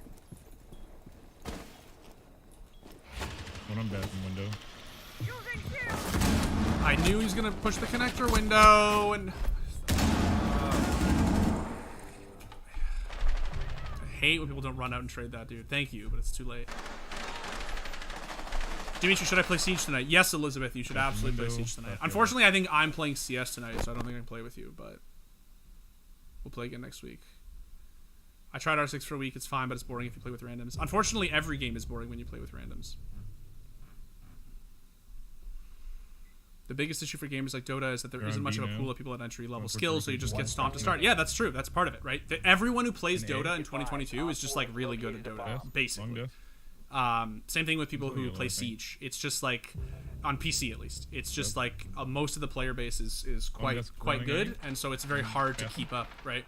When I'm back in window. Using shield. I knew he was gonna push the connector window, and I hate when people don't run out and trade that, dude. Thank you, but it's too late. Dimitri, should I play Siege tonight? Yes, Elizabeth, you should absolutely play Siege tonight. Unfortunately, I think I'm playing CS tonight, so I don't think I can play with you, but we'll play again next week. I tried R6 for a week. It's fine, but it's boring if you play with randoms. Unfortunately, every game is boring when you play with randoms. The biggest issue for games like Dota is that there isn't much of a pool of people at entry level skills, so you just get stomped to start. Yeah, that's true. That's part of it, right? Everyone who plays Dota in 2022 is just like really good at Dota, basically. Same thing with people who play Siege. It's just like, on PC at least, it's just like most of the player base is quite good, and so it's very hard to keep up, right?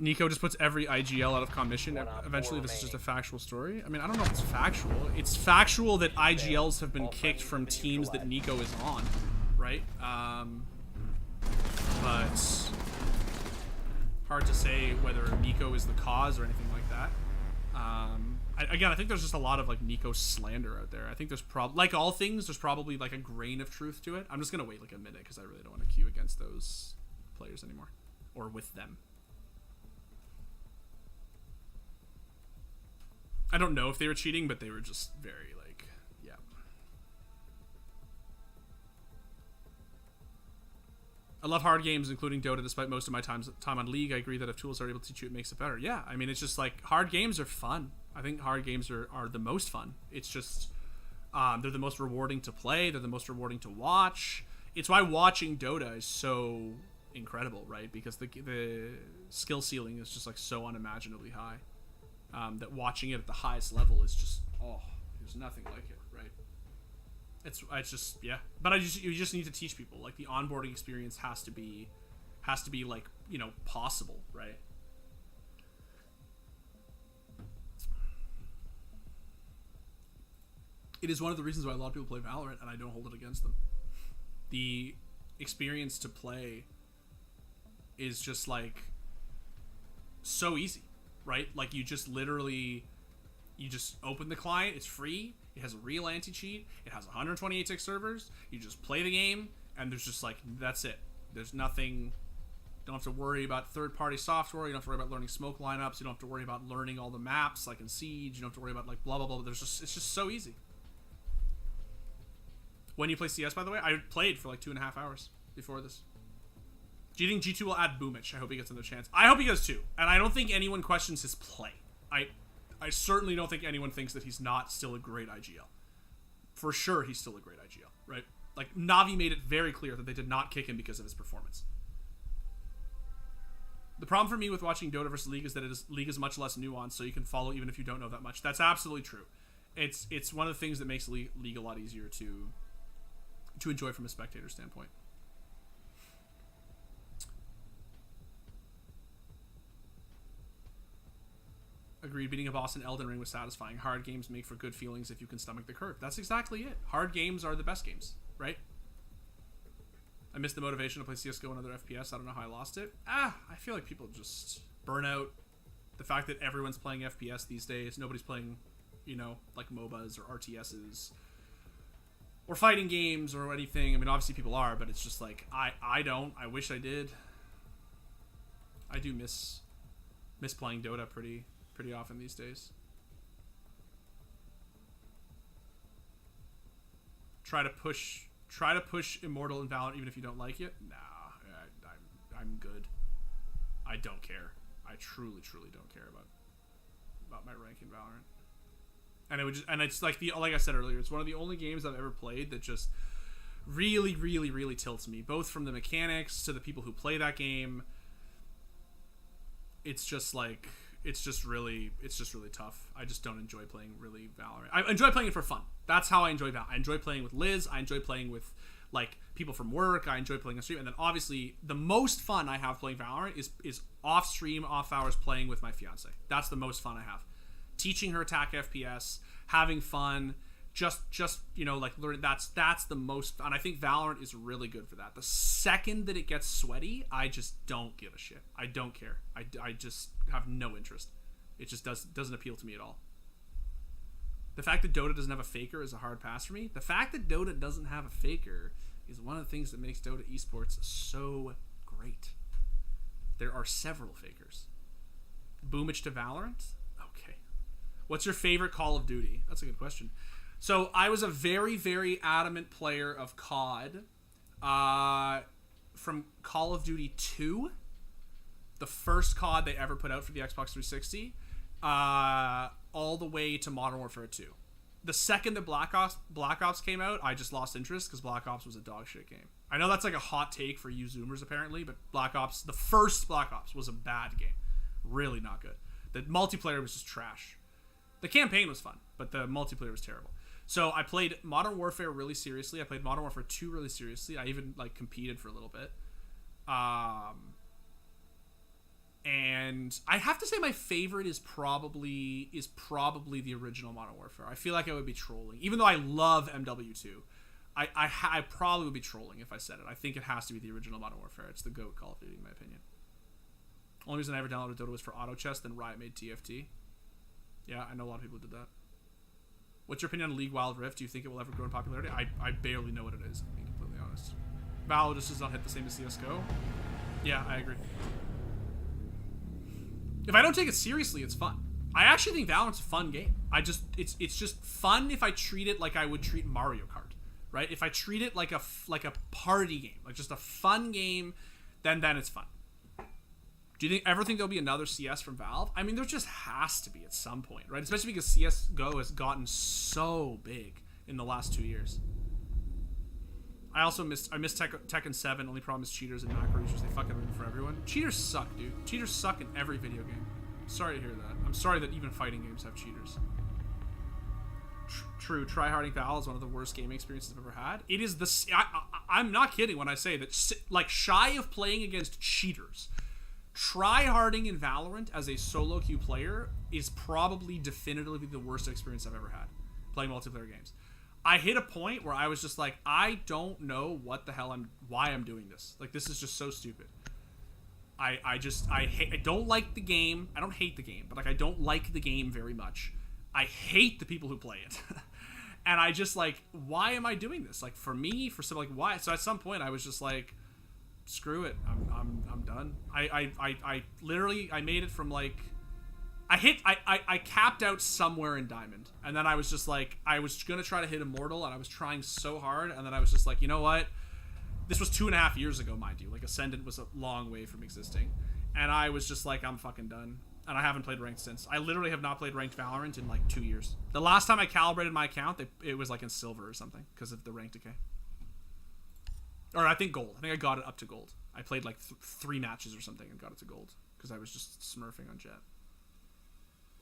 Nico just puts every IGL out of commission. Eventually, this is just a factual story. I mean, I don't know if it's factual. It's factual that IGLs have been kicked from teams that Nico is on, right? But hard to say whether Nico is the cause or anything like that. Again, I think there's just a lot of like Nico slander out there. I think there's like all things, there's probably like a grain of truth to it. I'm just gonna wait like a minute because I really don't want to queue against those players anymore, or with them. I don't know if they were cheating, but they were just very, like, yeah. I love hard games, including Dota, despite most of my time on League. I agree that if tools are able to teach you, it makes it better. Yeah, I mean, it's just, like, hard games are fun. I think hard games are the most fun. It's just, they're the most rewarding to play. They're the most rewarding to watch. It's why watching Dota is so incredible, right? Because the skill ceiling is just, like, so unimaginably high. That watching it at the highest level is just, oh, there's nothing like it, right? It's just, yeah. But you just need to teach people. Like, the onboarding experience has to be like, you know, possible, right? It is one of the reasons why a lot of people play Valorant, and I don't hold it against them. The experience to play is just, like, so easy. Right? Like, you just literally, you just open the client, it's free, it has a real anti-cheat, it has 128 tick servers, you just play the game, and there's just, like, that's it. There's nothing, don't have to worry about third-party software, you don't have to worry about learning smoke lineups, you don't have to worry about learning all the maps, like in Siege, you don't have to worry about, like, blah, blah, blah, it's just so easy. When you play CS, by the way, I played for, like, 2.5 hours before this. Do you think G2 will add Boomich? I hope he gets another chance. I hope he does too. And I don't think anyone questions his play. I certainly don't think anyone thinks that he's not still a great IGL. For sure, he's still a great IGL, right? Like, Navi made it very clear that they did not kick him because of his performance. The problem for me with watching Dota versus League is that League is much less nuanced, so you can follow even if you don't know that much. That's absolutely true. It's one of the things that makes League a lot easier to enjoy from a spectator standpoint. Agreed, beating a boss in Elden Ring was satisfying. Hard games make for good feelings if you can stomach the curve. That's exactly it. Hard games are the best games, right? I missed the motivation to play CSGO and other FPS. I don't know how I lost it. I feel like people just burn out. The fact that everyone's playing FPS these days. Nobody's playing, you know, like MOBAs or RTSs. Or fighting games or anything. I mean, obviously people are, but it's just like, I don't. I wish I did. I do miss playing Dota pretty often these days. Try to push Immortal and Valorant even if you don't like it. Nah, I'm good. I don't care. I truly don't care about my rank in Valorant. And it's like like I said earlier, it's one of the only games I've ever played that just really tilts me, both from the mechanics to the people who play that game. It's just like, it's just really tough. I just don't enjoy playing really Valorant. I enjoy playing it for fun. That's how I enjoy Valorant. I enjoy playing with Liz. I enjoy playing with, like, people from work. I enjoy playing on stream. And then obviously the most fun I have playing Valorant is off stream, off hours, playing with my fiance. That's the most fun I have. Teaching her attack FPS, having fun, just you know, like, learn. That's the most fun. I think Valorant is really good for that. The second that it gets sweaty, I just don't give a shit. I don't care. I just have no interest. It just doesn't appeal to me at all. The fact that Dota doesn't have a faker is a hard pass for me. The fact that Dota doesn't have a faker is one of the things that makes Dota Esports so great. There are several fakers. Boomich to Valorant? Okay. What's your favorite Call of Duty? That's a good question. So I was a very adamant player of COD from Call of Duty 2, the first COD they ever put out for the Xbox 360, all the way to Modern Warfare 2. The second that Black Ops came out, I just lost interest because Black Ops was a dog shit game. I know that's like a hot take for you Zoomers apparently, but the first Black Ops was a bad game. Really not good. The multiplayer was just trash. The campaign was fun, but the multiplayer was terrible. So I played Modern Warfare really seriously. I played Modern Warfare 2 really seriously. I even, like, competed for a little bit. And I have to say my favorite is probably the original Modern Warfare. I feel like I would be trolling, even though I love MW2. I probably would be trolling if I said it. I think it has to be the original Modern Warfare. It's the GOAT Call of Duty, in my opinion. Only reason I ever downloaded Dota was for auto chess, then Riot made TFT. Yeah, I know a lot of people did that. What's your opinion on League Wild Rift? Do you think it will ever grow in popularity? I barely know what it is, being completely honest. Valor just does not hit the same as CSGO. Yeah, I agree. If I don't take it seriously, it's fun. I actually think Valorant's a fun game. It's just fun if I treat it like I would treat Mario Kart, right? If I treat it like a party game, like just a fun game, then it's fun. Do you ever think there'll be another CS from Valve? I mean, there just has to be at some point, right? Especially because CSGO has gotten so big in the last 2 years. I missed Tekken 7. Only problem is cheaters and macro users. They fucking ruin for everyone. Cheaters suck, dude. Cheaters suck in every video game. Sorry to hear that. I'm sorry that even fighting games have cheaters. True. Tryharding Valve is one of the worst gaming experiences I've ever had. It is I'm not kidding when I say that, like, shy of playing against cheaters, tryharding in Valorant as a solo queue player is probably definitively the worst experience I've ever had playing multiplayer games. I hit a point where I was just like, I don't know what the hell why I'm doing this. Like, this is just so stupid. I don't like the game. I don't hate the game, but like, I don't like the game very much. I hate the people who play it. And I just like, why am I doing this? Like, for me, for something, like, why? So at some point I was just like, screw it. I'm done. I literally, I made it from like, I capped out somewhere in Diamond, and then I was just like, I was gonna try to hit Immortal, and I was trying so hard, and then I was just like, you know what? This was 2.5 years ago, mind you. Like, Ascendant was a long way from existing, and I was just like, I'm fucking done, and I haven't played ranked since. I literally have not played ranked Valorant in like 2 years. The last time I calibrated my account, it was like in silver or something because of the rank decay, or I think gold. I think I got it up to gold. I played like 3 matches or something and got it to gold because I was just smurfing on Jet.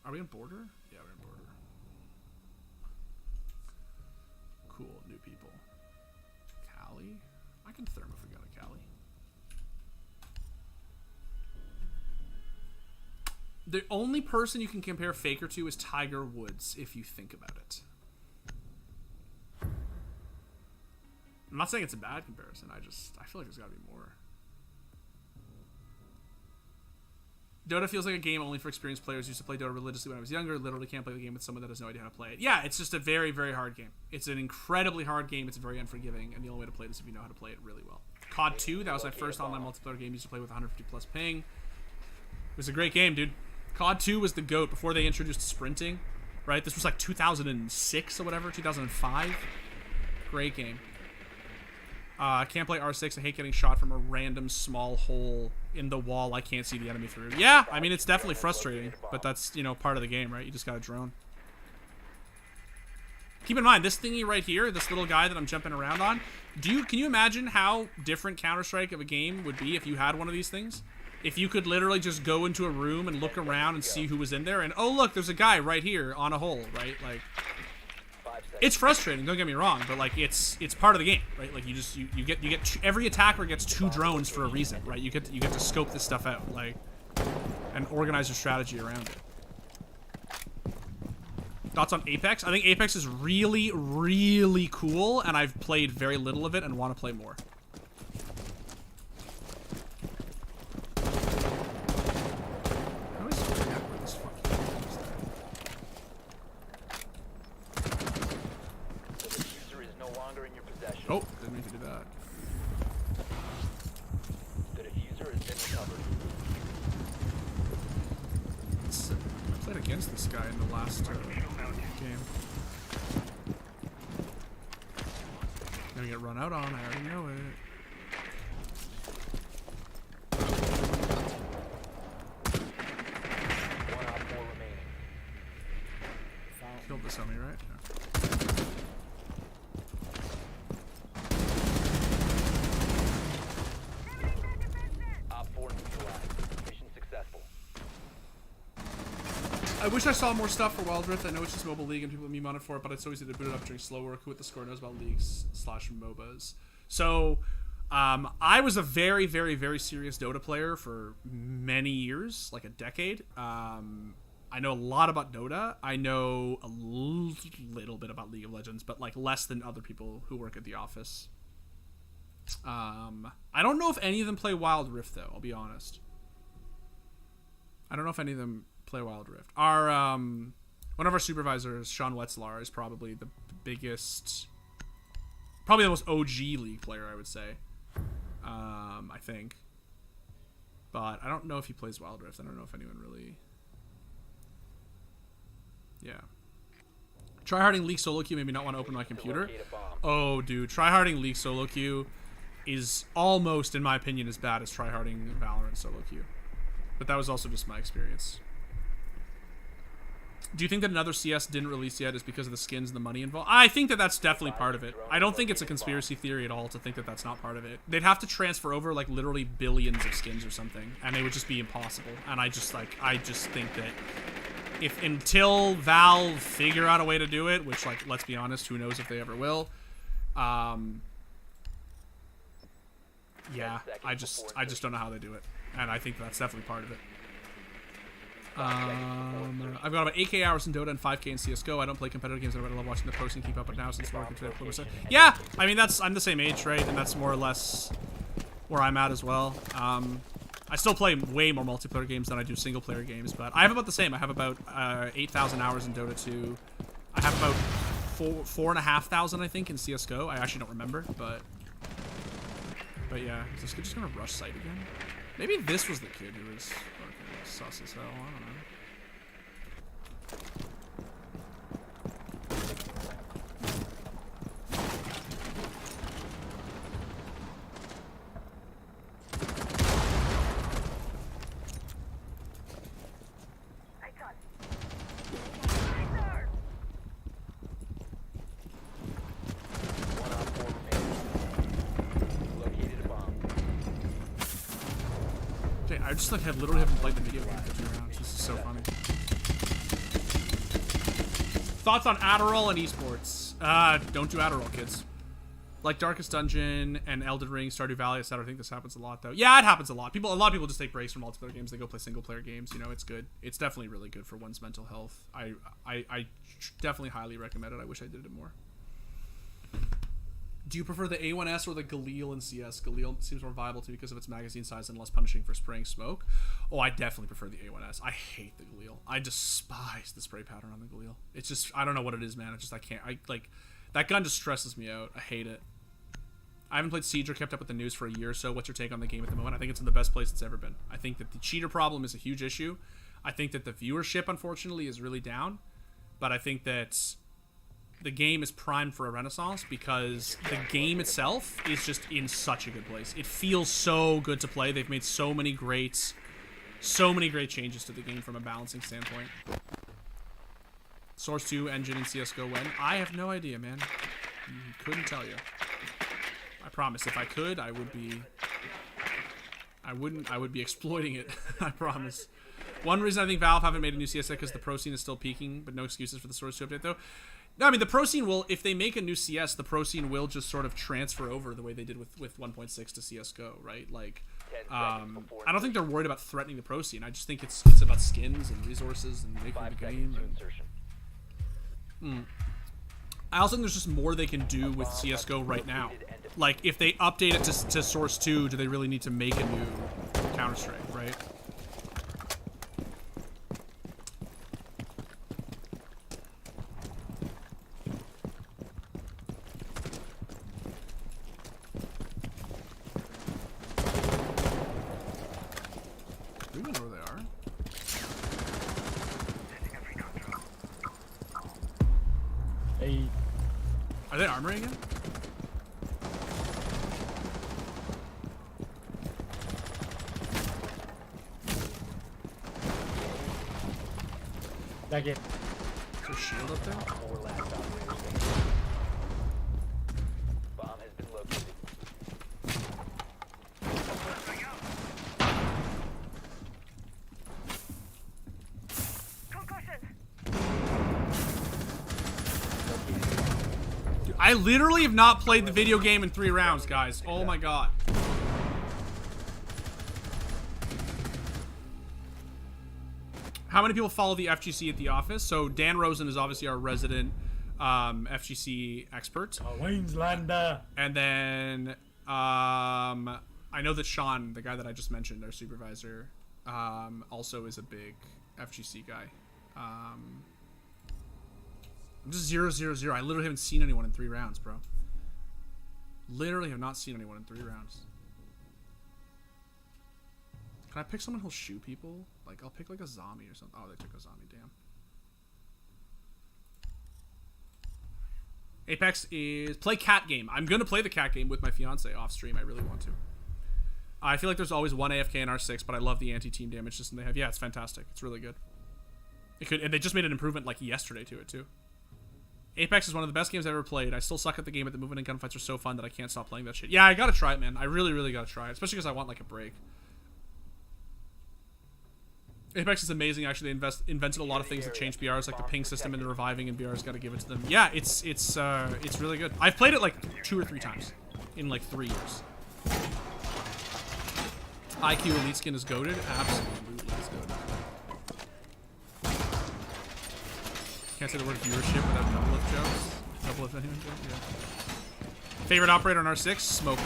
Are we on border? Yeah, we're on border. Cool, new people. Cali? I can thermo if we got a Cali. The only person you can compare Faker to is Tiger Woods, if you think about it. I'm not saying it's a bad comparison, I feel like there's gotta be more. Dota feels like a game only for experienced players. Used to play Dota religiously when I was younger. Literally can't play the game with someone that has no idea how to play it. Yeah, it's just a very, very hard game. It's an incredibly hard game. It's very unforgiving, and the only way to play it is if you know how to play it really well. COD 2, that was my first online multiplayer game. Used to play with 150 plus ping. It was a great game, dude. COD 2 was the GOAT before they introduced sprinting, right? This was like 2006 or whatever, 2005. Great game. I can't play R6. I hate getting shot from a random small hole in the wall I can't see the enemy through. Yeah, I mean, it's definitely frustrating, but that's, you know, part of the game, right? You just got a drone. Keep in mind, this thingy right here, this little guy that I'm jumping around on, can you imagine how different Counter-Strike of a game would be if you had one of these things? If you could literally just go into a room and look around and see who was in there, and oh look, there's a guy right here on a hole, right? Like, it's frustrating, don't get me wrong, but like, it's part of the game, right? Like, you get every attacker gets 2 drones for a reason, right? You get to scope this stuff out, like, and organize your strategy around it. Thoughts on Apex? I think Apex is really, really cool, and I've played very little of it and want to play more. I always forget where this fucking thing is there. The diffuser is no longer in your possession. Oh, didn't mean to do that. The diffuser has been recovered. I played against this guy in the last game. Gonna get run out on, I already know it. One op 4 remaining. Killed this on me, right? Yeah. Op 4 neutralized. Mission successful. I wish I saw more stuff for Wild Rift. I know it's just Mobile League and people meme on it for it, but it's so easy to boot it up during slow work. Who at the score knows about leagues / MOBAs? So, I was a very, very, very serious Dota player for many years, like a decade. I know a lot about Dota. I know a little bit about League of Legends, but like less than other people who work at the office. I don't know if any of them play Wild Rift, though. I'll be honest. I don't know if any of them play Wild Rift. Our one of our supervisors, Sean Wetzlar, is probably the biggest, probably the most OG League player, I would say. I think. But I don't know if he plays Wild Rift. I don't know if anyone really... Yeah. Tryharding League solo queue made me not want to open my computer. Oh, dude. Tryharding League solo queue is almost, in my opinion, as bad as tryharding Valorant solo queue. But that was also just my experience. Do you think that another CS didn't release yet is because of the skins and the money involved? I think that that's definitely part of it. I don't think it's a conspiracy theory at all to think that that's not part of it. They'd have to transfer over like literally billions of skins or something, and they would just be impossible. And I just think that until Valve figure out a way to do it, which, like, let's be honest, who knows if they ever will. Yeah, I just don't know how they do it, and I think that's definitely part of it. I've got about 8K hours in Dota and 5K in CS:GO. I don't play competitive games, but I love watching the pro scene keep up. But now since working today, yeah, I mean I'm the same age, right? And that's more or less where I'm at as well. I still play way more multiplayer games than I do single player games, but I have about the same. I have about 8,000 hours in Dota 2. I have about 4,500, I think, in CS:GO. I actually don't remember, but yeah, is this kid just gonna rush site again? Maybe this was the kid who was fucking sus as hell. I don't know. I just like literally haven't played the video game for 2 rounds. This is so funny. Thoughts on Adderall and esports? Don't do Adderall, kids. Like Darkest Dungeon and Elden Ring, Stardew Valley, etc. I think this happens a lot, though. Yeah, it happens a lot. A lot of people just take breaks from multiplayer games. They go play single player games. You know, it's good. It's definitely really good for one's mental health. I definitely highly recommend it. I wish I did it more. Do you prefer the A1S or the Galil in CS? Galil seems more viable to me because of its magazine size and less punishing for spraying smoke. Oh, I definitely prefer the A1S. I hate the Galil. I despise the spray pattern on the Galil. It's just, I don't know what it is, man. It's just, I can't, that gun just stresses me out. I hate it. I haven't played Siege or kept up with the news for a year or so. What's your take on the game at the moment? I think it's in the best place it's ever been. I think that the cheater problem is a huge issue. I think that the viewership, unfortunately, is really down. But I think that the game is primed for a renaissance because the game itself is just in such a good place. It feels so good to play. They've made so many great changes to the game from a balancing standpoint. Source 2 engine in CS:GO when? I have no idea, man. Couldn't tell you. I promise, if I could, I would be exploiting it. I promise. One reason I think Valve haven't made a new CS because the pro scene is still peaking, but no excuses for the Source 2 update, though. No, I mean, the pro scene will, if they make a new CS, the pro scene will just sort of transfer over the way they did with 1.6 to CS:GO, right? Like, I don't think they're worried about threatening the pro scene. I just think it's about skins and resources and making the game. I also think there's just more they can do with CS:GO right now. Like, if they update it to Source 2, do they really need to make a new Counter-Strike, right? Do we know where they are? Hey. Are they armoring again? Back in. Is there a shield up there? Bomb has been located. I literally have not played the video game in 3 rounds, guys. Oh my god. How many people follow the FGC at the office? So Dan Rosen is obviously our resident FGC expert. Queenslander. And then I know that Sean, the guy that I just mentioned, our supervisor, also is a big FGC guy. I'm just 0-0-0. I literally haven't seen anyone in 3 rounds, bro. Literally have not seen anyone in 3 rounds. Can I pick someone who'll shoot people? Like, I'll pick like a zombie or something. Oh, they took a zombie, damn. Apex is play cat game. I'm gonna play the cat game with my fiance off stream. I really want to. I feel like there's always one AFK in R6, but I love the anti-team damage system they have. Yeah, it's fantastic. It's really good. It could, and they just made an improvement like yesterday to it too. Apex is one of the best games I've ever played. I still suck at the game, but the movement and gunfights are so fun that I can't stop playing that shit. Yeah, I gotta try it, man. I really, really gotta try it, especially because I want like a break. Apex is amazing. Actually, they invented a lot of things that changed BRs, like the ping system and the reviving, and BRs got to give it to them. Yeah, it's really good. I've played it like 2 or 3 times in like 3 years. IQ Elite Skin is goated. Absolutely is goated. Can't say the word viewership without double lift jokes. Double lift anyone joke? Yeah. Favorite operator on R6? Smoke.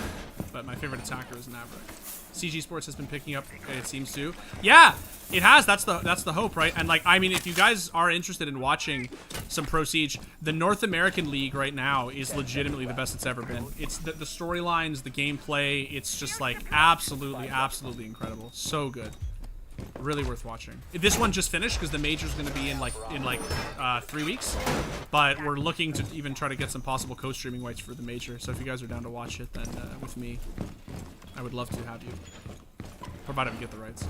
But my favorite attacker is Maverick. CG Sports has been picking up, it seems to. Yeah, it has. That's the hope, right? And like, I mean, if you guys are interested in watching some Pro Siege, the North American League right now is legitimately the best it's ever been. It's the storylines, the gameplay. It's just like absolutely incredible. So good. Really worth watching. This one just finished because the major's going to be in like 3 weeks, but we're looking to even try to get some possible co-streaming rights for the major. So if you guys are down to watch it, then with me, I would love to have you, provided we get the rights.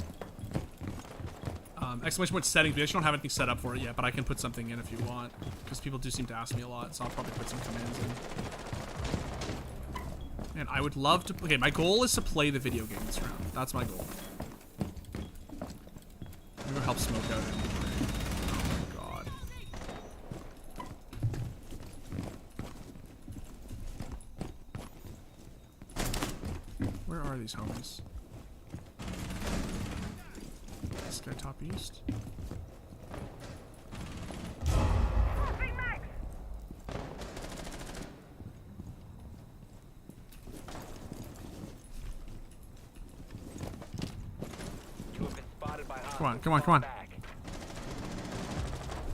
Exclamation point settings. We actually don't have anything set up for it yet, but I can put something in if you want, because people do seem to ask me a lot, so I'll probably put some commands in. And I would love to. Okay, my goal is to play the video game this round. That's my goal. I'm gonna help smoke out anyway. Oh my god. Where are these homies? This guy top east? Come on, come on, come on.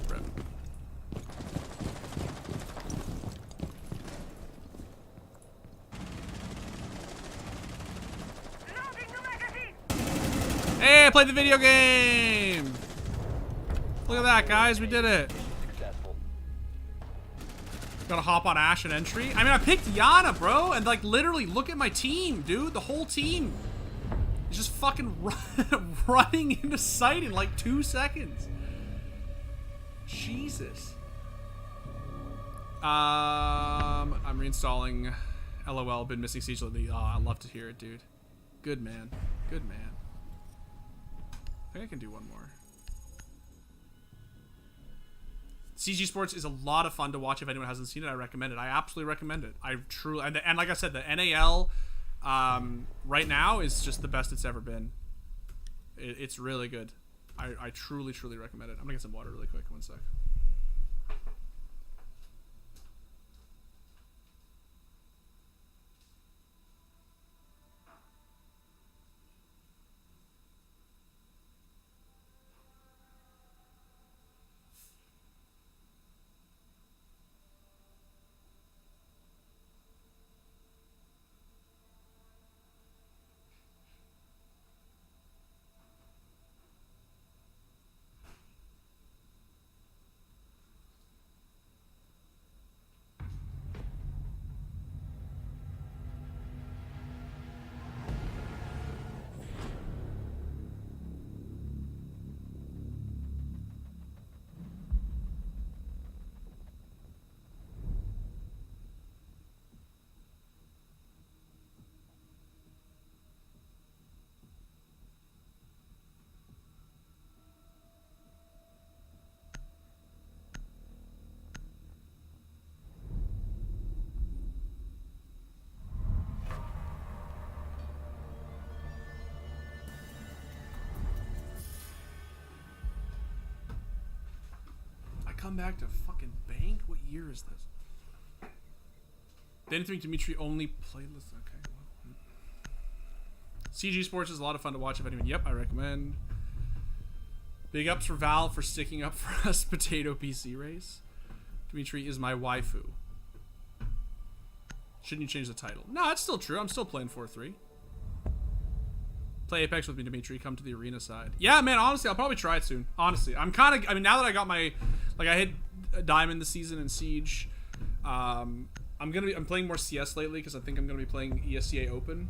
Rip. Hey, I played the video game! Look at that, guys, we did it. Gotta hop on Ash and entry. I mean, I picked Yana, bro, and like literally look at my team, dude. The whole team. It's just fucking running into sight in like 2 seconds. Jesus. I'm reinstalling LOL. Been missing Siege lately. Oh, I love to hear it, dude. Good man. Good man. I think I can do one more. CG Sports is a lot of fun to watch. If anyone hasn't seen it, I recommend it. I absolutely recommend it. I truly, and like I said, the NAL right now is just the best it's ever been. It's really good. I truly recommend it. I'm gonna get some water really quick. 1 sec. come back to fucking bank? What year is this? Then think Dimitri only playlist. Okay. Well. CG Sports is a lot of fun to watch if anyone. Yep, I recommend. Big ups for Val for sticking up for us. Potato PC race. Dimitri is my waifu. Shouldn't you change the title? No, it's still true. I'm still playing 4-3. Play Apex with me, Dimitri. Come to the arena side. Yeah, man, honestly, I'll probably try it soon. Honestly. I'm kind of... I mean, now that I got my... Like, I hit a diamond this season in Siege. I'm playing more CS lately because I think I'm going to be playing ESCA Open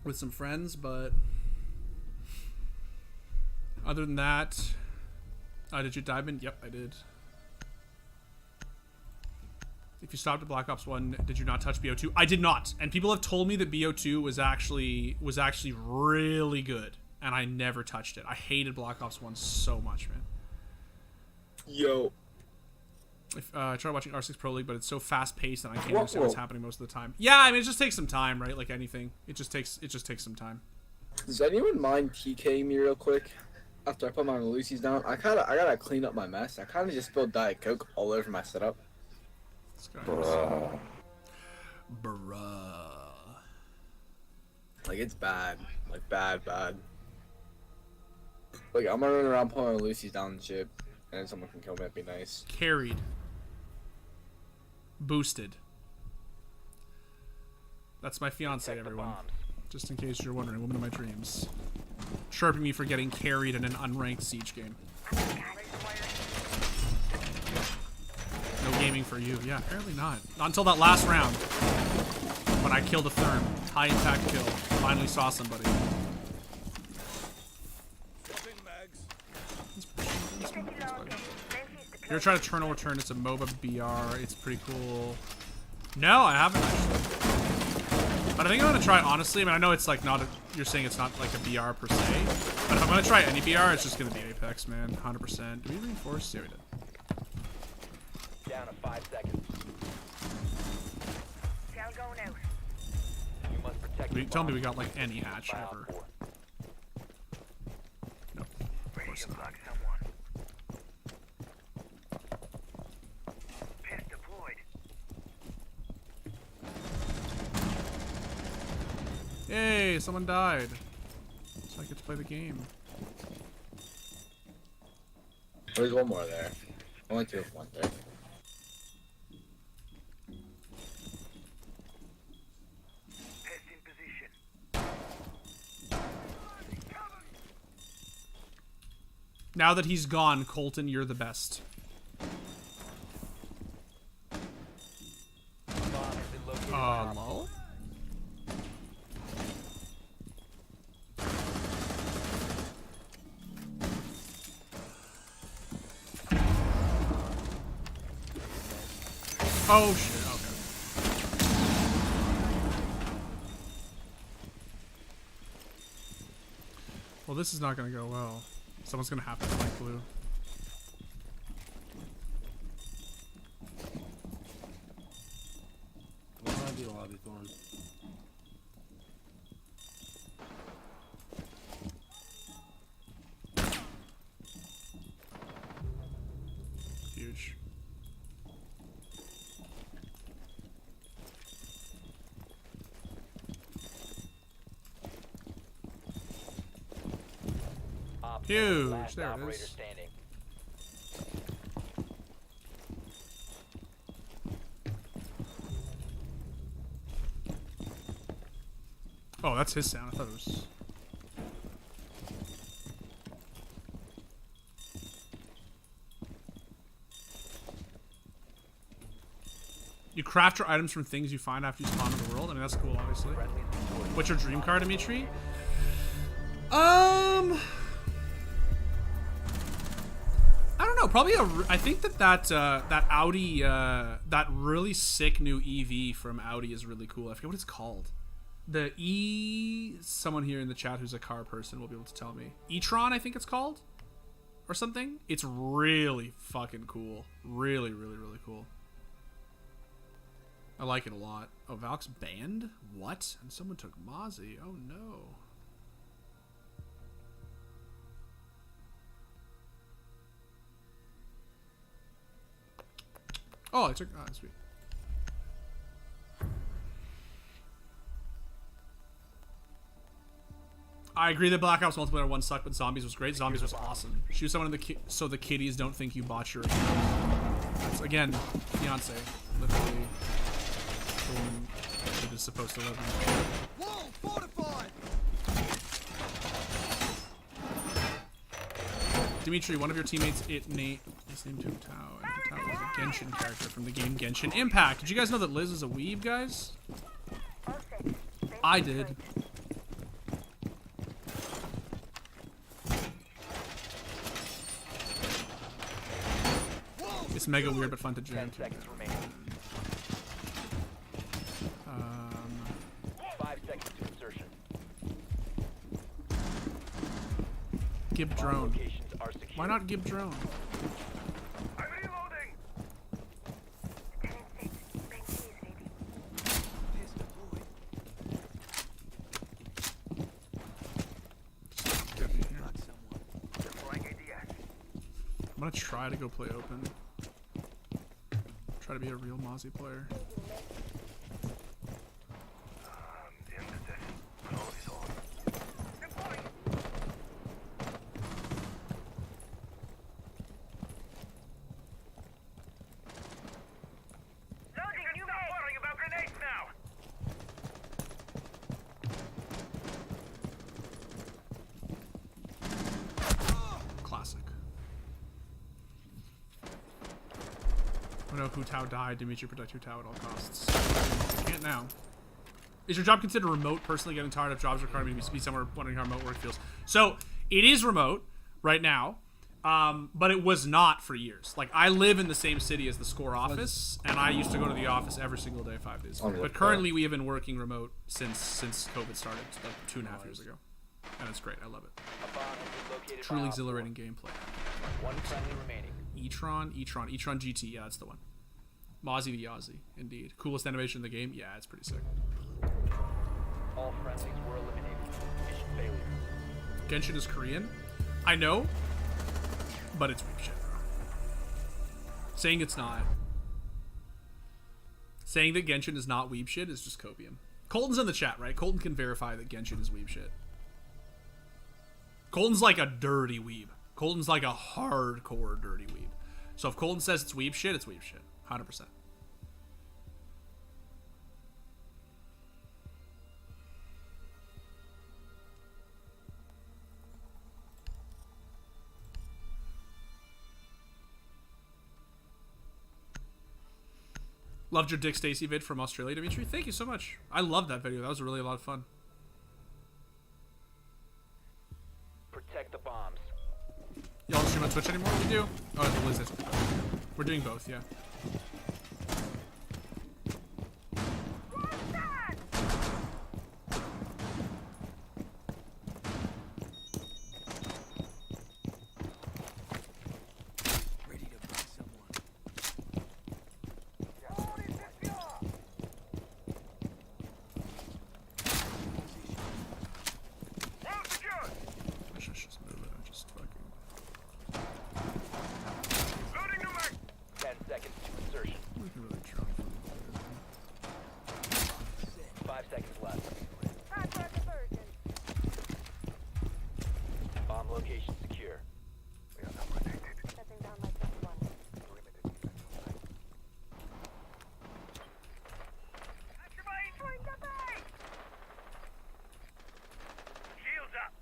with some friends, but... Other than that... did you diamond? Yep, I did. If you stopped at Black Ops 1, did you not touch BO2? I did not. And people have told me that BO2 was actually really good. And I never touched it. I hated Black Ops 1 so much, man. Yo. I tried watching R6 Pro League, but it's so fast paced and I can't understand what's happening most of the time. Yeah, I mean, it just takes some time, right? Like anything. It just takes some time. Does anyone mind TKing me real quick? After I put my Lucy's down, I gotta clean up my mess. I kinda just spilled Diet Coke all over my setup. Bruh. Like, it's bad. Like, bad. Like, I'm gonna run around pulling my Lucy's down and shit, and then someone can kill me, that'd be nice. Carried. Boosted. That's my fiance, everyone. Just in case you're wondering, woman of my dreams. Chirping me for getting carried in an unranked Siege game. No gaming for you. Yeah, apparently not. Not until that last round. When I killed a Therm. High impact kill. Finally saw somebody. You ever try to Eternal Return? It's a MOBA BR. It's pretty cool. No, I haven't actually. But I think I'm gonna try, honestly. I mean, I know it's like not you're saying it's not like a BR per se. But if I'm gonna try any BR, it's just gonna be Apex, man. 100%. Do we reinforce? Yeah, we did. Down to 5 seconds. Shall go now. You must protect the Tell me bomb. we got like any hatch By Op ever. 4. No. Of course not. Pest deployed. Yay, someone died. So I get to play the game. There's one more there. Only two of one there. Pest in position. Now that he's gone, Colton, you're the best. Bomb has been located by Op 4. Lol? Oh shit, okay. Well, this is not gonna go well. Someone's gonna have to fight blue. Huge. Op 4, Huge, last there it operator is. standing. Oh, that's his sound. I thought it was. You craft your items from things you find after you spawn in the world. I mean, that's cool, obviously. What's your dream car, Dimitri? I don't know. Probably I think that Audi, that really sick new EV from Audi is really cool. I forget what it's called. The someone here in the chat who's a car person will be able to tell me. E-tron, I think it's called, or something. It's really fucking cool. Really, really, really cool. I like it a lot. Oh, Valk's banned? What? And someone took Mozzie. Oh no. Oh, I took. Oh, sweet. I agree that Black Ops Multiplayer 1 sucked, but Zombies was great. Zombies was awesome. Shoot someone in the so the kiddies don't think you bought your account. That's, again, Beyonce. Literally, it is supposed to live in. Wall fortified. Dimitri, one of your teammates, Nate, is named Tuk Tao, and Tuk Tao is a Genshin character from the game Genshin Impact. Did you guys know that Liz is a weeb, guys? I did. It's mega weird but fun to jam. 10 seconds remaining. 5 seconds to insertion. Gib Bomb drone. locations are secure. Why not Gib drone? I'm reloading. Get me here. Deploying ADS. I'm gonna try to go play open. Try to be a real Mozzie player. The end of this. All is on. Deploying. Loading new mag. Stop worrying about grenades now. Classic. I know Hu Tao died. Dimitri, protect Hu Tao at all costs. Can't now. Is your job considered remote? Personally, getting tired of jobs requiring me to be somewhere, wondering how remote work feels. So it is remote right now, but it was not for years. Like, I live in the same city as the SCORE office, and I used to go to the office every single day, 5 days a week. But currently, we have been working remote since COVID started, like 2.5 years ago, and it's great. I love it. A bomb has been located. Truly by exhilarating gameplay. One friendly remaining. E-Tron GT. Yeah, that's the one. Mozzie the Aussie, indeed. Coolest animation in the game. Yeah, it's pretty sick. All friendlies were eliminated. Mission failure. Genshin is Korean. I know, but it's weak shit, bro. Saying it's not. Saying that Genshin is not weeb shit is just copium. Colton's in the chat, right? Colton can verify that Genshin is weeb shit. Colton's like a dirty weeb. Colton's like a hardcore dirty weeb. So if Colton says it's weeb shit, it's weeb shit. 100%. Loved your Dick Stacy vid from Australia, Dimitri. Thank you so much. I loved that video. That was really a lot of fun. Protect the bombs. Y'all stream on Twitch anymore? We do? Oh, the Blizzard. We're doing both, yeah. I should just move it. I just fucking... 10 seconds to insertion. We can really try for 5 seconds left. Bomb location secure. We are now protected. Shields up.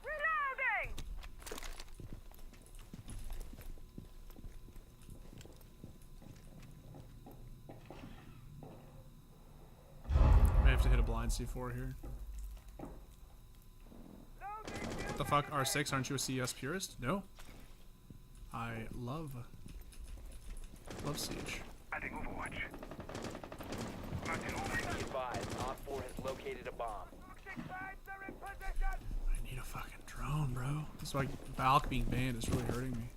Reloading. May have to hit a blind C4 here. What the fuck? R6? Aren't you a CS purist? No. I love Siege. Adding Overwatch. Be advised, Op 4 has located a bomb. I need a fucking drone, bro. That's why Valk being banned is really hurting me.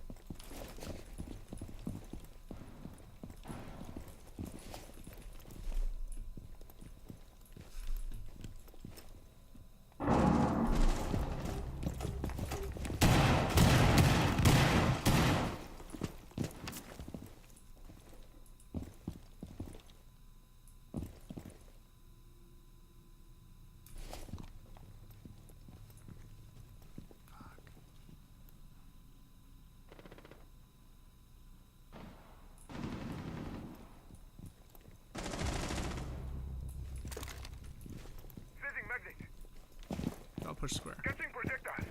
Push square. Getting projectiles.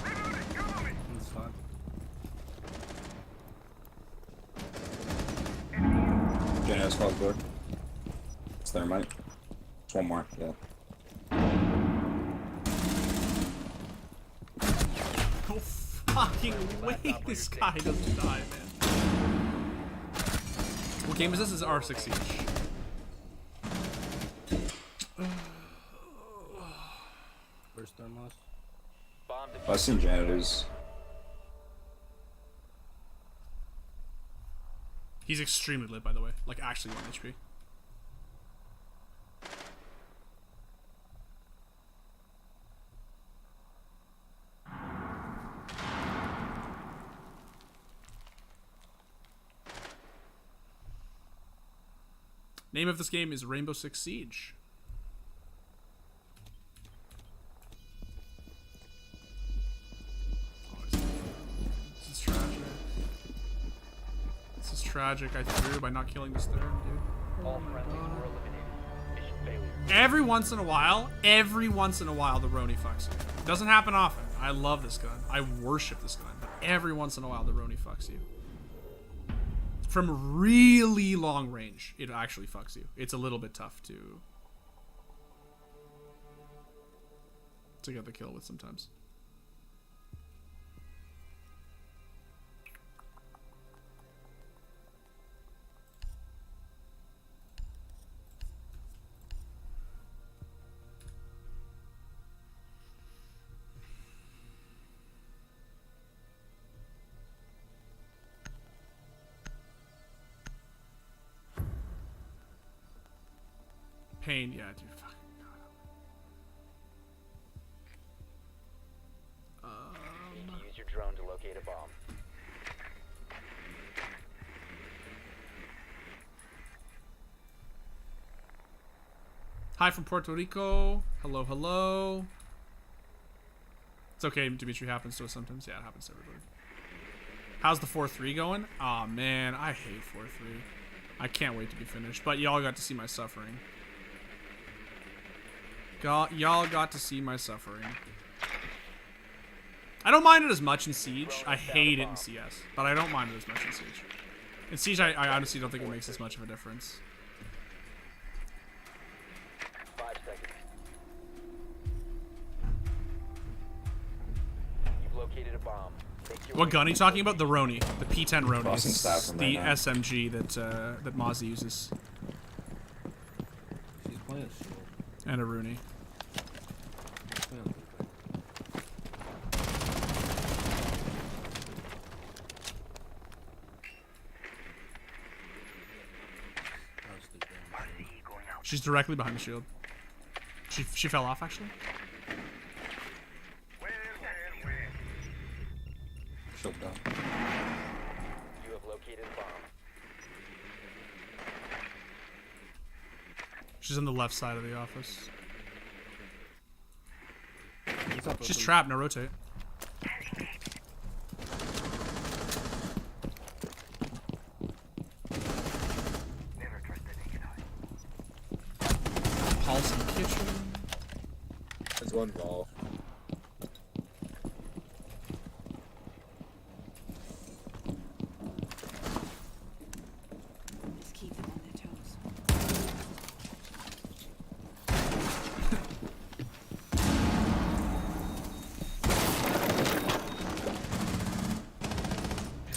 Reloading, cover me. That's fine. Jenna's close door. It's thermite. It's one more, yeah. Oh fucking way this guy doesn't die, man. What game is this? This is R6 Siege. Where's Thermos? Bomb I've seen janitors. He's extremely lit, by the way. Like, actually 1 HP. Name of this game is Rainbow Six Siege. Oh, this is tragic. This is tragic. I threw by not killing this third, dude. All friendlies were eliminated. Mission failure. Every once in a while, the Roni fucks you. Doesn't happen often. I love this gun. I worship this gun. But every once in a while, the Roni fucks you. From really long range, it actually fucks you. It's a little bit tough to get the kill with sometimes. Pain, yeah, dude. Fucking God. You need to use your drone to locate a bomb. Hi from Puerto Rico. Hello, hello. It's okay, Dimitri, happens to us sometimes. Yeah, it happens to everybody. How's the 4-3 going? Aw, oh, man, I hate 4-3. I can't wait to be finished, but y'all got to see my suffering. Y'all got to see my suffering. I don't mind it as much in Siege. I hate it in CS, but I don't mind it as much in Siege. In Siege, I honestly don't think it makes as much of a difference. 5 seconds. You've located a bomb. Make your What way gun are you to talking about? The Roni. The P10 Roni. Crossing It's staff from the right now. SMG that Mozzie uses. She's playing a shield. And a Rooney. She's playing a She's directly behind the shield. She fell off, actually. Shield down. You have located a bomb. She's on the left side of the office. What's up, She's open? trapped. Now rotate. Never trust the naked eye. Pulse in the kitchen. There's one wall. Just keep them on their toes.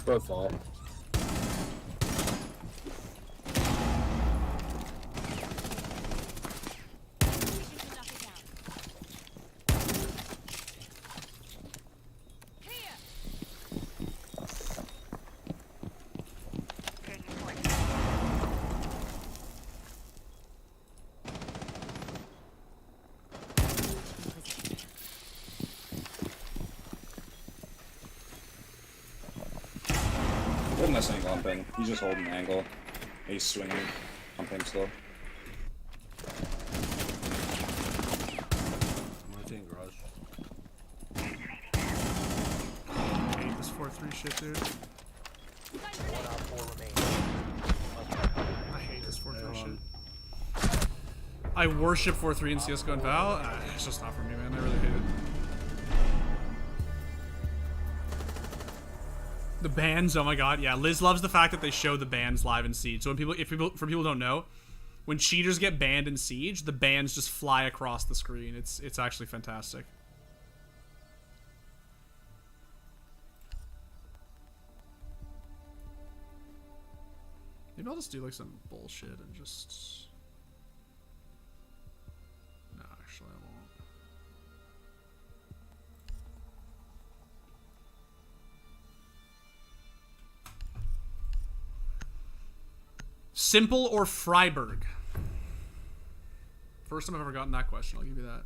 Both wall. Holding this angle on ping. He's just holding the angle. He's swinging on ping still. I'm rotating garage. I hate this 4-3. 4-3 shit, dude. 1 op 4 remaining. I hate this 4-3 shit. I worship 4-3 in CSGO and Val. It's just not for me, man. I really hate it. The bans, oh my god, yeah. Liz loves the fact that they show the bans live in Siege. So when for people who don't know, when cheaters get banned in Siege, the bans just fly across the screen. It's actually fantastic. Maybe I'll just do like some bullshit and just... No, actually I won't. Simple or Freiburg? First time I've ever gotten that question, I'll give you that.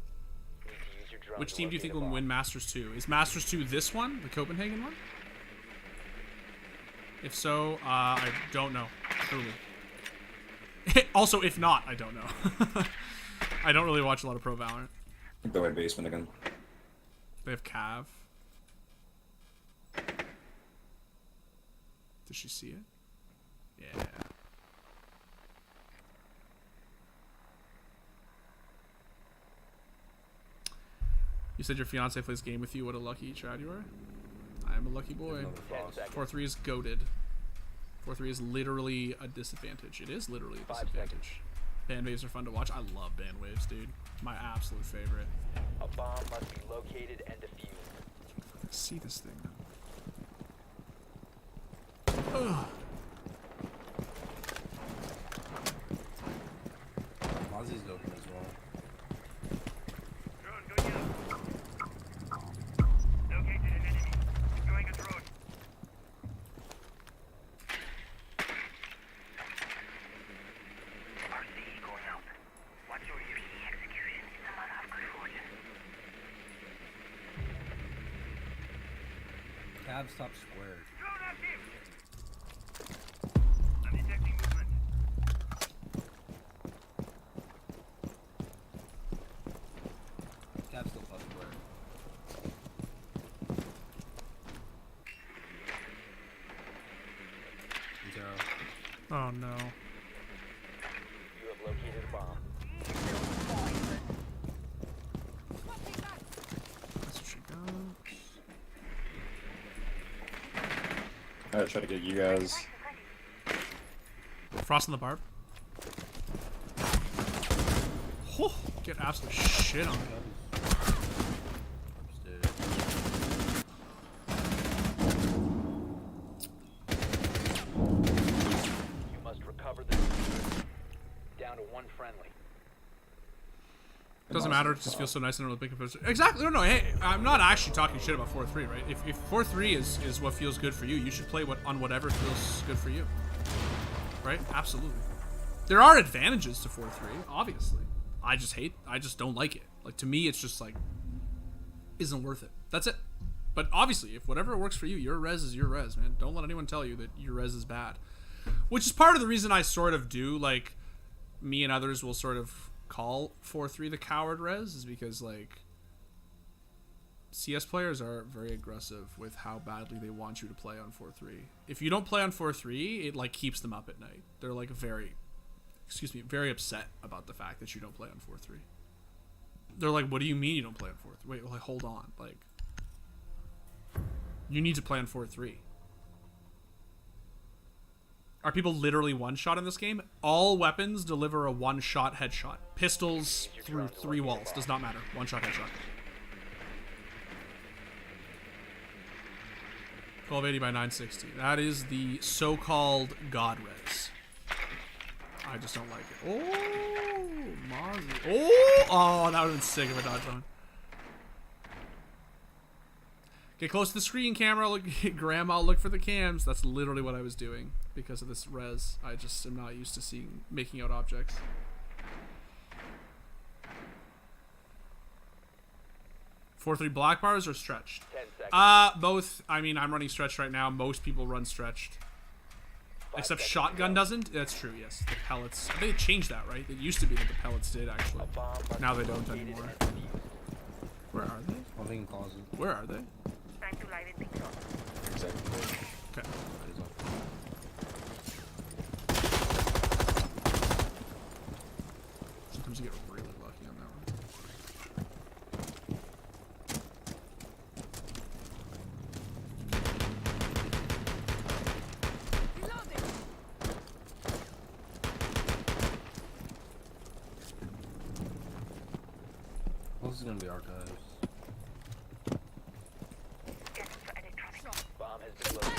Need to use your drone Which to team do you think locate a will bomb. win Masters 2? Is Masters 2 this one? The Copenhagen one? If so, I don't know. Truly. Also, if not, I don't know. I don't really watch a lot of Pro Valorant. The white basement again. They have Cav. Does she see it? Yeah. You said your fiance plays game with you. What a lucky Chad you are. I am a lucky boy. 10 seconds. 4-3 is goated. 4-3 is literally a disadvantage. It is literally a 5 disadvantage. Band waves are fun to watch. I love band waves, dude. My absolute favorite. A bomb must be located and defused. Let's see this thing now. Ugh. Mozzie's open as well. Drone going out. Located an enemy. Destroying a drone. RCE going out. Watch your RCE execution. It's a matter of good fortune. Cavs top square. Drone active. I'm detecting movement. Cavs still top square. Zero. Oh no. You have located a bomb. That's what she got. I gotta try to get you guys. Frost on the barb. Oh, get absolute shit on. You must recover the diffuser. Down to 1 friendly. Doesn't matter. It just feels so nice and really big. Exactly. No, no. Hey, I'm not actually talking shit about 4-3, right? If 4-3 is what feels good for you, you should play on whatever feels good for you. Right? Absolutely. There are advantages to 4-3, obviously. I just don't like it. Like, to me, it's just like, isn't worth it. That's it. But obviously, if whatever works for you, your res is your res, man. Don't let anyone tell you that your res is bad. Which is part of the reason I sort of do, like, me and others will sort of call 4-3 the coward res, is because, like, CS players are very aggressive with how badly they want you to play on 4-3. If you don't play on 4-3, it, like, keeps them up at night. They're, like, very upset about the fact that you don't play on 4-3. They're like, what do you mean you don't play on 4-3? Wait, like, hold on. Like, you need to play on 4-3. Are people literally one-shot in this game? All weapons deliver a one-shot headshot. Pistols through 3 walls. Does not matter. One-shot headshot. 1280 by 960. That is the so-called God res. I just don't like it. Oh, Mozzie. Oh, that would have been sick if I dodged on. Get close to the screen, camera. Look, Grandma, look for the cams. That's literally what I was doing because of this res. I just am not used to making out objects. Four 3 black bars or stretched? 10 seconds. Both. I mean, I'm running stretched right now. Most people run stretched. 5 Except seconds shotgun to go. doesn't. That's true. Yes, the pellets. I think they changed that, right? It used to be that the pellets did actually. A bomb must Now be they don't located anymore. and defused. Where are they? Holding closet. Where are they? Exactly. Okay. Sometimes you get really lucky on that one. This is gonna be archives. Bomb has been located.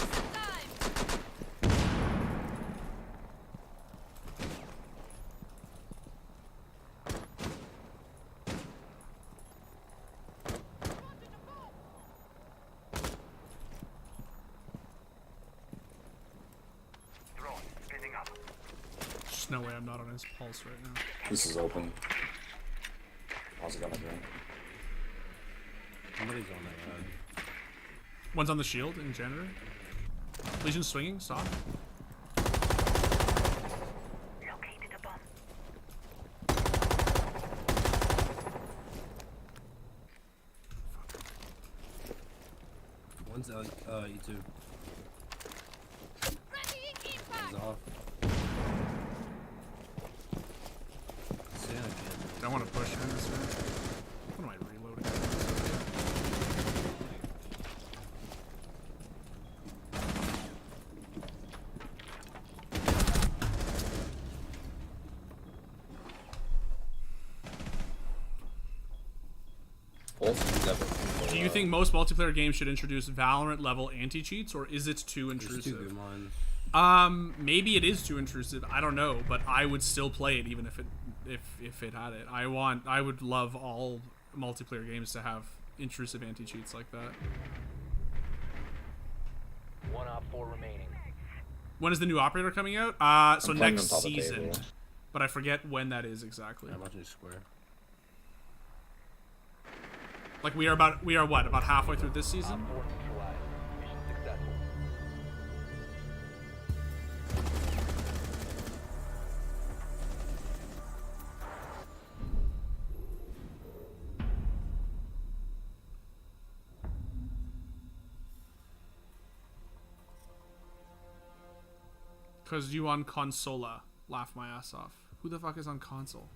Drone spinning up. There's no way I'm not on his pulse right now. This is open. How's it gonna be? Somebody's on that run. One's on the shield in janitor. Legion swinging, stop. Located a bomb. One's out, E2. He's off. Santa kid. Don't want to push in this way. What am I reloading? Do you think most multiplayer games should introduce Valorant level anti-cheats, or is it too There's two intrusive? good ones. Maybe it is too intrusive. I don't know, but I would still play it even if it had it. I would love all multiplayer games to have intrusive anti-cheats like that. 1 op 4 remaining. When is the new operator coming out? So I'm playing next on top of the season, table. but I forget when that is exactly. I'm watching square. Like we are what, about halfway through this Op season? 4 neutralized. Mission successful. Cause you on consola. Laugh my ass off. Who the fuck is on console?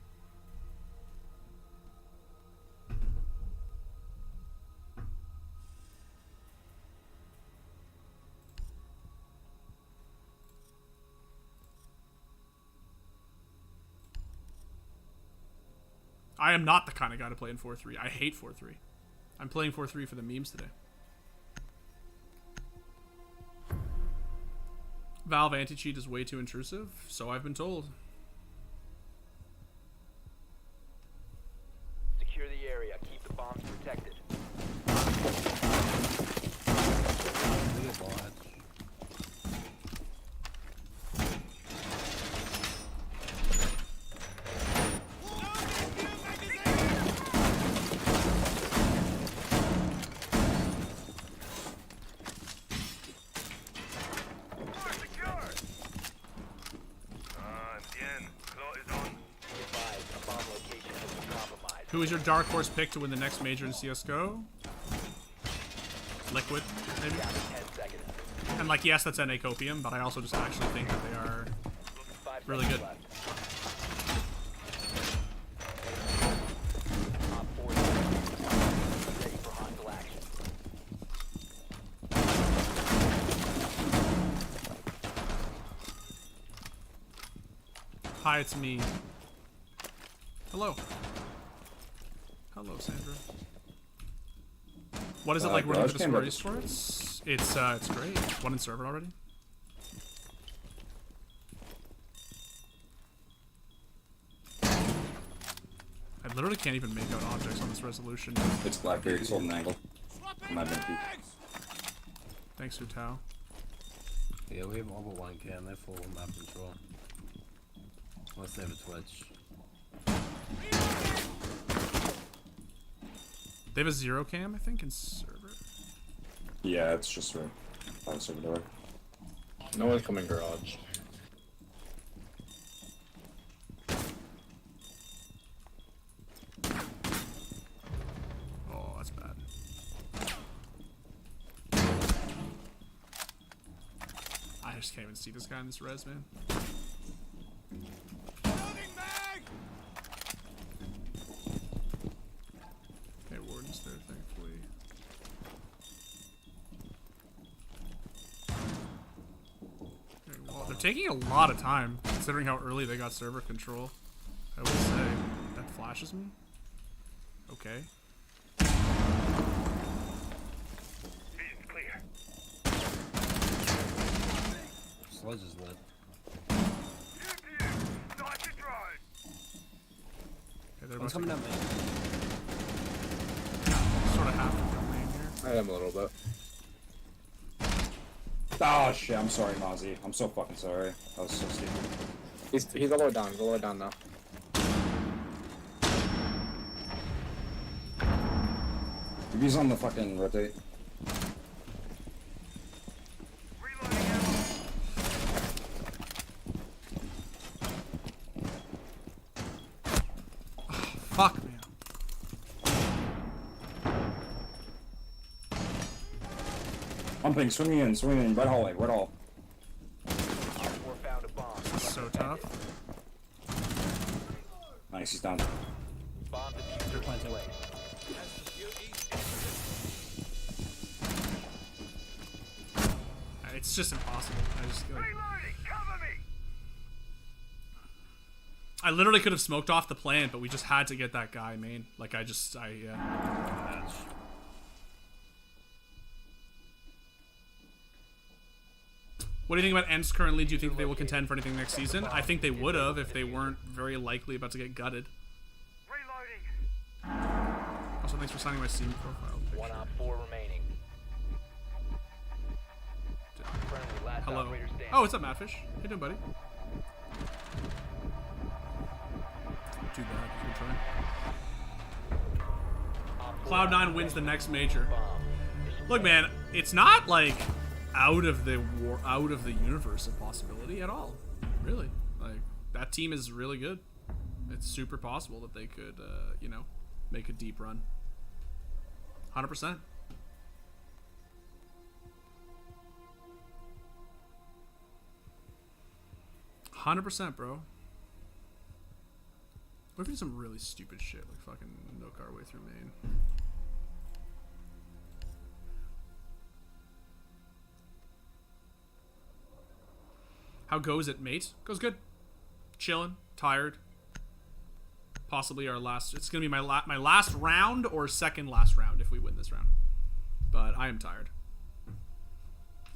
I am not the kind of guy to play in 4-3. I hate 4-3. I'm playing 4-3 for the memes today. Valve anti-cheat is way too intrusive, so I've been told. Secure the area. Keep the bombs protected. Look at bot. Who is your dark horse pick to win the next major in CSGO? Liquid, maybe? 10 seconds. And like, yes, that's NA Copium, but I also just actually think that they are 5 really seconds good. left. Op 4 ready for hostile action. Hi, it's me. Hello. Hello, Sandra. What is it like running Garage the Cam Discord Esports? It's great. One in server already. I literally can't even make out objects on this resolution. It's Blackberry, it's holding an angle. My bad. Thanks, Hutao. Yeah, we have all but one cam. They're full map control. Unless they have a Twitch. They have a 0 cam, I think, in server. Yeah, it's just right by the server door. No one's coming garage. Oh, that's bad. just can't even see this guy in this res, man. Okay, Warden's there, thankfully. Okay, well, they're taking a lot of time, considering how early they got server control. I will say. That flashes me. Okay. Vision clear. Sludge is lit. Start your drone. Okay, they're One's about coming to down main. sort of have to come in here. I am a little bit. Oh shit, I'm sorry, Mozzie. I'm so fucking sorry. I was so stupid. He's all the way down. He's all the way down now. He's on the fucking rotate. Reloading ammo. Fuck, man. Pumping, swinging in, red hallway, red hall. Op 4 found a bomb. This is so tough. Nice, he's down. Bomb diffuser in place. It's just impossible. Reloading. Cover me. I literally could have smoked off the plant, but we just had to get that guy main. Like yeah. What do you think about Ents currently? Do you think they will contend for anything next season? I think they would have if they weren't very likely about to get gutted. Reloading. Also, thanks for signing my Steam profile picture. 1 Op 4 remaining. Friendly, last Hello. operator standing. Oh, what's up, Madfish? How you doing, buddy? Too bad. Good try. Op 4 Cloud9 wins the next major. bomb. Look, man, it's not like out of the universe of possibility at all. Really, like that team is really good. It's super possible that they could, make a deep run. 100%. Bro. What if we do some really stupid shit, like fucking nook our way through main? How goes it, mate? Goes good. Chilling, tired. Possibly our last. It's gonna be my last round or second last round if we win this round. But I am tired.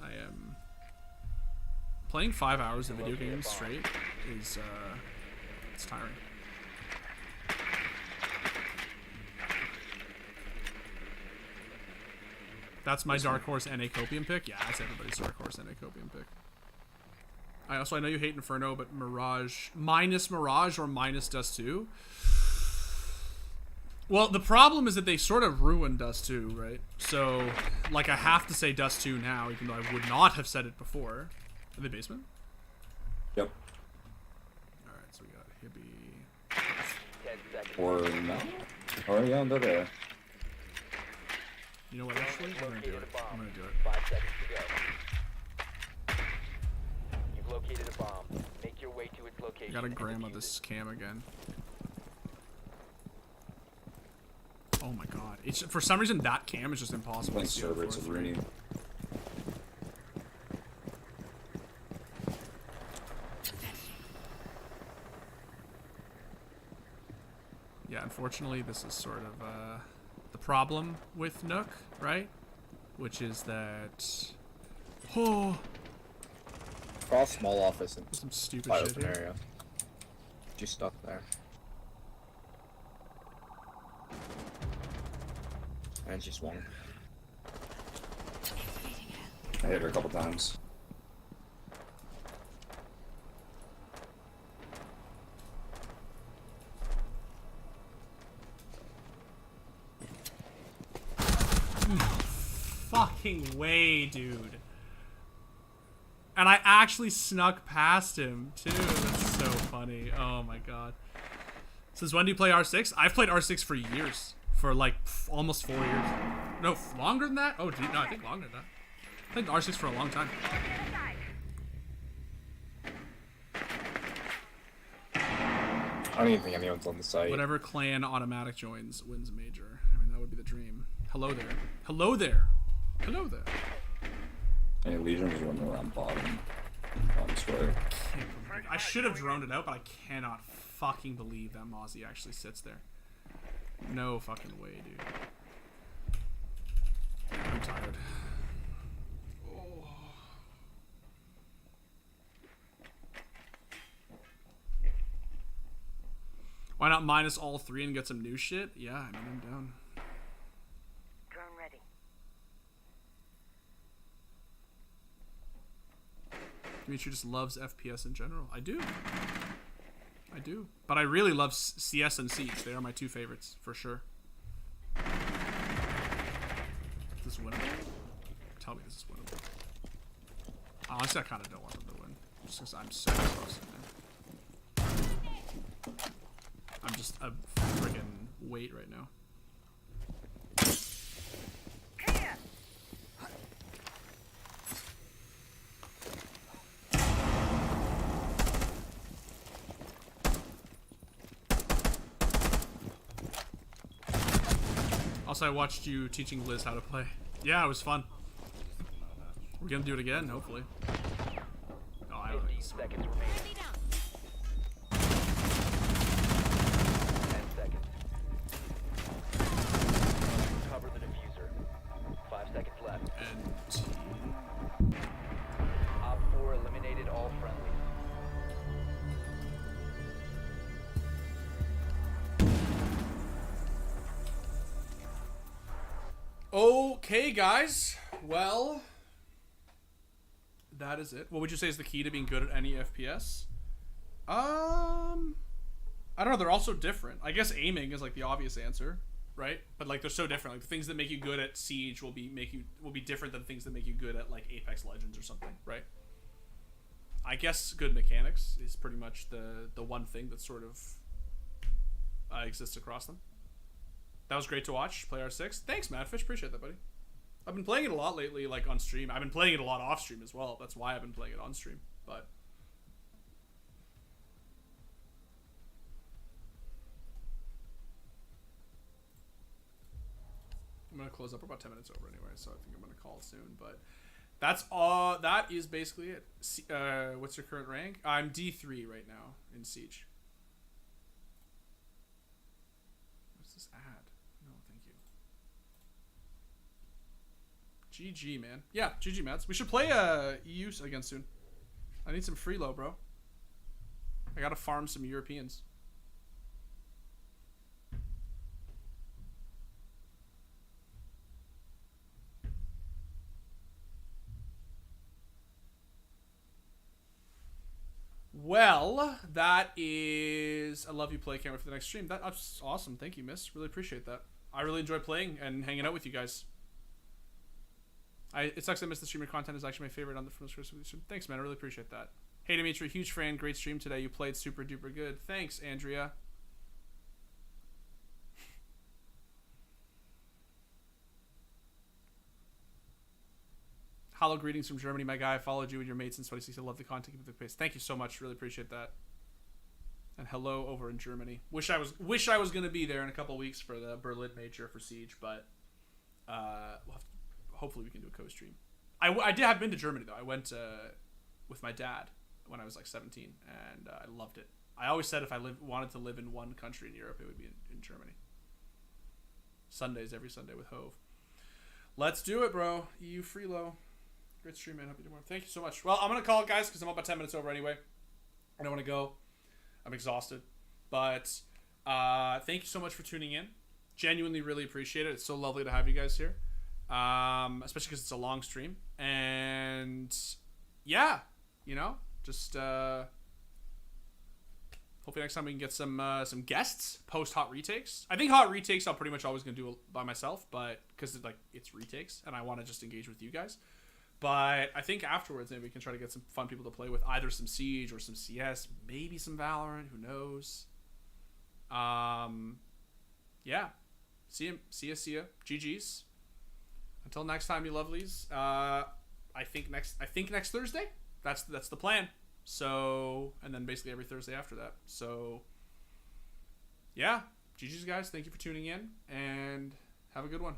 I am. Playing 5 hours of video games straight is it's tiring. That's my Dark Horse NA Copium pick. Yeah, that's everybody's Dark Horse NA Copium pick. I know you hate Inferno, but Mirage or minus Dust 2. Well, the problem is that they sort of ruined Dust 2, right? So, like, I have to say Dust 2 now, even though I would not have said it before. In the basement? Yep. Alright, so we got Hibby. 10 seconds. Or no. Or yeah, they're there. You know what, actually? I'm gonna do it. I'm gonna do it. 5 seconds to go. You've located a bomb. Make your way to its location. I gotta and grandma defuse this it. cam again. Oh my god. It's for some reason that cam is just impossible Playing to see. server, it's a Rooney. Yeah, unfortunately, this is sort of the problem with Nook, right? Which is that Cross small office and some stupid wide shit open here. area. Just stuck there. And just one. I hit her a couple times. Fucking way, dude. And I actually snuck past him, too. That's so funny. Oh my god. Since when do you play R6? I've played R6 for years. For like almost 4 years. No, longer than that? Oh, dude, no, I think longer than that. I played R6 for a long time. I don't even think anyone's on the site. Whatever clan automatic joins wins major. I mean, that would be the dream. Hello there. Hello there. Hello there. Hey, Legion was running around bottom square. I should have droned it out, but I cannot fucking believe that Mozzie actually sits there. No fucking way, dude. I'm tired. Oh. Why not minus all 3 and get some new shit? Yeah, I mean, I'm down. Drone ready. Dimitri just loves FPS in general. I do. I do. But I really love CS and Siege. They are my 2 favorites, for sure. Is this winnable? Tell me this is winnable. Honestly, I kind of don't want them to win. Just because I'm so exhausted, man. I'm just a friggin' weight right now. Also, I watched you teaching Liz how to play. Yeah, it was fun. We're gonna do it again, hopefully. Oh, I don't think 15 so. seconds remaining. 10 seconds. Cover the diffuser. 5 seconds left. And Op 4 eliminated all friendlies. okay, guys. Well, that is it. What would you say is the key to being good at any FPS? I don't know. They're also different. I guess aiming is like the obvious answer, right? But like they're so different. Like the things that make you good at Siege will be different than things that make you good at like Apex Legends or something, right? I guess good mechanics is pretty much the one thing that sort of exists across them. That was great to watch. Play R6. Thanks, Madfish. Appreciate that, buddy. I've been playing it a lot lately, like on stream. I've been playing it a lot off stream as well. That's why I've been playing it on stream. But I'm gonna close up. We're about 10 minutes over anyway, so I think I'm gonna call it soon. But that's all. That is basically it. What's your current rank? I'm D3 right now in Siege. What's this ad? No, thank you. GG, man. Yeah, GG, Mats. We should play EU again soon. I need some freelo, bro. I gotta farm some Europeans. Well, that is... I love you, play. Can't wait for the next stream. That's awesome. Thank you, miss. Really appreciate that. I really enjoy playing and hanging out with you guys. It sucks I missed the streamer content. Is actually my favorite on the from the stream. Thanks, man. I really appreciate that. Hey, Dimitri, huge fan. Great stream today. You played super duper good. Thanks, Andrea. Hello, greetings from Germany, my guy. I followed you and your mates since 2016. I love the content. Keep the pace. Thank you so much. Really appreciate that. And hello over in Germany. Wish I was gonna be there in a couple weeks for the Berlin major for Siege, but hopefully we can do a co-stream. I have been to Germany though. I went with my dad when I was like 17, and I loved it. I always said if I wanted to live in one country in Europe, it would be in Germany. Sundays every Sunday with Hove. Let's do it, bro. EU freelo. Great stream, man. Hope you do more. Thank you so much. Well, I'm going to call it, guys, because I'm about 10 minutes over anyway. I don't want to go. I'm exhausted. But thank you so much for tuning in. Genuinely really appreciate it. It's so lovely to have you guys here. Especially because it's a long stream. And, yeah, you know, just hopefully next time we can get some guests post Hot Retakes. I think Hot Retakes I'm pretty much always going to do by myself, but because it's retakes, and I want to just engage with you guys. But I think afterwards, maybe we can try to get some fun people to play with, either some Siege or some CS, maybe some Valorant. Who knows? Yeah. See ya. GGs. Until next time, you lovelies. I think next Thursday. That's the plan. So, and then basically every Thursday after that. So, yeah, GG's guys. Thank you for tuning in, and have a good one.